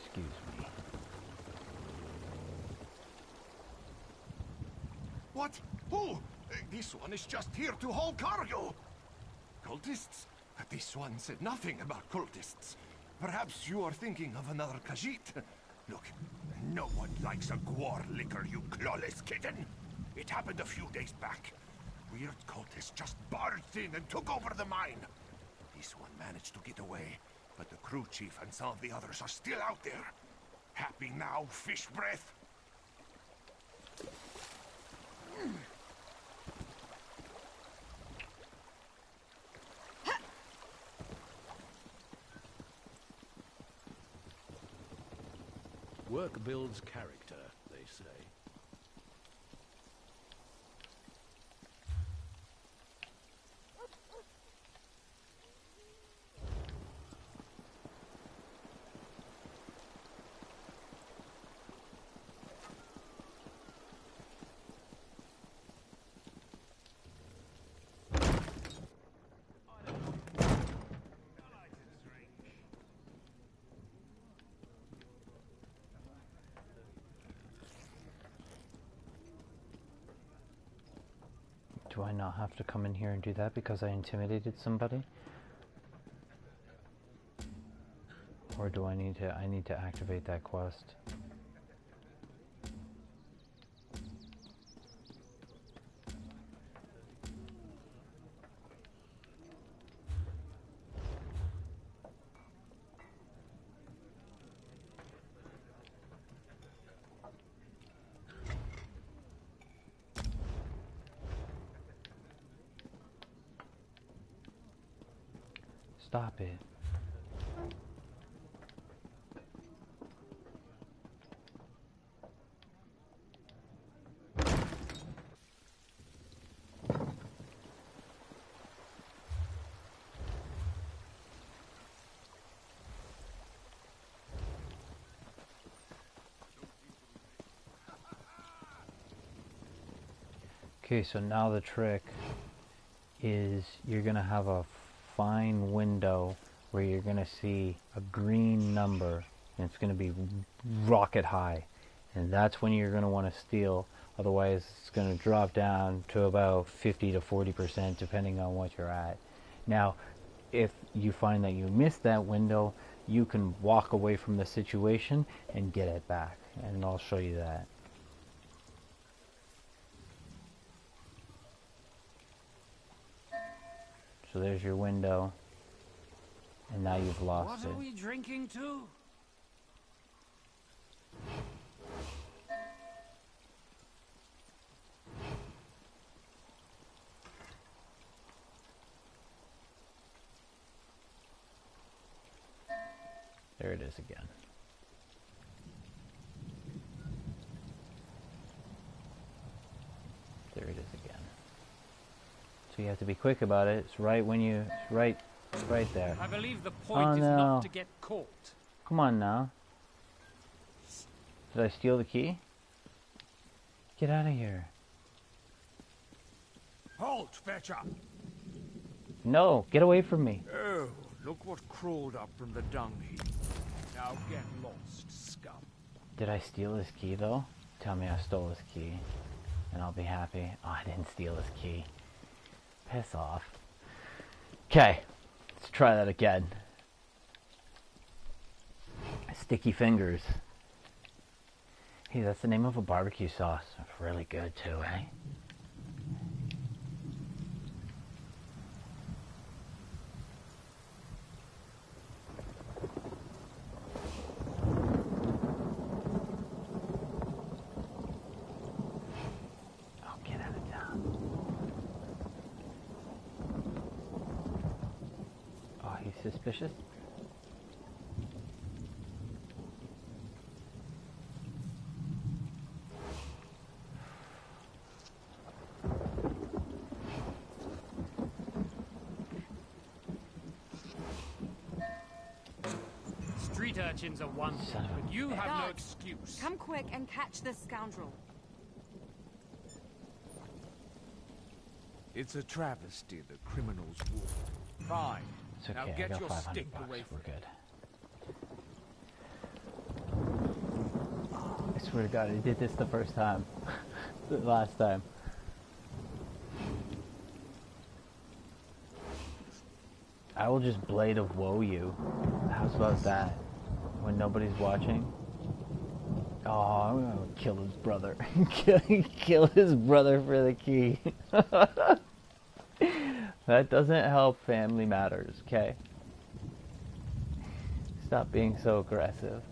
A: Excuse me.
M: What? Who? This one is just here to haul cargo. Cultists? This one said nothing about cultists. Perhaps you are thinking of another Khajiit. Look, no one likes a Gwar liquor, you clawless kitten. It happened a few days back. Weird cultists just barged in and took over the mine. This one managed to get away, but the crew chief and some of the others are still out there. Happy now, fish breath?
K: Work builds character, they say.
A: Do I not have to come in here and do that because I intimidated somebody? Or do I need to activate that quest? Stop it. Okay, so now the trick is you're gonna have a fine window where you're gonna see a green number and it's gonna be rocket high, and that's when you're gonna want to steal. Otherwise it's gonna drop down to about 50 to 40% depending on what you're at. Now if you find that you missed that window, you can walk away from the situation and get it back, and I'll show you that. So there's your window, and now you've lost it.
Q: What are we drinking to?
A: There it is again. There it is again. So you have to be quick about it. It's right when you, it's right there.
Q: I believe the point is not to get caught.
A: Come on now. Did I steal the key? Get out of here.
Q: Halt, fetcher!
A: No, get away from me.
Q: Oh, look what crawled up from the dung heap. Now get lost, scum.
A: Did I steal his key though? Tell me I stole his key, and I'll be happy. Oh, I didn't steal his key. Piss off. Okay, let's try that again. Sticky fingers. Hey, that's the name of a barbecue sauce. It's really good too, eh? Oh, get out of town. Oh, he's suspicious?
Q: Street urchins are one thing, but you have no excuse.
T: Come quick and catch this scoundrel.
D: It's a travesty the criminals war.
Q: Fine.
A: It's okay,
Q: Now
A: I
Q: get
A: got
Q: your
A: 500
Q: stick
A: bucks.
Q: away
A: We're
Q: from
A: good. I swear to God, I did this the first time. The last time. I will just blade of woe you. How's about that? When nobody's watching? Oh, I'm gonna kill his brother. Kill his brother for the key. That doesn't help Family Matters, okay? Stop being so aggressive.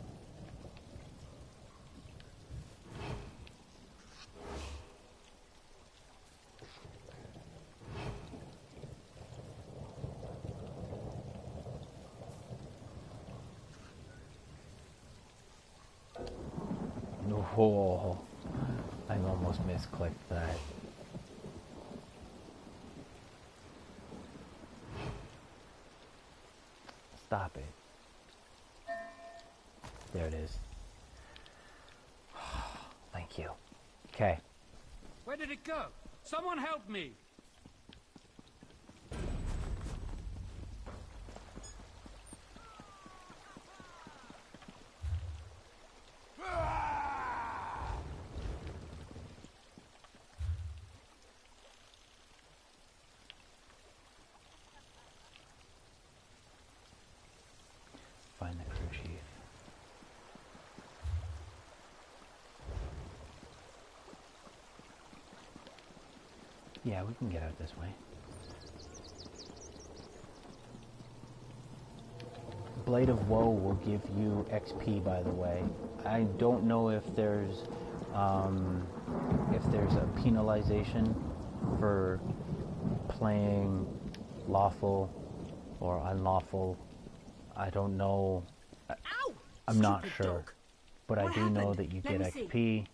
A: Oh, I almost misclicked that. Stop it. There it is. Thank you. Okay.
E: Where did it go? Someone help me!
A: Find the crew chief. Yeah, we can get out this way. Blade of Woe will give you XP, by the way. I don't know if there's a penalization for playing lawful or unlawful. I don't know. I'm not sure. But I do know that you get XP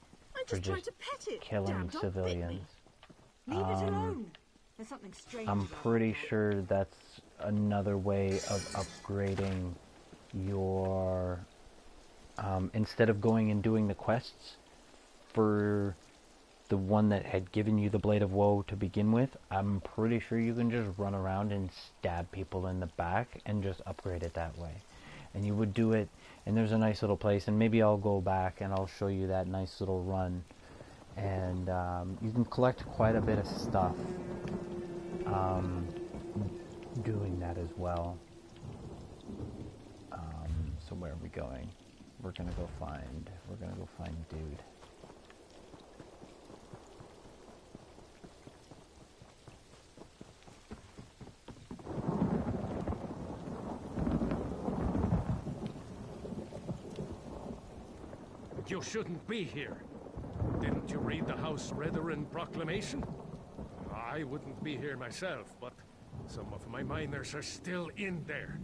A: for just killing civilians.
G: Leave it alone. There's something strange.
A: I'm pretty sure that's another way of upgrading your instead of going and doing the quests for the one that had given you the Blade of Woe to begin with. I'm pretty sure you can just run around and stab people in the back and just upgrade it that way. And you would do it, and there's a nice little place, and maybe I'll go back and I'll show you that nice little run. And you can collect quite a bit of stuff doing that as well. So where are we going? We're gonna go find dude.
K: You shouldn't be here. Didn't you read the House Brethren proclamation? I wouldn't be here myself, but some of my miners are still in there.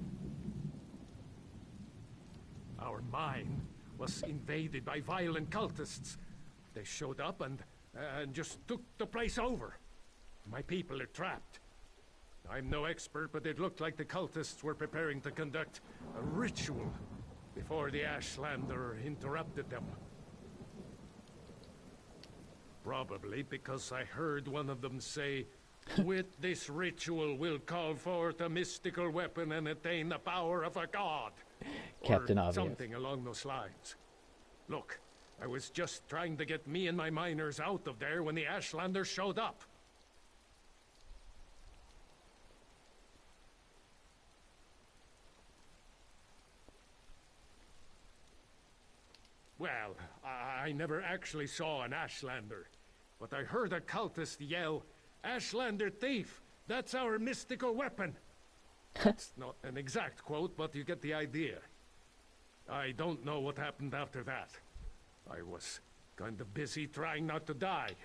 K: Our mine was invaded by violent cultists. They showed up and just took the place over. My people are trapped. I'm no expert, but it looked like the cultists were preparing to conduct a ritual before the Ashlander interrupted them. Probably because I heard one of them say, "With this ritual we'll call forth a mystical weapon and attain the power of a god."
A: Captain
K: or
A: Obvious.
K: something along those lines. Look, I was just trying to get me and my miners out of there when the Ashlander showed up. Well, I never actually saw an Ashlander, but I heard a cultist yell, "Ashlander thief! That's our mystical weapon!" It's not an exact quote, but you get the idea. I don't know what happened after that. I was kind of busy trying not to die.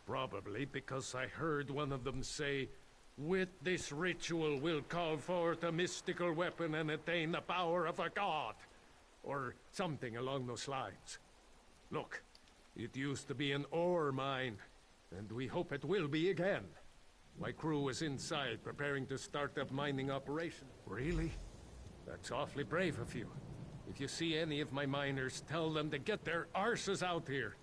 K: Probably because I heard one of them say, "With this ritual we'll call forth a mystical weapon and attain the power of a god." Or something along those lines. Look, it used to be an ore mine, and we hope it will be again. My crew is inside preparing to start up mining operation. Really? That's awfully brave of you. If you see any of my miners, tell them to get their arses out here.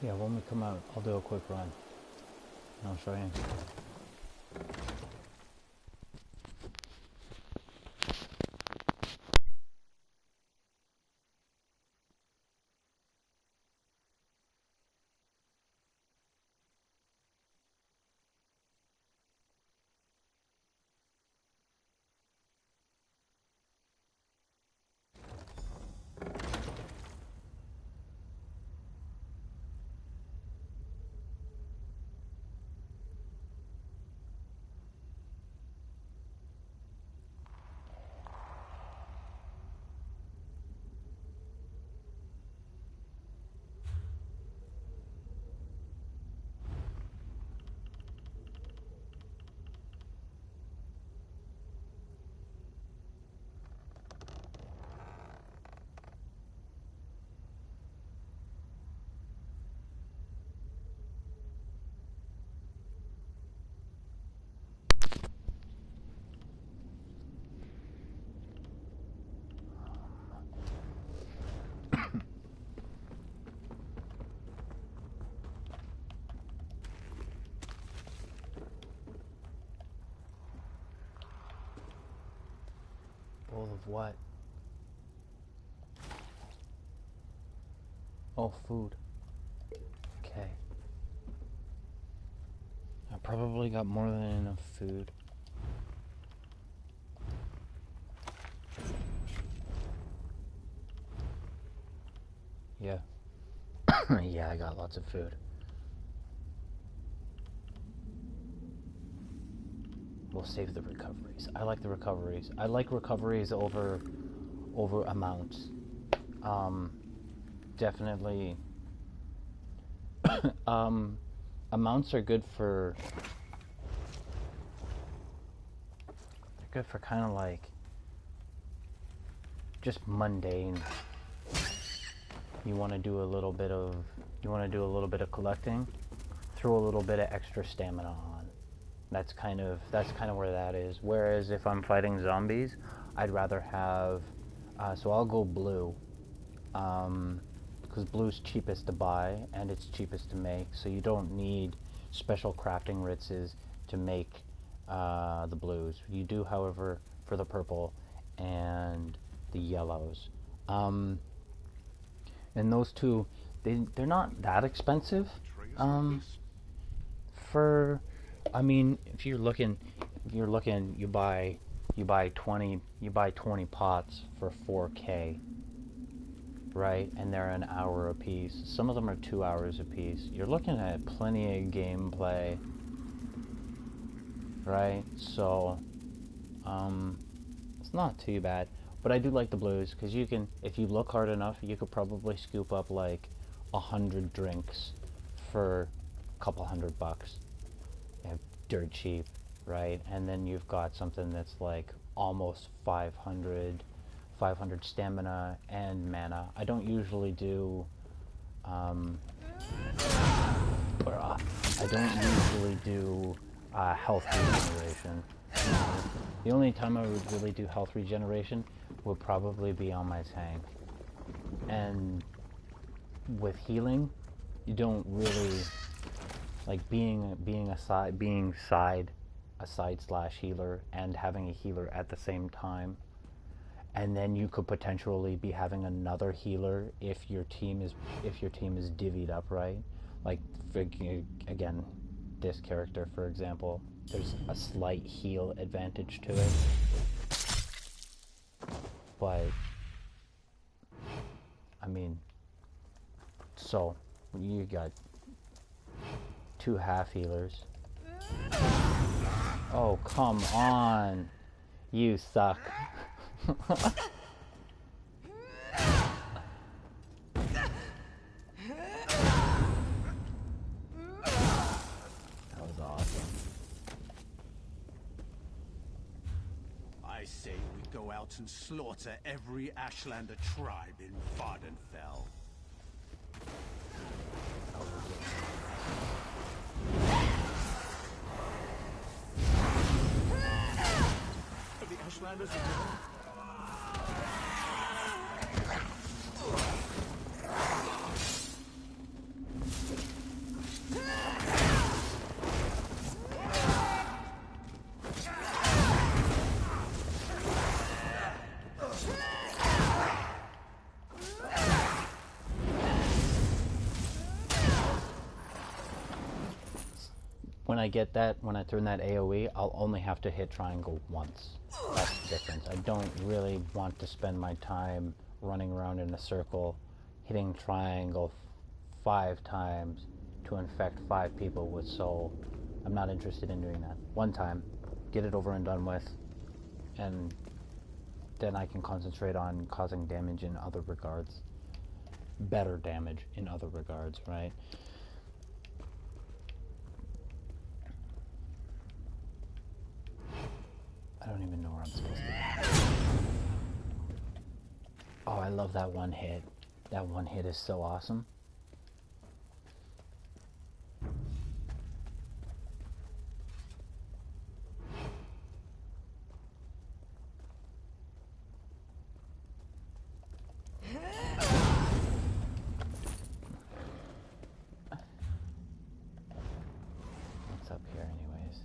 A: Yeah, when we come out, I'll do a quick run. And I'll show you. Full of what? Oh, food. Okay. I probably got more than enough food. Yeah. Yeah, I got lots of food. We'll save the recoveries. I like the recoveries. I like recoveries over amounts. Definitely. Amounts are good for. They're good for kind of like just mundane. You want to do a little bit of collecting, throw a little bit of extra stamina on. That's kind of where that is. Whereas if I'm fighting zombies, I'd rather have. So I'll go blue, because blue's cheapest to buy and it's cheapest to make. So you don't need special crafting ritzes to make the blues. You do, however, for the purple and the yellows. And those two, they're not that expensive. I mean, if you're looking, you buy 20 pots for 4K, right? And they're an hour a piece. Some of them are 2 hours a piece. You're looking at plenty of gameplay, right? So, it's not too bad. But I do like the blues, because you can, if you look hard enough, you could probably scoop up like 100 drinks for a couple $100. Dirt cheap, right? And then you've got something that's like almost 500 stamina and mana. I don't usually do health regeneration. The only time I would really do health regeneration would probably be on my tank. And with healing, you don't really like being a side slash healer and having a healer at the same time. And then you could potentially be having another healer if your team is divvied up right. Like again, this character, for example, there's a slight heal advantage to it. But I mean, so you got 2 half healers. Oh, come on. You suck. That was awesome.
D: I say we go out and slaughter every Ashlander tribe in Vardenfell.
L: The Ashlanders are dead.
A: When I get that, when I turn that AoE, I'll only have to hit triangle once. That's the difference. I don't really want to spend my time running around in a circle, hitting triangle 5 times to infect 5 people with soul. I'm not interested in doing that. One time, get it over and done with, and then I can concentrate on causing damage in other regards. Better damage in other regards, right? I don't even know where I'm supposed to be. Oh, I love that one hit. That one hit is so awesome. What's up here anyways?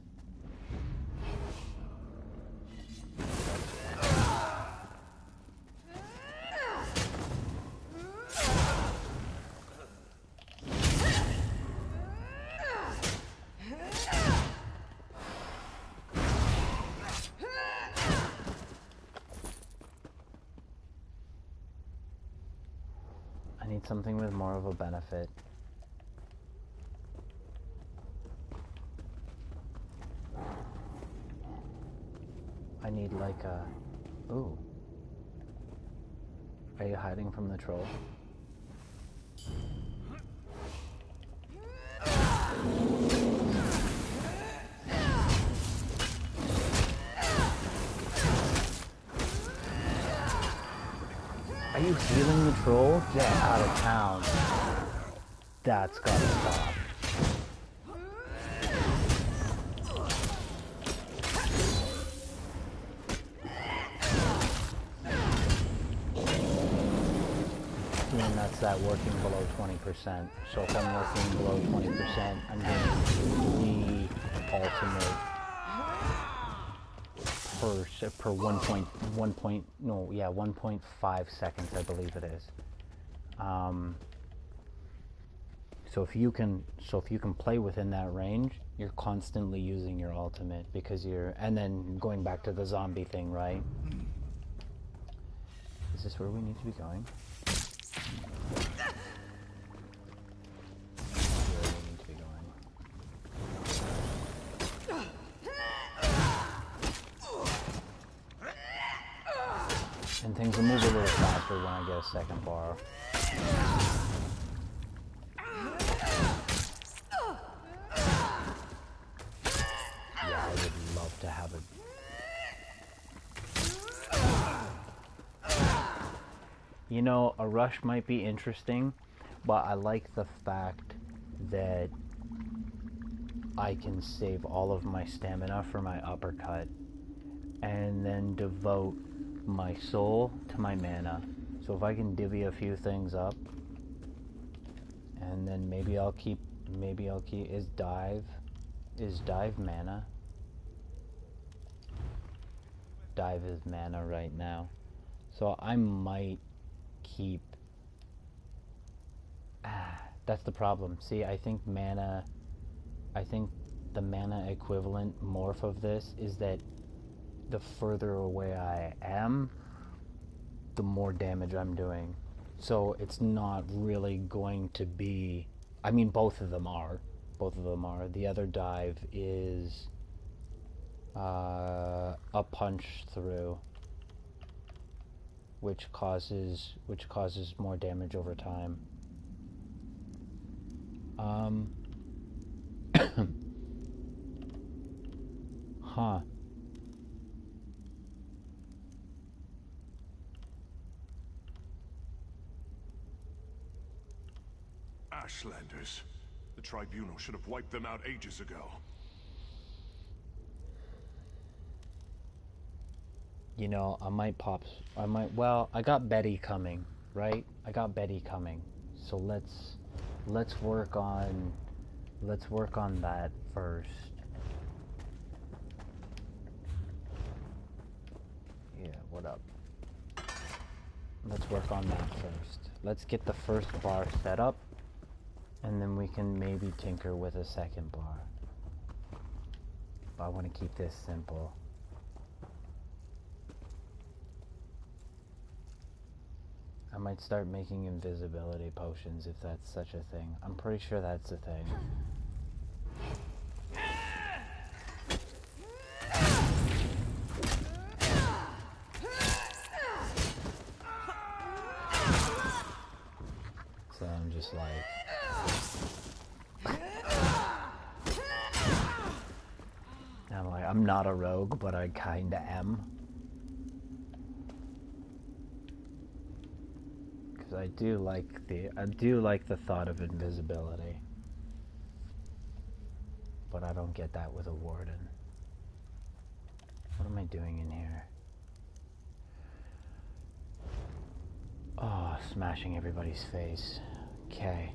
A: need something with more of a benefit. I need like a... Ooh. Are you hiding from the troll? Are you healing the troll? Get out of town. That's gotta stop. And that's that working below 20%. So if I'm working below 20%, I'm getting the ultimate per 1.5 seconds, I believe it is. So if you can play within that range, you're constantly using your ultimate because you're, and then going back to the zombie thing, right? Is this where we need to be going? And things will move a little faster when I get a second bar. Yeah, I would love to have it. You know, a rush might be interesting, but I like the fact that I can save all of my stamina for my uppercut and then devote my soul to my mana. So if I can divvy a few things up, and then maybe I'll keep, is dive mana? Dive is mana right now. So I might keep, that's the problem. See, I think the mana equivalent morph of this is that the further away I am, the more damage I'm doing. So it's not really going to be... I mean, both of them are. The other dive is a punch through, which causes more damage over time. Huh.
M: Ashlanders. The tribunal should have wiped them out ages ago.
A: You know, well, I got Betty coming, right? I got Betty coming. So let's work on that first. Yeah, what up? Let's work on that first. Let's get the first bar set up, and then we can maybe tinker with a second bar. But I want to keep this simple. I might start making invisibility potions if that's such a thing. I'm pretty sure that's a thing. So I'm just like... I'm not a rogue, but I kinda am. Because I do like the thought of invisibility. But I don't get that with a warden. What am I doing in here? Oh, smashing everybody's face. Okay.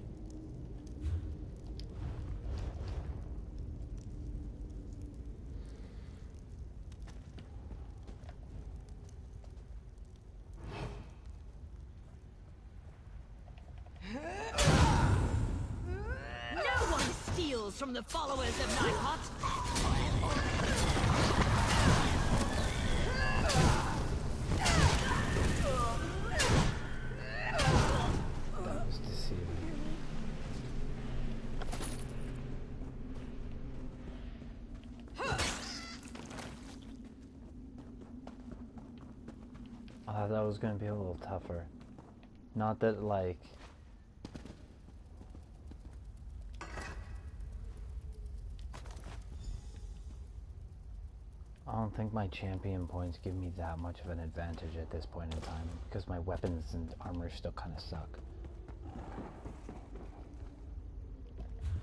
U: No one steals from the followers of Nightbot.
A: thought that was gonna be a little tougher. Not that, like... I don't think my champion points give me that much of an advantage at this point in time, because my weapons and armor still kind of suck.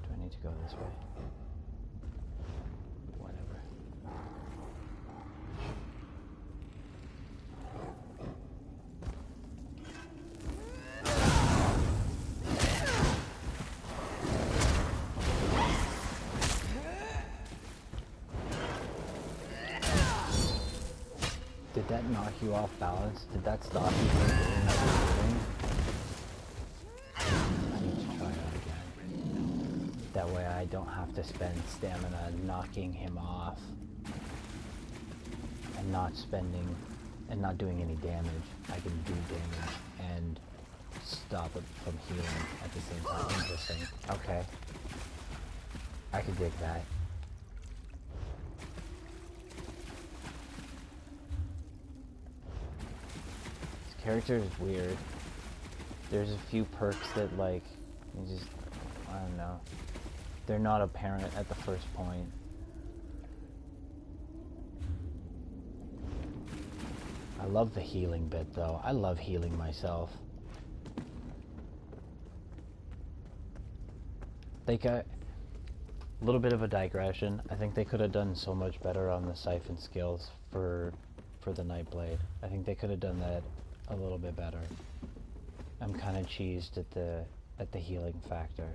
A: Do I need to go this way? Whatever. Did that knock you off balance? Did that stop you from doing what you're doing? I need to try that again. That way I don't have to spend stamina knocking him off and not spending and not doing any damage. I can do damage and stop it from healing at the same time. Interesting. Okay. I could dig that. Character is weird. There's a few perks that, like, you just, I don't know. They're not apparent at the first point. I love the healing bit, though. I love healing myself. They got a little bit of a digression. I think they could have done so much better on the siphon skills for the Nightblade. I think they could have done that a little bit better. I'm kind of cheesed at the healing factor.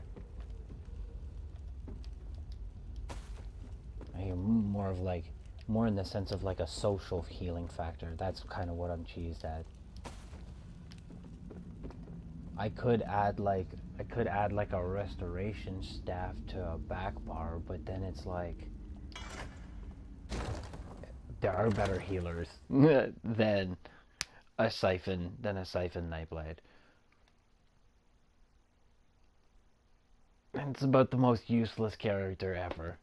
A: I hear more in the sense of like a social healing factor. That's kind of what I'm cheesed at. I could add like a restoration staff to a back bar, but then it's like there are better healers than a siphon Nightblade. And it's about the most useless character ever.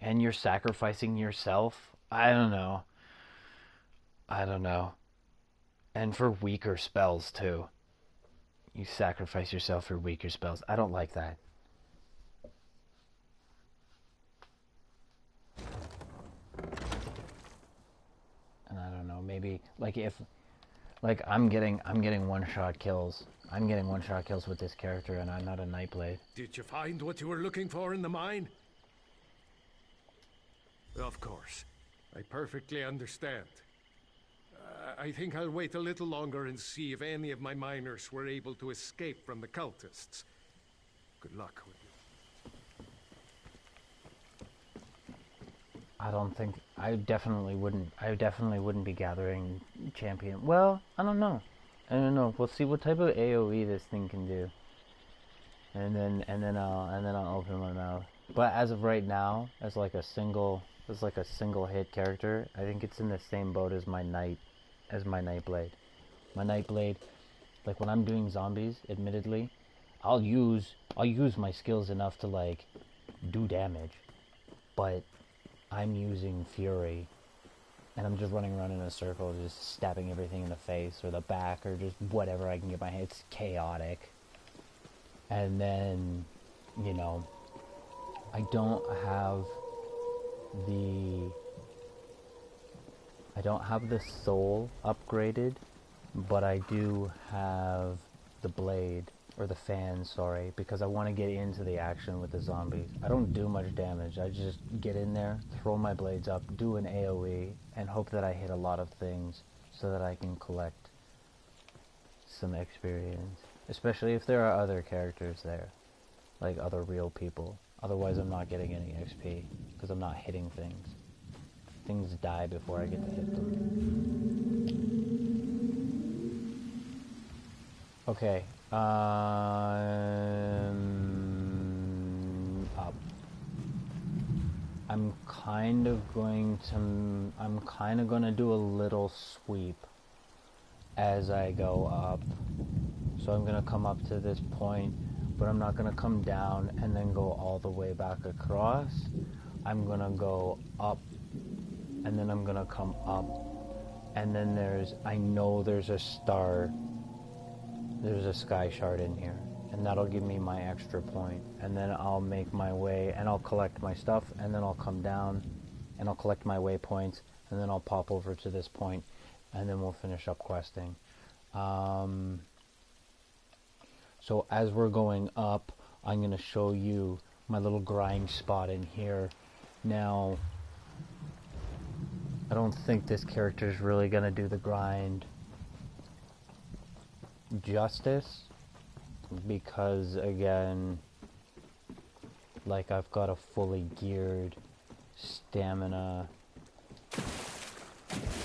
A: And you're sacrificing yourself? I don't know. And for weaker spells too. You sacrifice yourself for weaker spells. I don't like that. And I don't know, maybe like I'm getting one-shot kills. I'm getting one-shot kills with this character, and I'm not a Nightblade.
K: Did you find what you were looking for in the mine? Of course. I perfectly understand. I think I'll wait a little longer and see if any of my miners were able to escape from the cultists. Good luck with you.
A: I definitely wouldn't be gathering champion. Well, I don't know. We'll see what type of AoE this thing can do. And then I'll open my mouth. But as of right now, as like a single hit character, I think it's in the same boat as my Nightblade. My Nightblade, like when I'm doing zombies, admittedly, I'll use my skills enough to like do damage. But I'm using Fury, and I'm just running around in a circle, just stabbing everything in the face or the back or just whatever I can get my hands. It's chaotic. And then, you know, I don't have the soul upgraded, but I do have the blade, or the fan, sorry, because I want to get into the action with the zombies. I don't do much damage. I just get in there, throw my blades up, do an AoE, and hope that I hit a lot of things so that I can collect some experience. Especially if there are other characters there, like other real people. Otherwise I'm not getting any XP, because I'm not hitting things. Things die before I get to hit them. Okay, up. I'm kind of going to do a little sweep as I go up. So I'm going to come up to this point, but I'm not going to come down and then go all the way back across. I'm going to go up, and then I'm going to come up, And then I know there's a star, there's a sky shard in here. And that'll give me my extra point. And then I'll make my way, and I'll collect my stuff, and then I'll come down, and I'll collect my waypoints, and then I'll pop over to this point, and then we'll finish up questing. So as we're going up, I'm going to show you my little grind spot in here. Now, I don't think this character is really going to do the grind justice, because again, like, I've got a fully geared stamina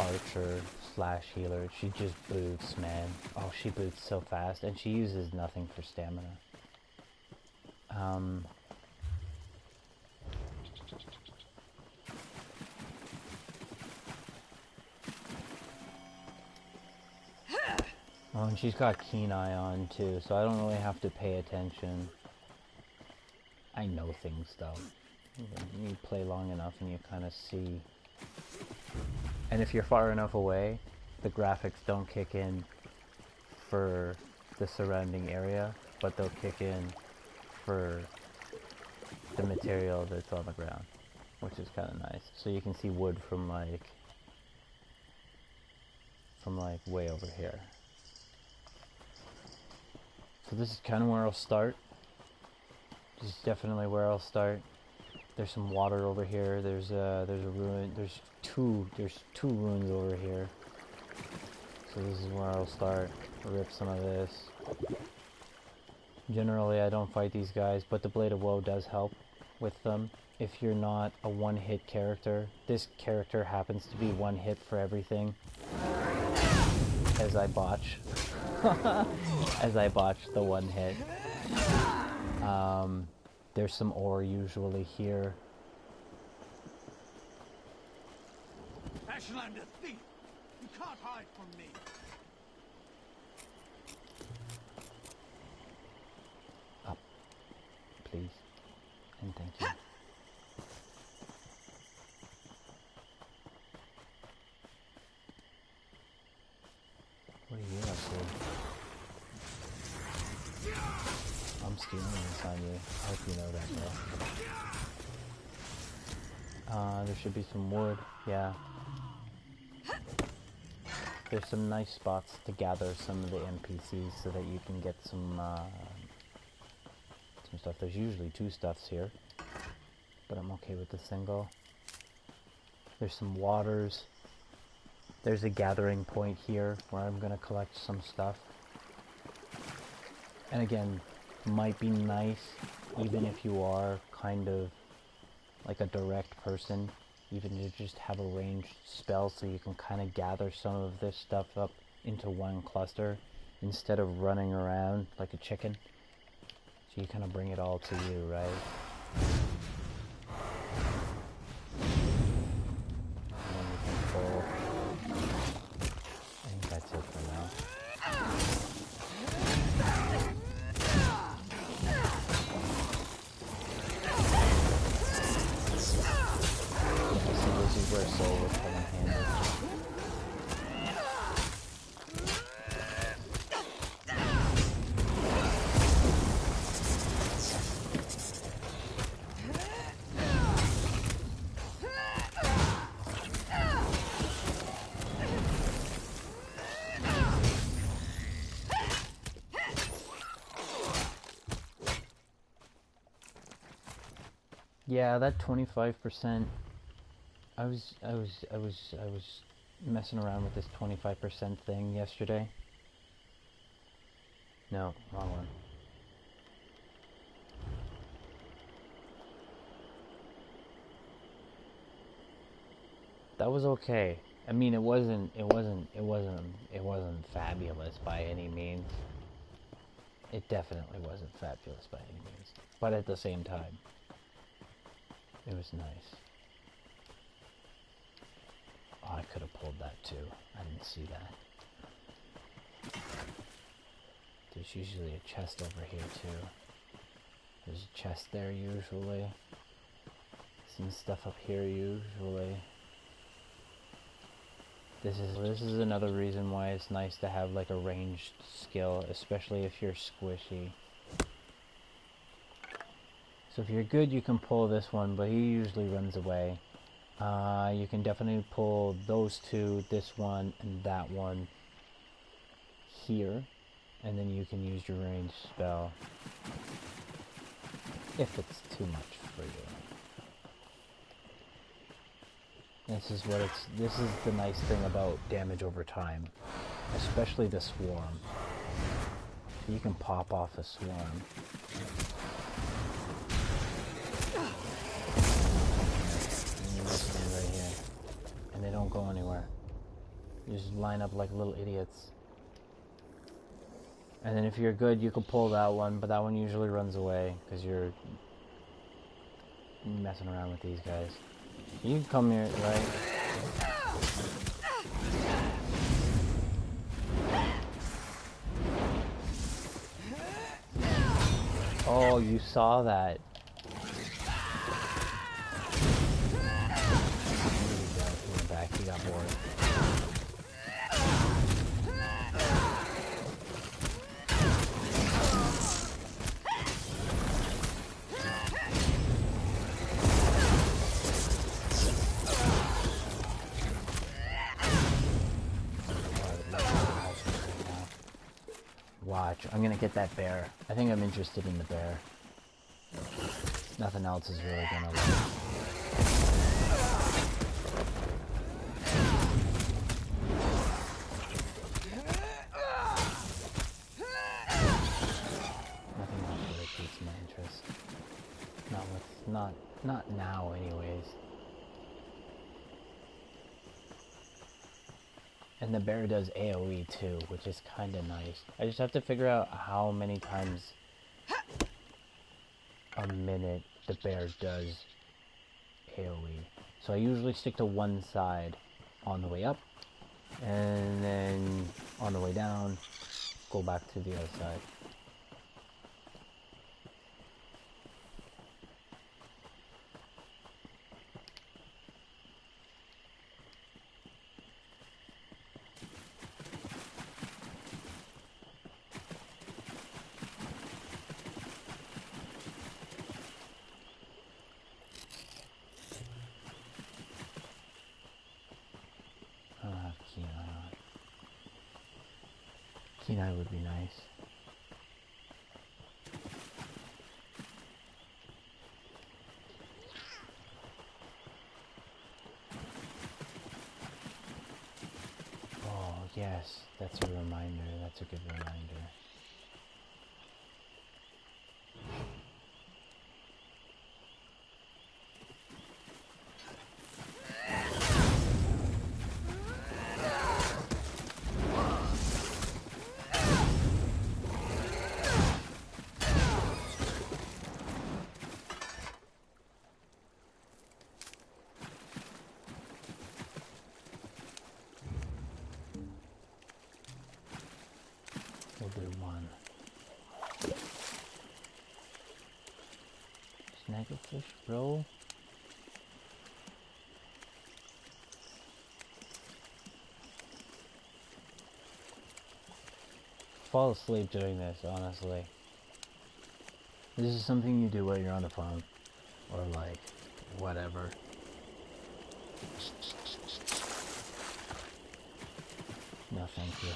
A: archer slash healer. She just boots, man. Oh, she boots so fast, and she uses nothing for stamina. Oh, and she's got Keen Eye on too, so I don't really have to pay attention. I know things though. You play long enough and you kind of see. And if you're far enough away, the graphics don't kick in for the surrounding area, but they'll kick in for the material that's on the ground, which is kind of nice. So you can see wood from like way over here. So this is kind of where I'll start. This is definitely where I'll start. There's some water over here. There's a ruin. There's two ruins over here. So this is where I'll start. Rip some of this. Generally, I don't fight these guys, but the Blade of Woe does help with them. If you're not a one-hit character, this character happens to be one hit for everything. As I botch. As I botch the one hit. There's some ore usually here.
L: Ashlander, thief! You can't hide from me!
A: Up, please. And thank you. What are you up to? I'm stealing this on you. I hope you know that, though. There should be some wood. Yeah. There's some nice spots to gather some of the NPCs so that you can get some stuff. There's usually two stuffs here, but I'm okay with the single. There's some waters. There's a gathering point here where I'm going to collect some stuff. And again, might be nice, even if you are kind of like a direct person, even to just have a ranged spell so you can kind of gather some of this stuff up into one cluster instead of running around like a chicken. So you kind of bring it all to you, right? And then you can pull. I think that's it for now. This is where soul would come in handy. Yeah, that 25%. I was messing around with this 25% thing yesterday. No, wrong one. That was okay. I mean, it wasn't fabulous by any means. It definitely wasn't fabulous by any means. But at the same time, it was nice. Oh, I could have pulled that too. I didn't see that. There's usually a chest over here too. There's a chest there usually. Some stuff up here usually. This is another reason why it's nice to have like a ranged skill, especially if you're squishy. So if you're good, you can pull this one, but he usually runs away. You can definitely pull those two, this one, and that one here, and then you can use your ranged spell if it's too much for you. This is the nice thing about damage over time, especially the swarm. So you can pop off a swarm. Right here. And they don't go anywhere. You just line up like little idiots. And then if you're good, you can pull that one, but that one usually runs away because you're messing around with these guys. You can come here, right? Oh, you saw that. Back, he got bored. Watch, I'm gonna get that bear. I think I'm interested in the bear. Nothing else is really gonna work. Not now, anyways. And the bear does AoE too, which is kind of nice. I just have to figure out how many times a minute the bear does AoE. So I usually stick to one side on the way up, and then on the way down, go back to the other side. Kenai would be nice. Oh, yes, that's a reminder. That's a good reminder. We'll do one. Snagglefish roll. Fall asleep doing this, honestly. This is something you do while you're on the phone. Or like, whatever. No, thank you.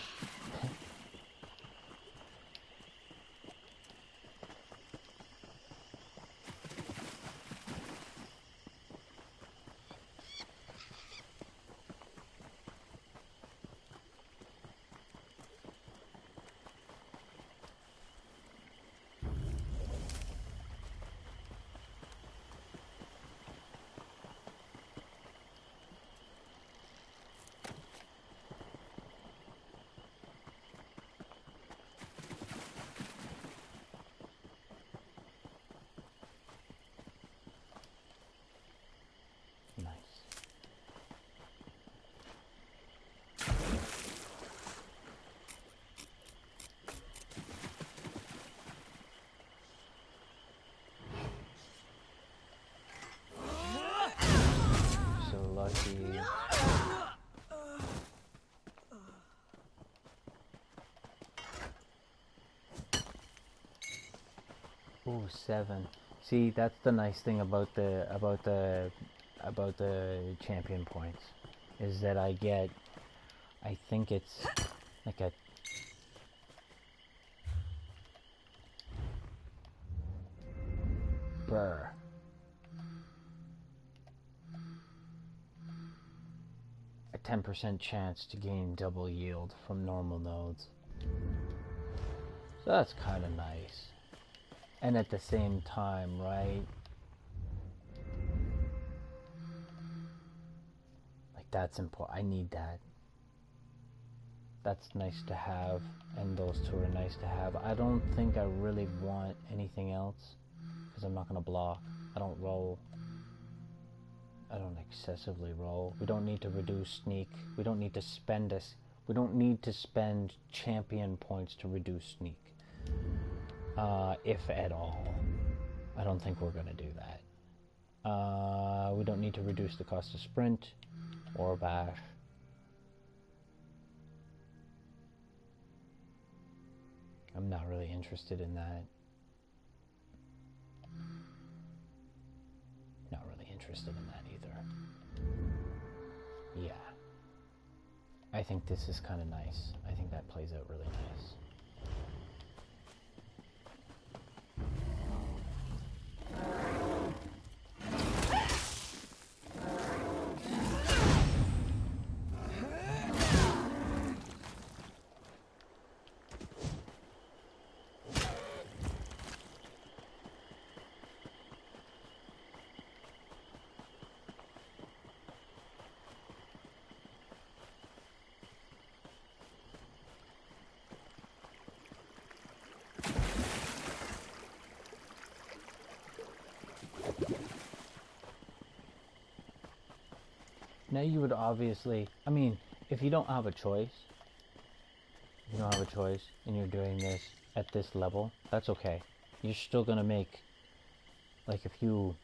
A: Oh, 7. See, that's the nice thing about the champion points, is that I think it's like a burr. A 10% chance to gain double yield from normal nodes. So that's kind of nice. And at the same time, right? Like, that's important. I need that. That's nice to have, and those two are nice to have. I don't think I really want anything else, because I'm not going to block. I don't roll. I don't excessively roll. We don't need to reduce sneak. We don't need to spend we don't need to spend champion points to reduce sneak. If at all. I don't think we're going to do that. We don't need to reduce the cost of sprint or bash. I'm not really interested in that. Not really interested in that either. Yeah. I think this is kind of nice. I think that plays out really nice. Now you would obviously, I mean, if you don't have a choice, and you're doing this at this level, that's okay. You're still gonna make, like, if you're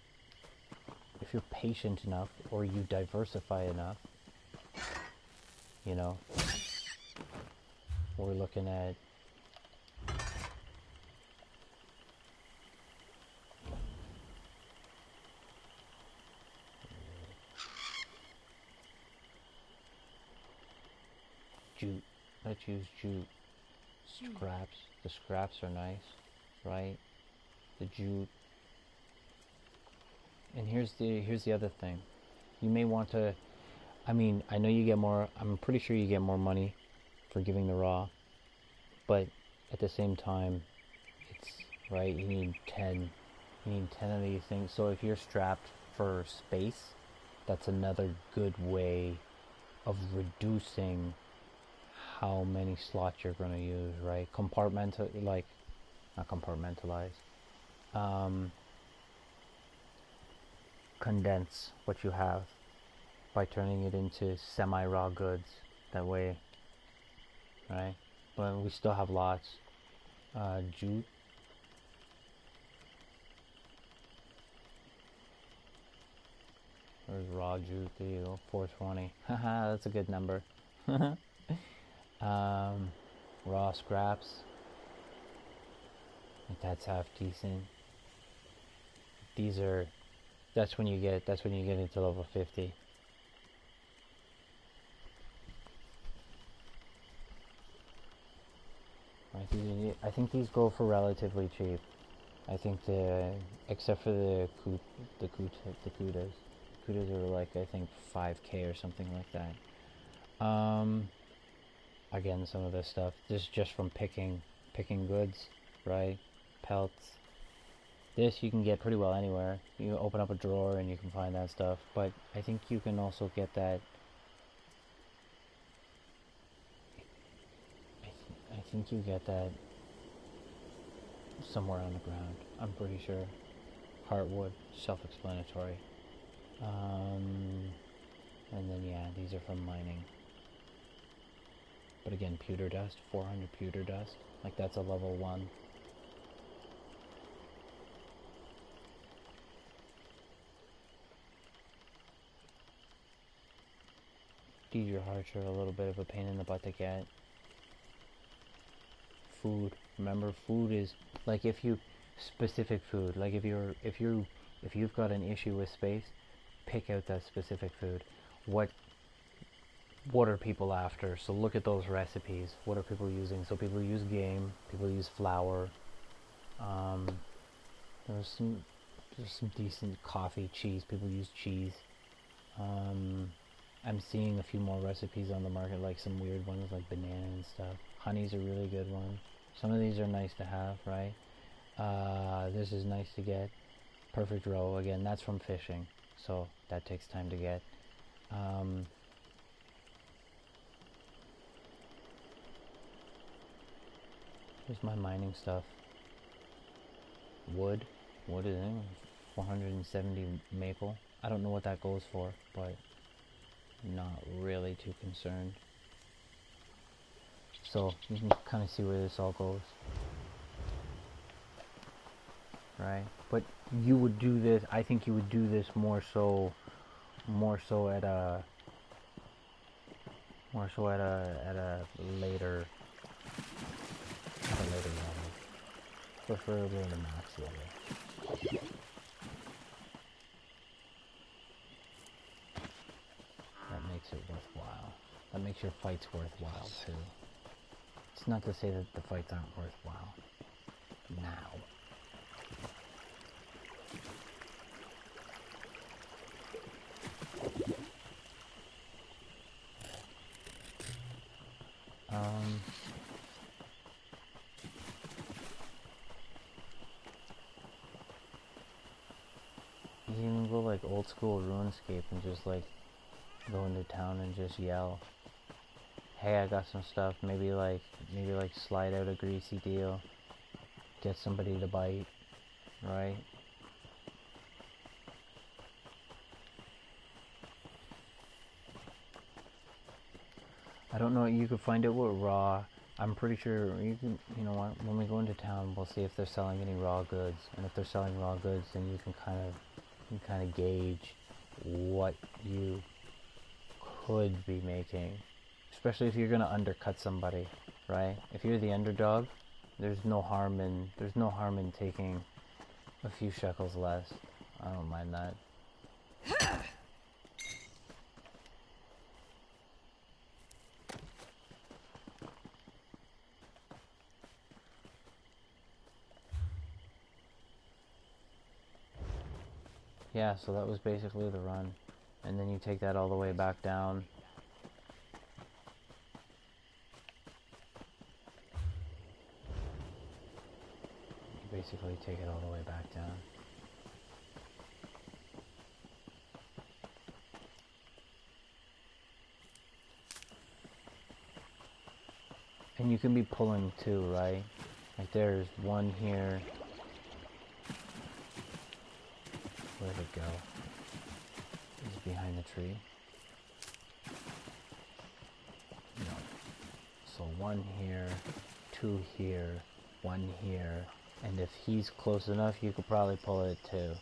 A: patient enough, or you diversify enough, you know, we're looking at jute. Let's use jute. Scraps. The scraps are nice, right? The jute. And here's the other thing. You may want to, I mean, I know you get more, I'm pretty sure you get more money for giving the raw, but at the same time, it's, right, you need 10 of these things. So if you're strapped for space, that's another good way of reducing how many slots you're going to use, right? Condense what you have by turning it into semi-raw goods. That way, right? But we still have lots. Jute. There's raw jute. There you go. 420. Haha, that's a good number. Raw scraps. That's half decent. That's when you get into level 50. I think these go for relatively cheap. I think except for the kudas. Kudas are like, I think 5k or something like that. Again, some of this stuff, this is just from picking goods, right? Pelts. This you can get pretty well anywhere. You open up a drawer and you can find that stuff, but I think you can also get that. I think you get that somewhere on the ground. I'm pretty sure. Heartwood, self-explanatory. And then yeah, these are from mining. But again, pewter dust, 400 pewter dust. Like, that's a level 1. These your hearts are a little bit of a pain in the butt to get. Food. Remember, food is, like, if you, specific food. Like if you've got an issue with space, pick out that specific food. What are people after? So look at those recipes. What are people using? So people use game, people use flour. There's some decent coffee, cheese. People use cheese. I'm seeing a few more recipes on the market, like some weird ones like banana and stuff. Honey's a really good one. Some of these are nice to have, right? This is nice to get. Perfect roe, again, that's from fishing, so that takes time to get. Here's my mining stuff. Wood is in 470 maple. I don't know what that goes for, but not really too concerned. So you can kind of see where this all goes, right? But you would do this, I think you would do this more so at a later level, preferably the max level. That makes it worthwhile. That makes your fights worthwhile too. It's not to say that the fights aren't worthwhile now. You can even go like old school RuneScape and just like go into town and just yell, hey, I got some stuff. Maybe like slide out a greasy deal, get somebody to bite, right? I don't know, you could find out what raw, I'm pretty sure you can, you know what, when we go into town, we'll see if they're selling any raw goods, and if they're selling raw goods, then you can kind of gauge what you could be making, especially if you're going to undercut somebody, right? If you're the underdog, there's no harm in taking a few shekels less. I don't mind that. Yeah, so that was basically the run. And then you take that all the way back down. You basically take it all the way back down. And you can be pulling too, right? Like there's one here. Where'd it go? It's behind the tree. No. So one here, two here, one here, and if he's close enough, you could probably pull it too.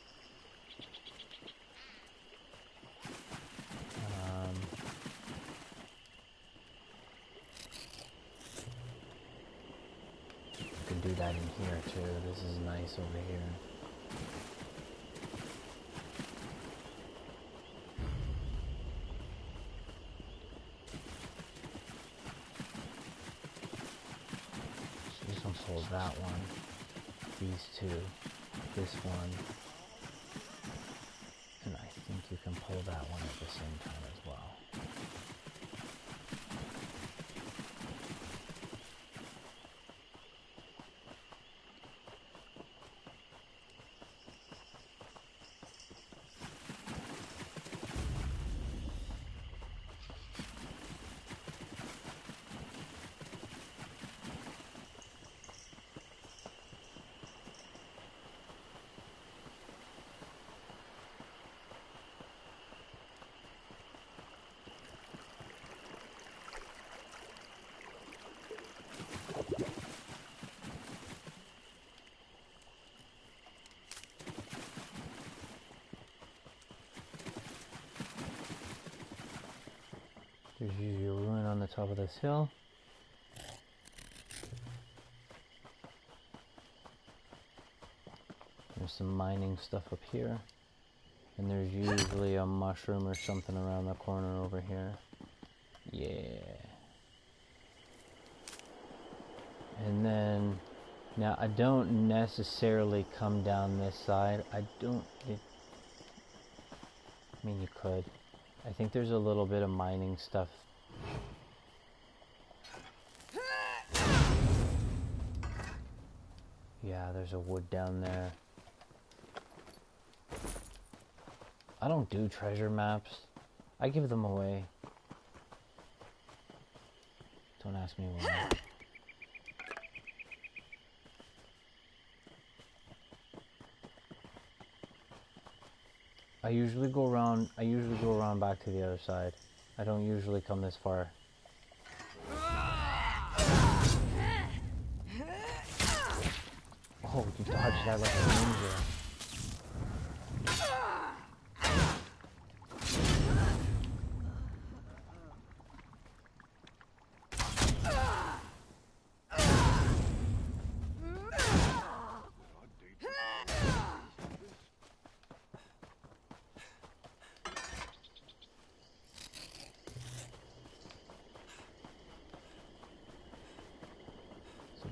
A: You can do that in here too. This is nice over here. Pull that one, these two, this one, and I think you can pull that one at the same time as well. There's usually a ruin on the top of this hill. some mining stuff up here. And there's usually a mushroom or something around the corner over here. Yeah. And then, now I don't necessarily come down this side. I mean, you could. I think there's a little bit of mining stuff. Yeah, there's a wood down there. I don't do treasure maps. I give them away. Don't ask me why. I usually go around back to the other side. I don't usually come this far. Oh, you dodged that like a ninja.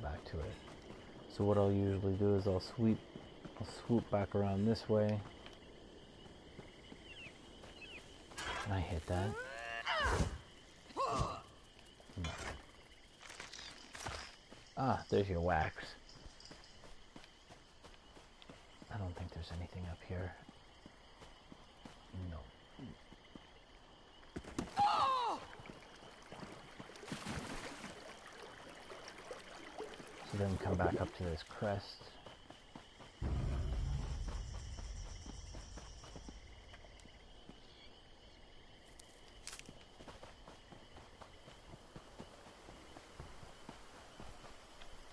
A: Back to it. So what I'll usually do is I'll swoop back around this way. And I hit that. No. Ah, there's your wax. I don't think there's anything up here. No. So then come back up to this crest.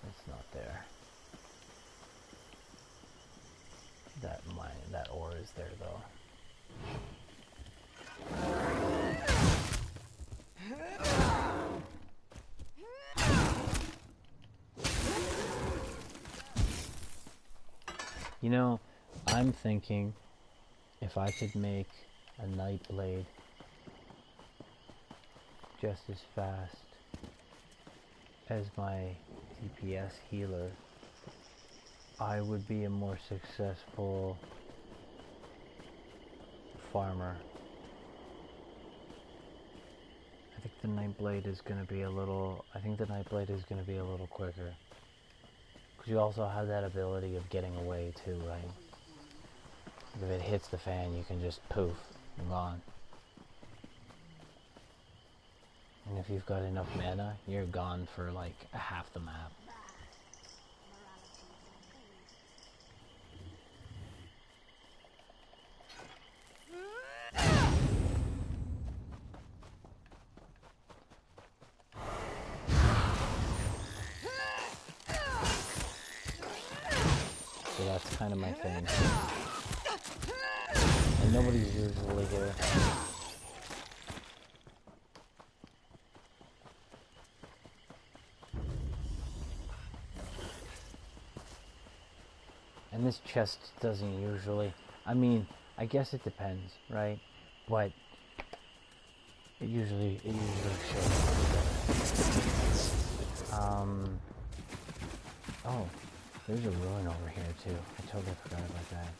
A: It's not there. That ore is there though. You know, I'm thinking if I could make a night blade just as fast as my DPS healer, I would be a more successful farmer. I think the night blade is going to be a little quicker. You also have that ability of getting away too, right? If it hits the fan, you can just poof, and gone. And if you've got enough mana, you're gone for like half the map. So that's kind of my thing. And nobody's usually here. And this chest doesn't usually, I mean, I guess it depends, right? But it usually shows. Oh, there's a ruin over here too. I totally forgot about that.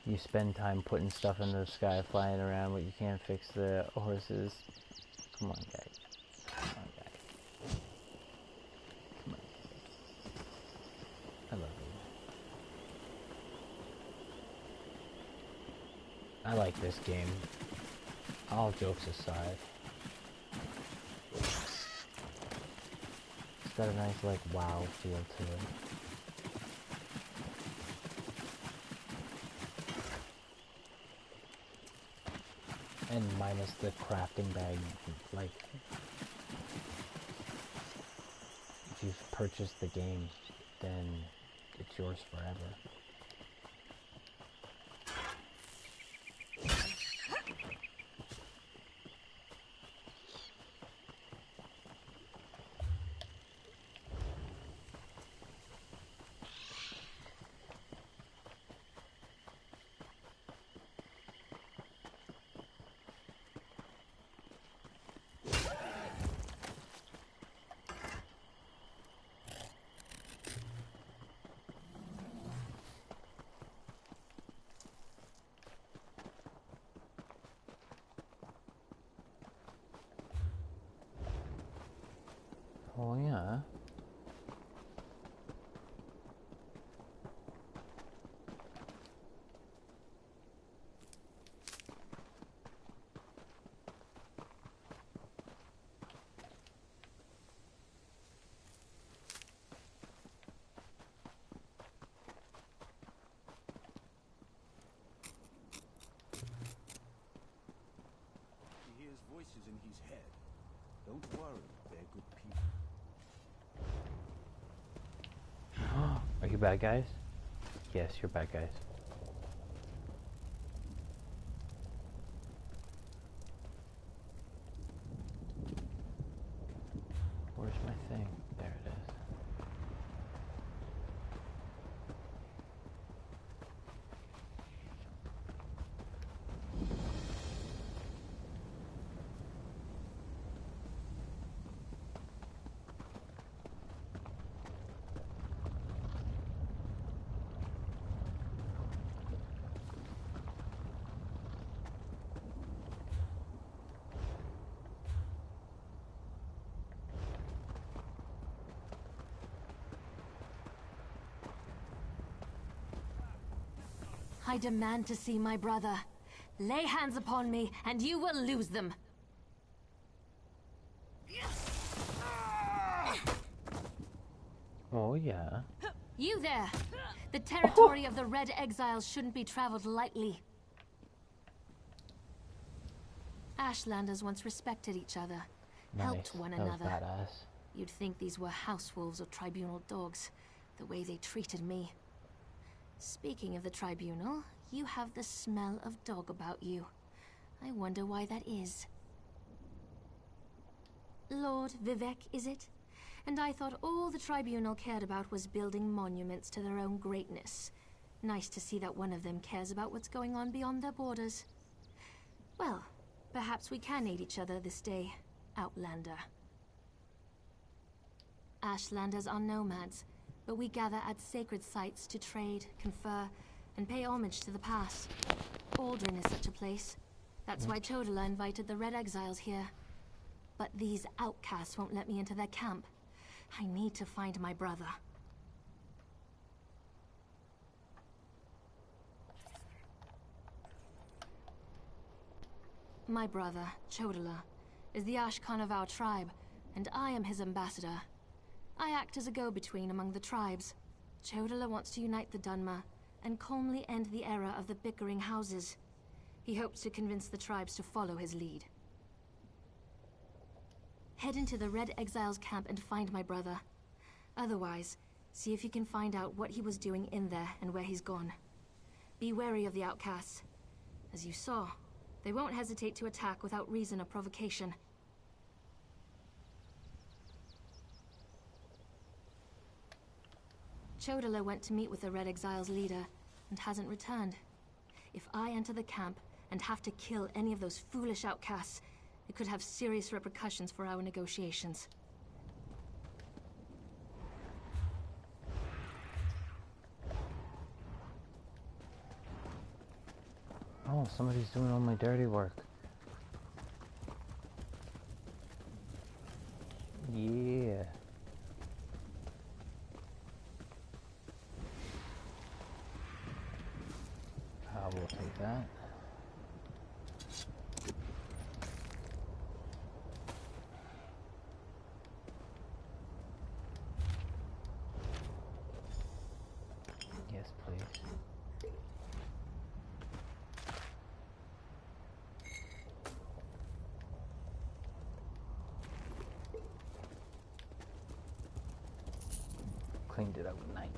A: You spend time putting stuff in the sky flying around, but you can't fix the horses. Come on, guys. Come on, guys. Come on. I love you. I like this game. All jokes aside. It's got a nice, like, wow feel to it. And minus the crafting bag, like, if you've purchased the game, then it's yours forever. yeah.
D: He hears voices in his head. Don't worry, they're good people.
A: Are you bad guys? Yes, you're bad guys. Where's my thing? There it is.
H: I demand to see my brother. Lay hands upon me, and you will lose them.
A: Oh, yeah.
H: You there! The territory of the Red Exiles shouldn't be traveled lightly. Ashlanders once respected each other, helped one
A: That was
H: another.
A: badass.
H: You'd think these were house wolves or tribunal dogs, the way they treated me. Speaking of the tribunal, you have the smell of dog about you. I wonder why that is. Lord Vivek, is it? And I thought all the tribunal cared about was building monuments to their own greatness. Nice to see that one of them cares about what's going on beyond their borders. Well, perhaps we can aid each other this day, Outlander. Ashlanders are nomads, but we gather at sacred sites to trade, confer, and pay homage to the past. Aldrin is such a place. That's why Chodala invited the Red Exiles here. But these outcasts won't let me into their camp. I need to find my brother. My brother, Chodala, is the Ashkan of our tribe, and I am his ambassador. I act as a go-between among the tribes. Chodala wants to unite the Dunmer and calmly end the era of the bickering houses. He hopes to convince the tribes to follow his lead. Head into the Red Exiles camp and find my brother. Otherwise, see if you can find out what he was doing in there and where he's gone. Be wary of the outcasts. As you saw, they won't hesitate to attack without reason or provocation. Chodala went to meet with the Red Exiles leader and hasn't returned. If I enter the camp and have to kill any of those foolish outcasts, it could have serious repercussions for our negotiations.
A: Oh, somebody's doing all my dirty work. Yeah. I will take that. Yes, please. Cleaned it up nice.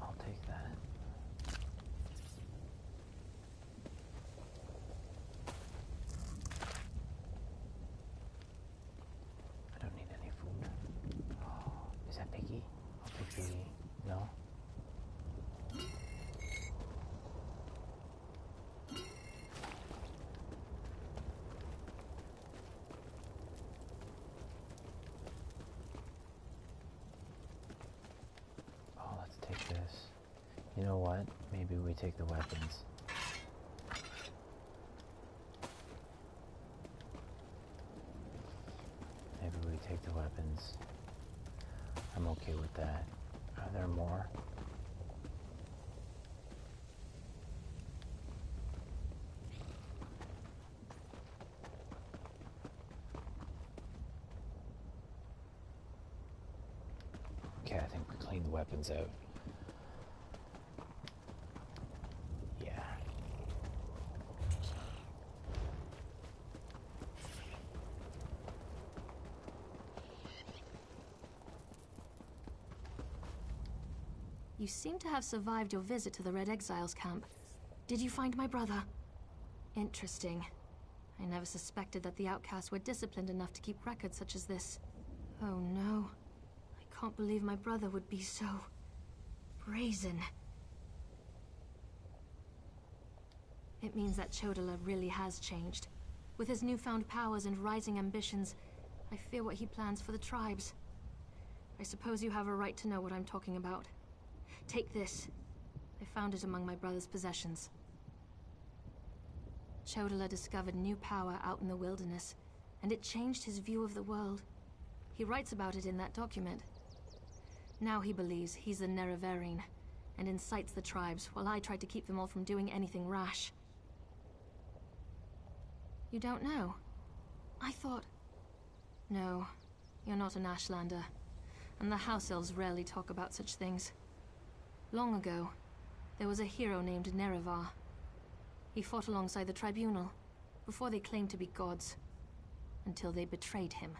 A: I'll take that. I don't need any food. Oh, is that piggy? I'll take piggy. No? Oh, let's take this. You know what? Maybe we take the weapons. take the weapons. I'm okay with that. Are there more? Okay, I think we cleaned the weapons out. Yeah.
B: You seem to have survived your visit to the Red Exiles camp. Did you find my brother? Interesting. I never suspected that the outcasts were disciplined enough to keep records such as this. Oh no. I can't believe my brother would be so... brazen. It means that Chodala really has changed. With his newfound powers and rising ambitions, I fear what he plans for the tribes. I suppose you have a right to know what I'm talking about. Take this. I found it among my brother's possessions. Chodala discovered new power out in the wilderness, and it changed his view of the world. He writes about it in that document. Now he believes he's the Nerevarine, and incites the tribes, while I try to keep them all from doing anything rash. You don't know? I thought... No, you're not an Ashlander, and the House Elves rarely talk about such things. Long ago, there was a hero named Nerevar. He fought alongside the Tribunal, before they claimed to be gods, until they betrayed him.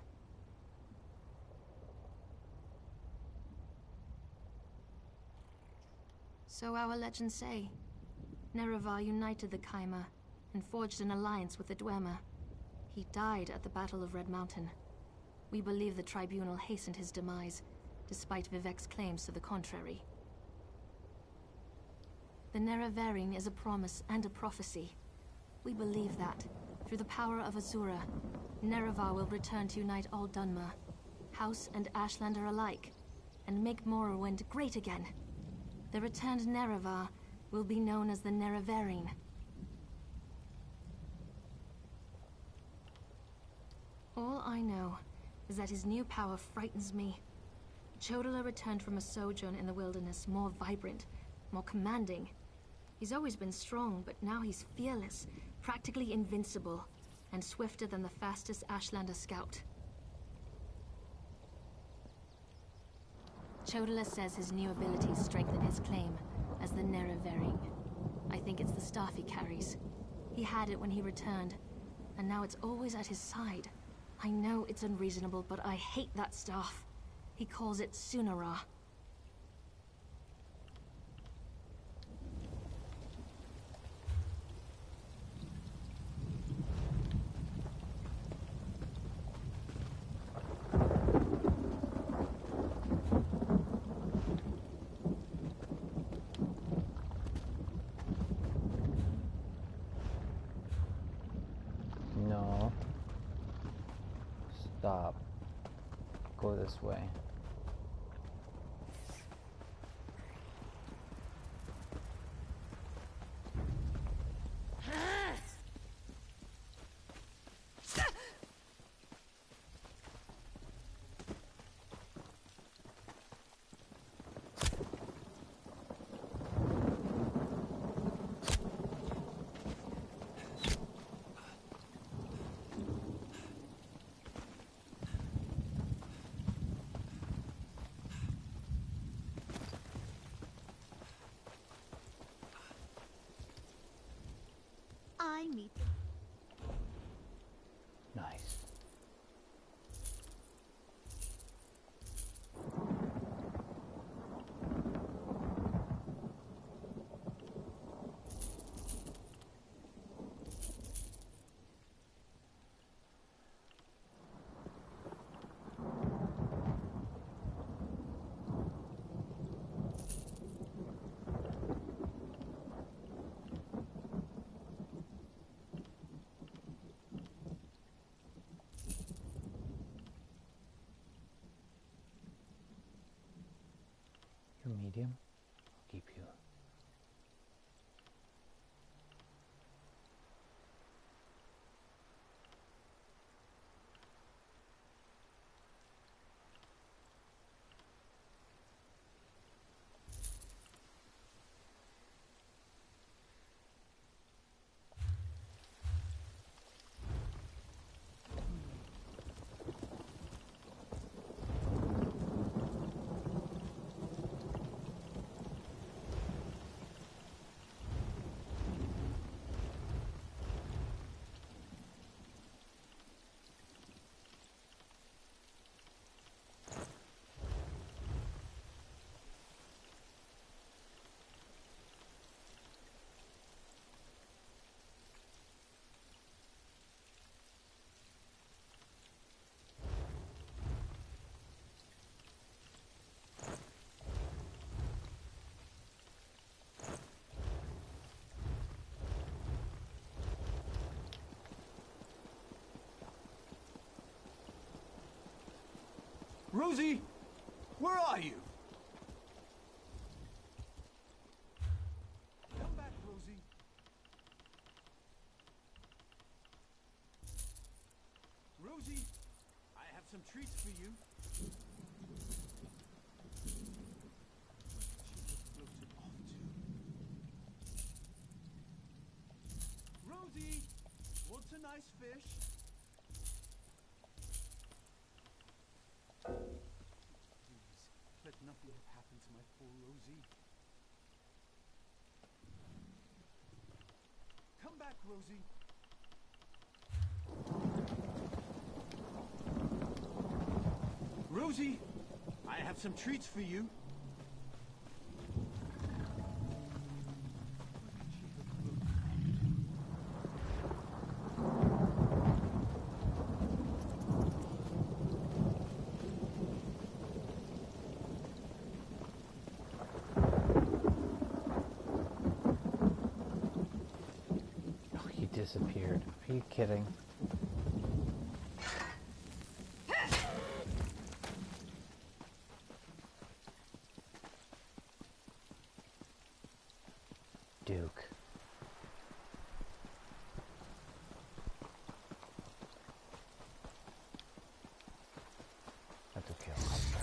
B: So our legends say. Nerevar united the Kaima, and forged an alliance with the Dwemer. He died at the Battle of Red Mountain. We believe the Tribunal hastened his demise, despite Vivek's claims to the contrary. The Nerevarine is a promise and a prophecy. We believe that, through the power of Azura, Nerevar will return to unite all Dunmer, House and Ashlander alike, and make Morrowind great again. The returned Nerevar will be known as the Nerevarine. All I know is that his new power frightens me. Chodala returned from a sojourn in the wilderness more vibrant, more commanding. He's always been strong, but now he's fearless, practically invincible, and swifter than the fastest Ashlander scout. Chodala says his new abilities strengthen his claim as the Nerevarine. I think it's the staff he carries. He had it when he returned, and now it's always at his side. I know it's unreasonable, but I hate that staff. He calls it Sunara.
A: No. Stop. Go this way.
J: I meet them.
A: Nice.
L: Rosie! Where are you? Come back, Rosie. Rosie, I have some treats for you. Rosie, what's a nice fish? Please, let nothing happen to my poor Rosie. Come back, Rosie. Rosie, I have some treats for you.
A: Oh, he disappeared. Are you kidding? Duke. That's okay, I'll come back.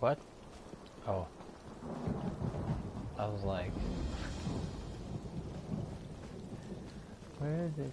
A: What? Oh. I was like... Where is it?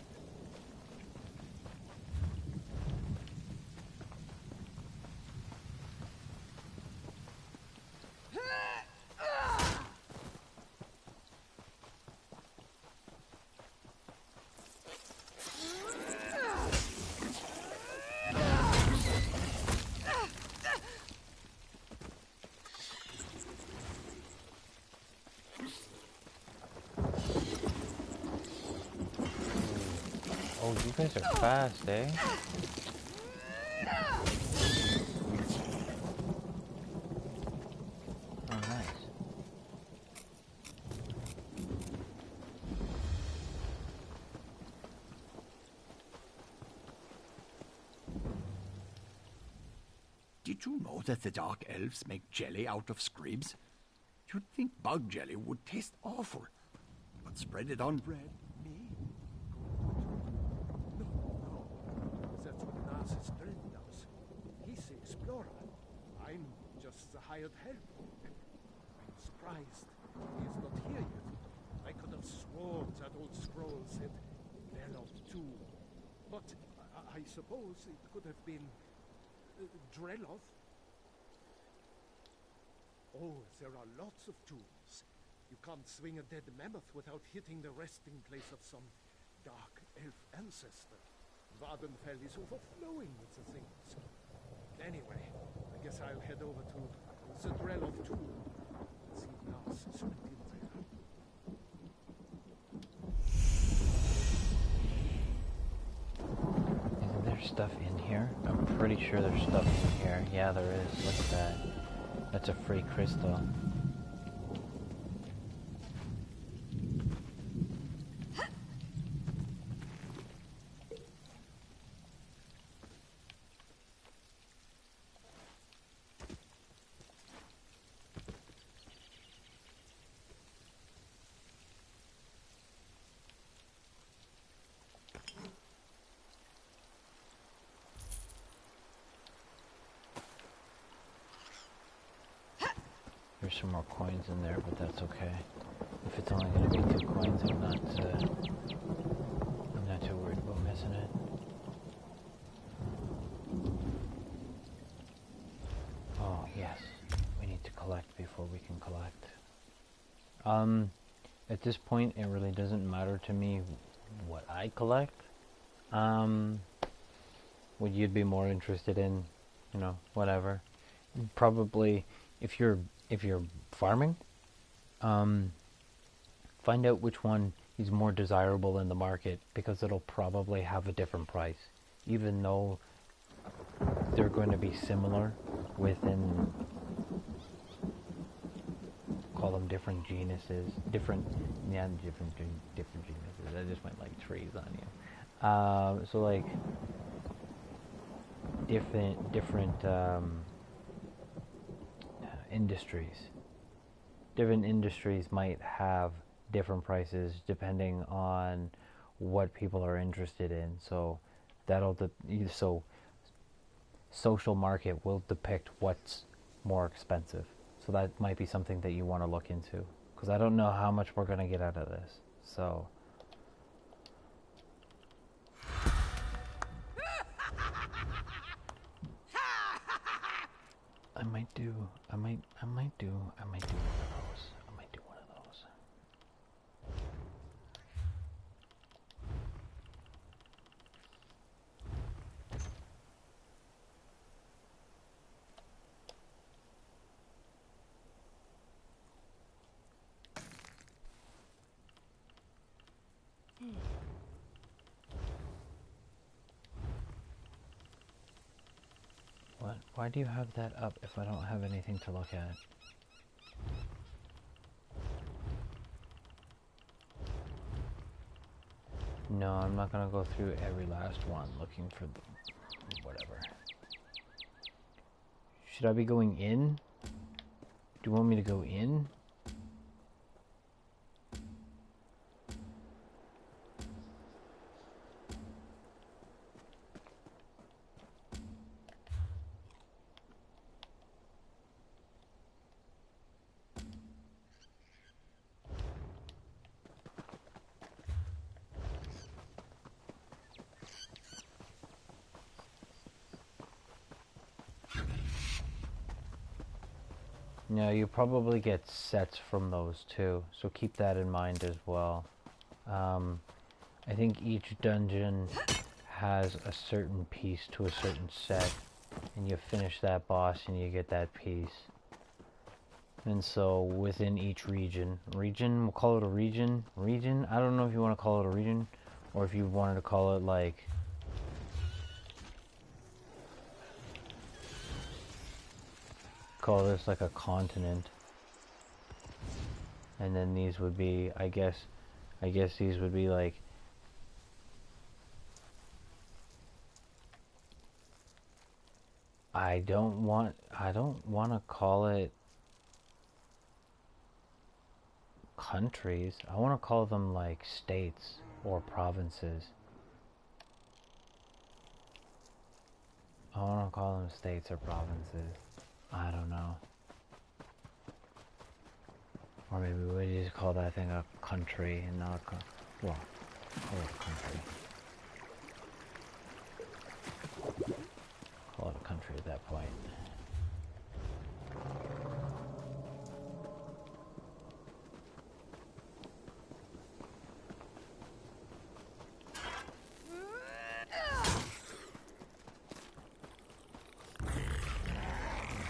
A: Oh, you guys are fast, eh? Oh, nice.
I: Did you know that the Dark Elves make jelly out of screams? You'd think bug jelly would taste awful, but spread it on bread.
K: Me? No. That's what Narcissus Grin does. He's the explorer. I'm just the hired help. I'm surprised he is not here yet. I could have sworn that old scroll said Veloth 2. But I suppose it could have been Dreloth. Oh, there are lots of tombs. You can't swing a dead mammoth without hitting the resting place of some dark elf ancestor. Vardenfell is overflowing with the things. Anyway, I guess I'll head over to the Dreloth tomb and see Narcissus went in there.
A: pretty sure there's stuff in here. Yeah, there is. Look at that. That's a free crystal. There's some more coins in there, but that's okay. If it's only going to be 2 coins, I'm not too worried about missing it. Oh yes, we need to collect before we can collect. At this point, it really doesn't matter to me what I collect. What you'd be more interested in, you know, whatever. Probably, if you're farming, find out which one is more desirable in the market, because it'll probably have a different price, even though they're going to be similar within, call them different genuses, different genuses. I just went like trees on you. So like different industries. Different industries might have different prices depending on what people are interested in. So so social market will depict what's more expensive. So that might be something that you want to look into, because I don't know how much we're going to get out of this. So I might do one of those. I might do one of those. What? Why do you have that up if I don't have anything to look at? No, I'm not gonna go through every last one looking for whatever. Should I be going in? Do you want me to go in? No, you probably get sets from those too, so keep that in mind as well. I think each dungeon has a certain piece to a certain set, and you finish that boss and you get that piece. And so within each region, we'll call it a region, I don't know if you want to call it a region, or if you wanted to call it like, call this like a continent. And then these would be, I guess these would be like, I don't want to call it countries. I want to call them like states or provinces. I want to call them states or provinces. I don't know. Or maybe we just call that thing a country and not a well, call it a country. Call it a country at that point.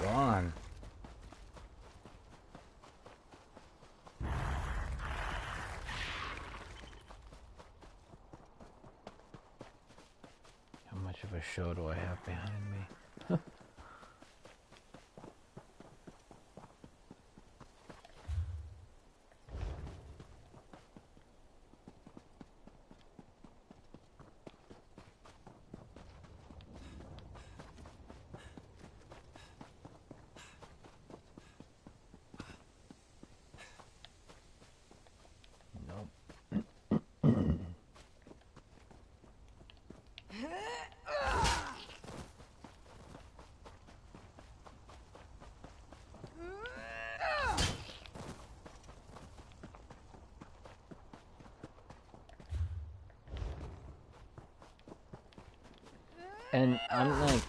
A: Gone. How much of a other show do I have behind me? And I'm like,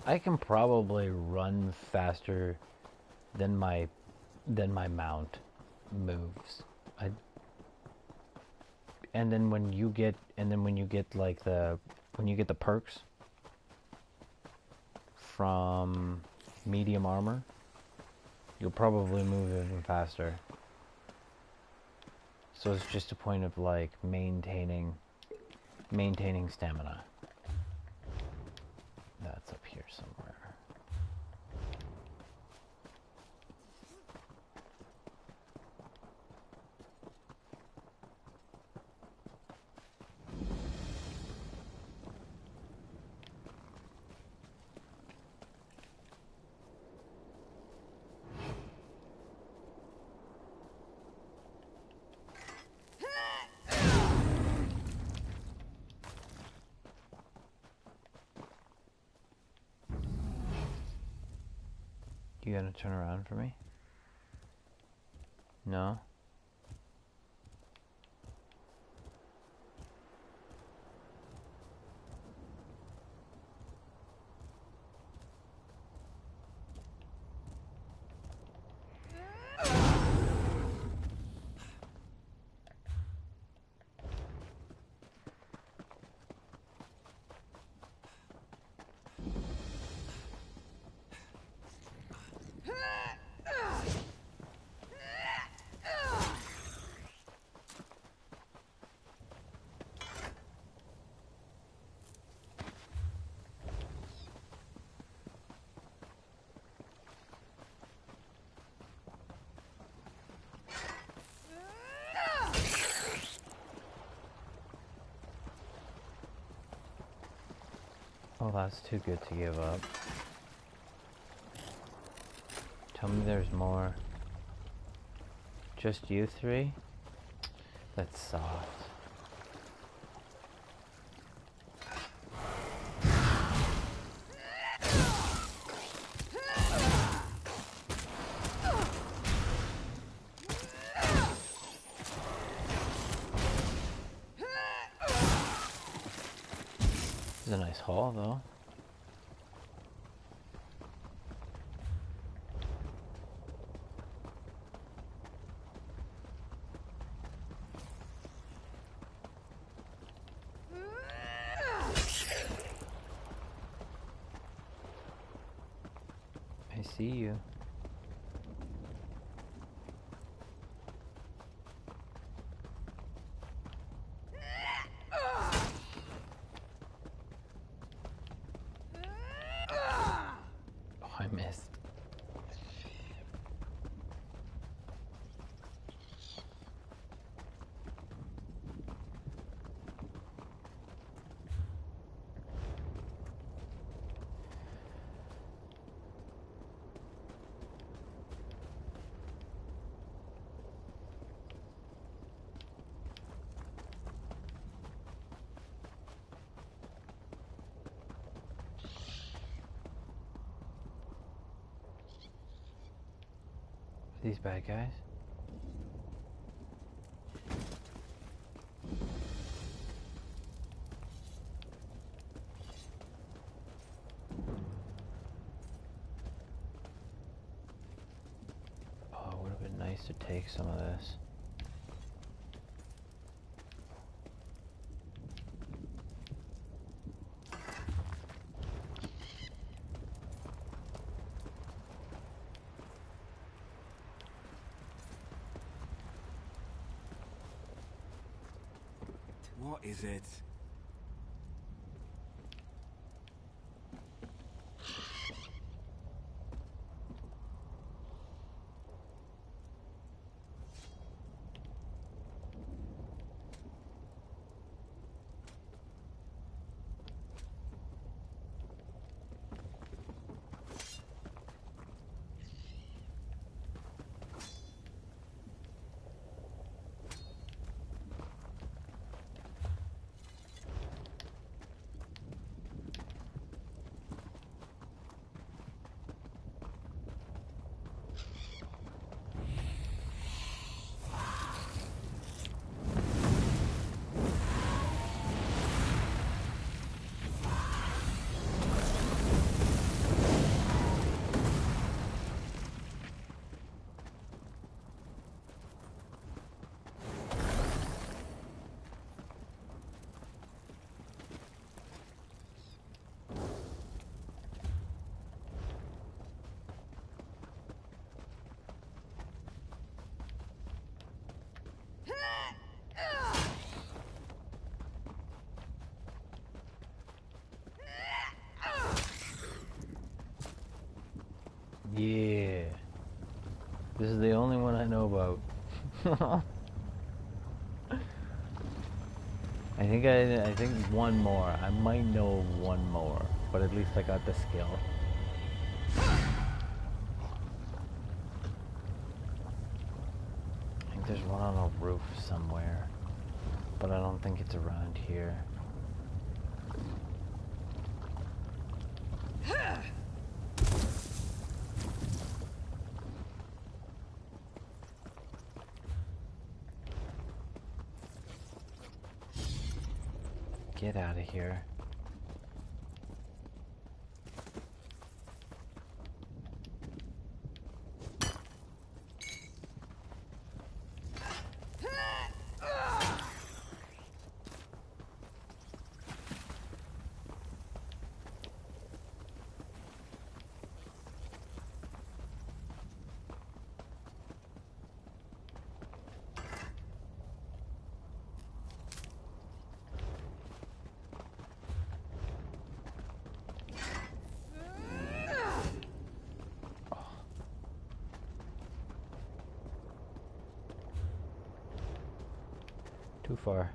A: I can probably run faster than my mount moves. And then when you get like when you get the perks from medium armor, you'll probably move even faster. So it's just a point of like maintaining stamina. That's up here somewhere. You gonna turn around for me? No? Oh, that's too good to give up. Tell me there's more. Just you three? That's soft. This is a nice haul, though. I see you. Oh, I missed. These bad guys? Oh, it would have been nice to take some of this.
F: What is it?
A: This is the only one I know about. I think one more. I might know one more, but at least I got the skill. I think there's one on a roof somewhere, but I don't think it's around here. Get out of here. Too far.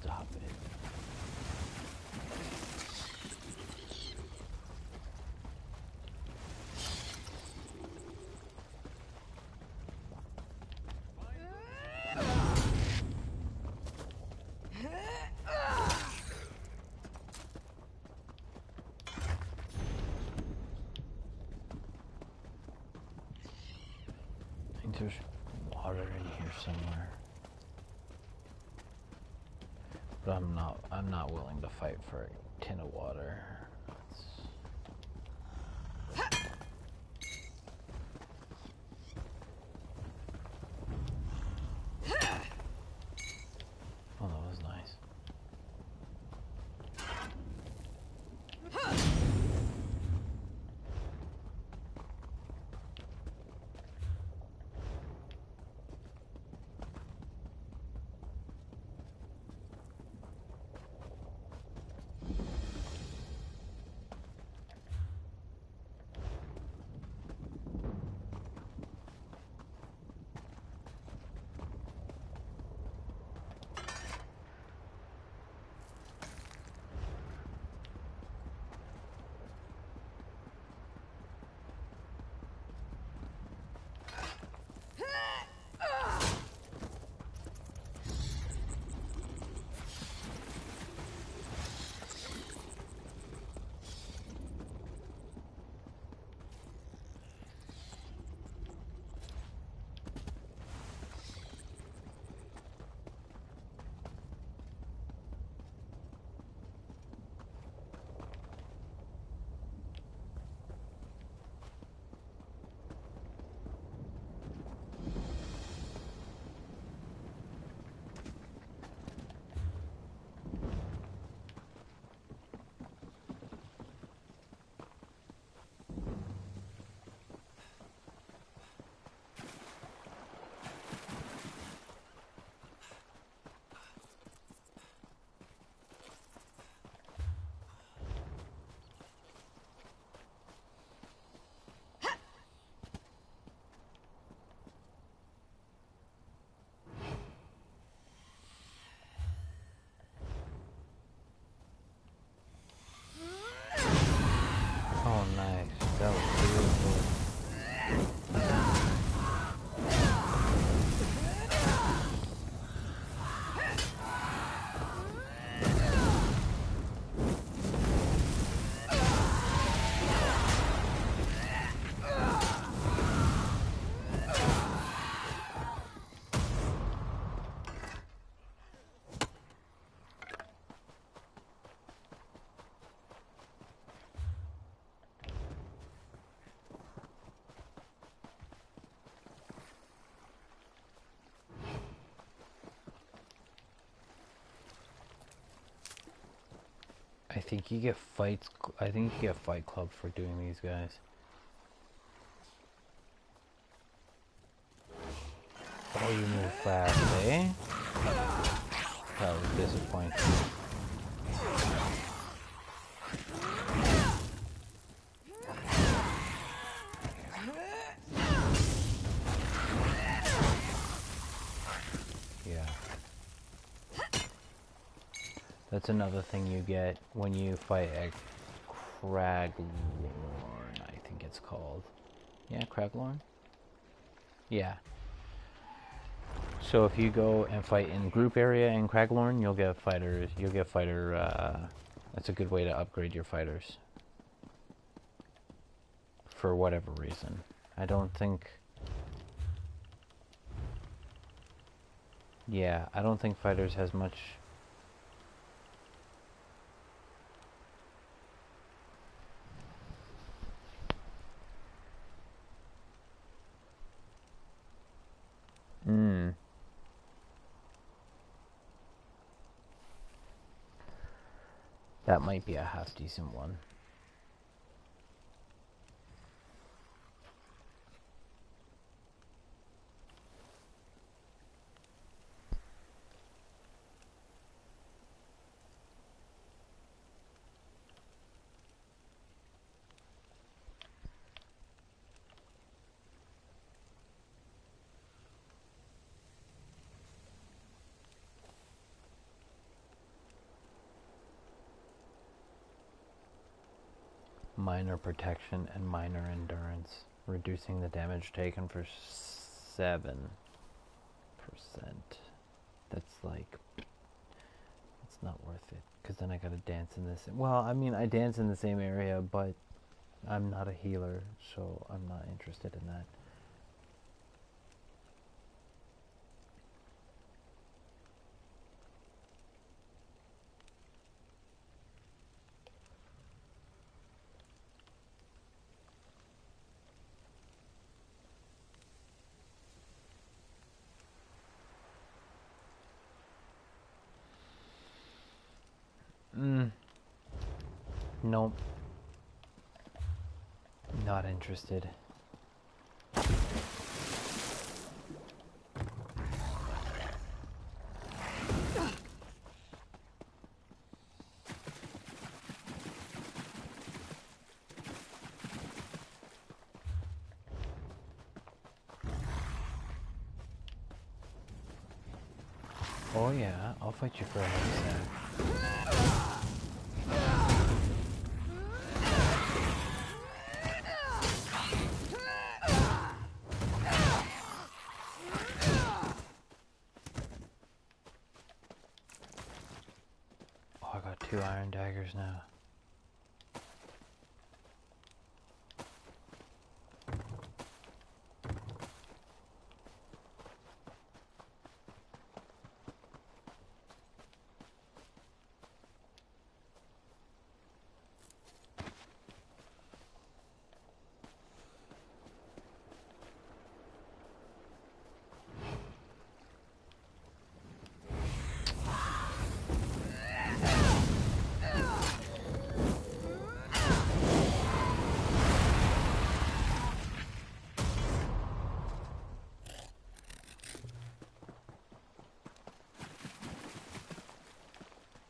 A: Stop it. I think there's water in here somewhere. But I'm not willing to fight for a tin of water. Oh, that was nice. I think you get fights. I think you get Fight Club for doing these guys. Oh, you move fast, eh? That was disappointing. Yeah. That's another thing you get when you fight a Craglorn, I think it's called. Yeah, Craglorn? Yeah. So if you go and fight in group area in Craglorn, you'll get fighters. That's a good way to upgrade your fighters. For whatever reason. I don't think... Yeah, I don't think fighters has much... That might be a half decent one. Minor protection and minor endurance, reducing the damage taken for 7%. That's like, it's not worth it, because then I gotta dance in this. Well, I mean, I dance in the same area, but I'm not a healer, so I'm not interested in that. Nope. Not interested. Oh yeah, I'll fight you for a heavy. Oh, I got 2 iron daggers now.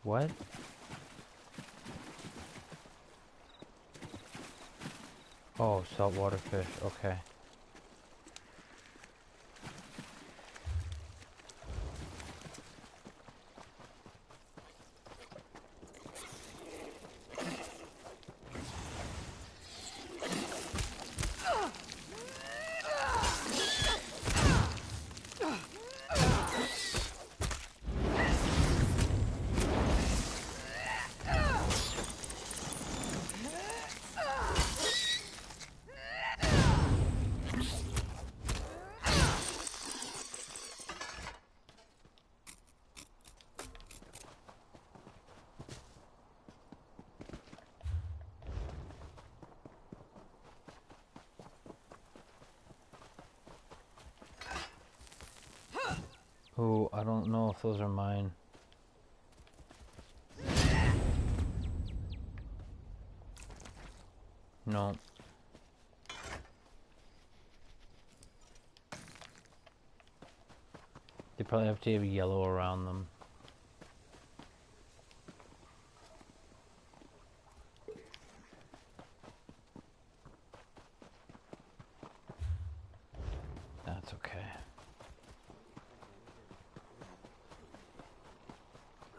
A: What? Oh, saltwater fish, okay. Oh, I don't know if those are mine. No. They probably have to have yellow around them. That's okay.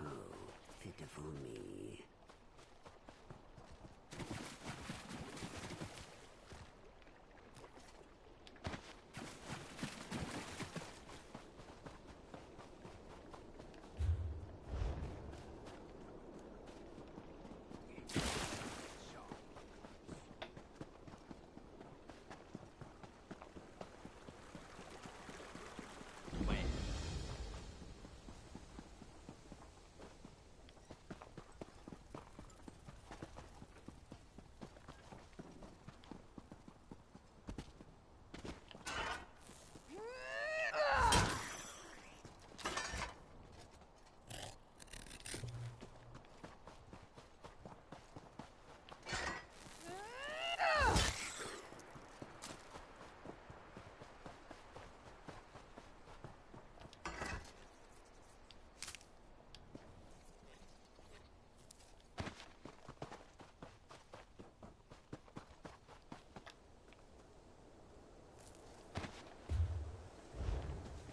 J: Oh, pitiful me.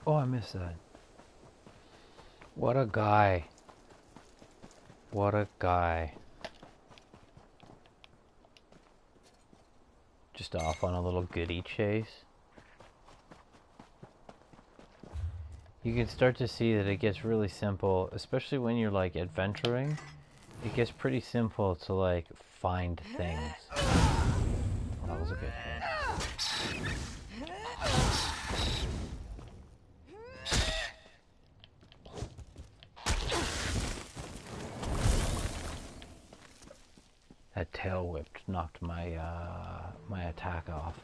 A: Oh, I missed that. What a guy. What a guy. Just off on a little goodie chase. You can start to see that it gets really simple, especially when you're like adventuring. It gets pretty simple to like find things. Oh, that was a good hit. That tail whip knocked my my attack off.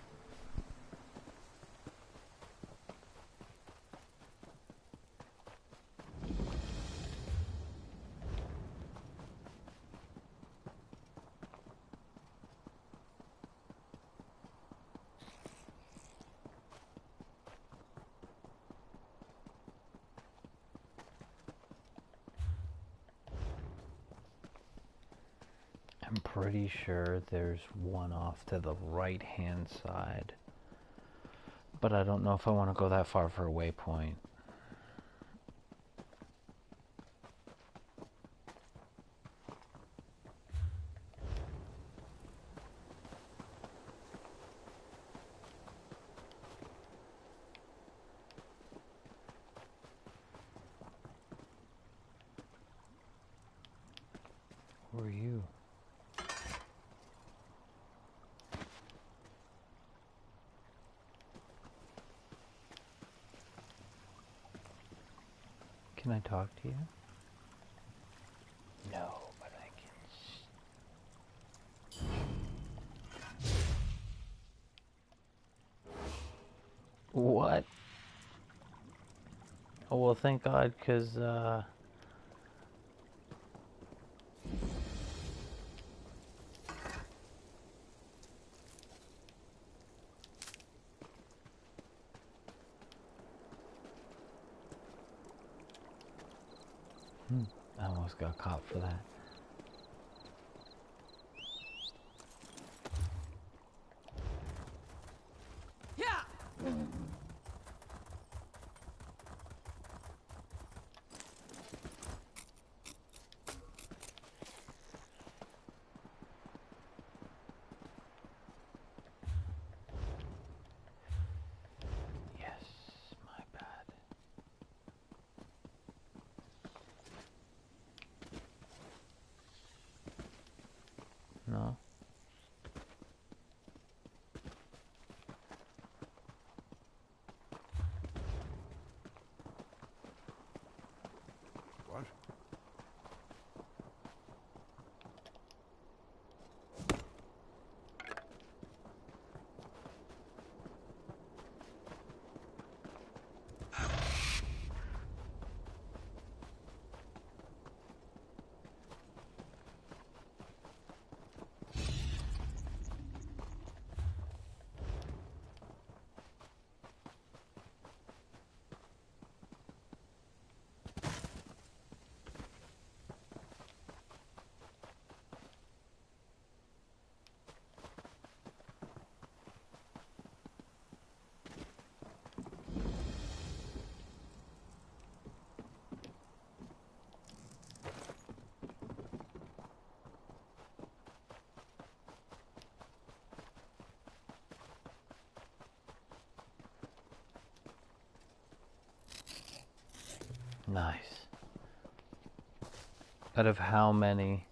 A: I'm pretty sure there's one off to the right hand side, but I don't know if I want to go that far for a waypoint. Who are you? Can I talk to you? No, but I can. What? Oh, well, thank God, because, I almost got caught for that.
T: Yeah.
A: Yes, my bad. No?
M: What?
A: Nice. Out of how many?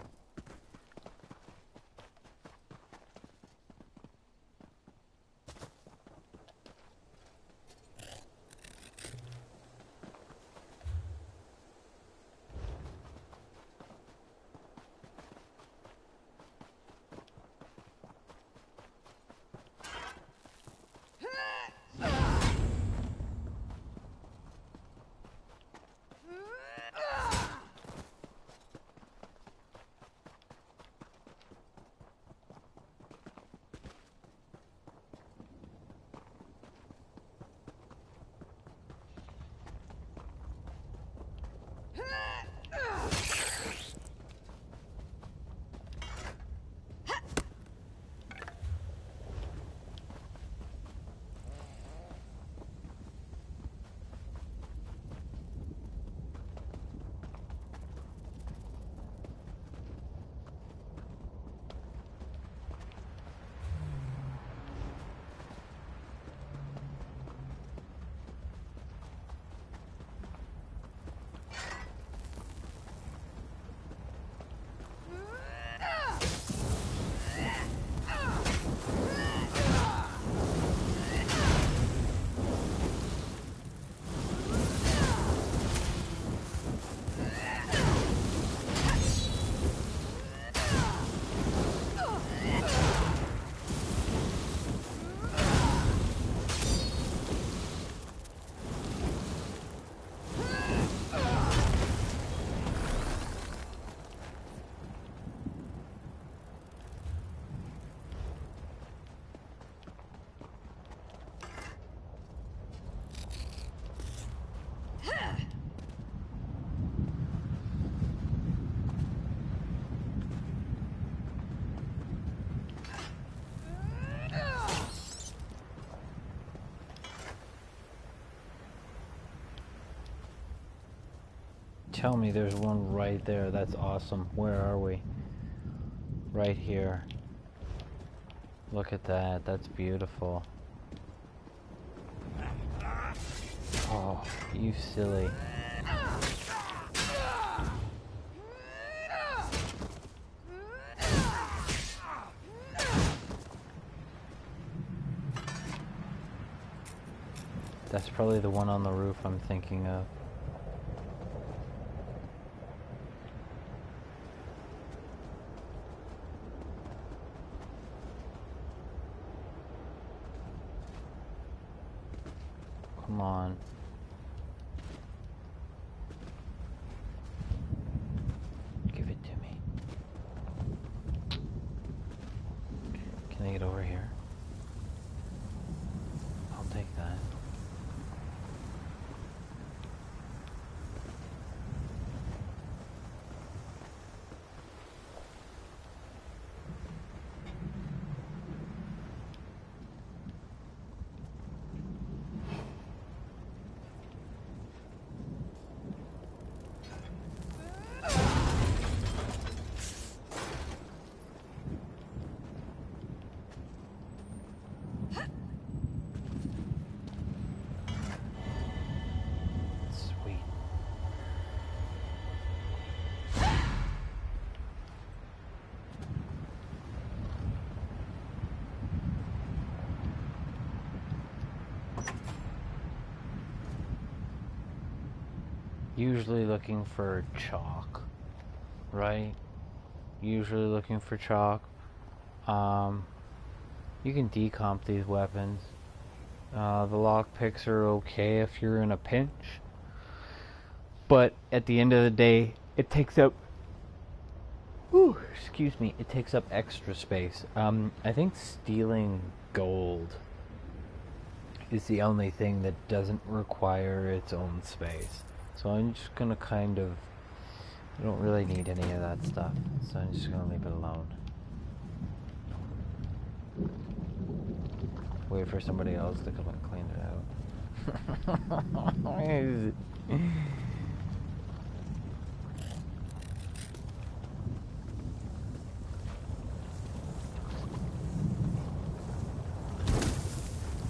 A: Tell me there's one right there. That's awesome. Where are we? Right here. Look at that. That's beautiful. Oh, you silly. That's probably the one on the roof I'm thinking of. Come on. Give it to me. Can I get over here? I'll take that. Usually looking for chalk, right? Usually looking for chalk. You can decomp these weapons. The lockpicks are okay if you're in a pinch, but at the end of the day, it takes up. Ooh, excuse me. It takes up extra space. I think stealing gold is the only thing that doesn't require its own space. So I'm just gonna kind of, I don't really need any of that stuff, so I'm just gonna leave it alone. Wait for somebody else to come and clean it out.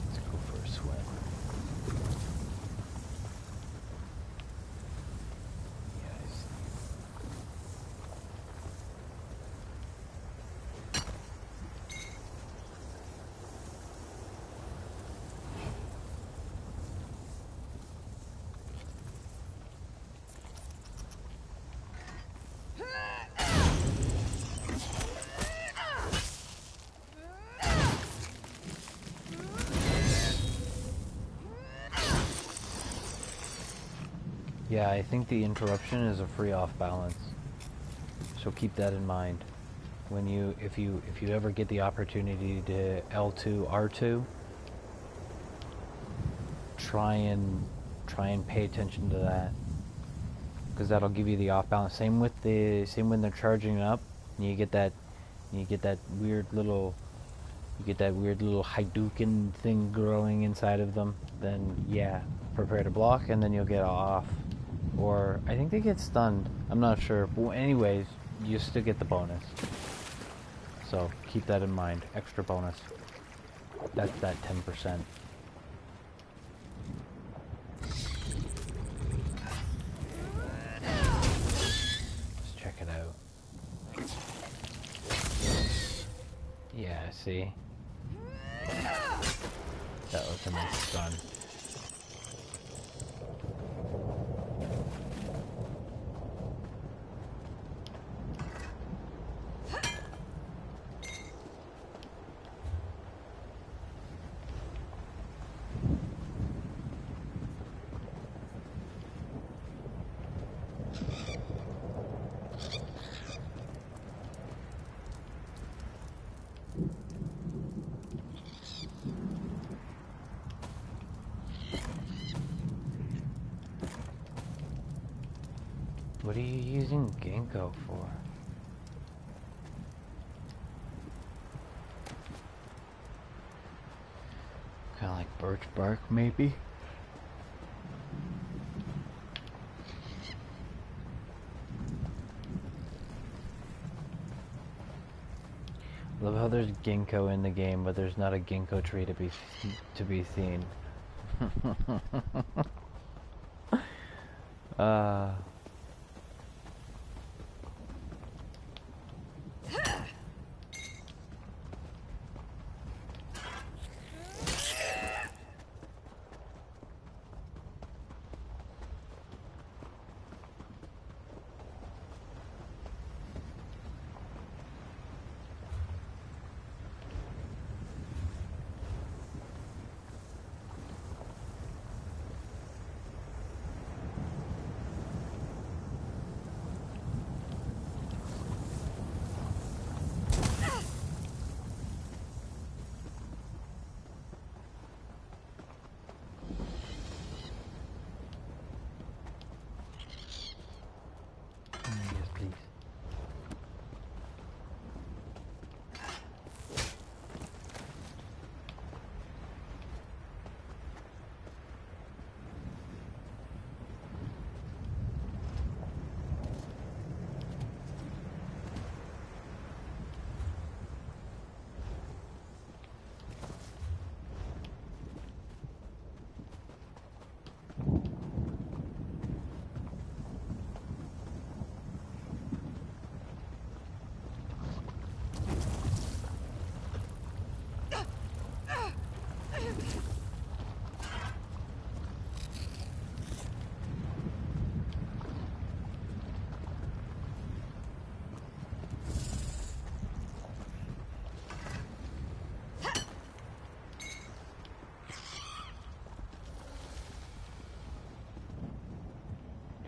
A: Let's go for a swim. Yeah, I think the interruption is a free off balance. So keep that in mind. When if you ever get the opportunity to L2 R2, try and pay attention to that, because that'll give you the off balance. Same when they're charging up, and you get that weird little Hadouken thing growing inside of them. Then yeah, prepare to block, and then you'll get off. Or I think they get stunned. I'm not sure. But anyways, you still get the bonus. So keep that in mind. Extra bonus. That's that 10%. Let's check it out. Yeah, see? That was a nice stun. What are you using ginkgo for? Kind of like birch bark, maybe? Love how there's ginkgo in the game, but there's not a ginkgo tree to be seen. Yes, please.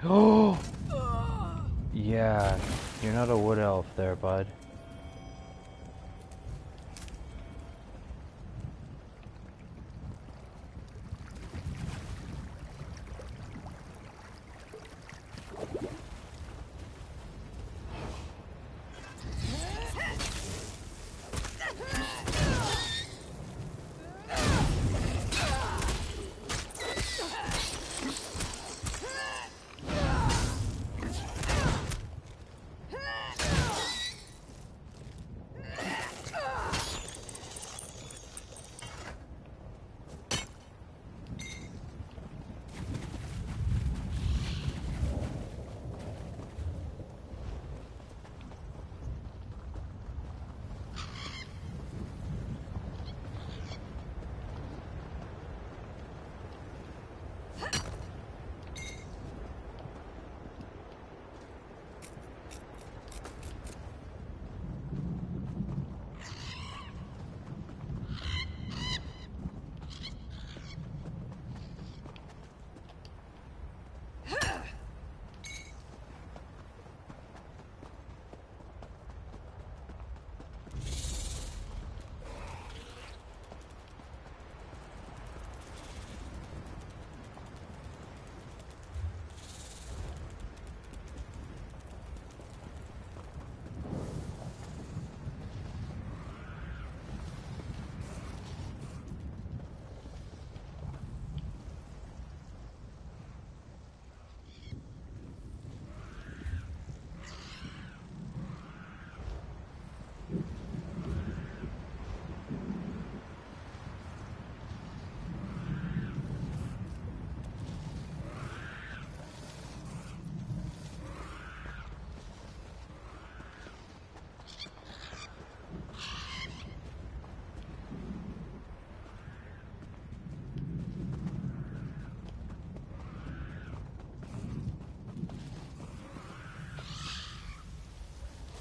A: Oh! Yeah, you're not a wood elf there, bud.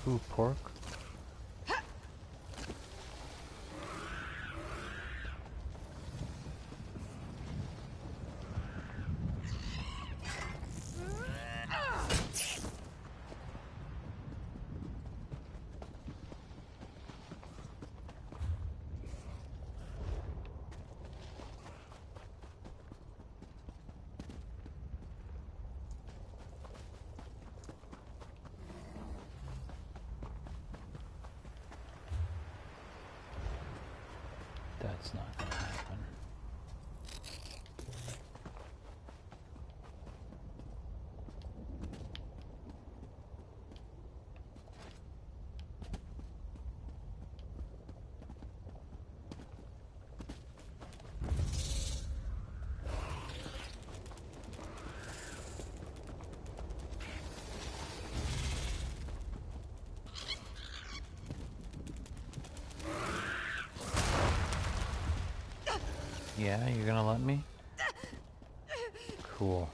A: Ooh, pork. That's not gonna happen. Yeah, you're gonna let me? Cool.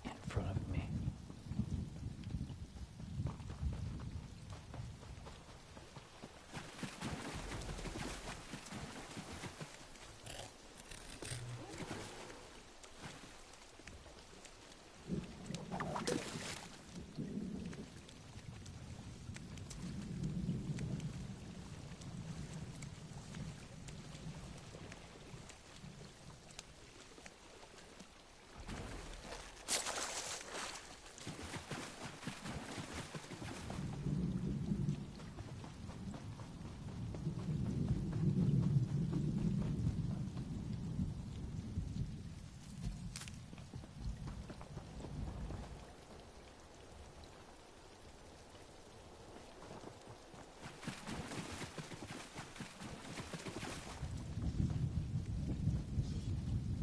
A: In front of me.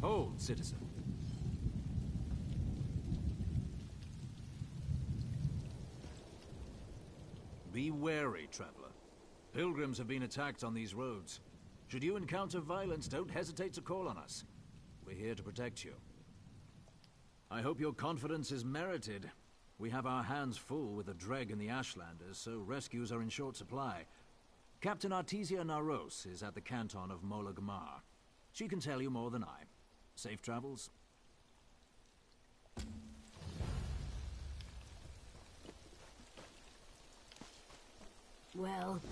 Q: Hold, citizen. Be wary, traveler. Pilgrims have been attacked on these roads. Should you encounter violence, don't hesitate to call on us. We're here to protect you. I hope your confidence is merited. We have our hands full with the Dreg and the Ashlanders, so rescues are in short supply. Captain Artesia Naros is at the canton of Mola Gmar. She can tell you more than I. Safe travels.
P: Well,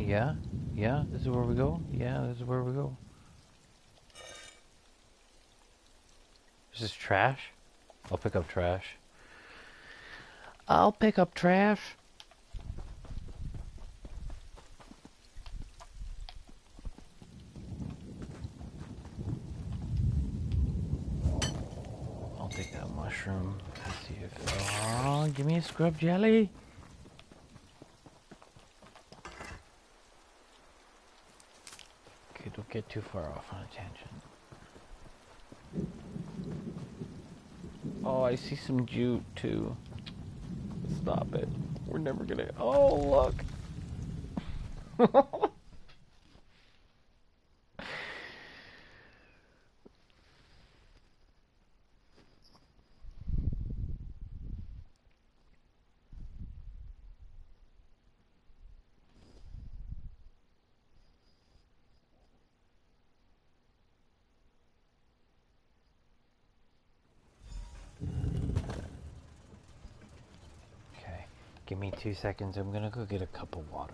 A: Yeah? Yeah? This is where we go? Yeah, this is where we go. Is this trash? I'll pick up trash. I'll pick up trash. I'll take that mushroom. Let's see if... Oh, give me a scrub jelly. Okay, don't get too far off on a tangent. Oh, I see some jute too. Stop it. We're never gonna... Oh, look! Give me 2 seconds. I'm gonna go get a cup of water.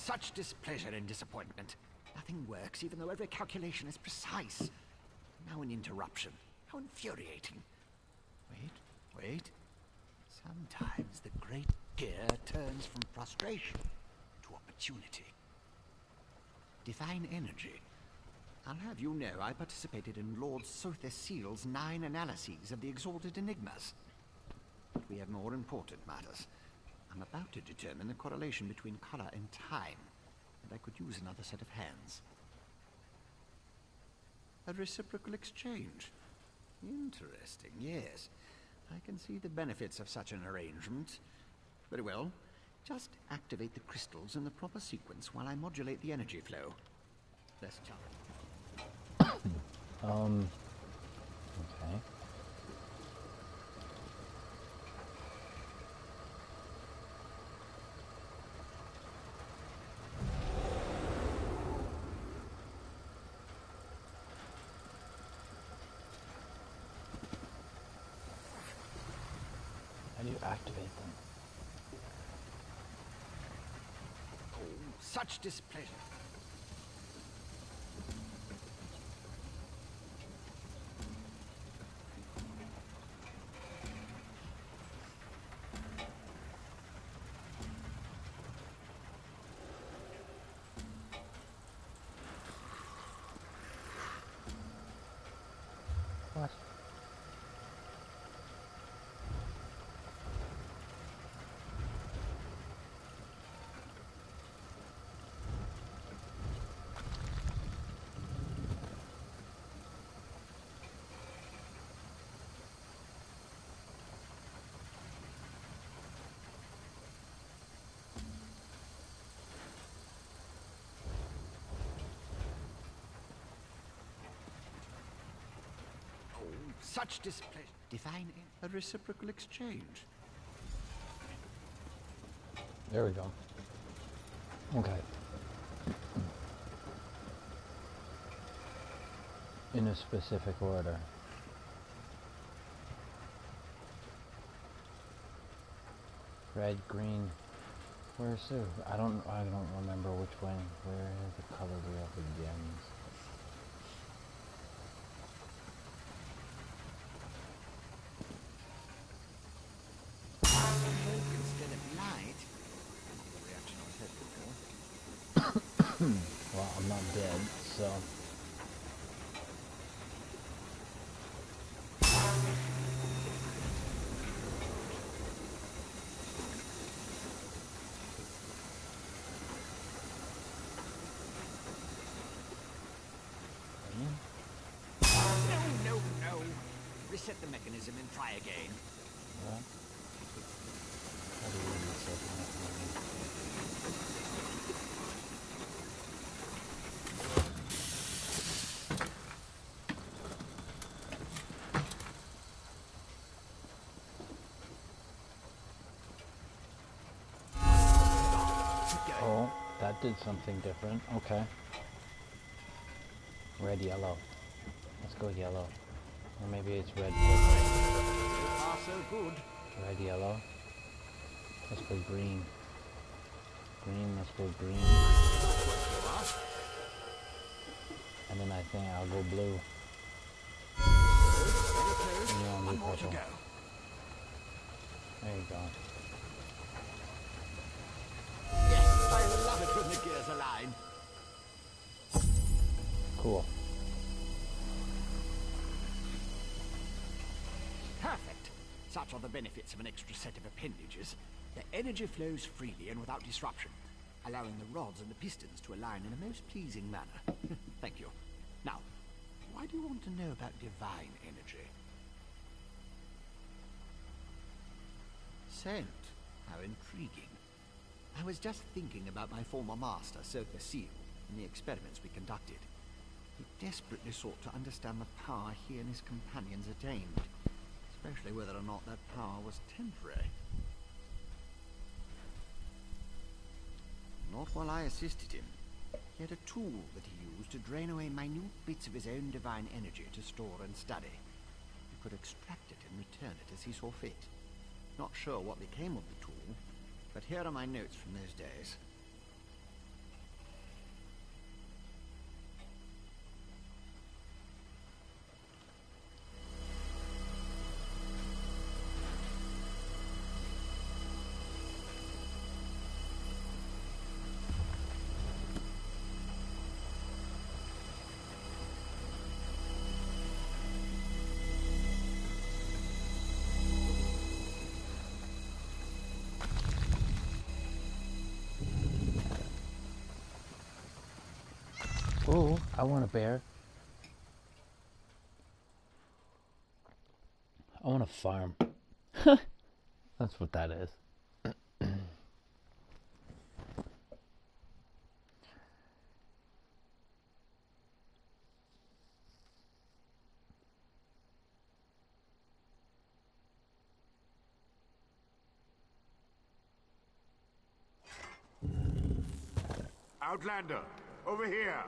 F: such displeasure and disappointment. Nothing works, even though every calculation is precise. Now an interruption. How infuriating. Wait. Sometimes the great gear turns from frustration to opportunity. Divine energy. I'll have you know I participated in Lord Sother Seal's 9 analyses of the exalted enigmas. But we have more important matters. I'm about to determine the correlation between color and time, and I could use another set of hands. A reciprocal exchange. Interesting, yes. I can see the benefits of such an arrangement. Very well. Just activate the crystals in the proper sequence while I modulate the energy flow. Let's jump.
A: Okay. How do you activate them?
F: Oh, such displeasure.
A: What?
F: Such displeasure. Divine a reciprocal exchange.
A: There we go. Okay. In a specific order. Red, green. Where's the? I don't remember which one. Where is the color wheel begins?
F: Instead of light. The reaction I was hoping for.
A: Well, I'm not dead, so.
F: No. Reset the mechanism and try again.
A: What? How do you reset the mechanism? Oh, that did something different. Okay. Red, yellow. Let's go yellow. Or maybe it's red, purple.
F: So far, so good.
A: Red, yellow. Let's go green. Green, let's go green. And then I think I'll go blue. And you want to do purple. There you go.
F: Yes, I love it when the gears align.
A: Cool.
F: Perfect. Such are the benefits of an extra set of appendages. The energy flows freely and without disruption, allowing the rods and the pistons to align in a most pleasing manner. Thank you. Now, why do you want to know about divine energy? Scent. How intriguing. I was just thinking about my former master, Sother Seal, and the experiments we conducted. He desperately sought to understand the power he and his companions attained, especially whether or not that power was temporary. Not while I assisted him. He had a tool that he used to drain away minute bits of his own divine energy to store and study. He could extract it and return it as he saw fit. Not sure what became of the tool, but here are my notes from those days.
A: Oh, I want a bear. I want a farm. That's what that is.
I: Outlander, over here!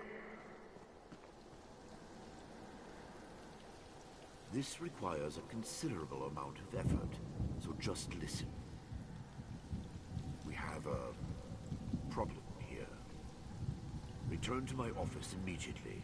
I: This requires a considerable amount of effort, so just listen. We have a problem here. Return to my office immediately.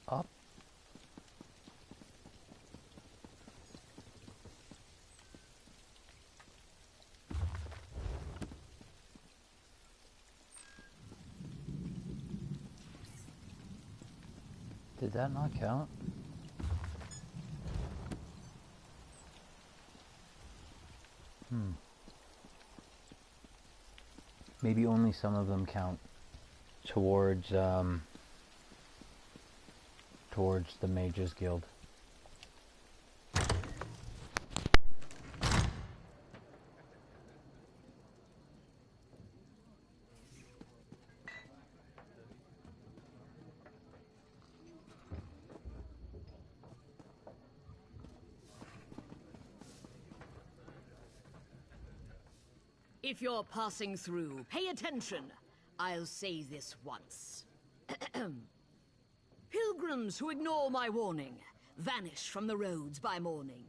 A: Up. Did that not count? Maybe only some of them count towards towards the Mages Guild.
N: If you're passing through, pay attention. I'll say this once. Pilgrims who ignore my warning, vanish from the roads by morning.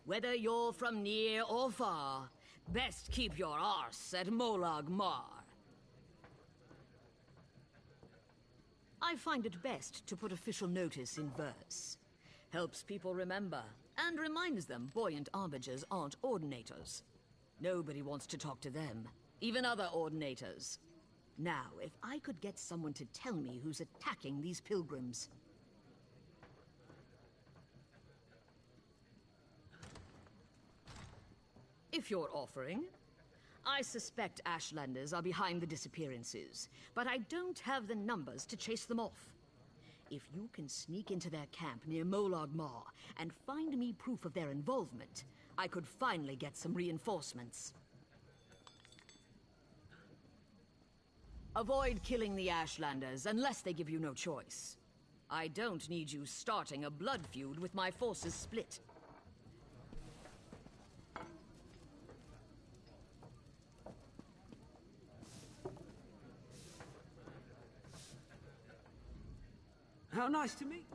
N: Whether you're from near or far, best keep your arse at Molag Mar. I find it best to put official notice in verse. Helps people remember, and reminds them buoyant arbigers aren't ordinators. Nobody wants to talk to them, even other ordinators. Now, if I could get someone to tell me who's attacking these pilgrims. If you're offering, I suspect Ashlanders are behind the disappearances, but I don't have the numbers to chase them off. If you can sneak into their camp near Molag Mar and find me proof of their involvement, I could finally get some reinforcements. Avoid killing the Ashlanders unless they give you no choice. I don't need you starting a blood feud with my forces split.
O: How nice to meet.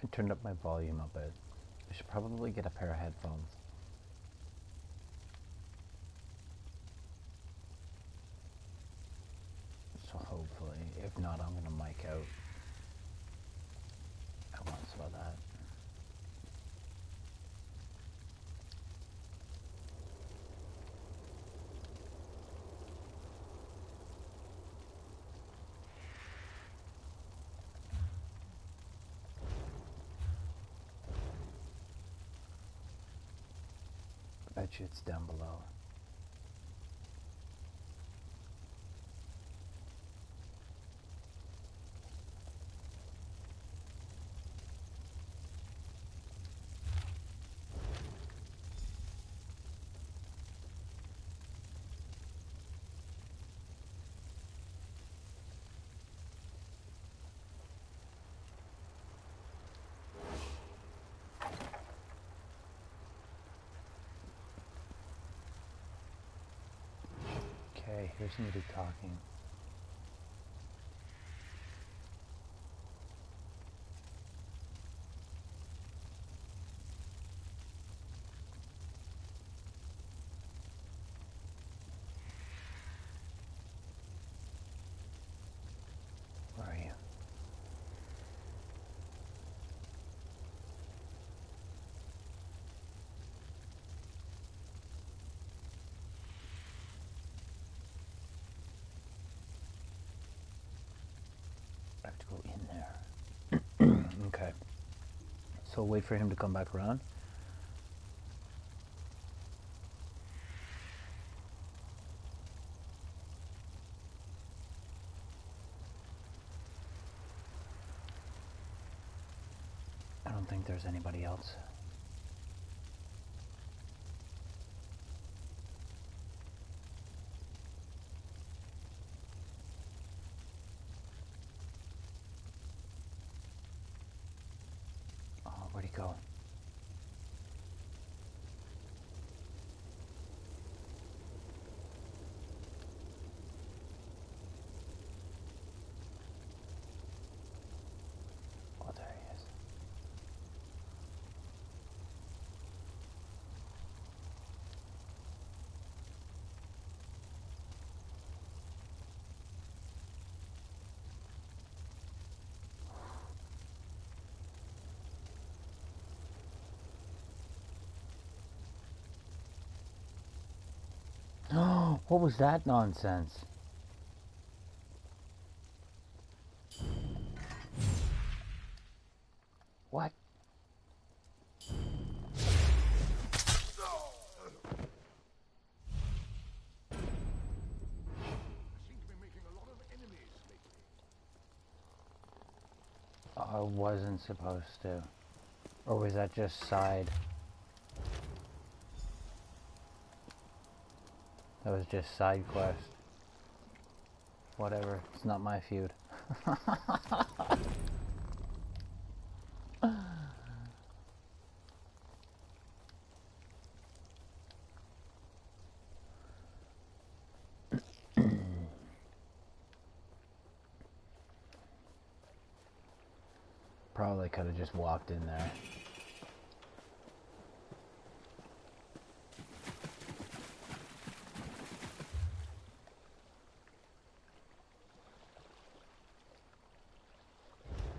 A: I turned up my volume a bit. I should probably get a pair of headphones. So hopefully, if not, I'm gonna mic out at once about that. I bet you it's down below. Okay, here's somebody talking. Where are you? I have to go in there. Okay. So wait for him to come back around. I don't think there's anybody else. Oh, where'd he go? Oh, there he is. What was that nonsense? What? I wasn't supposed to. Or was that just side? That was just side quest. Whatever, it's not my feud. Probably could have just walked in there.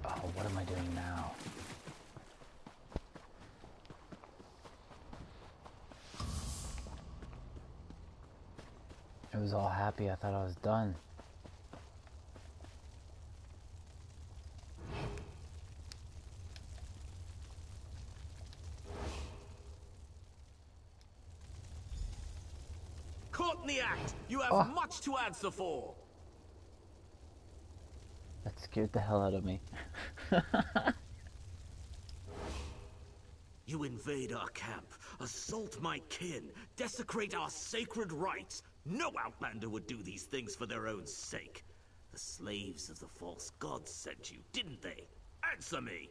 A: Oh, what am I doing now? I was all happy, I thought I was done.
O: Caught in the act! You have much to answer for!
A: That scared the hell out of me.
O: You invade our camp, assault my kin, desecrate our sacred rites. No outlander would do these things for their own sake. The slaves of the false gods sent you, didn't they? Answer me!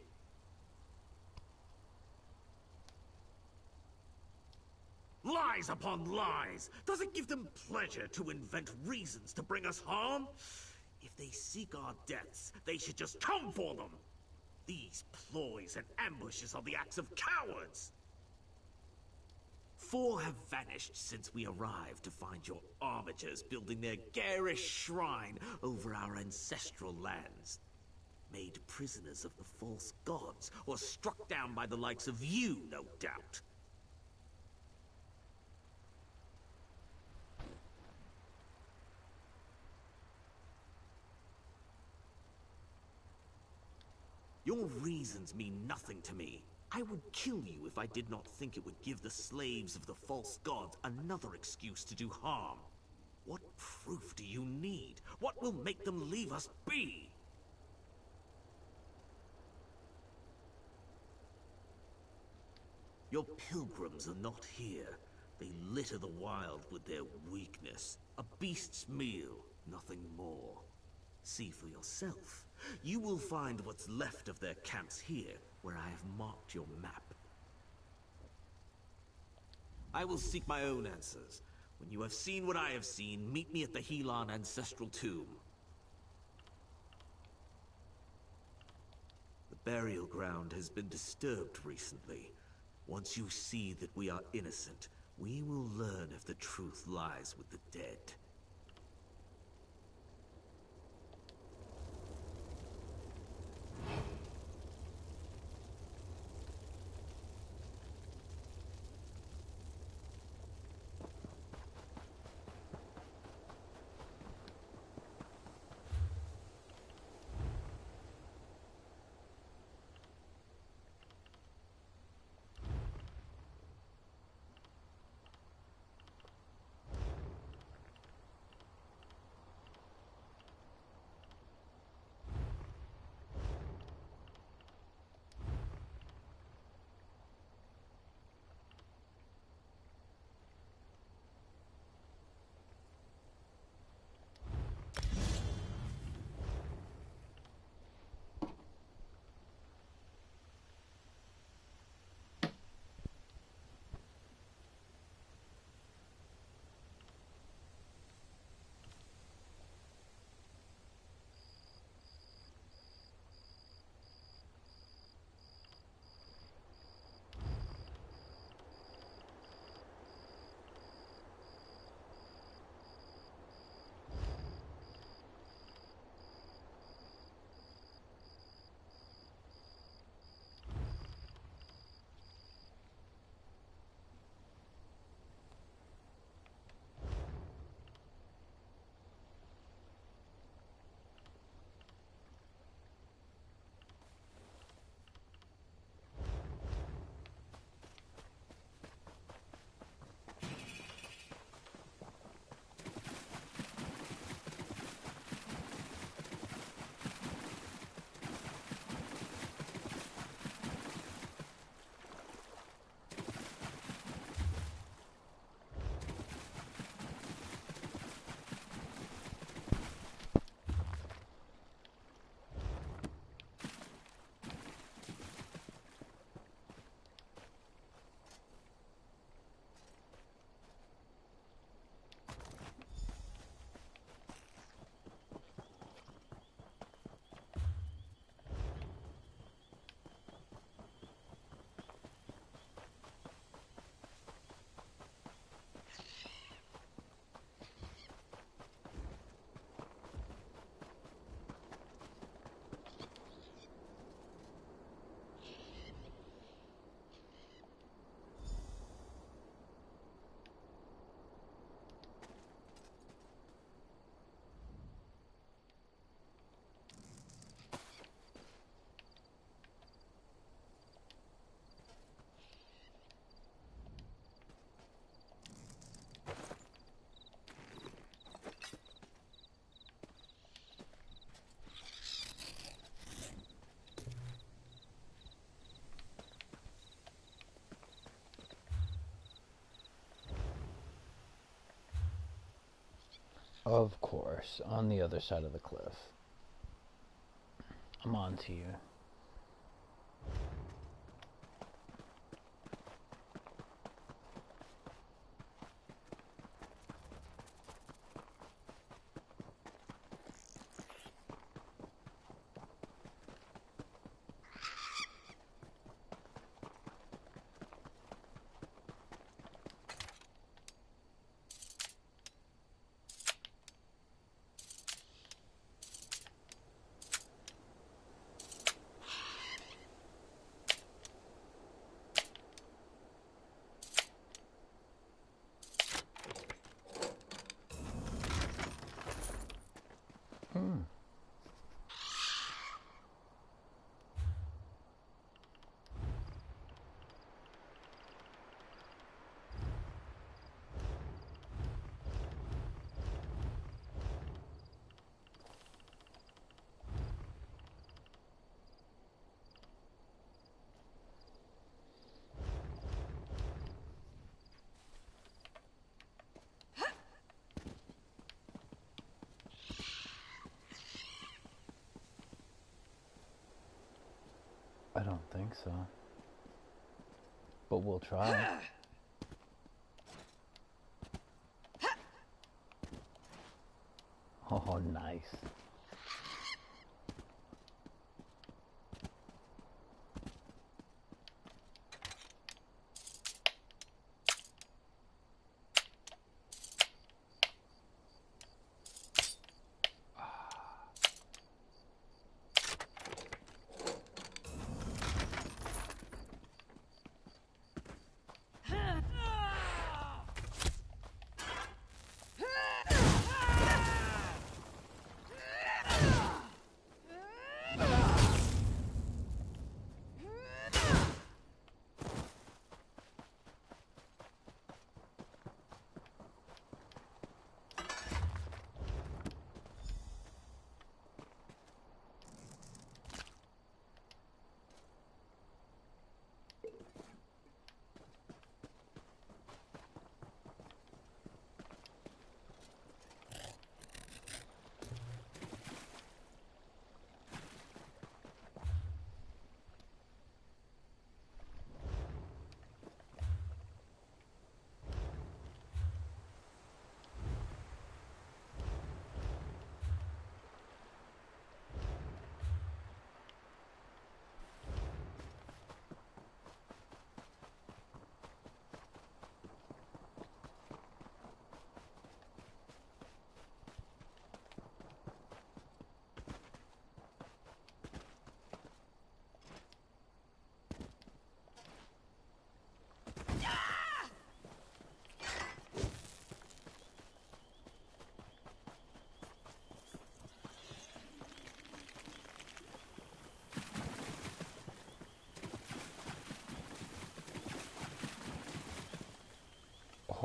O: Lies upon lies! Does it give them pleasure to invent reasons to bring us harm? If they seek our deaths, they should just come for them! These ploys and ambushes are the acts of cowards! 4 have vanished since we arrived to find your armigers building their garish shrine over our ancestral lands. Made prisoners of the false gods, or struck down by the likes of you, no doubt. Your reasons mean nothing to me. I would kill you if I did not think it would give the slaves of the false gods another excuse to do harm. What proof do you need? What will make them leave us be? Your pilgrims are not here. They litter the wild with their weakness. A beast's meal, nothing more. See for yourself. You will find what's left of their camps here, where I have marked your map. I will seek my own answers. When you have seen what I have seen, meet me at the Helan ancestral tomb. The burial ground has been disturbed recently. Once you see that we are innocent, we will learn if the truth lies with the dead.
A: Of course, on the other side of the cliff. I'm on to you. I don't think so. But we'll try. Oh, nice.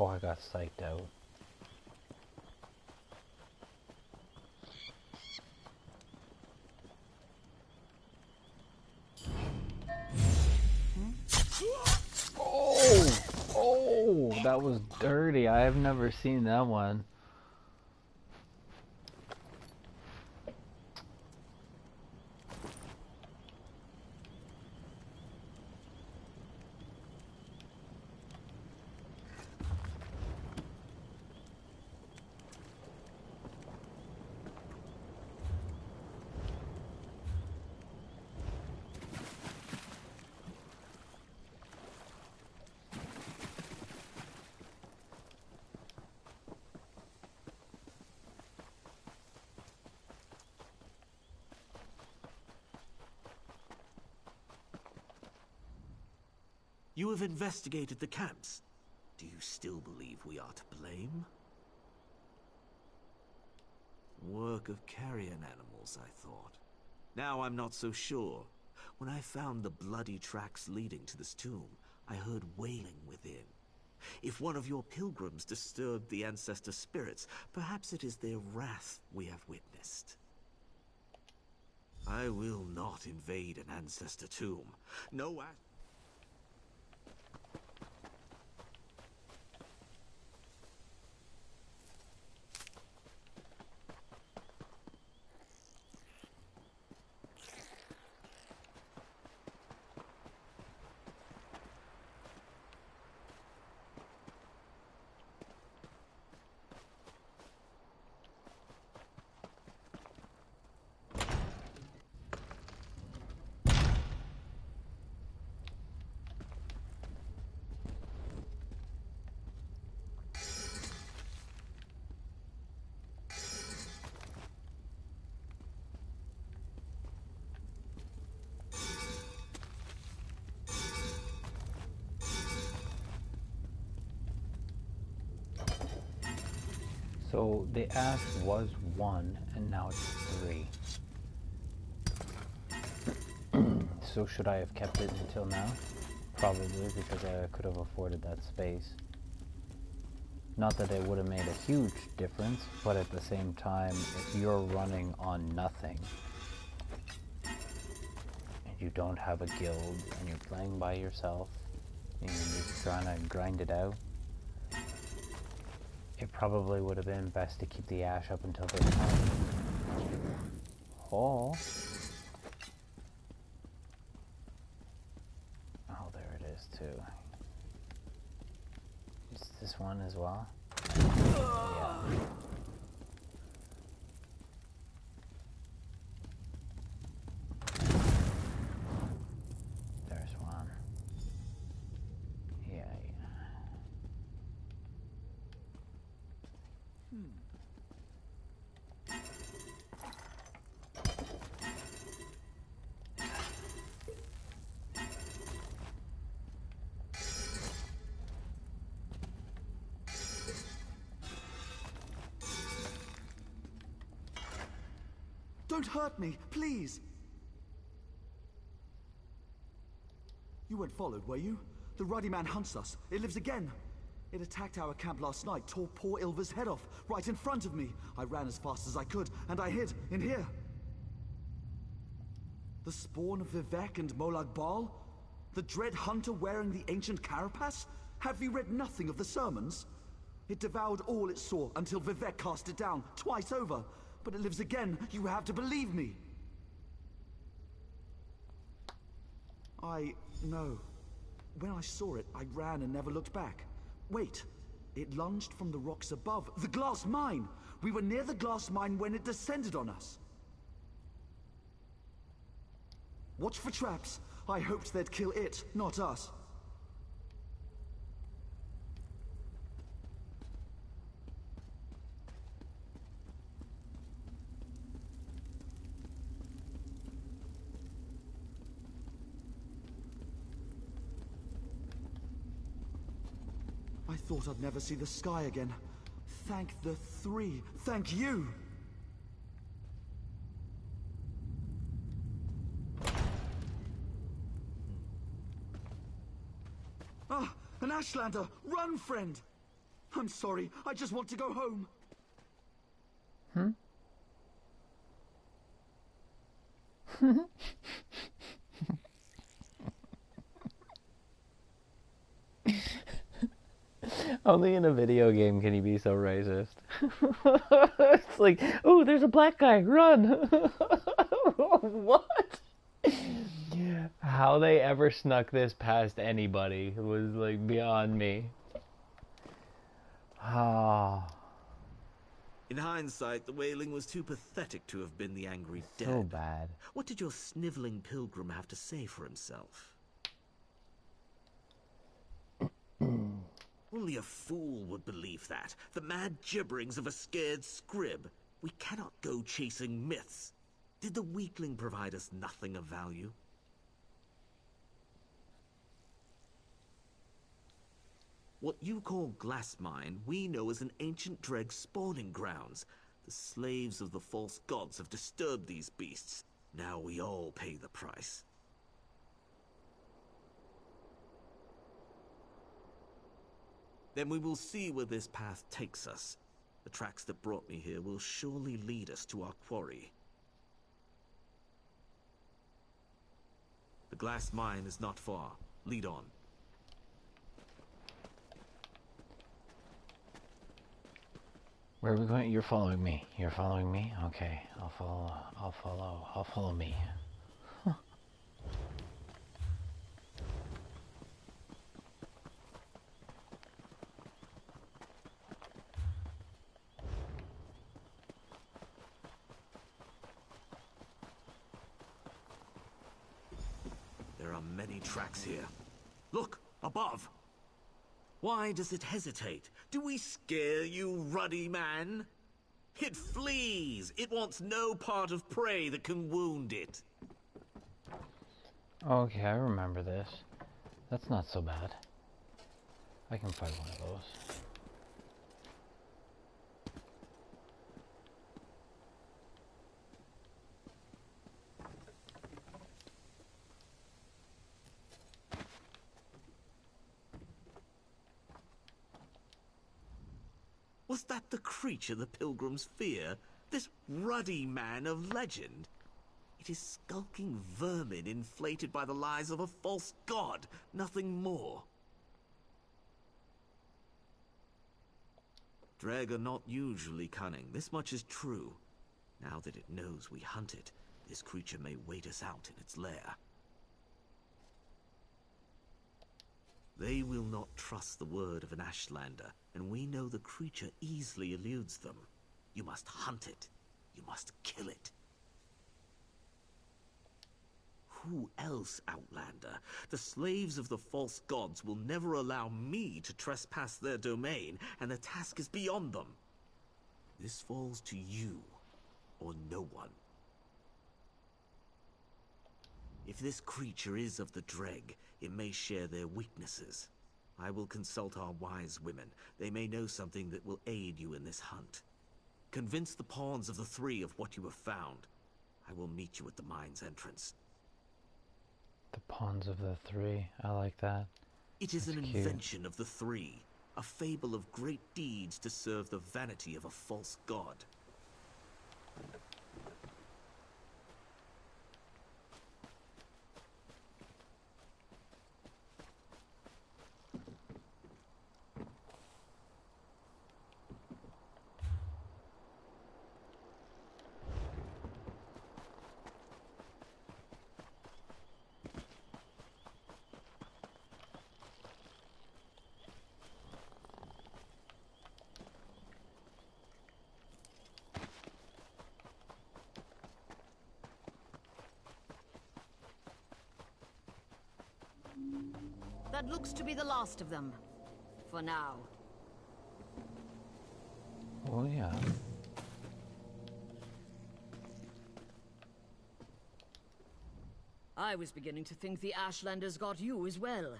A: Oh, I got psyched out. Oh! Oh! That was dirty. I have never seen that one.
O: You have investigated the camps. Do you still believe we are to blame? Work of carrion animals, I thought. Now I'm not so sure. When I found the bloody tracks leading to this tomb, I heard wailing within. If one of your pilgrims disturbed the ancestor spirits, perhaps it is their wrath we have witnessed. I will not invade an ancestor tomb. No act.
A: So the ash was 1, and now it's 3. So should I have kept it until now? Probably, because I could have afforded that space. Not that it would have made a huge difference, but at the same time, if you're running on nothing, and you don't have a guild, and you're playing by yourself, and you're just trying to grind it out, it probably would have been best to keep the ash up until this time. Oh. Oh, there it is too. Is this one as well? Yeah. There's one. Yeah.
L: Don't hurt me, please! You weren't followed, were you? The ruddy man hunts us. It lives again. It attacked our camp last night, tore poor Ilva's head off, right in front of me. I ran as fast as I could, and I hid in here. The spawn of Vivek and Molag Bal? The dread hunter wearing the ancient carapace? Have you read nothing of the sermons? It devoured all it saw until Vivek cast it down, twice over. But it lives again. You have to believe me. I know. When I saw it, I ran and never looked back. Wait. It lunged from the rocks above. The glass mine! We were near the glass mine when it descended on us. Watch for traps. I hoped they'd kill it, not us. I thought I'd never see the sky again. Thank the 3. Thank you! Ah, an Ashlander! Run, friend! I'm sorry, I just want to go home.
A: Only in a video game can you be so racist. It's like, oh, there's a black guy, run! What? How they ever snuck this past anybody was like beyond me. Ah.
O: In hindsight, the wailing was too pathetic to have been the angry dead.
A: So bad.
O: What did your sniveling pilgrim have to say for himself? Only a fool would believe that. The mad gibberings of a scared scrib. We cannot go chasing myths. Did the weakling provide us nothing of value? What you call glass mine, we know as an ancient dreg spawning grounds. The slaves of the false gods have disturbed these beasts. Now we all pay the price. Then we will see where this path takes us. The tracks that brought me here will surely lead us to our quarry. The glass mine is not far. Lead on.
A: Where are we going? You're following me. You're following me? Okay, I'll follow me. Huh.
O: There are many tracks here. Look, above! Why does it hesitate? Do we scare you, ruddy man? It flees! It wants no part of prey that can wound it.
A: Okay, I remember this. That's not so bad. I can fight one of those.
O: Was that the creature the pilgrims fear? This ruddy man of legend? It is skulking vermin inflated by the lies of a false god, nothing more. Dreg are not usually cunning, this much is true. Now that it knows we hunt it, this creature may wait us out in its lair. They will not trust the word of an Ashlander, and we know the creature easily eludes them. You must hunt it. You must kill it. Who else, Outlander? The slaves of the false gods will never allow me to trespass their domain, and the task is beyond them. This falls to you, or no one. If this creature is of the Dreg, it may share their weaknesses. I will consult our wise women. They may know something that will aid you in this hunt. Convince the pawns of the three of what you have found. I will meet you at the mine's entrance.
A: The pawns of the three. I like that.
O: It is
A: That's
O: an
A: cute.
O: invention of the three. A fable of great deeds to serve the vanity of a false god.
N: That looks to be the last of them. For now.
A: Oh yeah.
N: I was beginning to think the Ashlanders got you as well.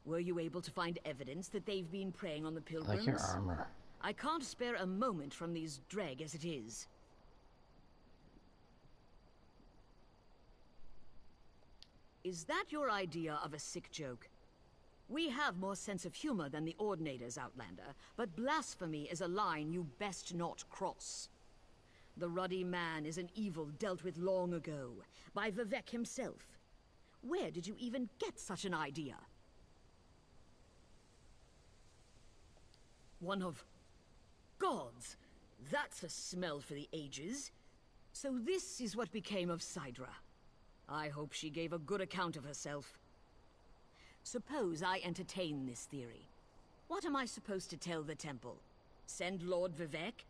N: Were you able to find evidence that they've been preying on the pilgrims?
A: Like your armor.
N: I can't spare a moment from these Dreg as it is. Is that your idea of a sick joke? We have more sense of humor than the Ordinators, Outlander, but blasphemy is a line you best not cross. The Ruddy Man is an evil dealt with long ago, by Vivek himself. Where did you even get such an idea? One of gods. That's a smell for the ages. So this is what became of Sidra. I hope she gave a good account of herself. Suppose I entertain this theory. What am I supposed to tell the temple? Send Lord Vivek?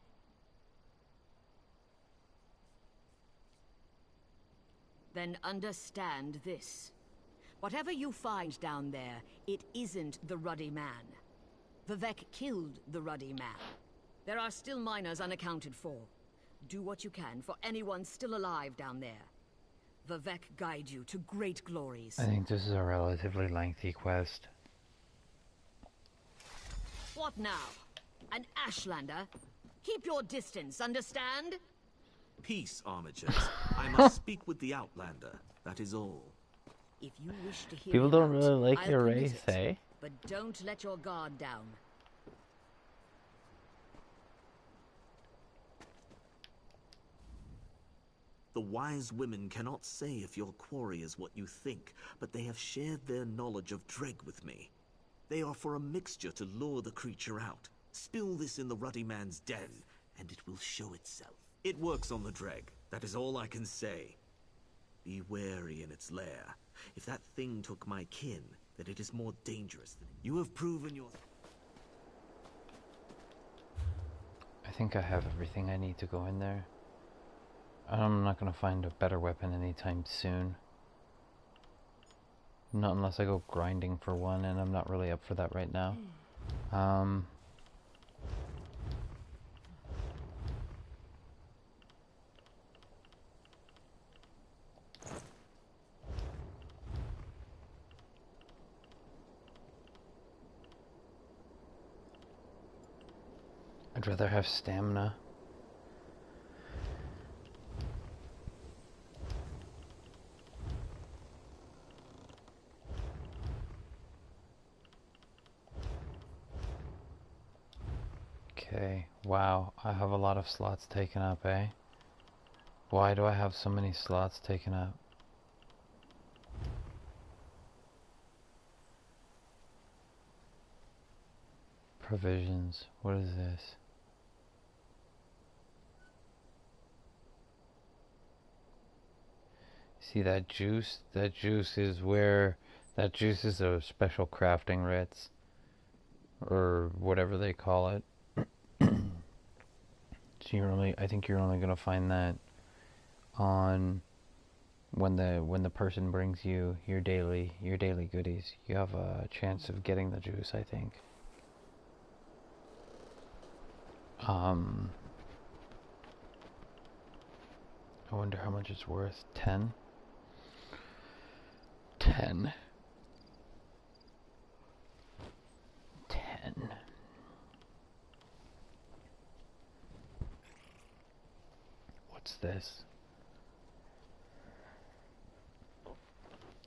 N: Then understand this. Whatever you find down there, it isn't the Ruddy Man. Vivek killed the Ruddy Man. There are still miners unaccounted for. Do what you can for anyone still alive down there. Vivek guide you to great glories.
A: I think this is a relatively lengthy quest.
N: What now? An Ashlander? Keep your distance, understand?
O: Peace, armigers. I must speak with the Outlander. That is all.
N: If you wish to hear
A: People
N: me
A: don't
N: out,
A: really like
N: I'll
A: your
N: permit
A: race,
N: it.
A: eh?
N: But don't let your guard down.
O: The wise women cannot say if your quarry is what you think, but they have shared their knowledge of Dreg with me. They offer a mixture to lure the creature out. Spill this in the Ruddy Man's den, and it will show itself. It works on the Dreg. That is all I can say. Be wary in its lair. If that thing took my kin, then it is more dangerous than you have proven your...
A: I think I have everything I need to go in there. I'm not going to find a better weapon anytime soon. Not unless I go grinding for one, and I'm not really up for that right now. I'd rather have stamina. Okay, wow, I have a lot of slots taken up, eh? Why do I have so many slots taken up? Provisions, what is this? See that juice? That juice is where... That juice is a special crafting writs. Or whatever they call it. So I think you're only gonna find that on when the person brings you your daily goodies. You have a chance of getting the juice, I think. I wonder how much it's worth. 10? 10. 10. What's this?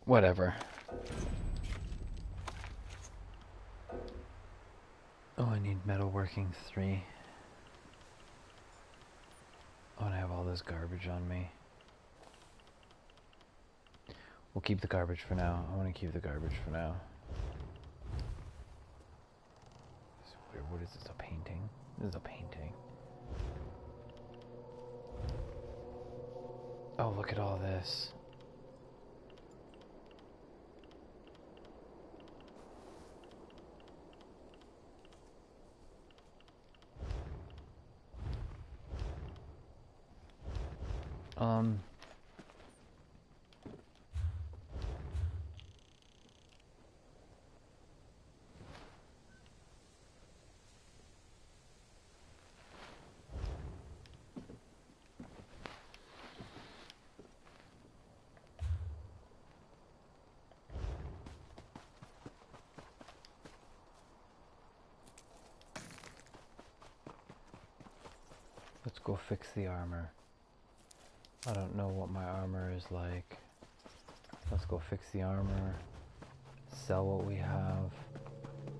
A: Whatever. Oh, I need metalworking 3. Oh, and I have all this garbage on me. We'll keep the garbage for now. I want to keep the garbage for now. What is this, a painting? This is a painting. Oh, look at all this. Let's go fix the armor. I don't know what my armor is like. Let's go fix the armor. Sell what we have.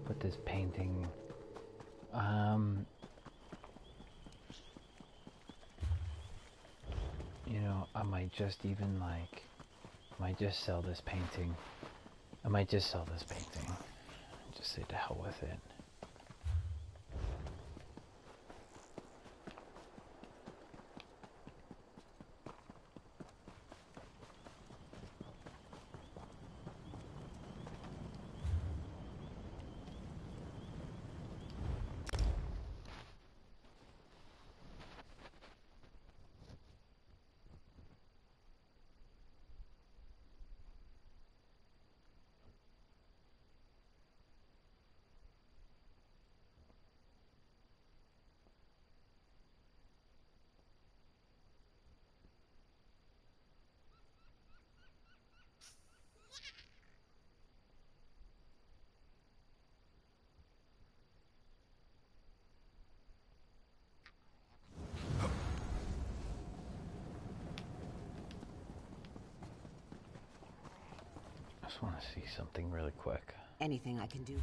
A: Put this painting. You know, I might just even like, I might just sell this painting. I might just sell this painting. Just say to hell with it. I just want to see something really quick.
C: Anything I can do?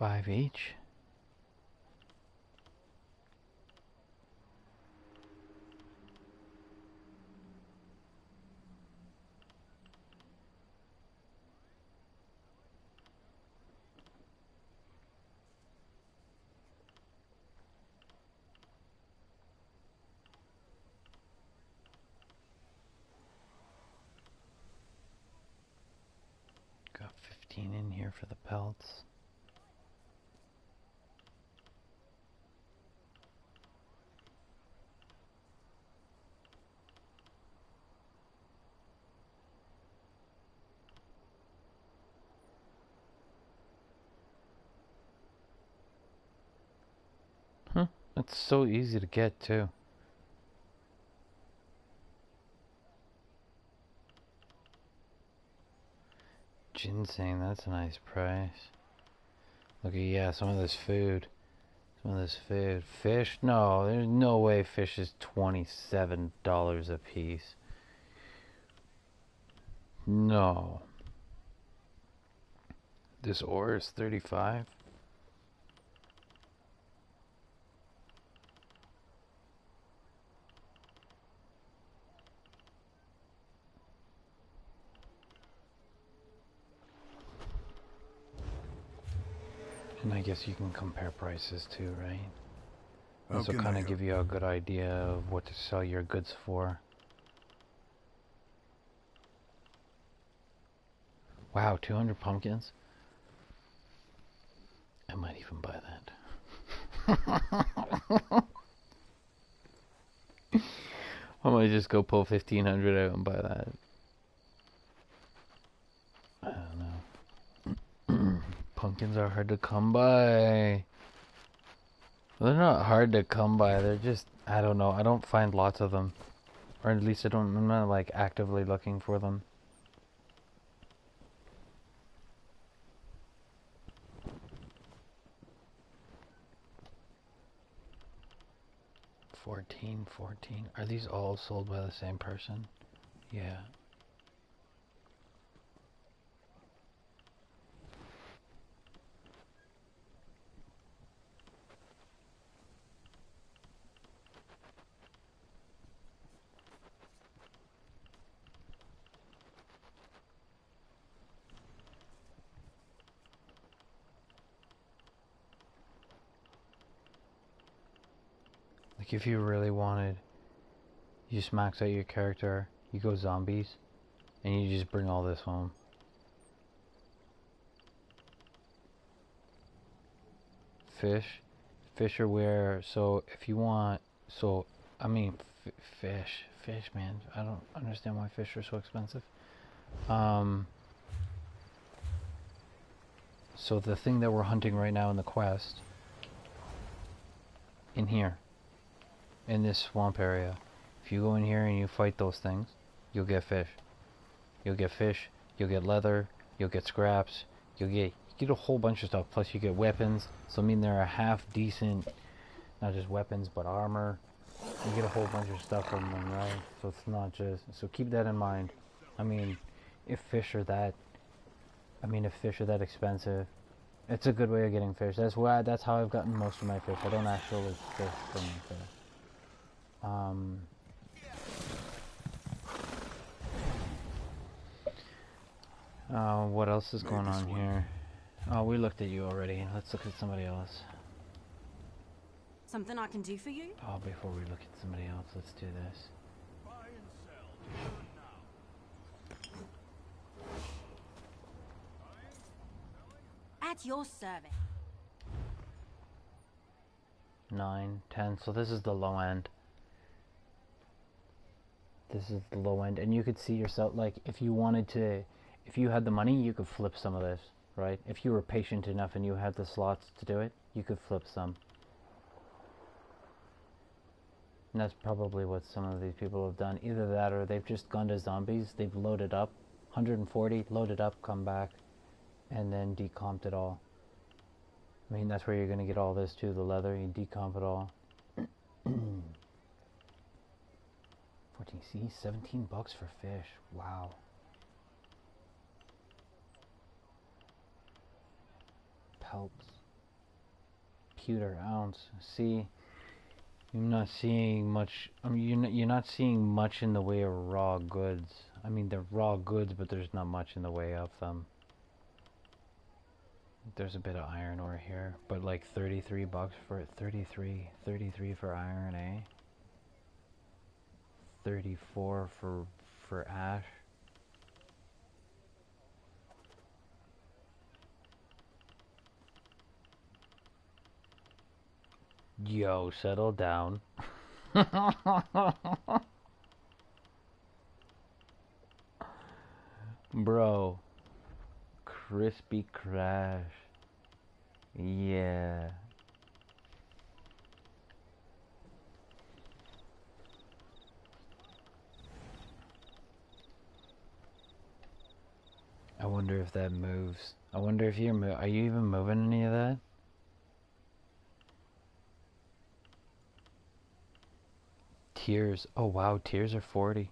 A: $5 each. Got 15 in here for the pelts. It's so easy to get too. Ginseng, that's a nice price. Look at, yeah, some of this food. Some of this food. Fish? No, there's no way fish is $27 a piece. No. This ore is 35. And I guess you can compare prices too, right? This will kind of give you a good idea of what to sell your goods for. Wow, 200 pumpkins? I might even buy that. I might just go pull 1,500 out and buy that. I don't know. Pumpkins are hard to come by. Well, they're not hard to come by, they're just, I don't know, I don't find lots of them. Or at least I'm not like actively looking for them. $14. Are these all sold by the same person? Yeah. Like if you really wanted, you just max out your character, you go zombies, and you just bring all this home. Fish are where, so if you want, so, I mean, fish, man, I don't understand why fish are so expensive. So the thing that we're hunting right now in the quest, in here, in this swamp area, if you go in here and you fight those things, you'll get fish. You'll get fish, you'll get leather, you'll get scraps, you get a whole bunch of stuff, plus you get weapons, so I mean they're a half decent, not just weapons, but armor. You get a whole bunch of stuff from them, right? So it's not just, so keep that in mind. I mean, if fish are that expensive, it's a good way of getting fish. That's how I've gotten most of my fish. I don't actually fish from fish. What else is going on here? Oh, we looked at you already. Let's look at somebody else.
T: Something I can do for you?
A: Oh, before we look at somebody else, let's do this.
T: At your service.
A: 9, 10. So this is the low end. This is the low end, and you could see yourself, like, if you wanted to, if you had the money, you could flip some of this, right? If you were patient enough and you had the slots to do it, you could flip some. And that's probably what some of these people have done. Either that or they've just gone to zombies, they've loaded up, 140, loaded up, come back, and then decomped it all. I mean, that's where you're going to get all this too, the leather, you decomp it all. 14, see, $17 for fish, wow. Pelts. Pewter ounce, see, you're not seeing much, I mean, you're not seeing much in the way of raw goods. I mean, they're raw goods, but there's not much in the way of them. There's a bit of iron ore here, but like $33 for 33 for iron, eh? 34 for ash. Yo, settle down. Bro. Crispy crash. Yeah. I wonder if that moves. I wonder if you're are you even moving any of that? Tears. Oh wow, tears are 40.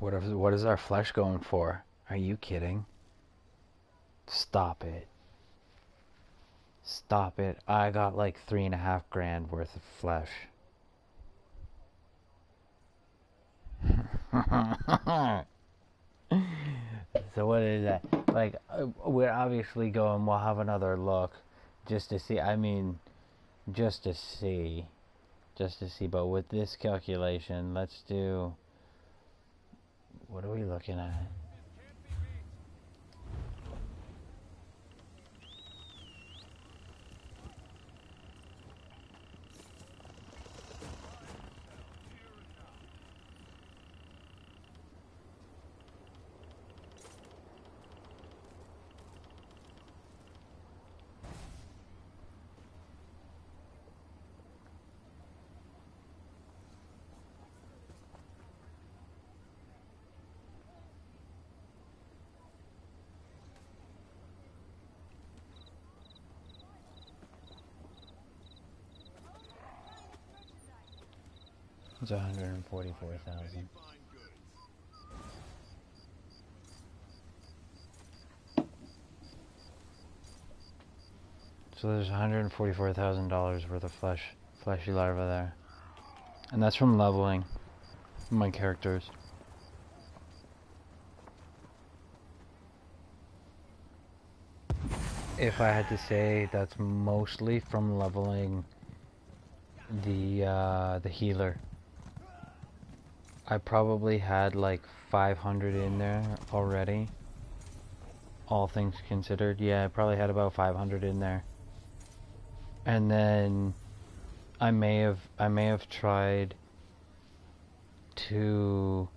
A: What is our flesh going for? Are you kidding? Stop it. Stop it. I got like 3.5 grand worth of flesh. So what is that? Like, we're obviously going, we'll have another look just to see. I mean, just to see. But with this calculation, let's do, what are we looking at? It's 144,000. So there's $144,000 worth of fleshy larva there. And that's from leveling my characters. If I had to say, that's mostly from leveling the healer. I probably had like 500 in there already. All things considered, yeah, I probably had about 500 in there. And then I may have tried to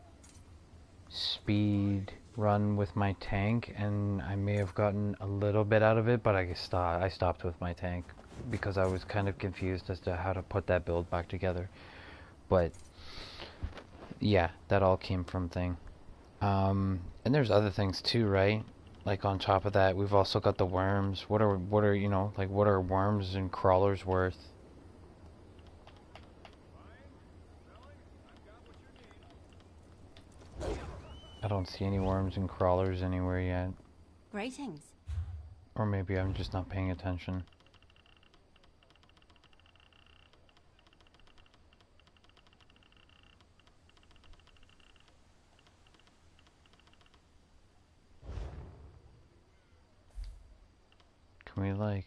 A: speed run with my tank, and I may have gotten a little bit out of it, but I stopped with my tank because I was kind of confused as to how to put that build back together. But yeah, that all came from thing. And there's other things too, right? Like on top of that, we've also got the worms. What are you know, like what are worms and crawlers worth? I don't see any worms and crawlers anywhere yet.
T: Greetings.
A: Or maybe I'm just not paying attention. Can we like...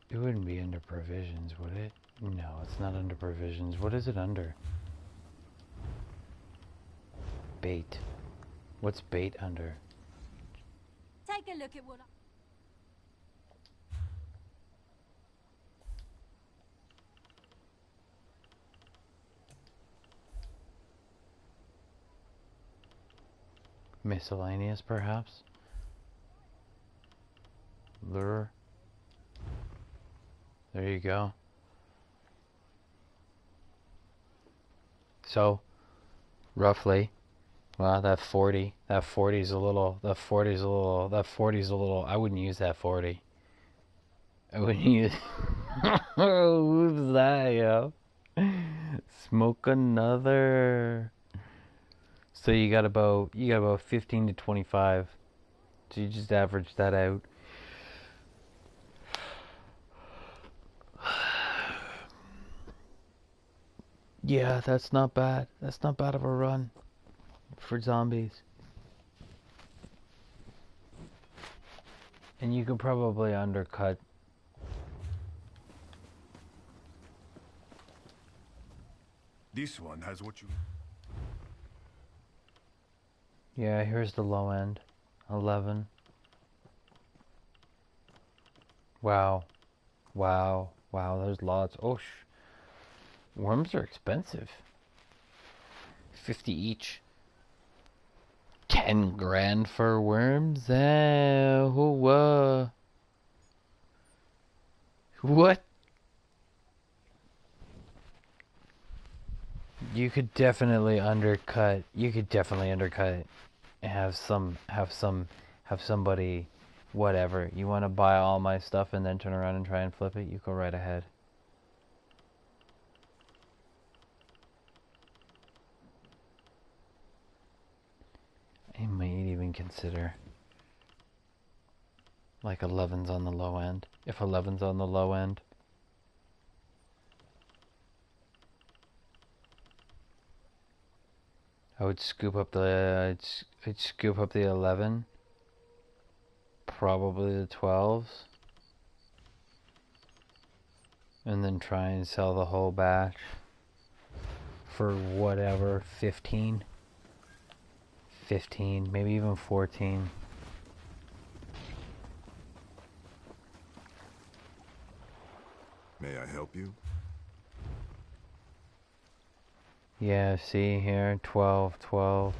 A: It wouldn't be under provisions, would it? No, it's not under provisions. What is it under? Bait. What's bait under?
T: Take a look at what
A: Miscellaneous, perhaps? Lure? There you go. So, roughly, well, that 40's a little, I wouldn't use that 40. I wouldn't use, who's that, yo? Smoke another. So you got about 15 to 25. So you just average that out. Yeah, that's not bad. That's not bad of a run for zombies. And you could probably undercut.
M: This one has what you...
A: Yeah, here's the low end. 11. Wow. Wow. Wow, there's lots. Oh, worms are expensive. 50 each. 10 grand for worms? What? You could definitely undercut. Have somebody, whatever. You want to buy all my stuff and then turn around and try and flip it? You go right ahead. I might even consider like 11's on the low end. If 11's on the low end, I would scoop up the I'd scoop up the 11, probably the 12s, and then try and sell the whole batch for whatever, 15, maybe even 14.
C: May I help you?
A: Yeah, see here, 12.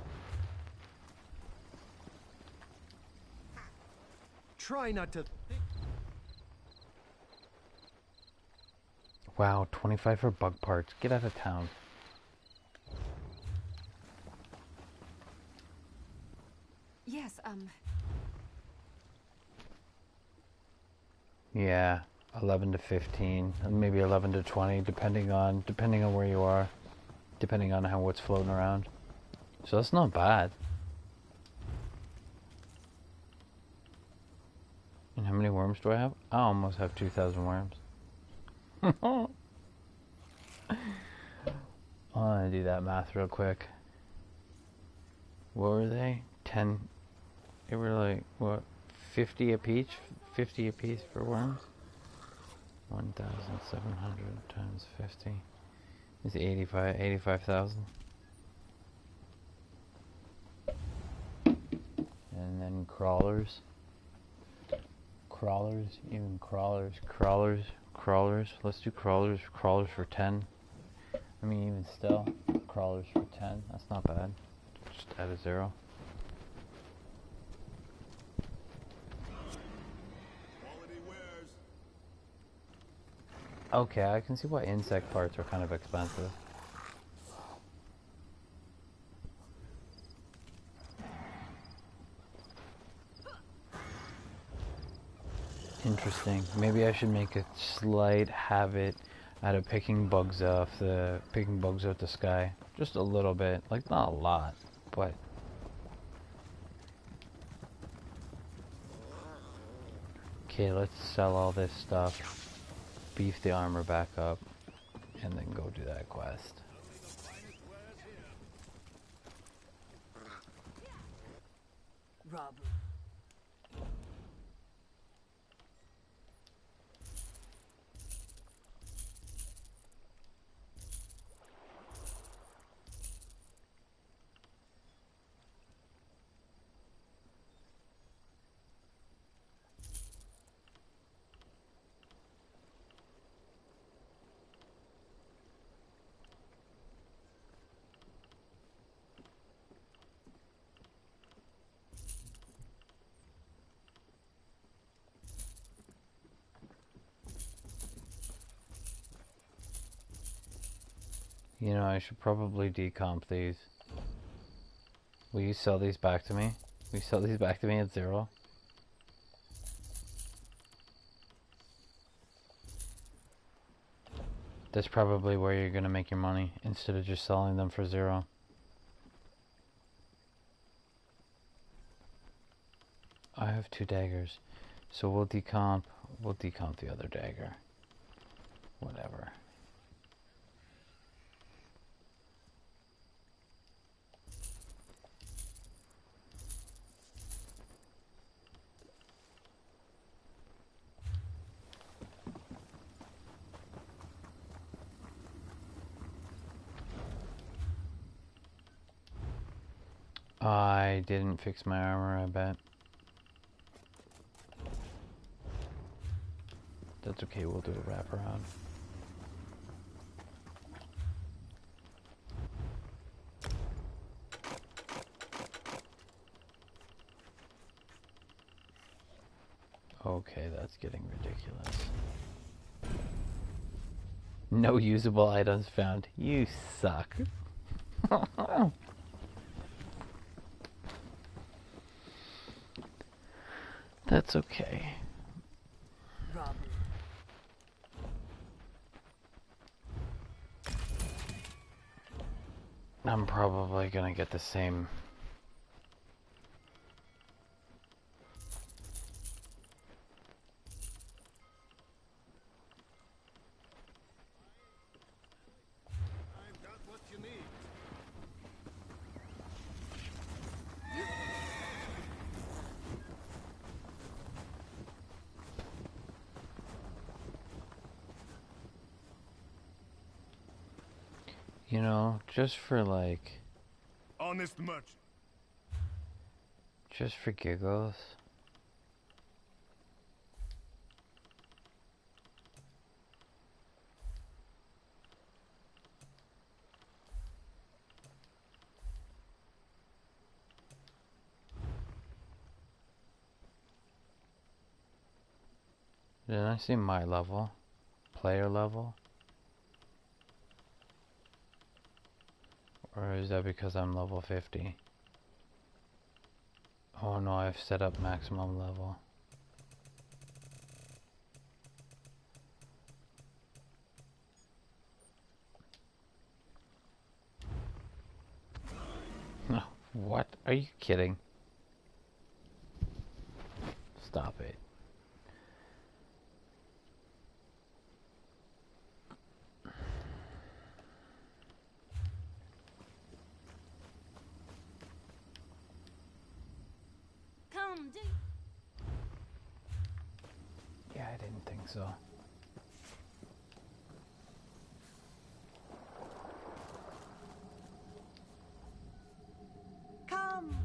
E: Try not to think.
A: Wow, 25 for bug parts. Get out of town.
B: Yes,
A: Yeah, 11 to 15, maybe 11 to 20, depending on where you are, depending on what's floating around. So that's not bad. And how many worms do I have? I almost have 2,000 worms. I want to do that math real quick. What were they? 10. They were like, what, 50 apiece? 50 apiece for worms? 1,700 times 50 is 85,000. And then crawlers. Even crawlers. Let's do crawlers for 10. I mean, even still, crawlers for 10. That's not bad. Just add a 0. Okay, I can see why insect parts are kind of expensive. Interesting. Maybe I should make a slight habit out of picking bugs off the sky. Just a little bit, like not a lot, but. Okay, let's sell all this stuff, beef the armor back up, and then go do that quest.
N: Rob.
A: You know, I should probably decomp these. Will you sell these back to me? Will you sell these back to me at 0? That's probably where you're gonna make your money, instead of just selling them for 0. I have 2 daggers, so we'll decomp the other dagger. Whatever. I didn't fix my armor, I bet. That's okay, we'll do a wraparound. Okay, that's getting ridiculous. No usable items found. You suck. That's okay.
N: Robin.
A: I'm probably gonna get the same.
K: I've got what you need.
A: You know, just for like...
K: Honest merchant.
A: Just for giggles. Didn't I see my level? Player level? Or is that because I'm level 50? Oh no, I've set up maximum level. No, what? Are you kidding? Stop it.
H: Come, do.
A: Yeah, I didn't think so.
T: Come!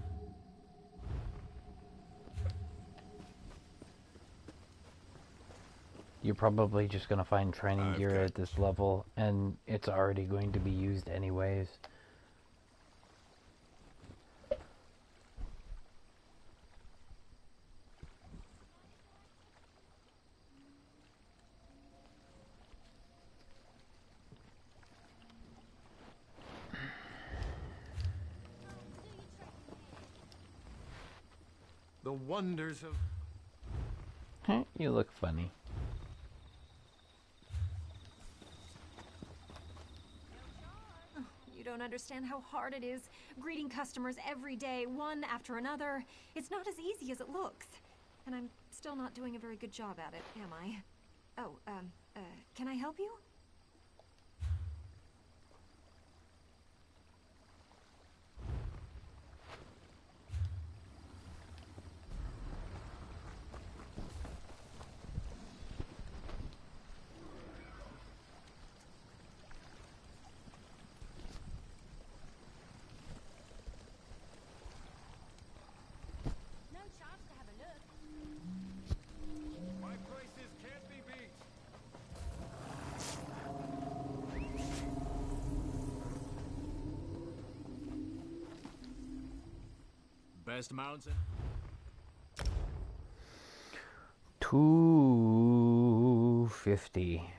A: You're probably just gonna find training gear at this level, and it's already going to be used anyways.
K: The wonders of...
A: You look funny.
B: You don't understand how hard it is greeting customers every day, one after another. It's not as easy as it looks. And I'm still not doing a very good job at it, am I? Oh, can I help you?
H: No chance to have a look.
K: My prices can't be beat.
Q: Best mountain?
A: 250.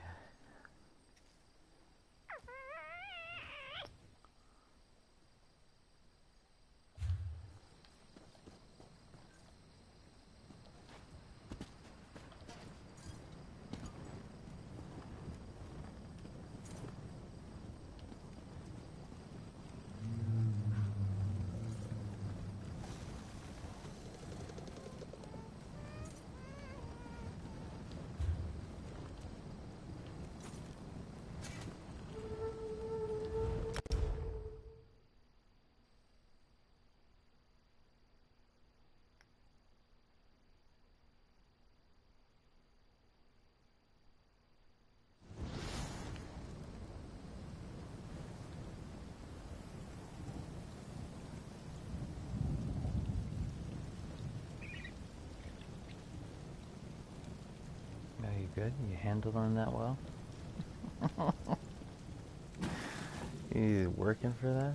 A: Are you good? You handling that well? You working for that?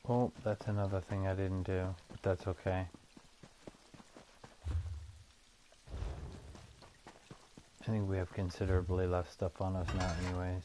A: Oh, that's another thing I didn't do, but that's okay. I think we have considerably less stuff on us now anyways.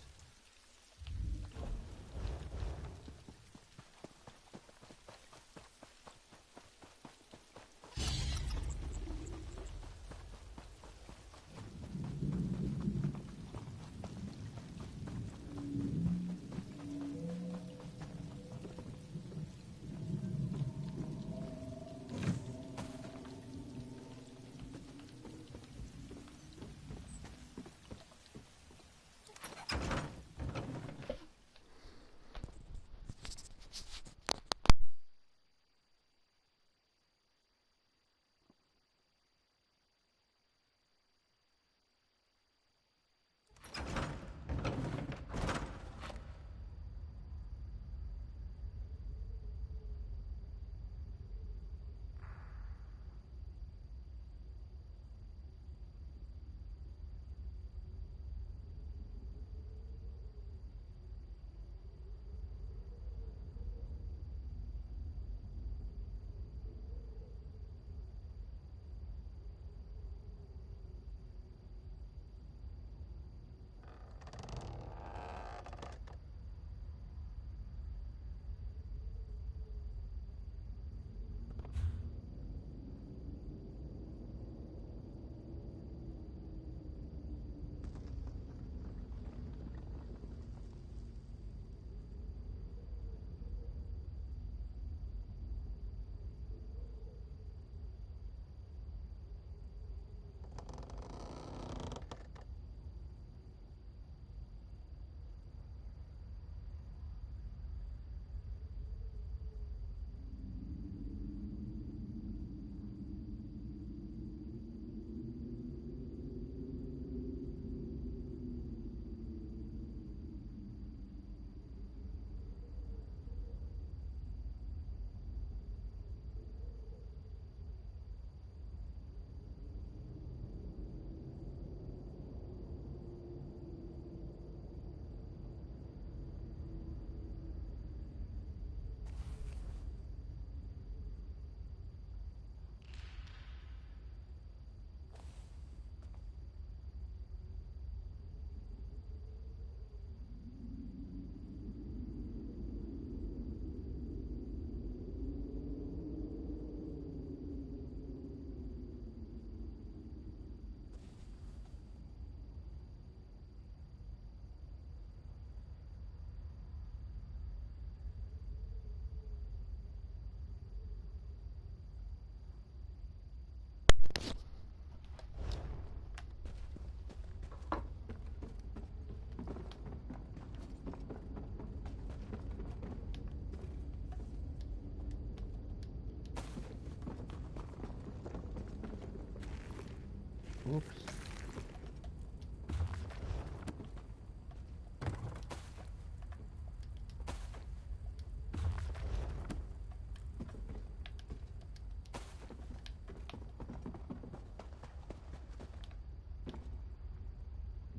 A: Oops.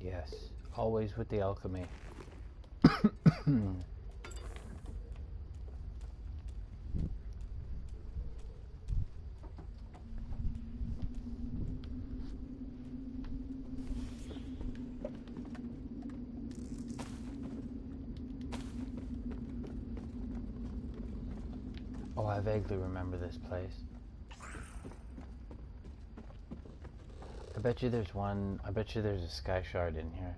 A: Yes, always with the alchemy. Oh, I vaguely remember this place. I bet you there's a sky shard in here.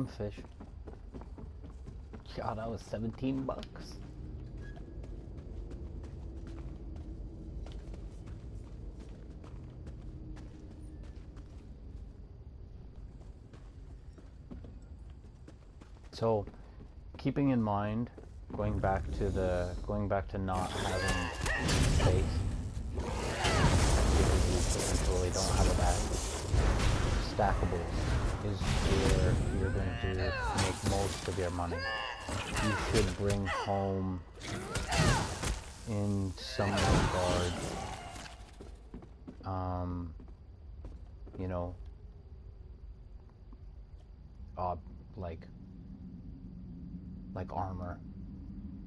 A: Fish. God, that was $17. So, keeping in mind, going back to not having space, because you potentially don't have that stackables, is where you're going to make most of your money. You should bring home, in some regard, you know, like armor,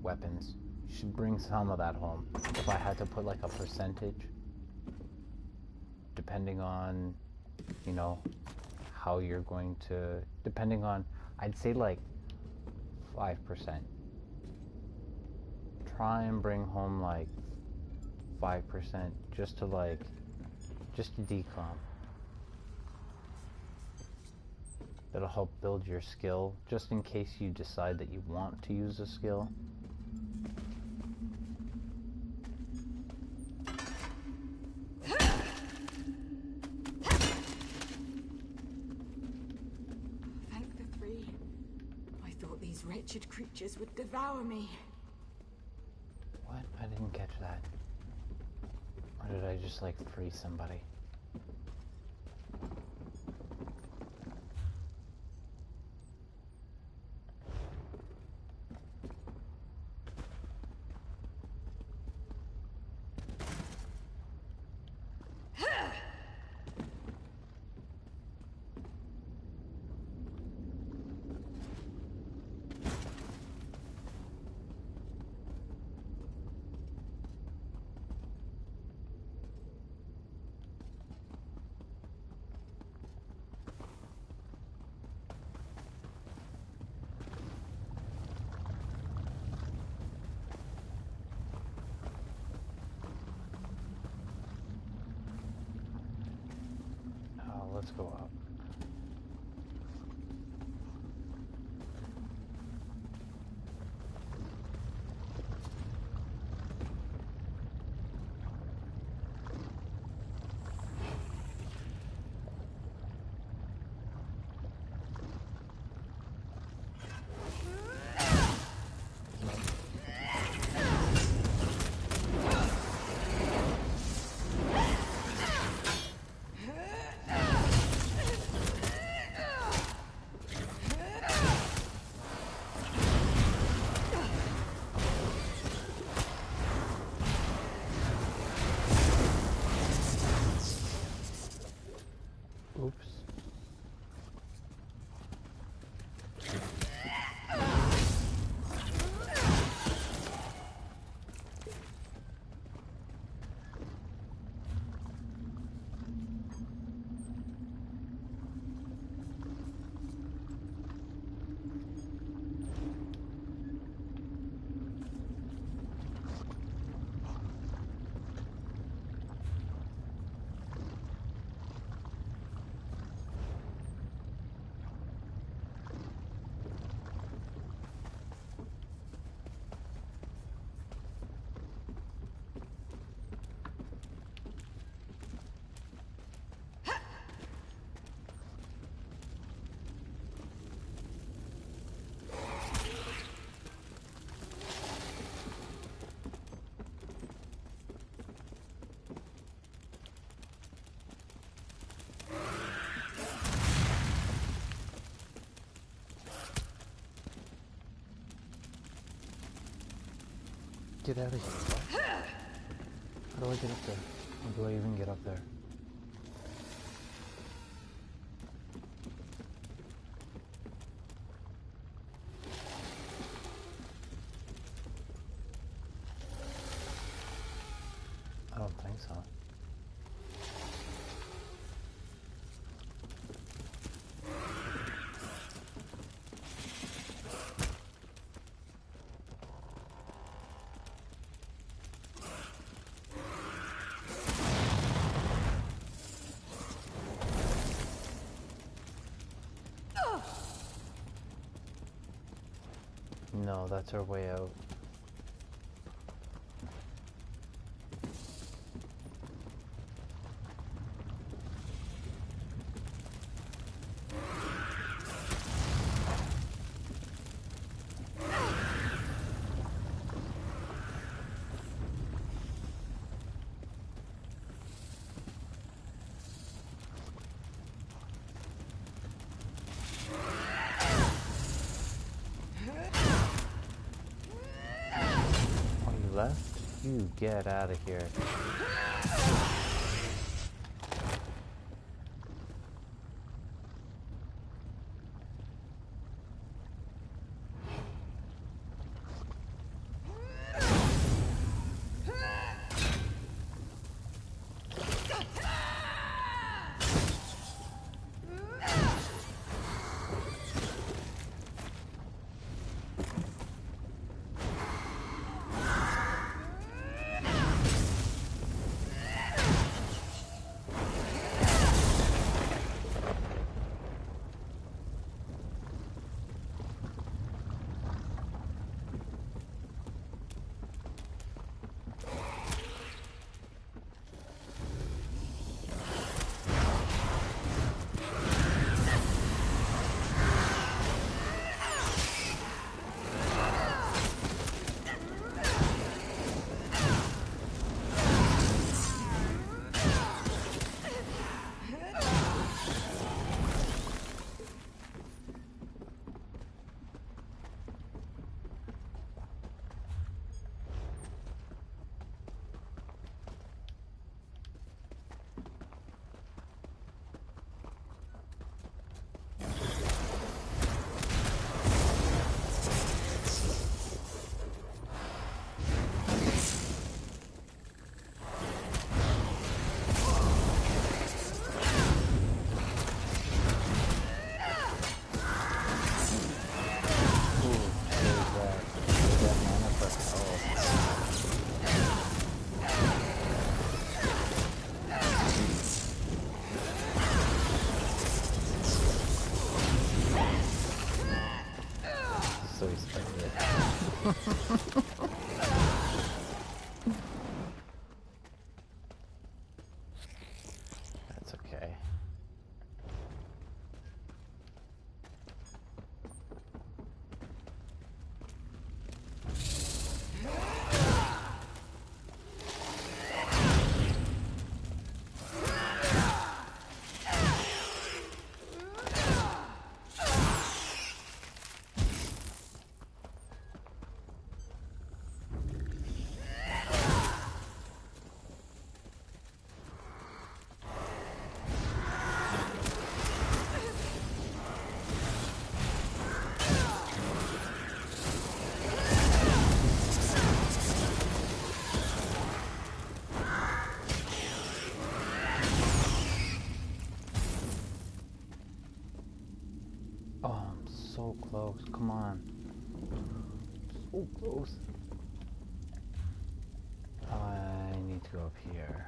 A: weapons. You should bring some of that home. If I had to put like a percentage, depending on, you know, how you're going to, depending on, I'd say like 5%. Try and bring home like 5% just to decomp. That'll help build your skill, just in case you decide that you want to use a skill.
G: Thank the three. I thought these wretched creatures would devour me.
A: What? I didn't catch that. Or did I just like free somebody? Let's go up. Get out of here. How do I get up there? How do I even get up there? I don't think so. No, that's our way out. Left? You get out of here. That's okay. So close, come on. So close. I need to go up here.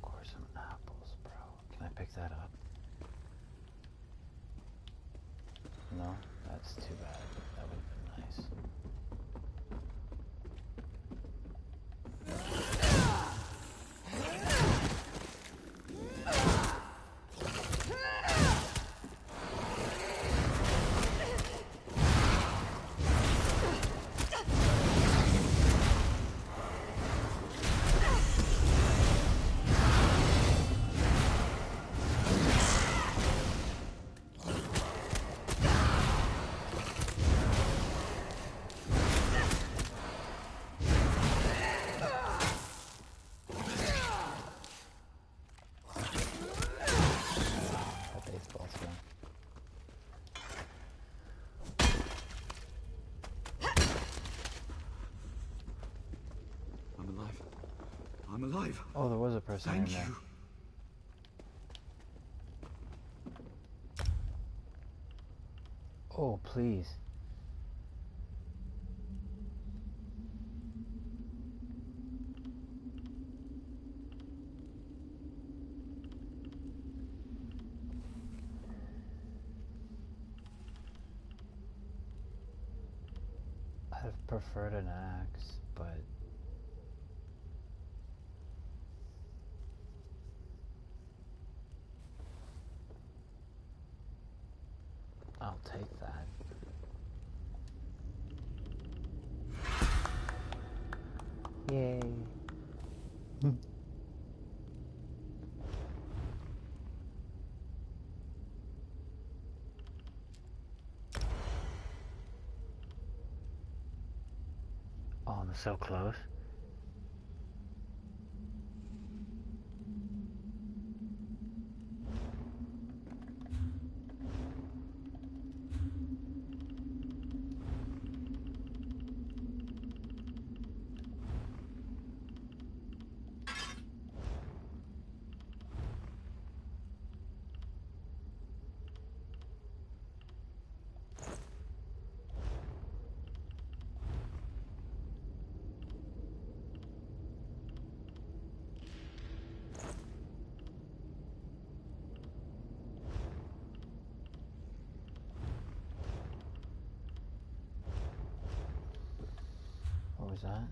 A: Score some apples, bro. Can I pick that up? No, that's too bad. That would have been nice.
L: I'm alive.
A: Oh, there was a person in there.
L: Thank you.
A: Oh, please. I've preferred an axe, but I'll take that. Yay. Oh, I'm so close. What was that?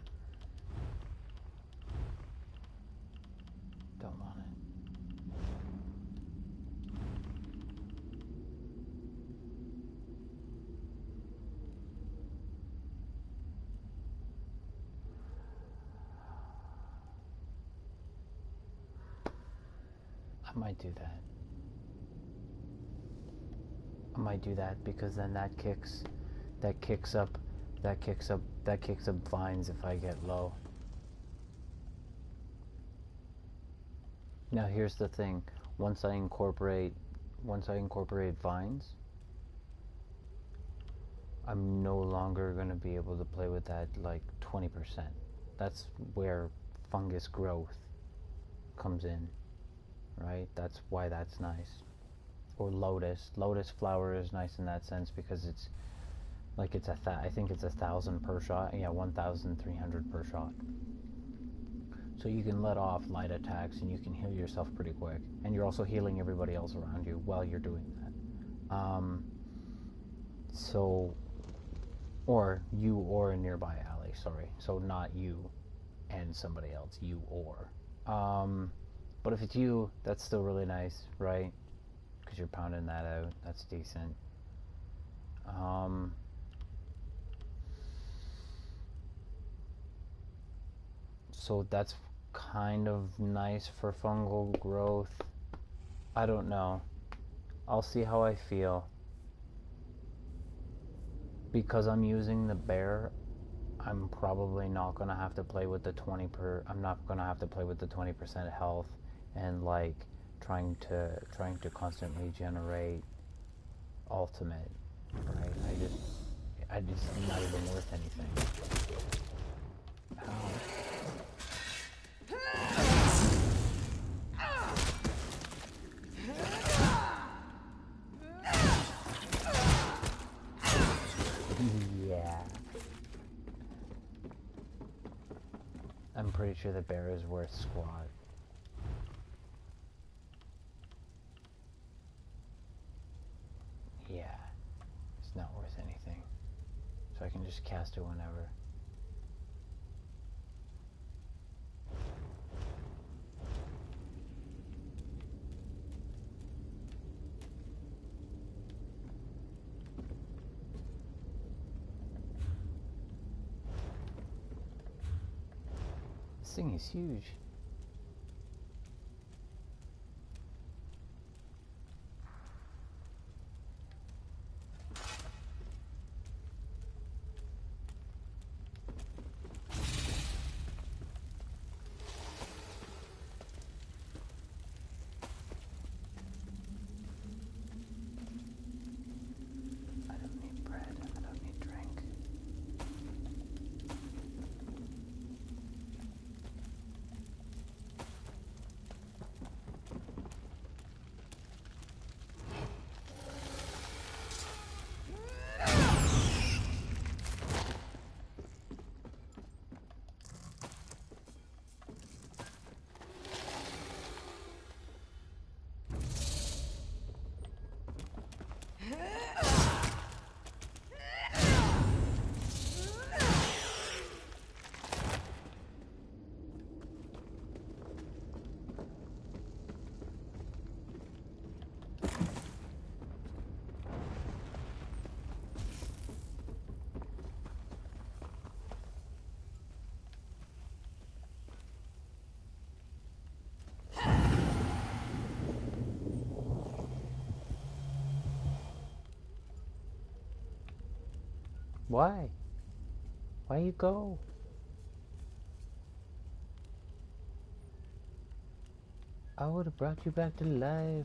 A: Don't want it. I might do that. I might do that because then that kicks up vines if I get low. Now here's the thing, once I incorporate vines, I'm no longer going to be able to play with that like 20%. That's where fungus growth comes in, right? That's why that's nice. Or lotus flower is nice in that sense because it's like I think it's 1,000 per shot. Yeah, 1,300 per shot. So you can let off light attacks and you can heal yourself pretty quick, and you're also healing everybody else around you while you're doing that. Or you or a nearby ally. Sorry, so not you and somebody else. You or. But if it's you, that's still really nice, right? Because you're pounding that out. That's decent. So that's kind of nice for fungal growth. I don't know. I'll see how I feel. Because I'm using the bear, I'm probably not gonna have to play with the 20% health and like trying to constantly generate ultimate, right? I just not even worth anything. Ow. Yeah. I'm pretty sure the bear is worth squat. Yeah. It's not worth anything. So I can just cast it whenever. This thing is huge. I don't need bread. I don't need drink. Why? Why you go? I would have brought you back to life.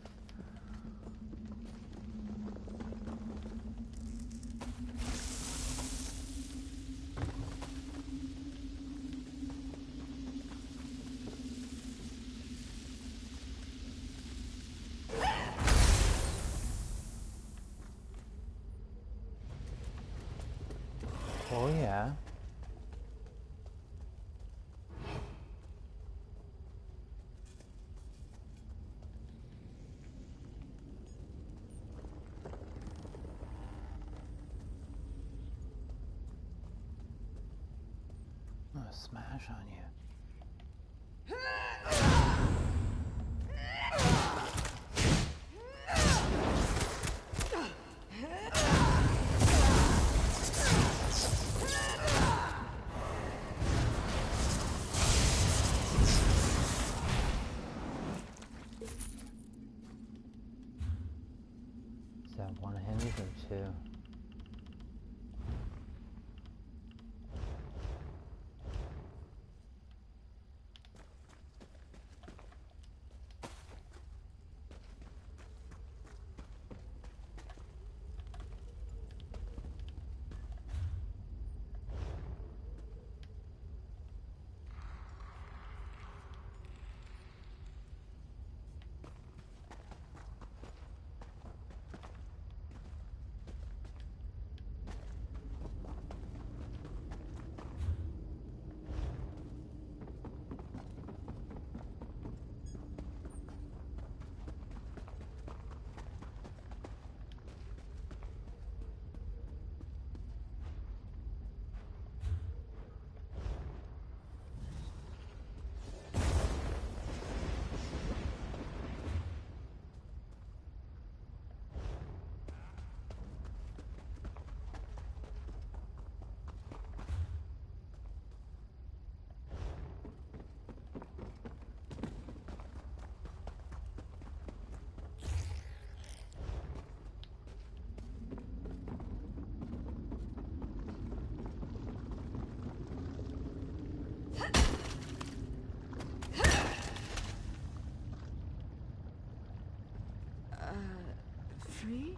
A: Oh yeah. I'm gonna smash on you. Is that one-handed or two?
N: Free?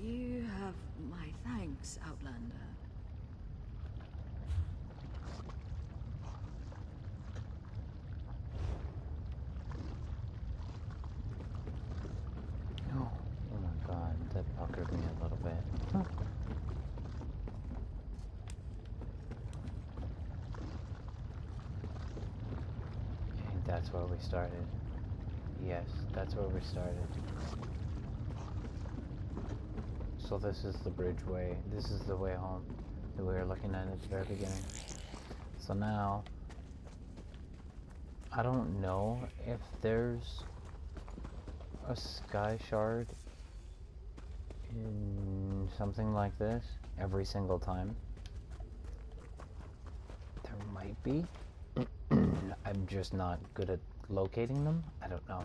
N: You have my thanks, Outlander.
A: Oh my god, that puckered me a little bit. Huh. And that's where we started. Yes, that's where we started. So this is the bridgeway. This is the way home that we were looking at the very beginning. So now, I don't know if there's a sky shard in something like this every single time. There might be. I'm just not good at locating them. I don't know.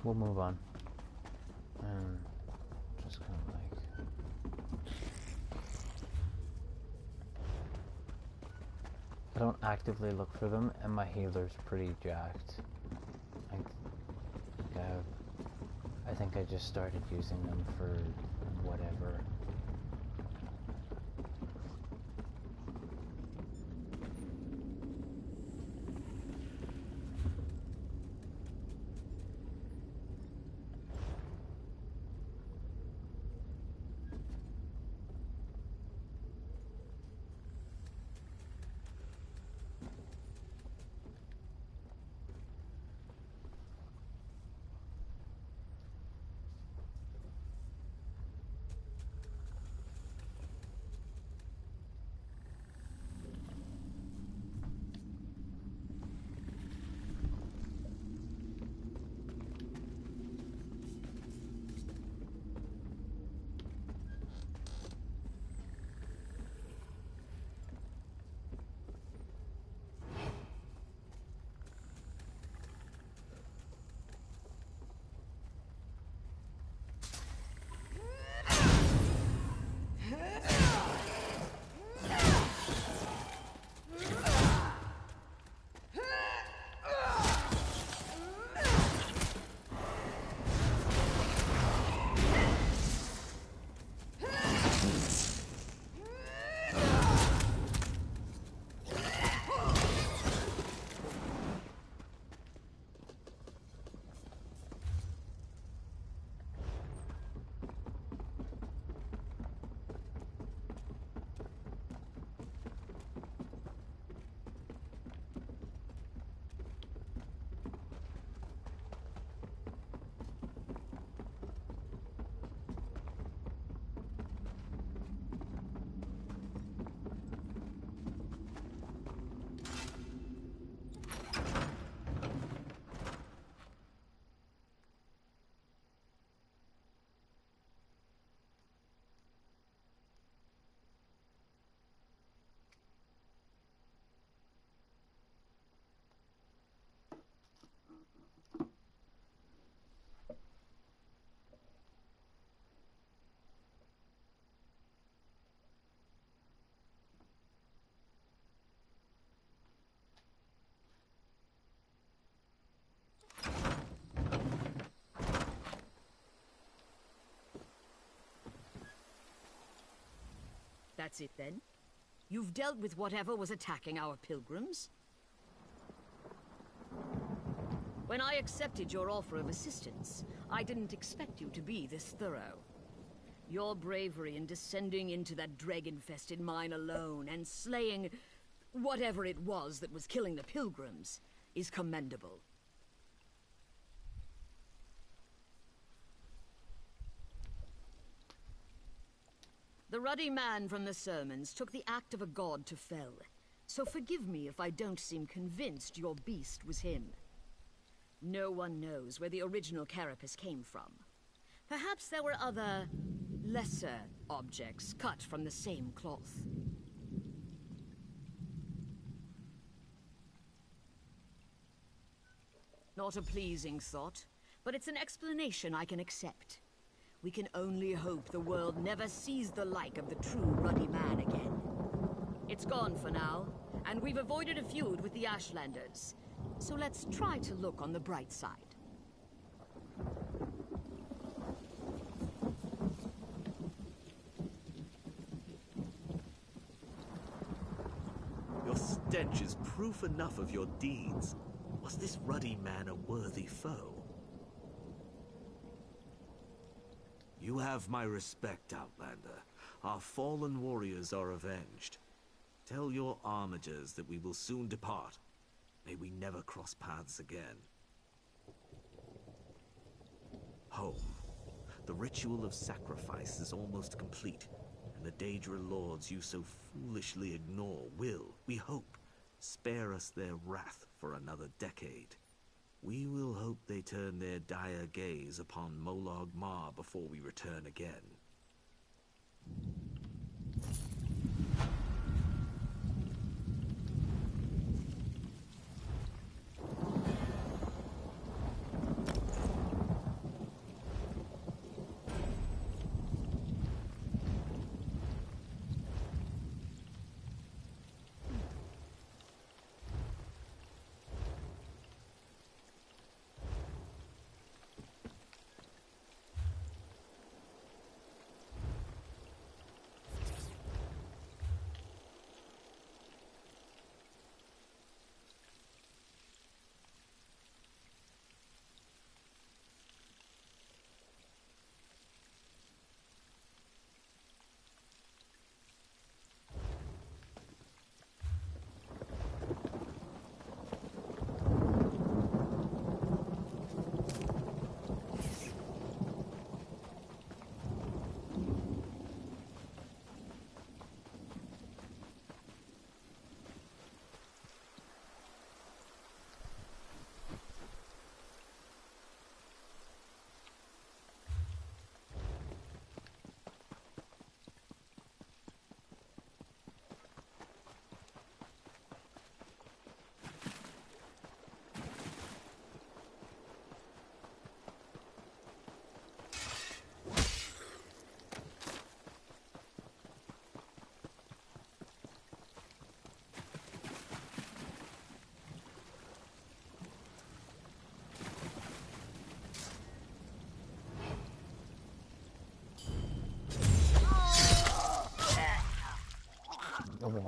A: We'll move on. And just kind of like... I don't actively look for them, and my healer's pretty jacked. I think I just started using them for whatever.
N: That's it then? You've dealt with whatever was attacking our pilgrims? When I accepted your offer of assistance, I didn't expect you to be this thorough. Your bravery in descending into that dreg-infested mine alone and slaying whatever it was that was killing the pilgrims is commendable. The ruddy man from the sermons took the act of a god to fell, so forgive me if I don't seem convinced your beast was him. No one knows where the original carapace came from. Perhaps there were other, lesser objects cut from the same cloth. Not a pleasing thought, but it's an explanation I can accept. We can only hope the world never sees the like of the true Ruddy Man again. It's gone for now, and we've avoided a feud with the Ashlanders. So let's try to look on the bright side.
O: Your stench is proof enough of your deeds. Was this Ruddy Man a worthy foe? You have my respect, Outlander. Our fallen warriors are avenged. Tell your armigers that we will soon depart. May we never cross paths again. Home. The ritual of sacrifice is almost complete, and the Daedra lords you so foolishly ignore will, we hope, spare us their wrath for another decade. We will hope they turn their dire gaze upon Molag Ma before we return again.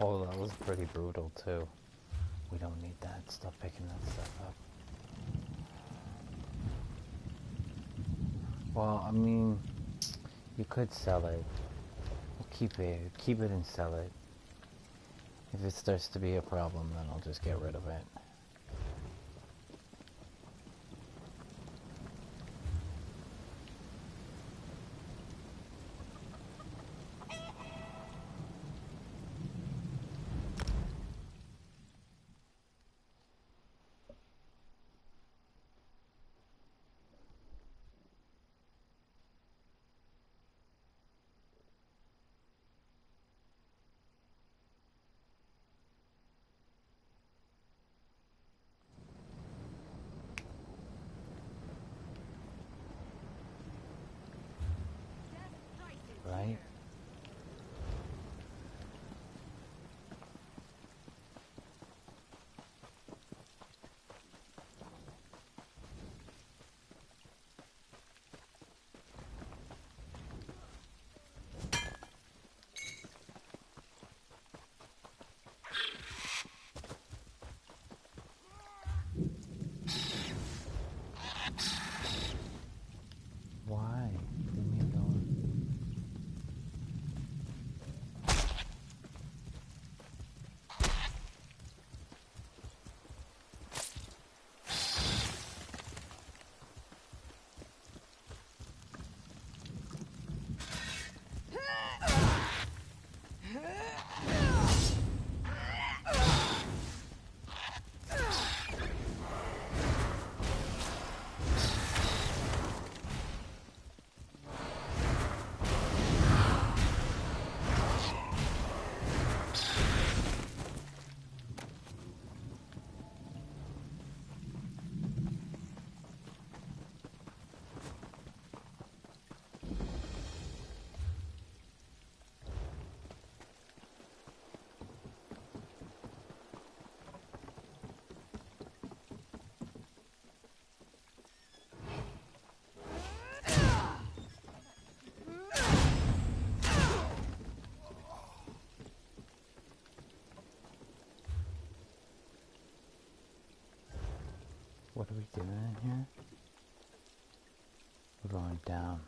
A: Oh, that was pretty brutal too. We don't need that. Stop picking that stuff up. Well, I mean, you could sell it. Keep it and sell it. If it starts to be a problem, then I'll just get rid of it. Right? What are we doing in here? We're going down.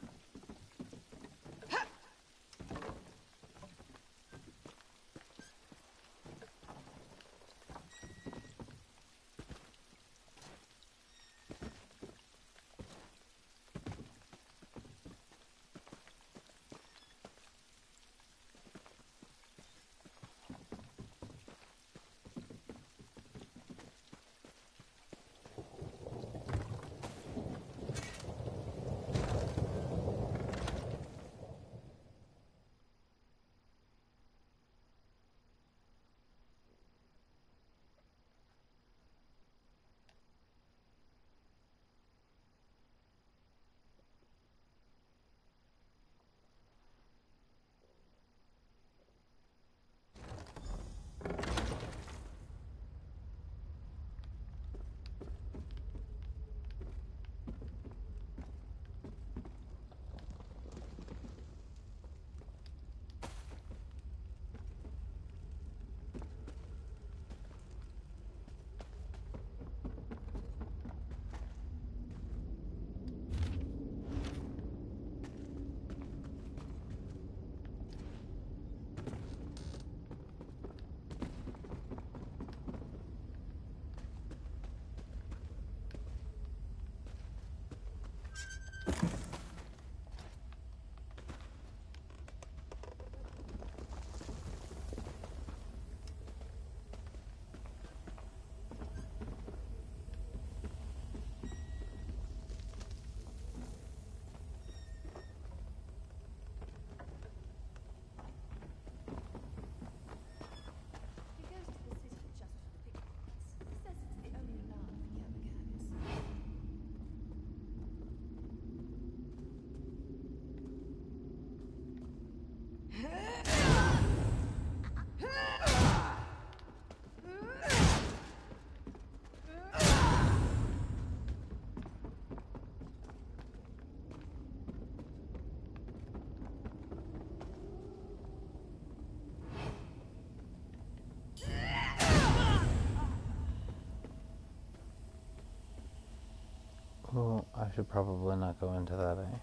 A: Oh, I should probably not go into that, eh?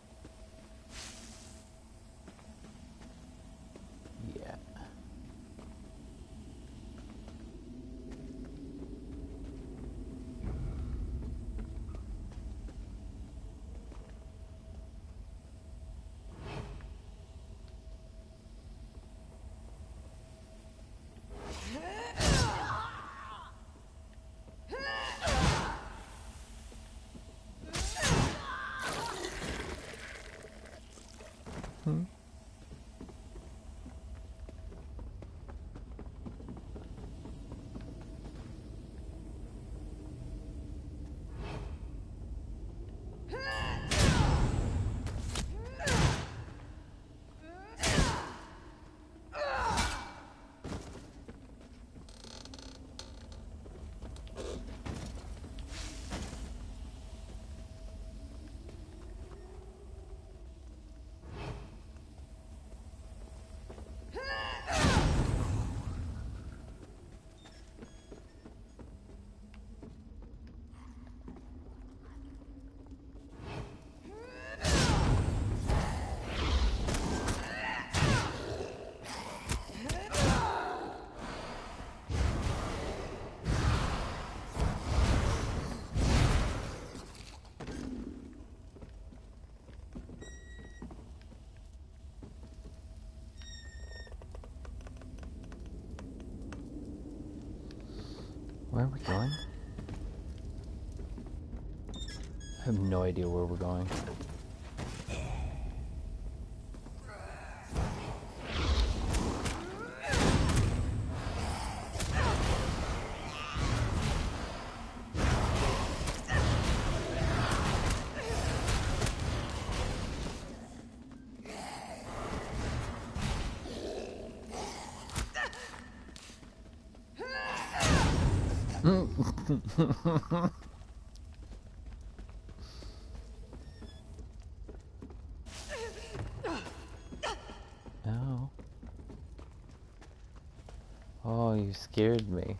A: Yeah. Where are we going? I have no idea where we're going. No. Oh, you scared me.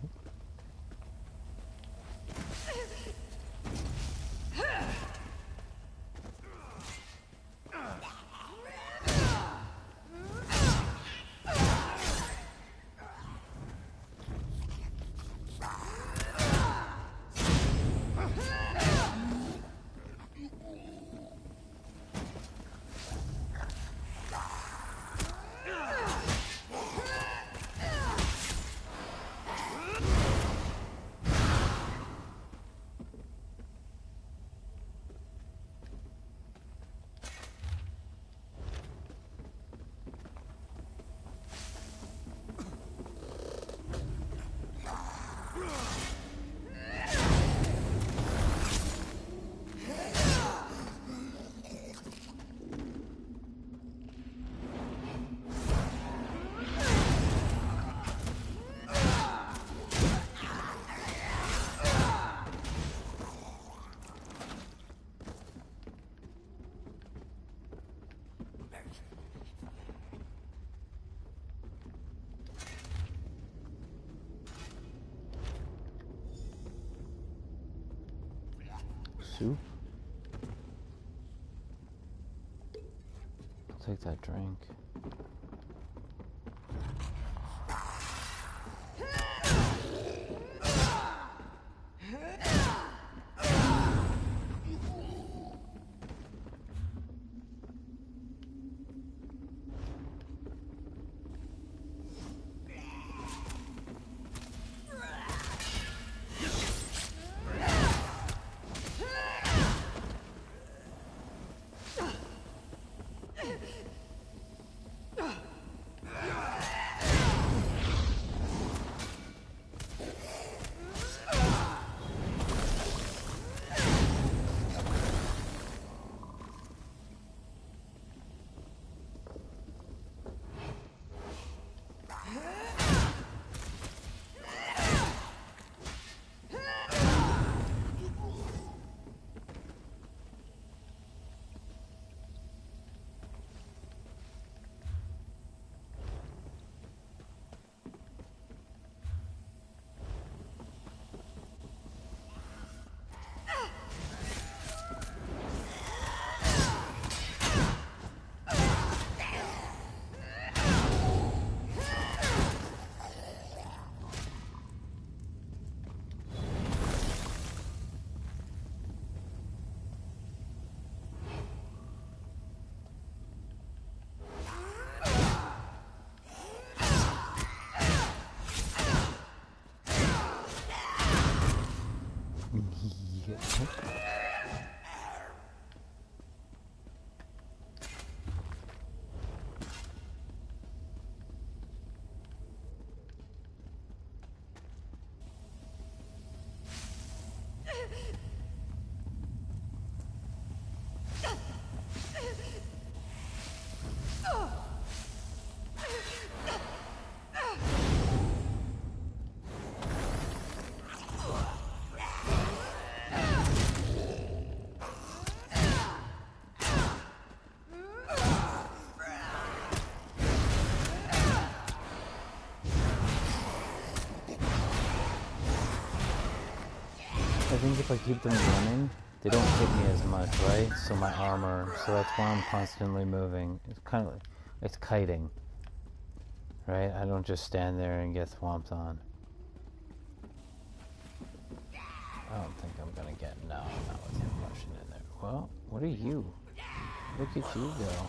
A: Soup? I'll take that drink. I think if I keep them running, they don't hit me as much, right? So my armor, so that's why I'm constantly moving. It's kind of, it's kiting, right? I don't just stand there and get swamped on. I don't think I'm gonna get, no, not with him rushing in there. Well, what are you? Look at you go.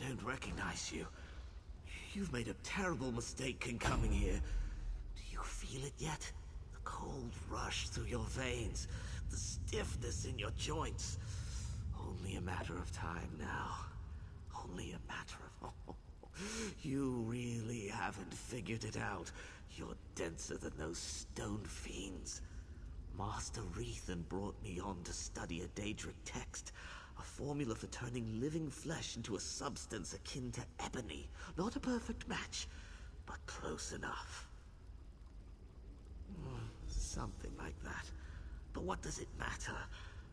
O: I don't recognize you. You've made a terrible mistake in coming here. Do you feel it yet? The cold rush through your veins, the stiffness in your joints. Only a matter of time now. Only a matter of... You really haven't figured it out. You're denser than those stone fiends. Master Rethan brought me on to study a Daedric text, a formula for turning living flesh into a substance akin to ebony. Not a perfect match, but close enough. Something like that. But what does it matter?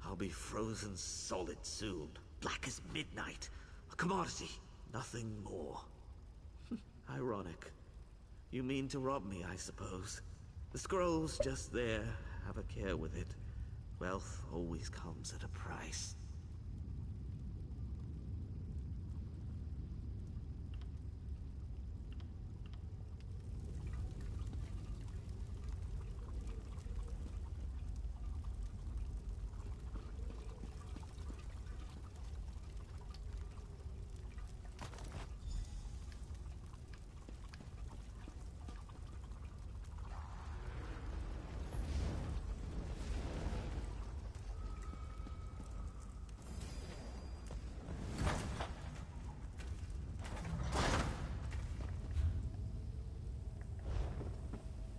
O: I'll be frozen solid soon, black as midnight. A commodity, nothing more. Ironic. You mean to rob me, I suppose. The scroll's just there. Have a care with it. Wealth always comes at a price.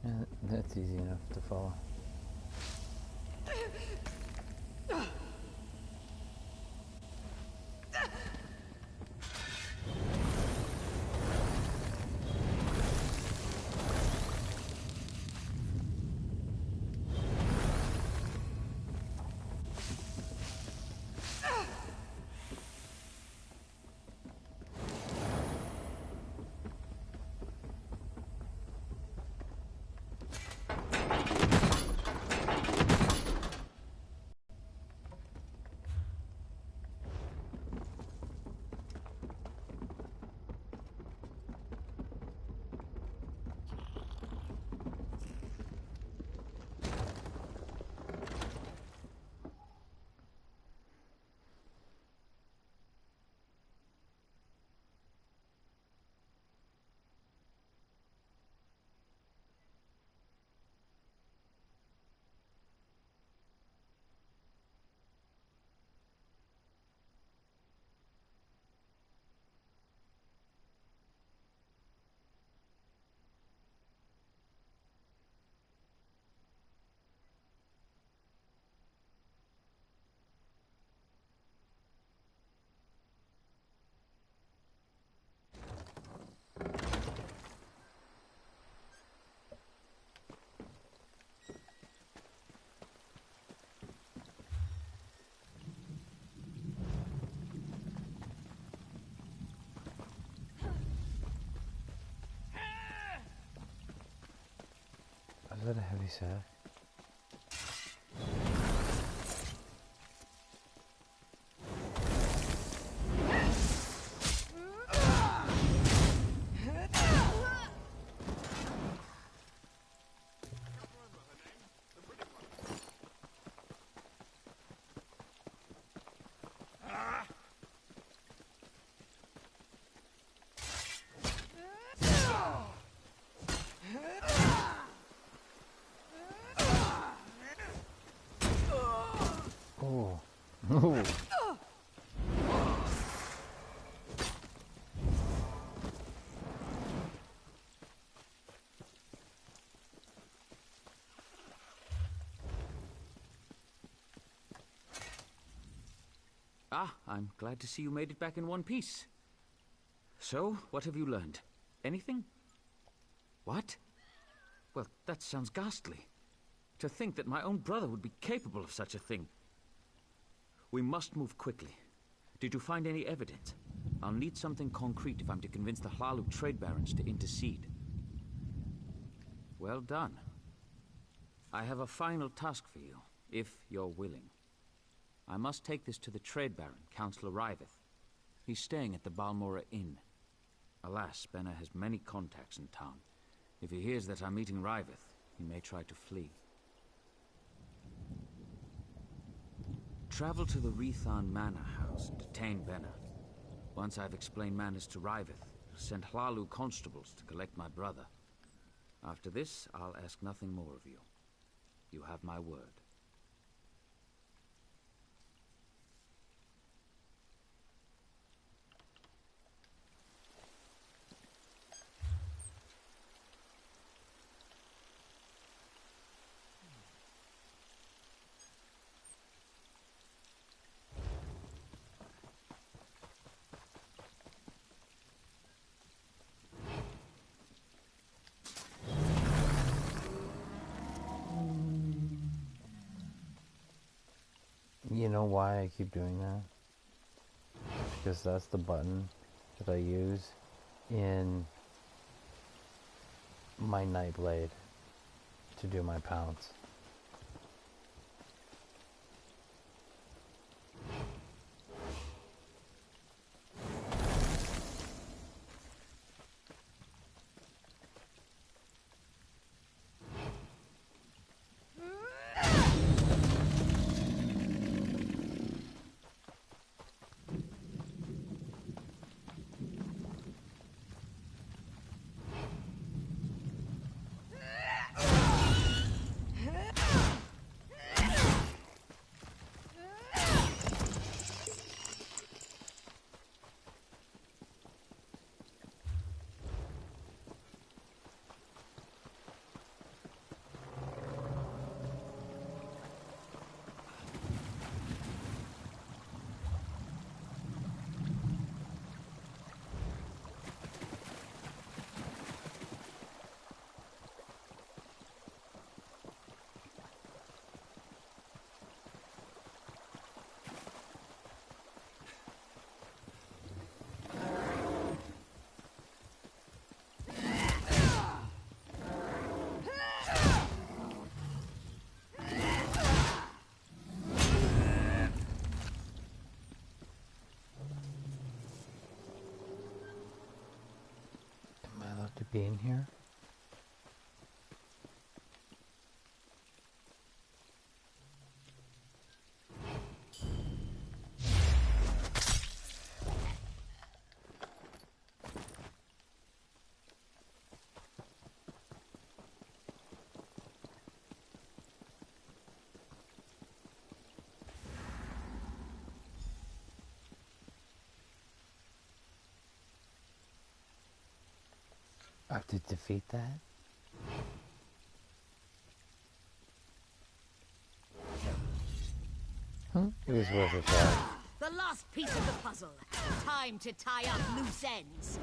A: Yeah, that's easy enough to follow. Is that a heavy sack? Oh. Oh.
Q: Ah, I'm glad to see you made it back in one piece. So, what have you learned? Anything? What? Well, that sounds ghastly. To think that my own brother would be capable of such a thing. We must move quickly. Did you find any evidence? I'll need something concrete if I'm to convince the Hlalu trade barons to intercede. Well done. I have a final task for you, if you're willing. I must take this to the trade baron, Councillor Riveth. He's staying at the Balmora Inn. Alas, Benna has many contacts in town. If he hears that I'm meeting Riveth, he may try to flee. Travel to the Rethan Manor House and detain Benna. Once I've explained matters to Riveth, send Hlalu constables to collect my brother. After this, I'll ask nothing more of you. You have my word.
A: You know why I keep doing that? Because that's the button that I use in my Nightblade to do my pounce. Am I allowed to be in here? I have to defeat that? It was worth a shot.
N: The last piece of the puzzle. Time to tie up loose ends.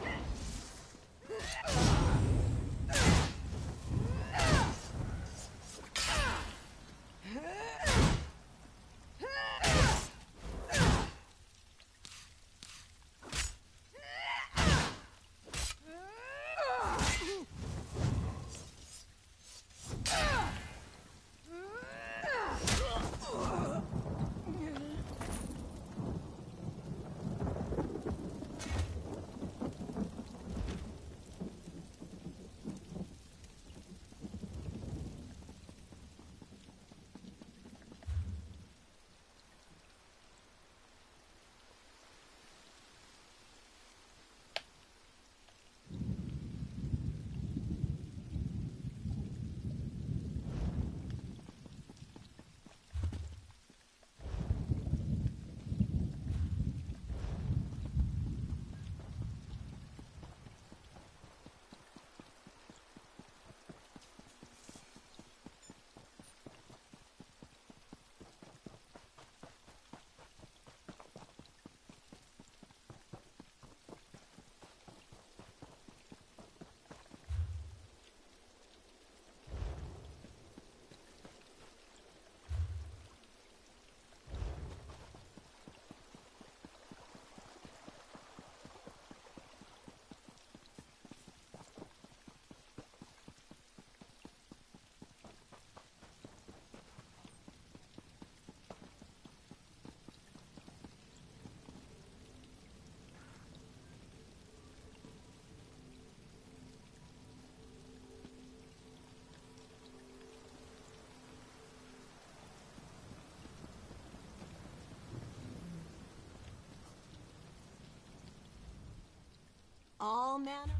G: All manner?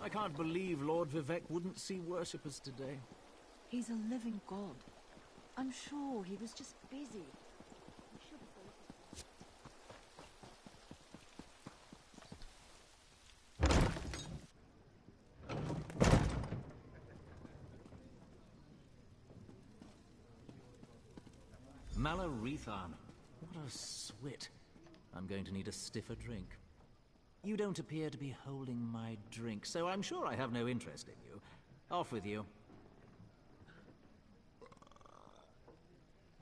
F: I can't believe Lord Vivek wouldn't see worshippers today.
N: He's a living god. I'm sure he was just busy.
F: Malarethan. What a swit. I'm going to need a stiffer drink. You don't appear to be holding my drink, so I'm sure I have no interest in you. Off with you.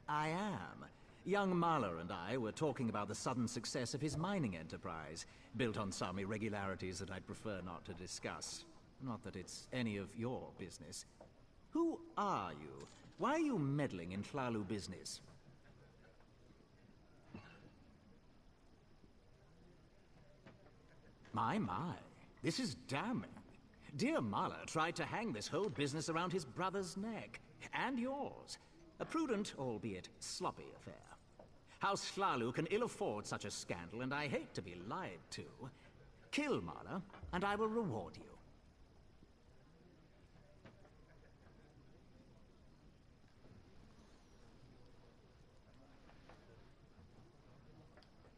F: I am. Young Mahler and I were talking about the sudden success of his mining enterprise, built on some irregularities that I'd prefer not to discuss. Not that it's any of your business. Who are you? Why are you meddling in Thlalu business? My, this is damning. Dear Mahler tried to hang this whole business around his brother's neck, and yours. A prudent, albeit sloppy affair. House Thlalu can ill afford such a scandal, and I hate to be lied to. Kill Mahler, and I will reward you.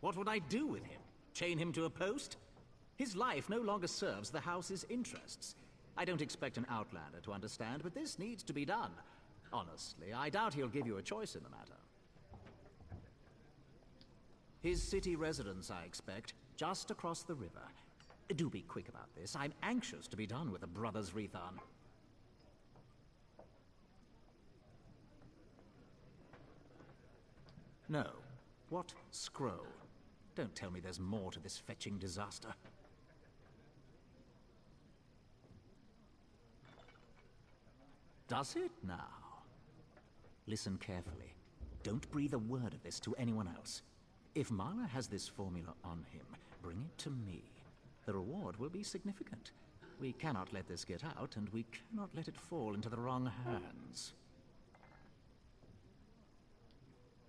F: What would I do with him? Chain him to a post? His life no longer serves the house's interests. I don't expect an outlander to understand, but this needs to be done. Honestly, I doubt he'll give you a choice in the matter. His city residence, I expect, just across the river. Do be quick about this. I'm anxious to be done with the Brothers Rethan. No. What scroll? Don't tell me there's more to this fetching disaster. Does it now? Listen carefully. Don't breathe a word of this to anyone else. If Mahler has this formula on him, bring it to me. The reward will be significant. We cannot let this get out, and we cannot let it fall into the wrong hands.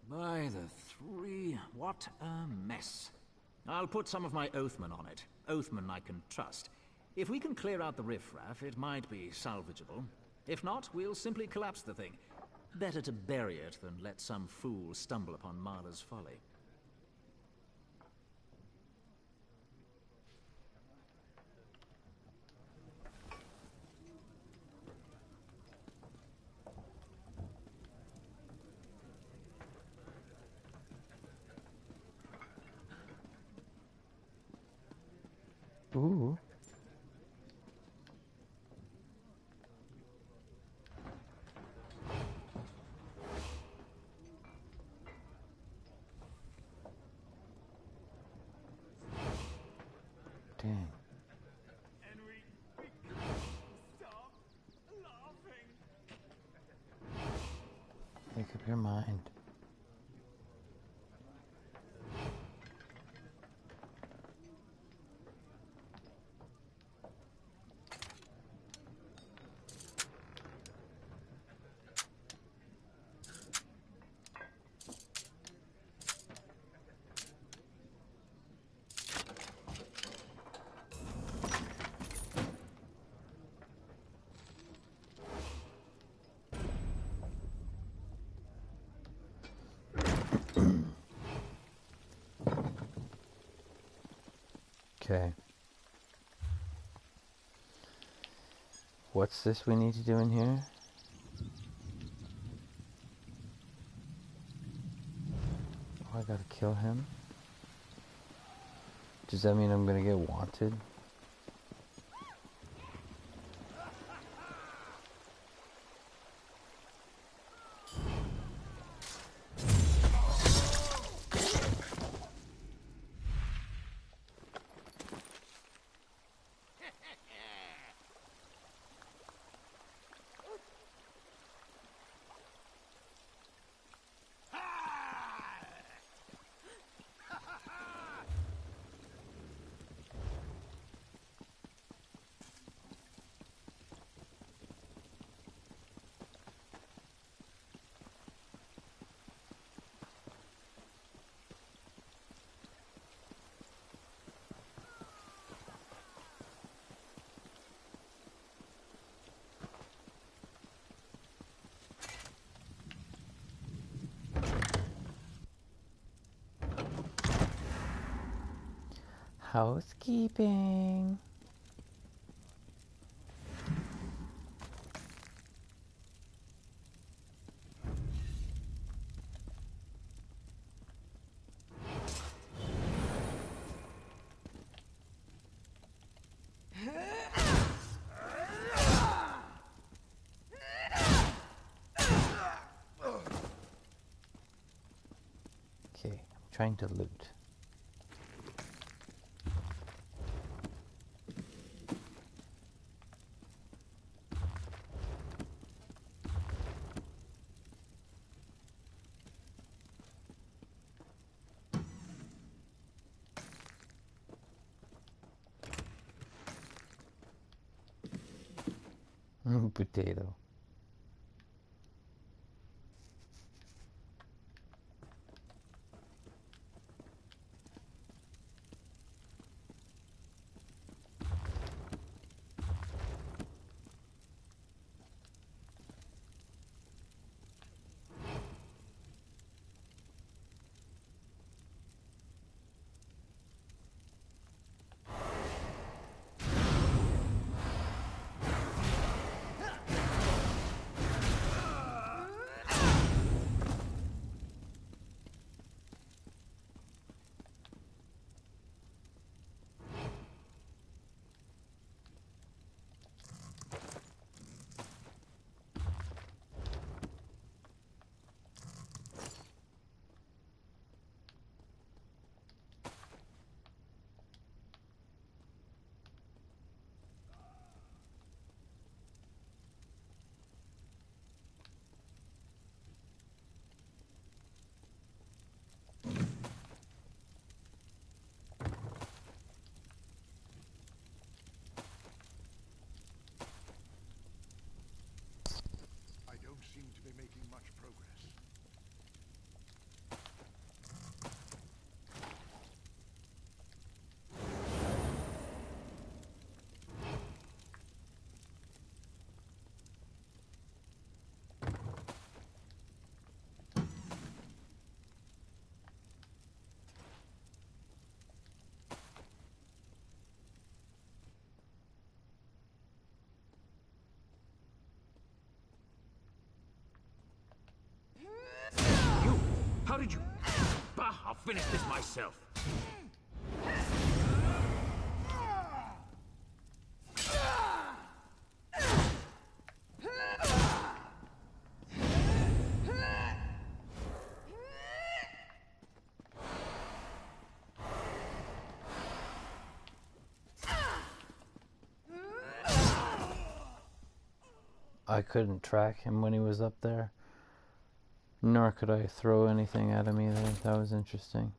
F: By the three, what a mess. I'll put some of my Oathman on it. Oathman I can trust. If we can clear out the riffraff, it might be salvageable. If not, we'll simply collapse the thing. Better to bury it than let some fool stumble upon Mahler's folly.
A: Ooh. Dang. Make up your mind. Okay. What's this we need to do in here? Oh, I gotta kill him? Does that mean I'm gonna get wanted? Housekeeping. Okay, I'm trying to loot. Potato.
M: I don't seem to be making much progress.
Q: You! How did you... Bah, I'll finish this myself.
A: I couldn't track him when he was up there. Nor could I throw anything at him either. That was interesting.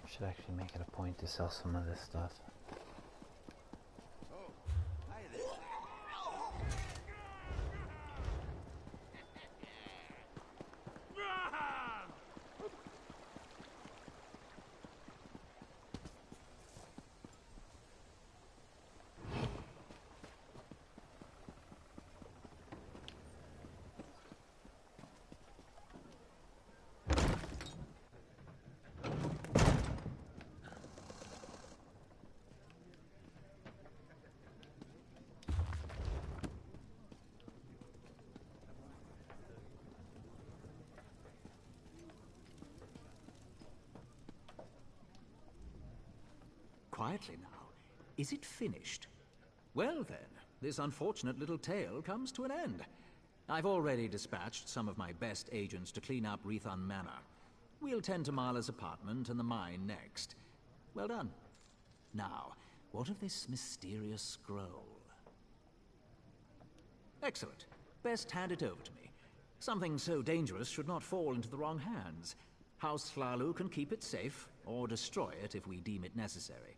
A: Should actually make it a point to sell some of this stuff.
F: quietly now. Is it finished? Well then, this unfortunate little tale comes to an end. I've already dispatched some of my best agents to clean up Rethon Manor. We'll tend to Marla's apartment and the mine next. Well done. Now, what of this mysterious scroll? Excellent. Best hand it over to me. Something so dangerous should not fall into the wrong hands. House Hlalu can keep it safe, or destroy it if we deem it necessary.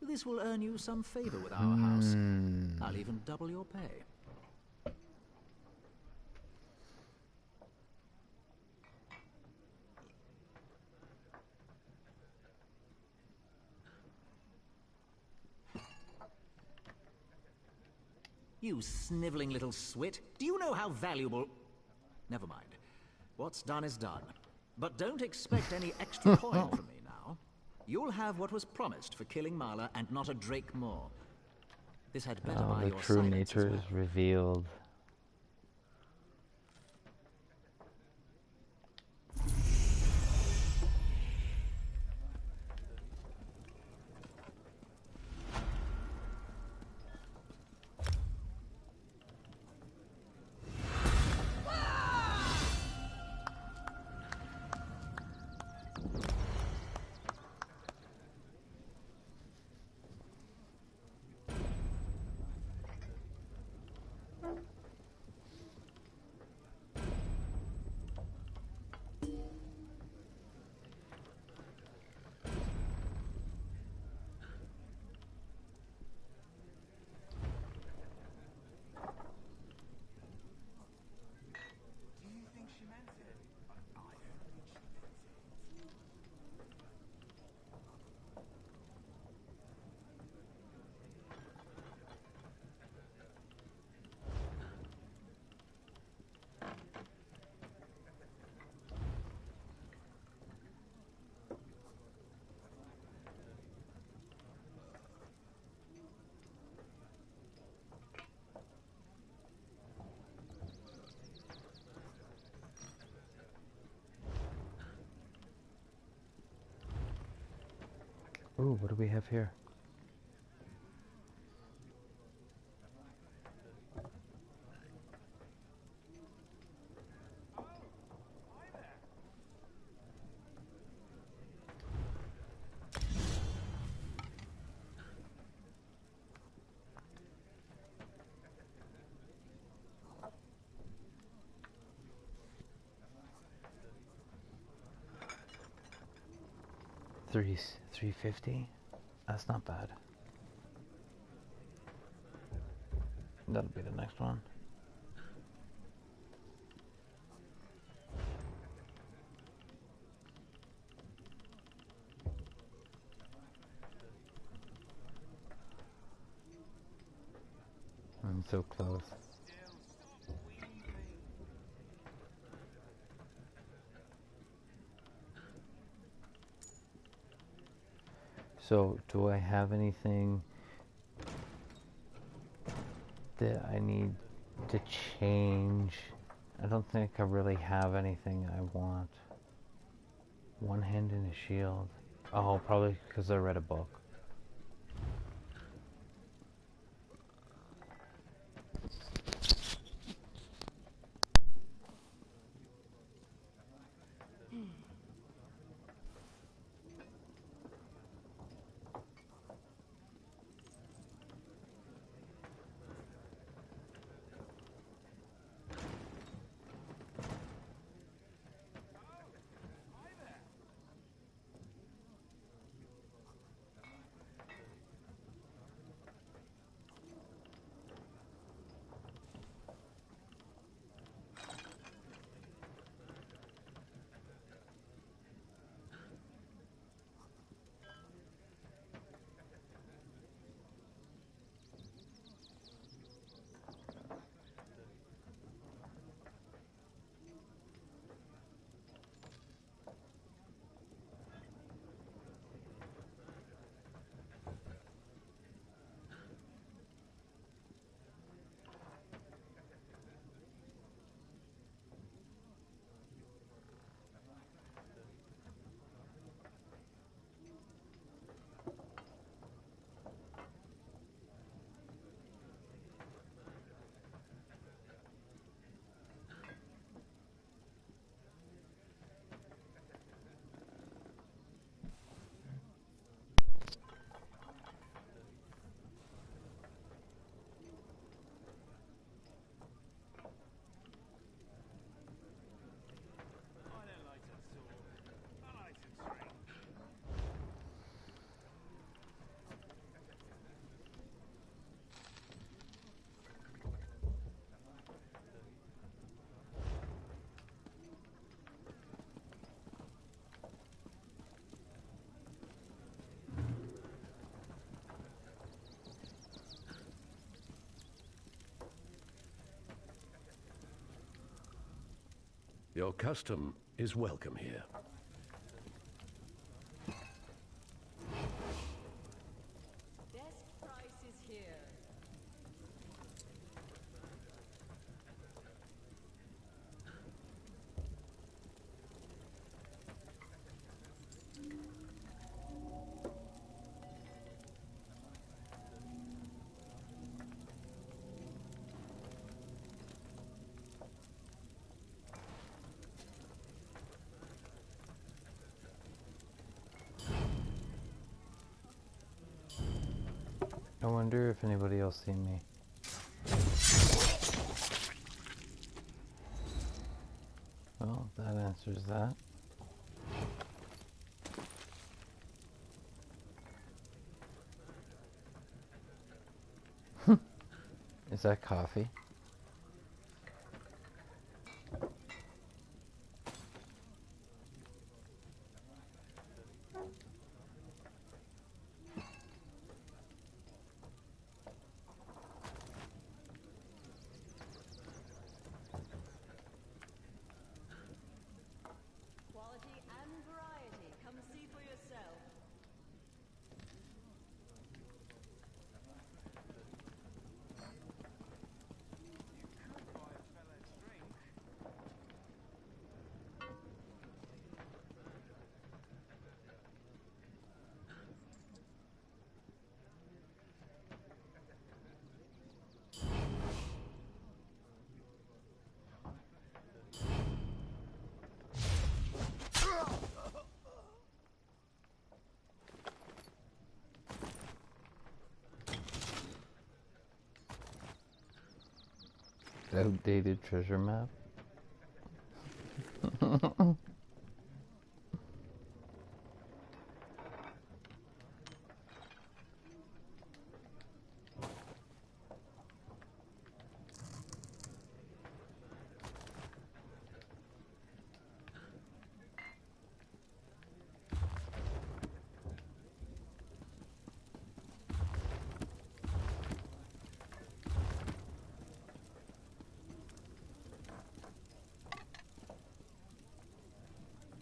F: This will earn you some favor with our house. I'll even double your pay. You sniveling little swit. Do you know how valuable... Never mind. What's done is done. But don't expect any extra coin from me now. You'll have what was promised for killing Marla and not a drake more. This had better buy
A: The
F: your
A: true
F: silence
A: nature
F: as well.
A: is revealed. Ooh, what do we have here? $350? That's not bad. That'll be the next one. I'm so close. So, do I have anything that I need to change? I don't think I really have anything I want. One hand in a shield. Oh, probably because I read a book.
C: Your custom is welcome here.
N: Best price is here.
A: I wonder if anybody else seen me. Well, that answers that. Is that coffee?
N: Quality and variety. Come see for yourself.
A: Outdated treasure map.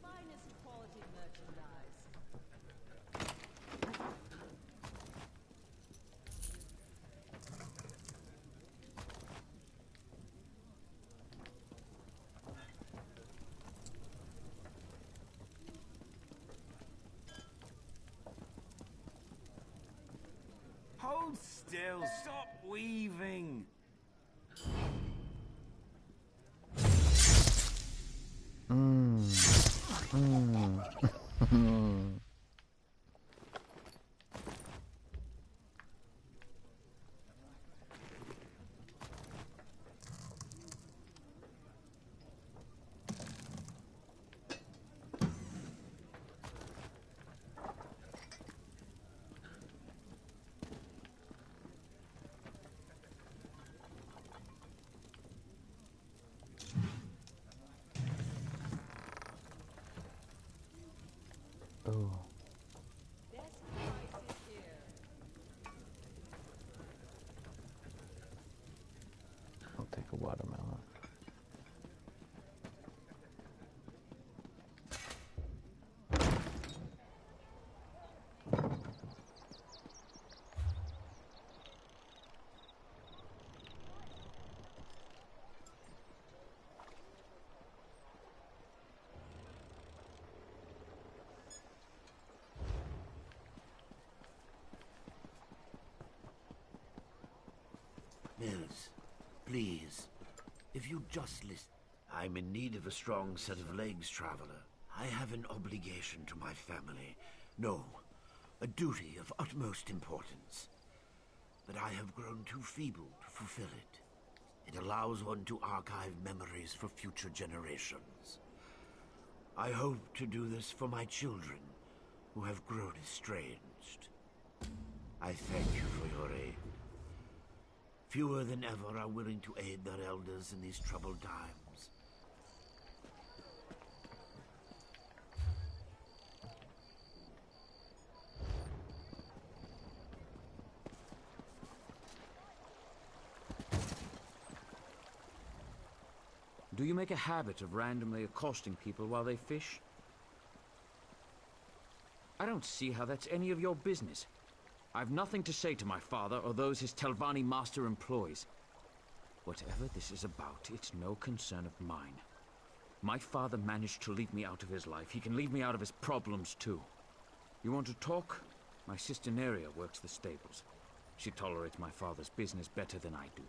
N: Finest quality merchandise.
V: Hold still! Stop weaving!
A: Oh.
N: Best price is here.
A: I'll take a watermelon.
I: Mills, please, if you just listen. I'm in need of a strong set of legs, traveler. I have an obligation to my family. No, a duty of utmost importance. But I have grown too feeble to fulfill it. It allows one to archive memories for future generations. I hope to do this for my children, who have grown estranged. I thank you for your aid. Fewer than ever are willing to aid their elders in these troubled times.
Q: Do you make a habit of randomly accosting people while they fish? I don't see how that's any of your business. I've nothing to say to my father or those his Telvanni master employs. Whatever this is about, it's no concern of mine. My father managed to leave me out of his life. He can leave me out of his problems, too. You want to talk? My sister Neria works the stables. She tolerates my father's business better than I do.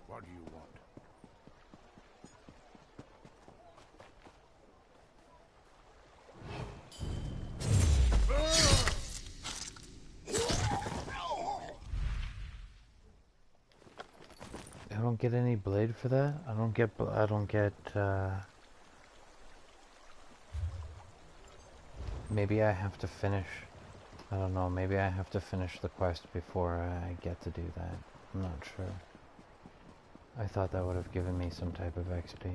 M: What do you want?
A: I don't get any blade for that. I don't get. Maybe I have to finish. I don't know. Maybe I have to finish the quest before I get to do that. I'm not sure. I thought that would have given me some type of XP.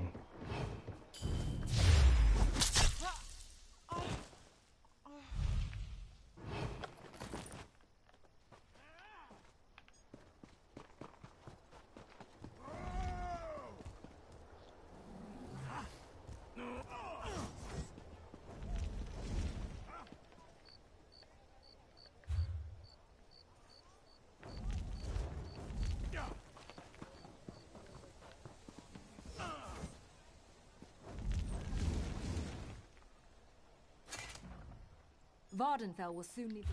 H: Vardenfell will soon need...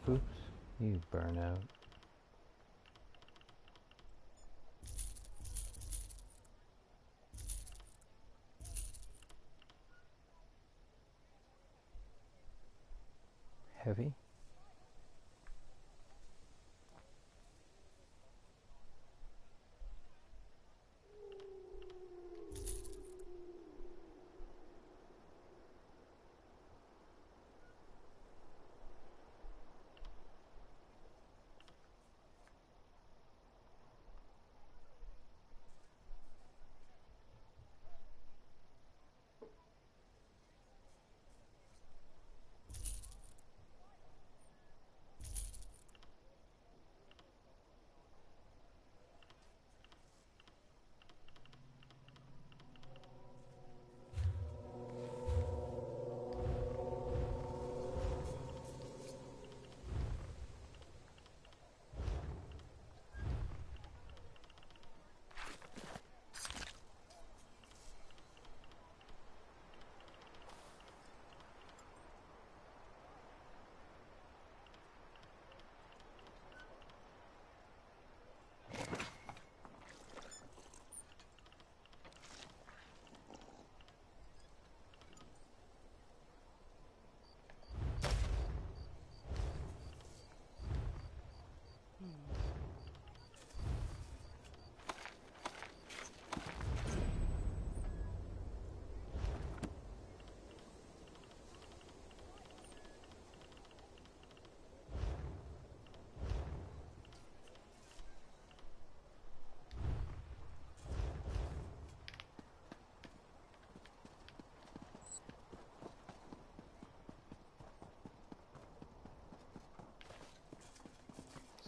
A: Oops, you burnout. Heavy?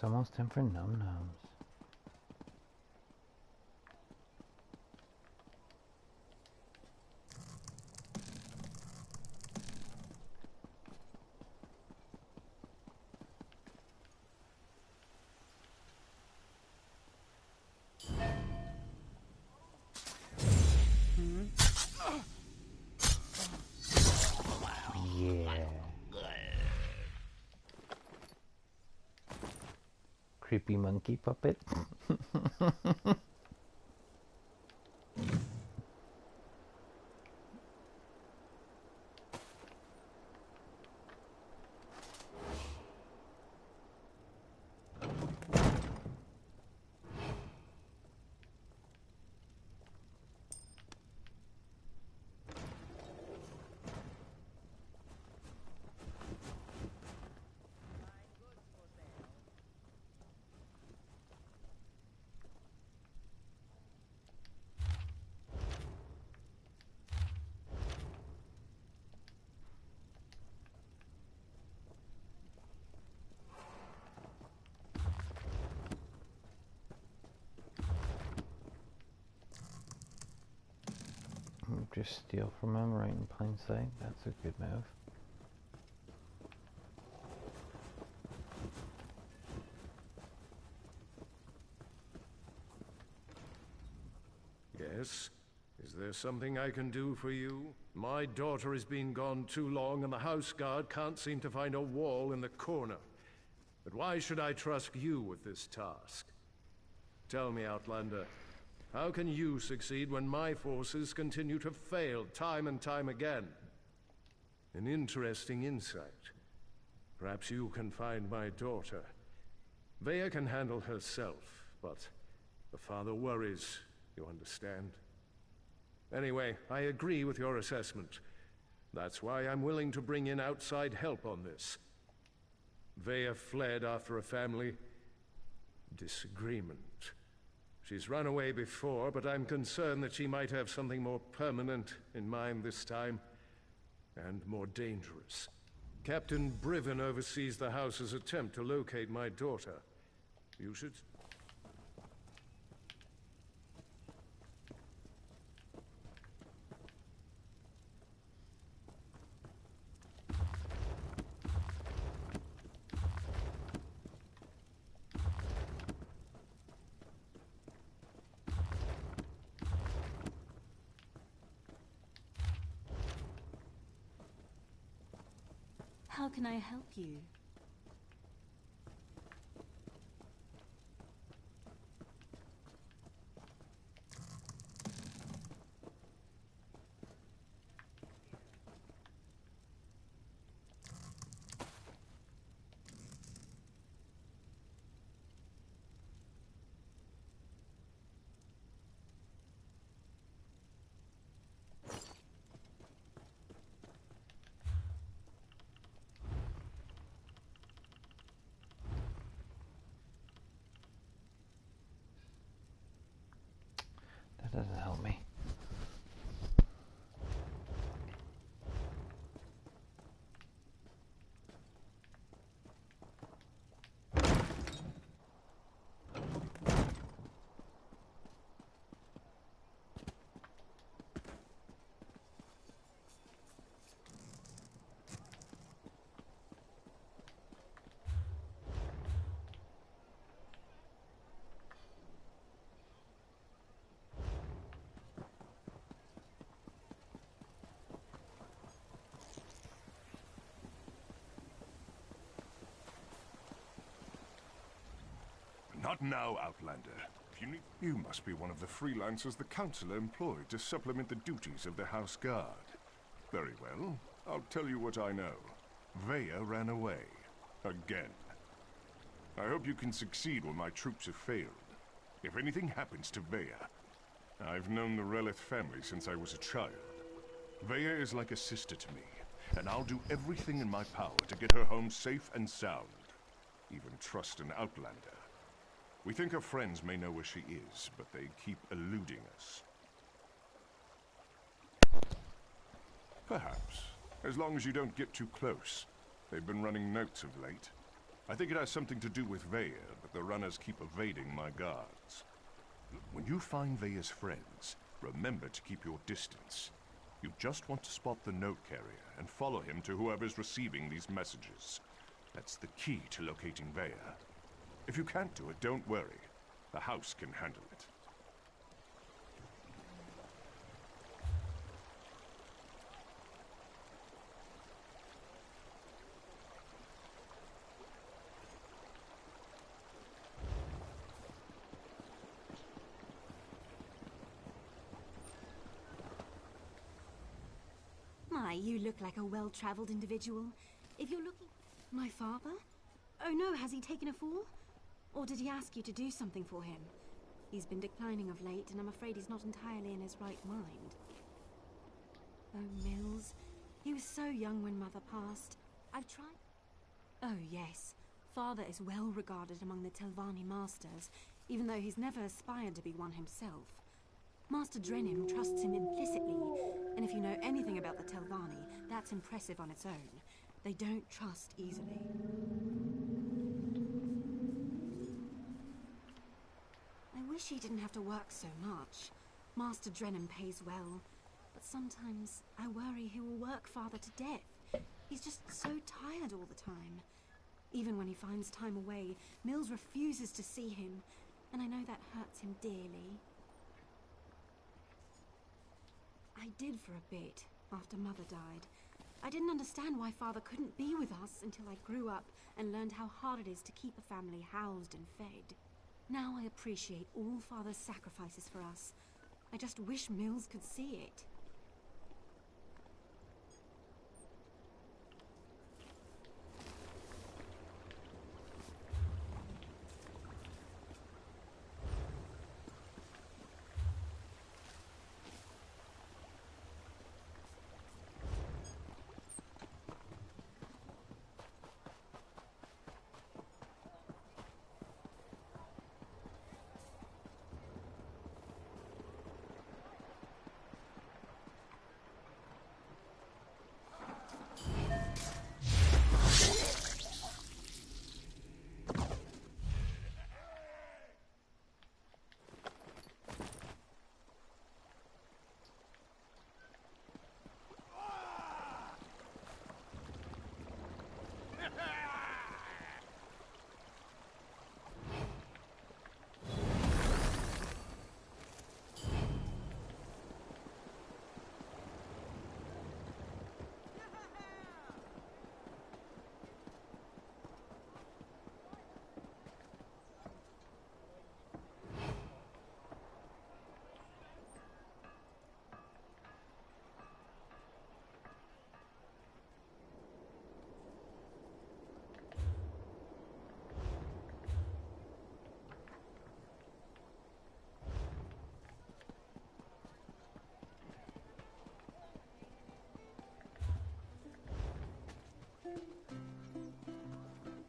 A: It's almost time for num-nums. Yeah. Creepy monkey puppet. Just steal from him right in plain sight. That's a good move.
K: Yes? Is there something I can do for you? My daughter has been gone too long, and the house guard can't seem to find a wall in the corner. But why should I trust you with this task? Tell me, Outlander, how can you succeed when my forces continue to fail time and time again? An interesting insight. Perhaps you can find my daughter. Vea can handle herself, but the father worries, you understand? Anyway, I agree with your assessment. That's why I'm willing to bring in outside help on this. Vea fled after a family disagreement. She's run away before, but I'm concerned that she might have something more permanent in mind this time, and more dangerous. Captain Briven oversees the house's attempt to locate my daughter. You should...
T: How can I help you?
A: That doesn't help me.
M: Not now, Outlander. You must be one of the freelancers the Council employed to supplement the duties of the House Guard. Very well. I'll tell you what I know. Vea ran away. Again. I hope you can succeed when my troops have failed. If anything happens to Vea... I've known the Relith family since I was a child. Vea is like a sister to me, and I'll do everything in my power to get her home safe and sound. Even trust an Outlander. We think her friends may know where she is, but they keep eluding us. Perhaps. As long as you don't get too close. They've been running notes of late. I think it has something to do with Veya, but the runners keep evading my guards. When you find Veya's friends, remember to keep your distance. You just want to spot the note carrier and follow him to whoever's receiving these messages. That's the key to locating Veya. If you can't do it, don't worry. The house can handle it.
T: My, you look like a well-traveled individual. If you're looking... My father? Oh no, has he taken a fall? Or did he ask you to do something for him? He's been declining of late, and I'm afraid he's not entirely in his right mind. Oh, Mills. He was so young when Mother passed. I've tried... Oh, yes. Father is well regarded among the Telvanni masters, even though he's never aspired to be one himself. Master Drennan trusts him implicitly, and if you know anything about the Telvanni, that's impressive on its own. They don't trust easily. I wish he didn't have to work so much. Master Drennan pays well, but sometimes I worry he will work Father to death. He's just so tired all the time. Even when he finds time away, Mills refuses to see him, and I know that hurts him dearly. I did for a bit, after Mother died. I didn't understand why Father couldn't be with us until I grew up and learned how hard it is to keep a family housed and fed. Now I appreciate all Father's sacrifices for us. I just wish Mills could see it.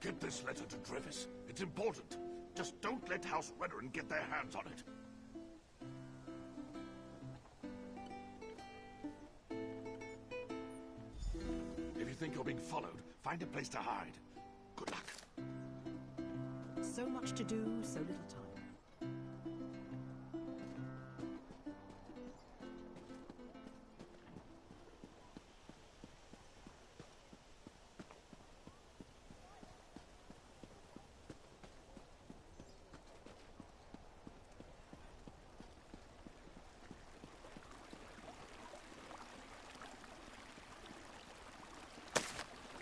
I: Get this letter to Trevis. It's important. Just don't let House Redoran get their hands on it. If you think you're being followed, find a place to hide. Good luck.
F: So much to do, so little time.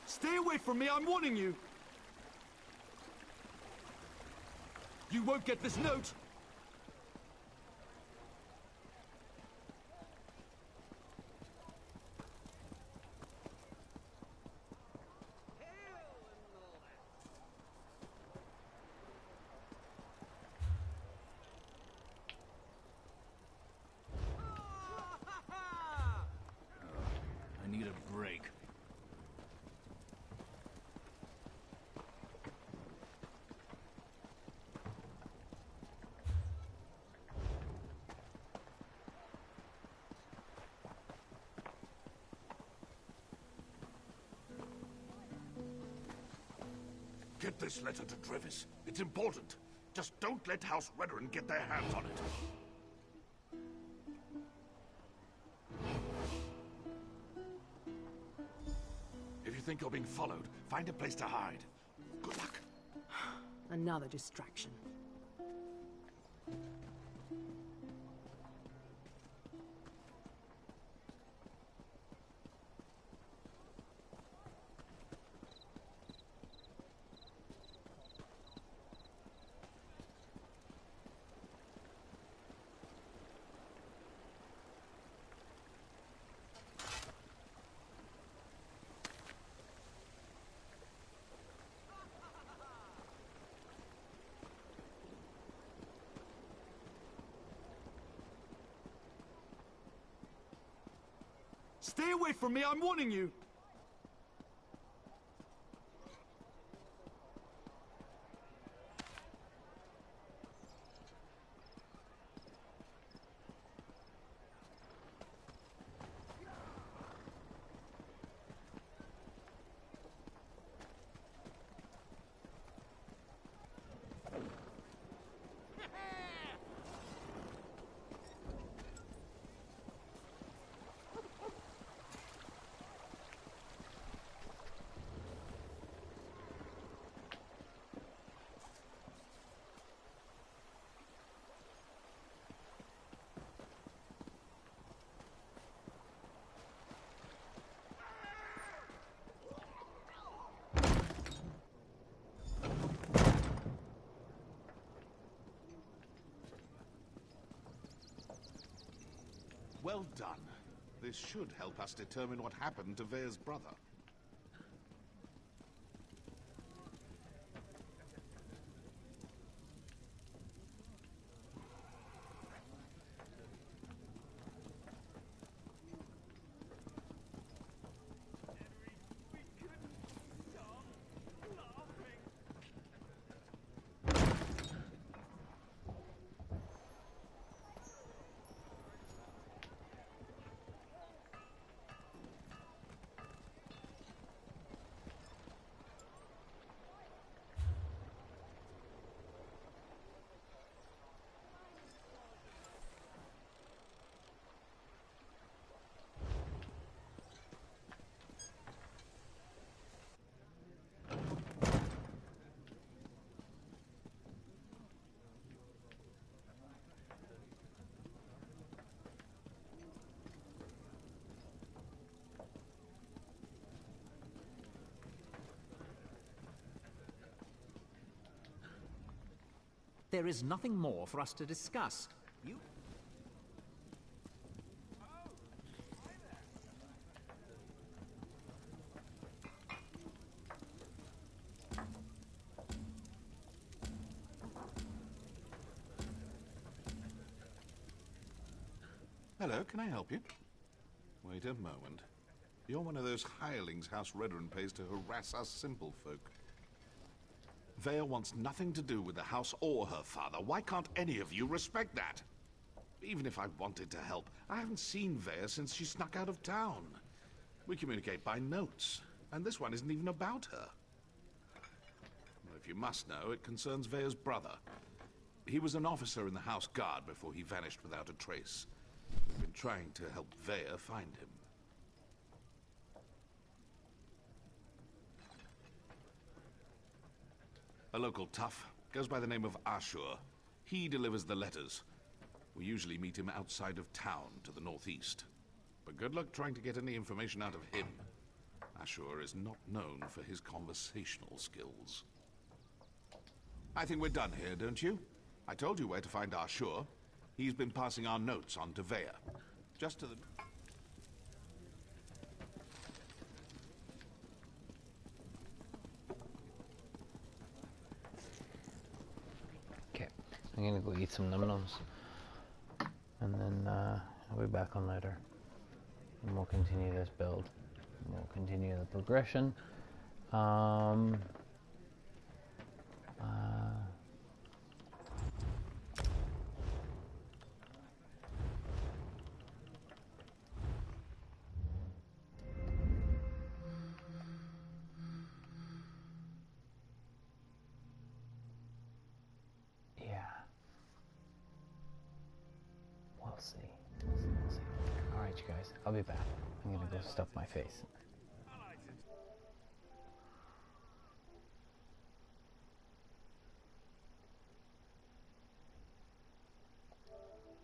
L: Stay away from me, I'm warning you! You won't get this note!
V: I need a break.
M: Get this letter to Drevis. It's important. Just don't let House Redoran get their hands on it. If you think you're being followed, find a place to hide. Good luck.
R: Another distraction.
L: Stay away from me, I'm warning you!
M: Well done. This should help us determine what happened to Vea's brother.
F: There is nothing more for us to discuss. You...
M: Hello, can I help you? Wait a moment. You're one of those hirelings House Redoran pays to harass us simple folk. Vea wants nothing to do with the house or her father. Why can't any of you respect that? Even if I wanted to help, I haven't seen Vea since she snuck out of town. We communicate by notes, and this one isn't even about her. Well, if you must know, it concerns Vea's brother. He was an officer in the House Guard before he vanished without a trace. We've been trying to help Vea find him. A local tough. Goes by the name of Ashur. He delivers the letters. We usually meet him outside of town to the northeast. But good luck trying to get any information out of him. Ashur is not known for his conversational skills. I think we're done here, don't you? I told you where to find Ashur. He's been passing our notes on to Vea. Just to the...
A: I'm gonna go eat some num-nums, and then I'll be back on later, and we'll continue this build. We'll continue the progression. see. Alright, you guys. I'll be back. I'm gonna go stuff my face.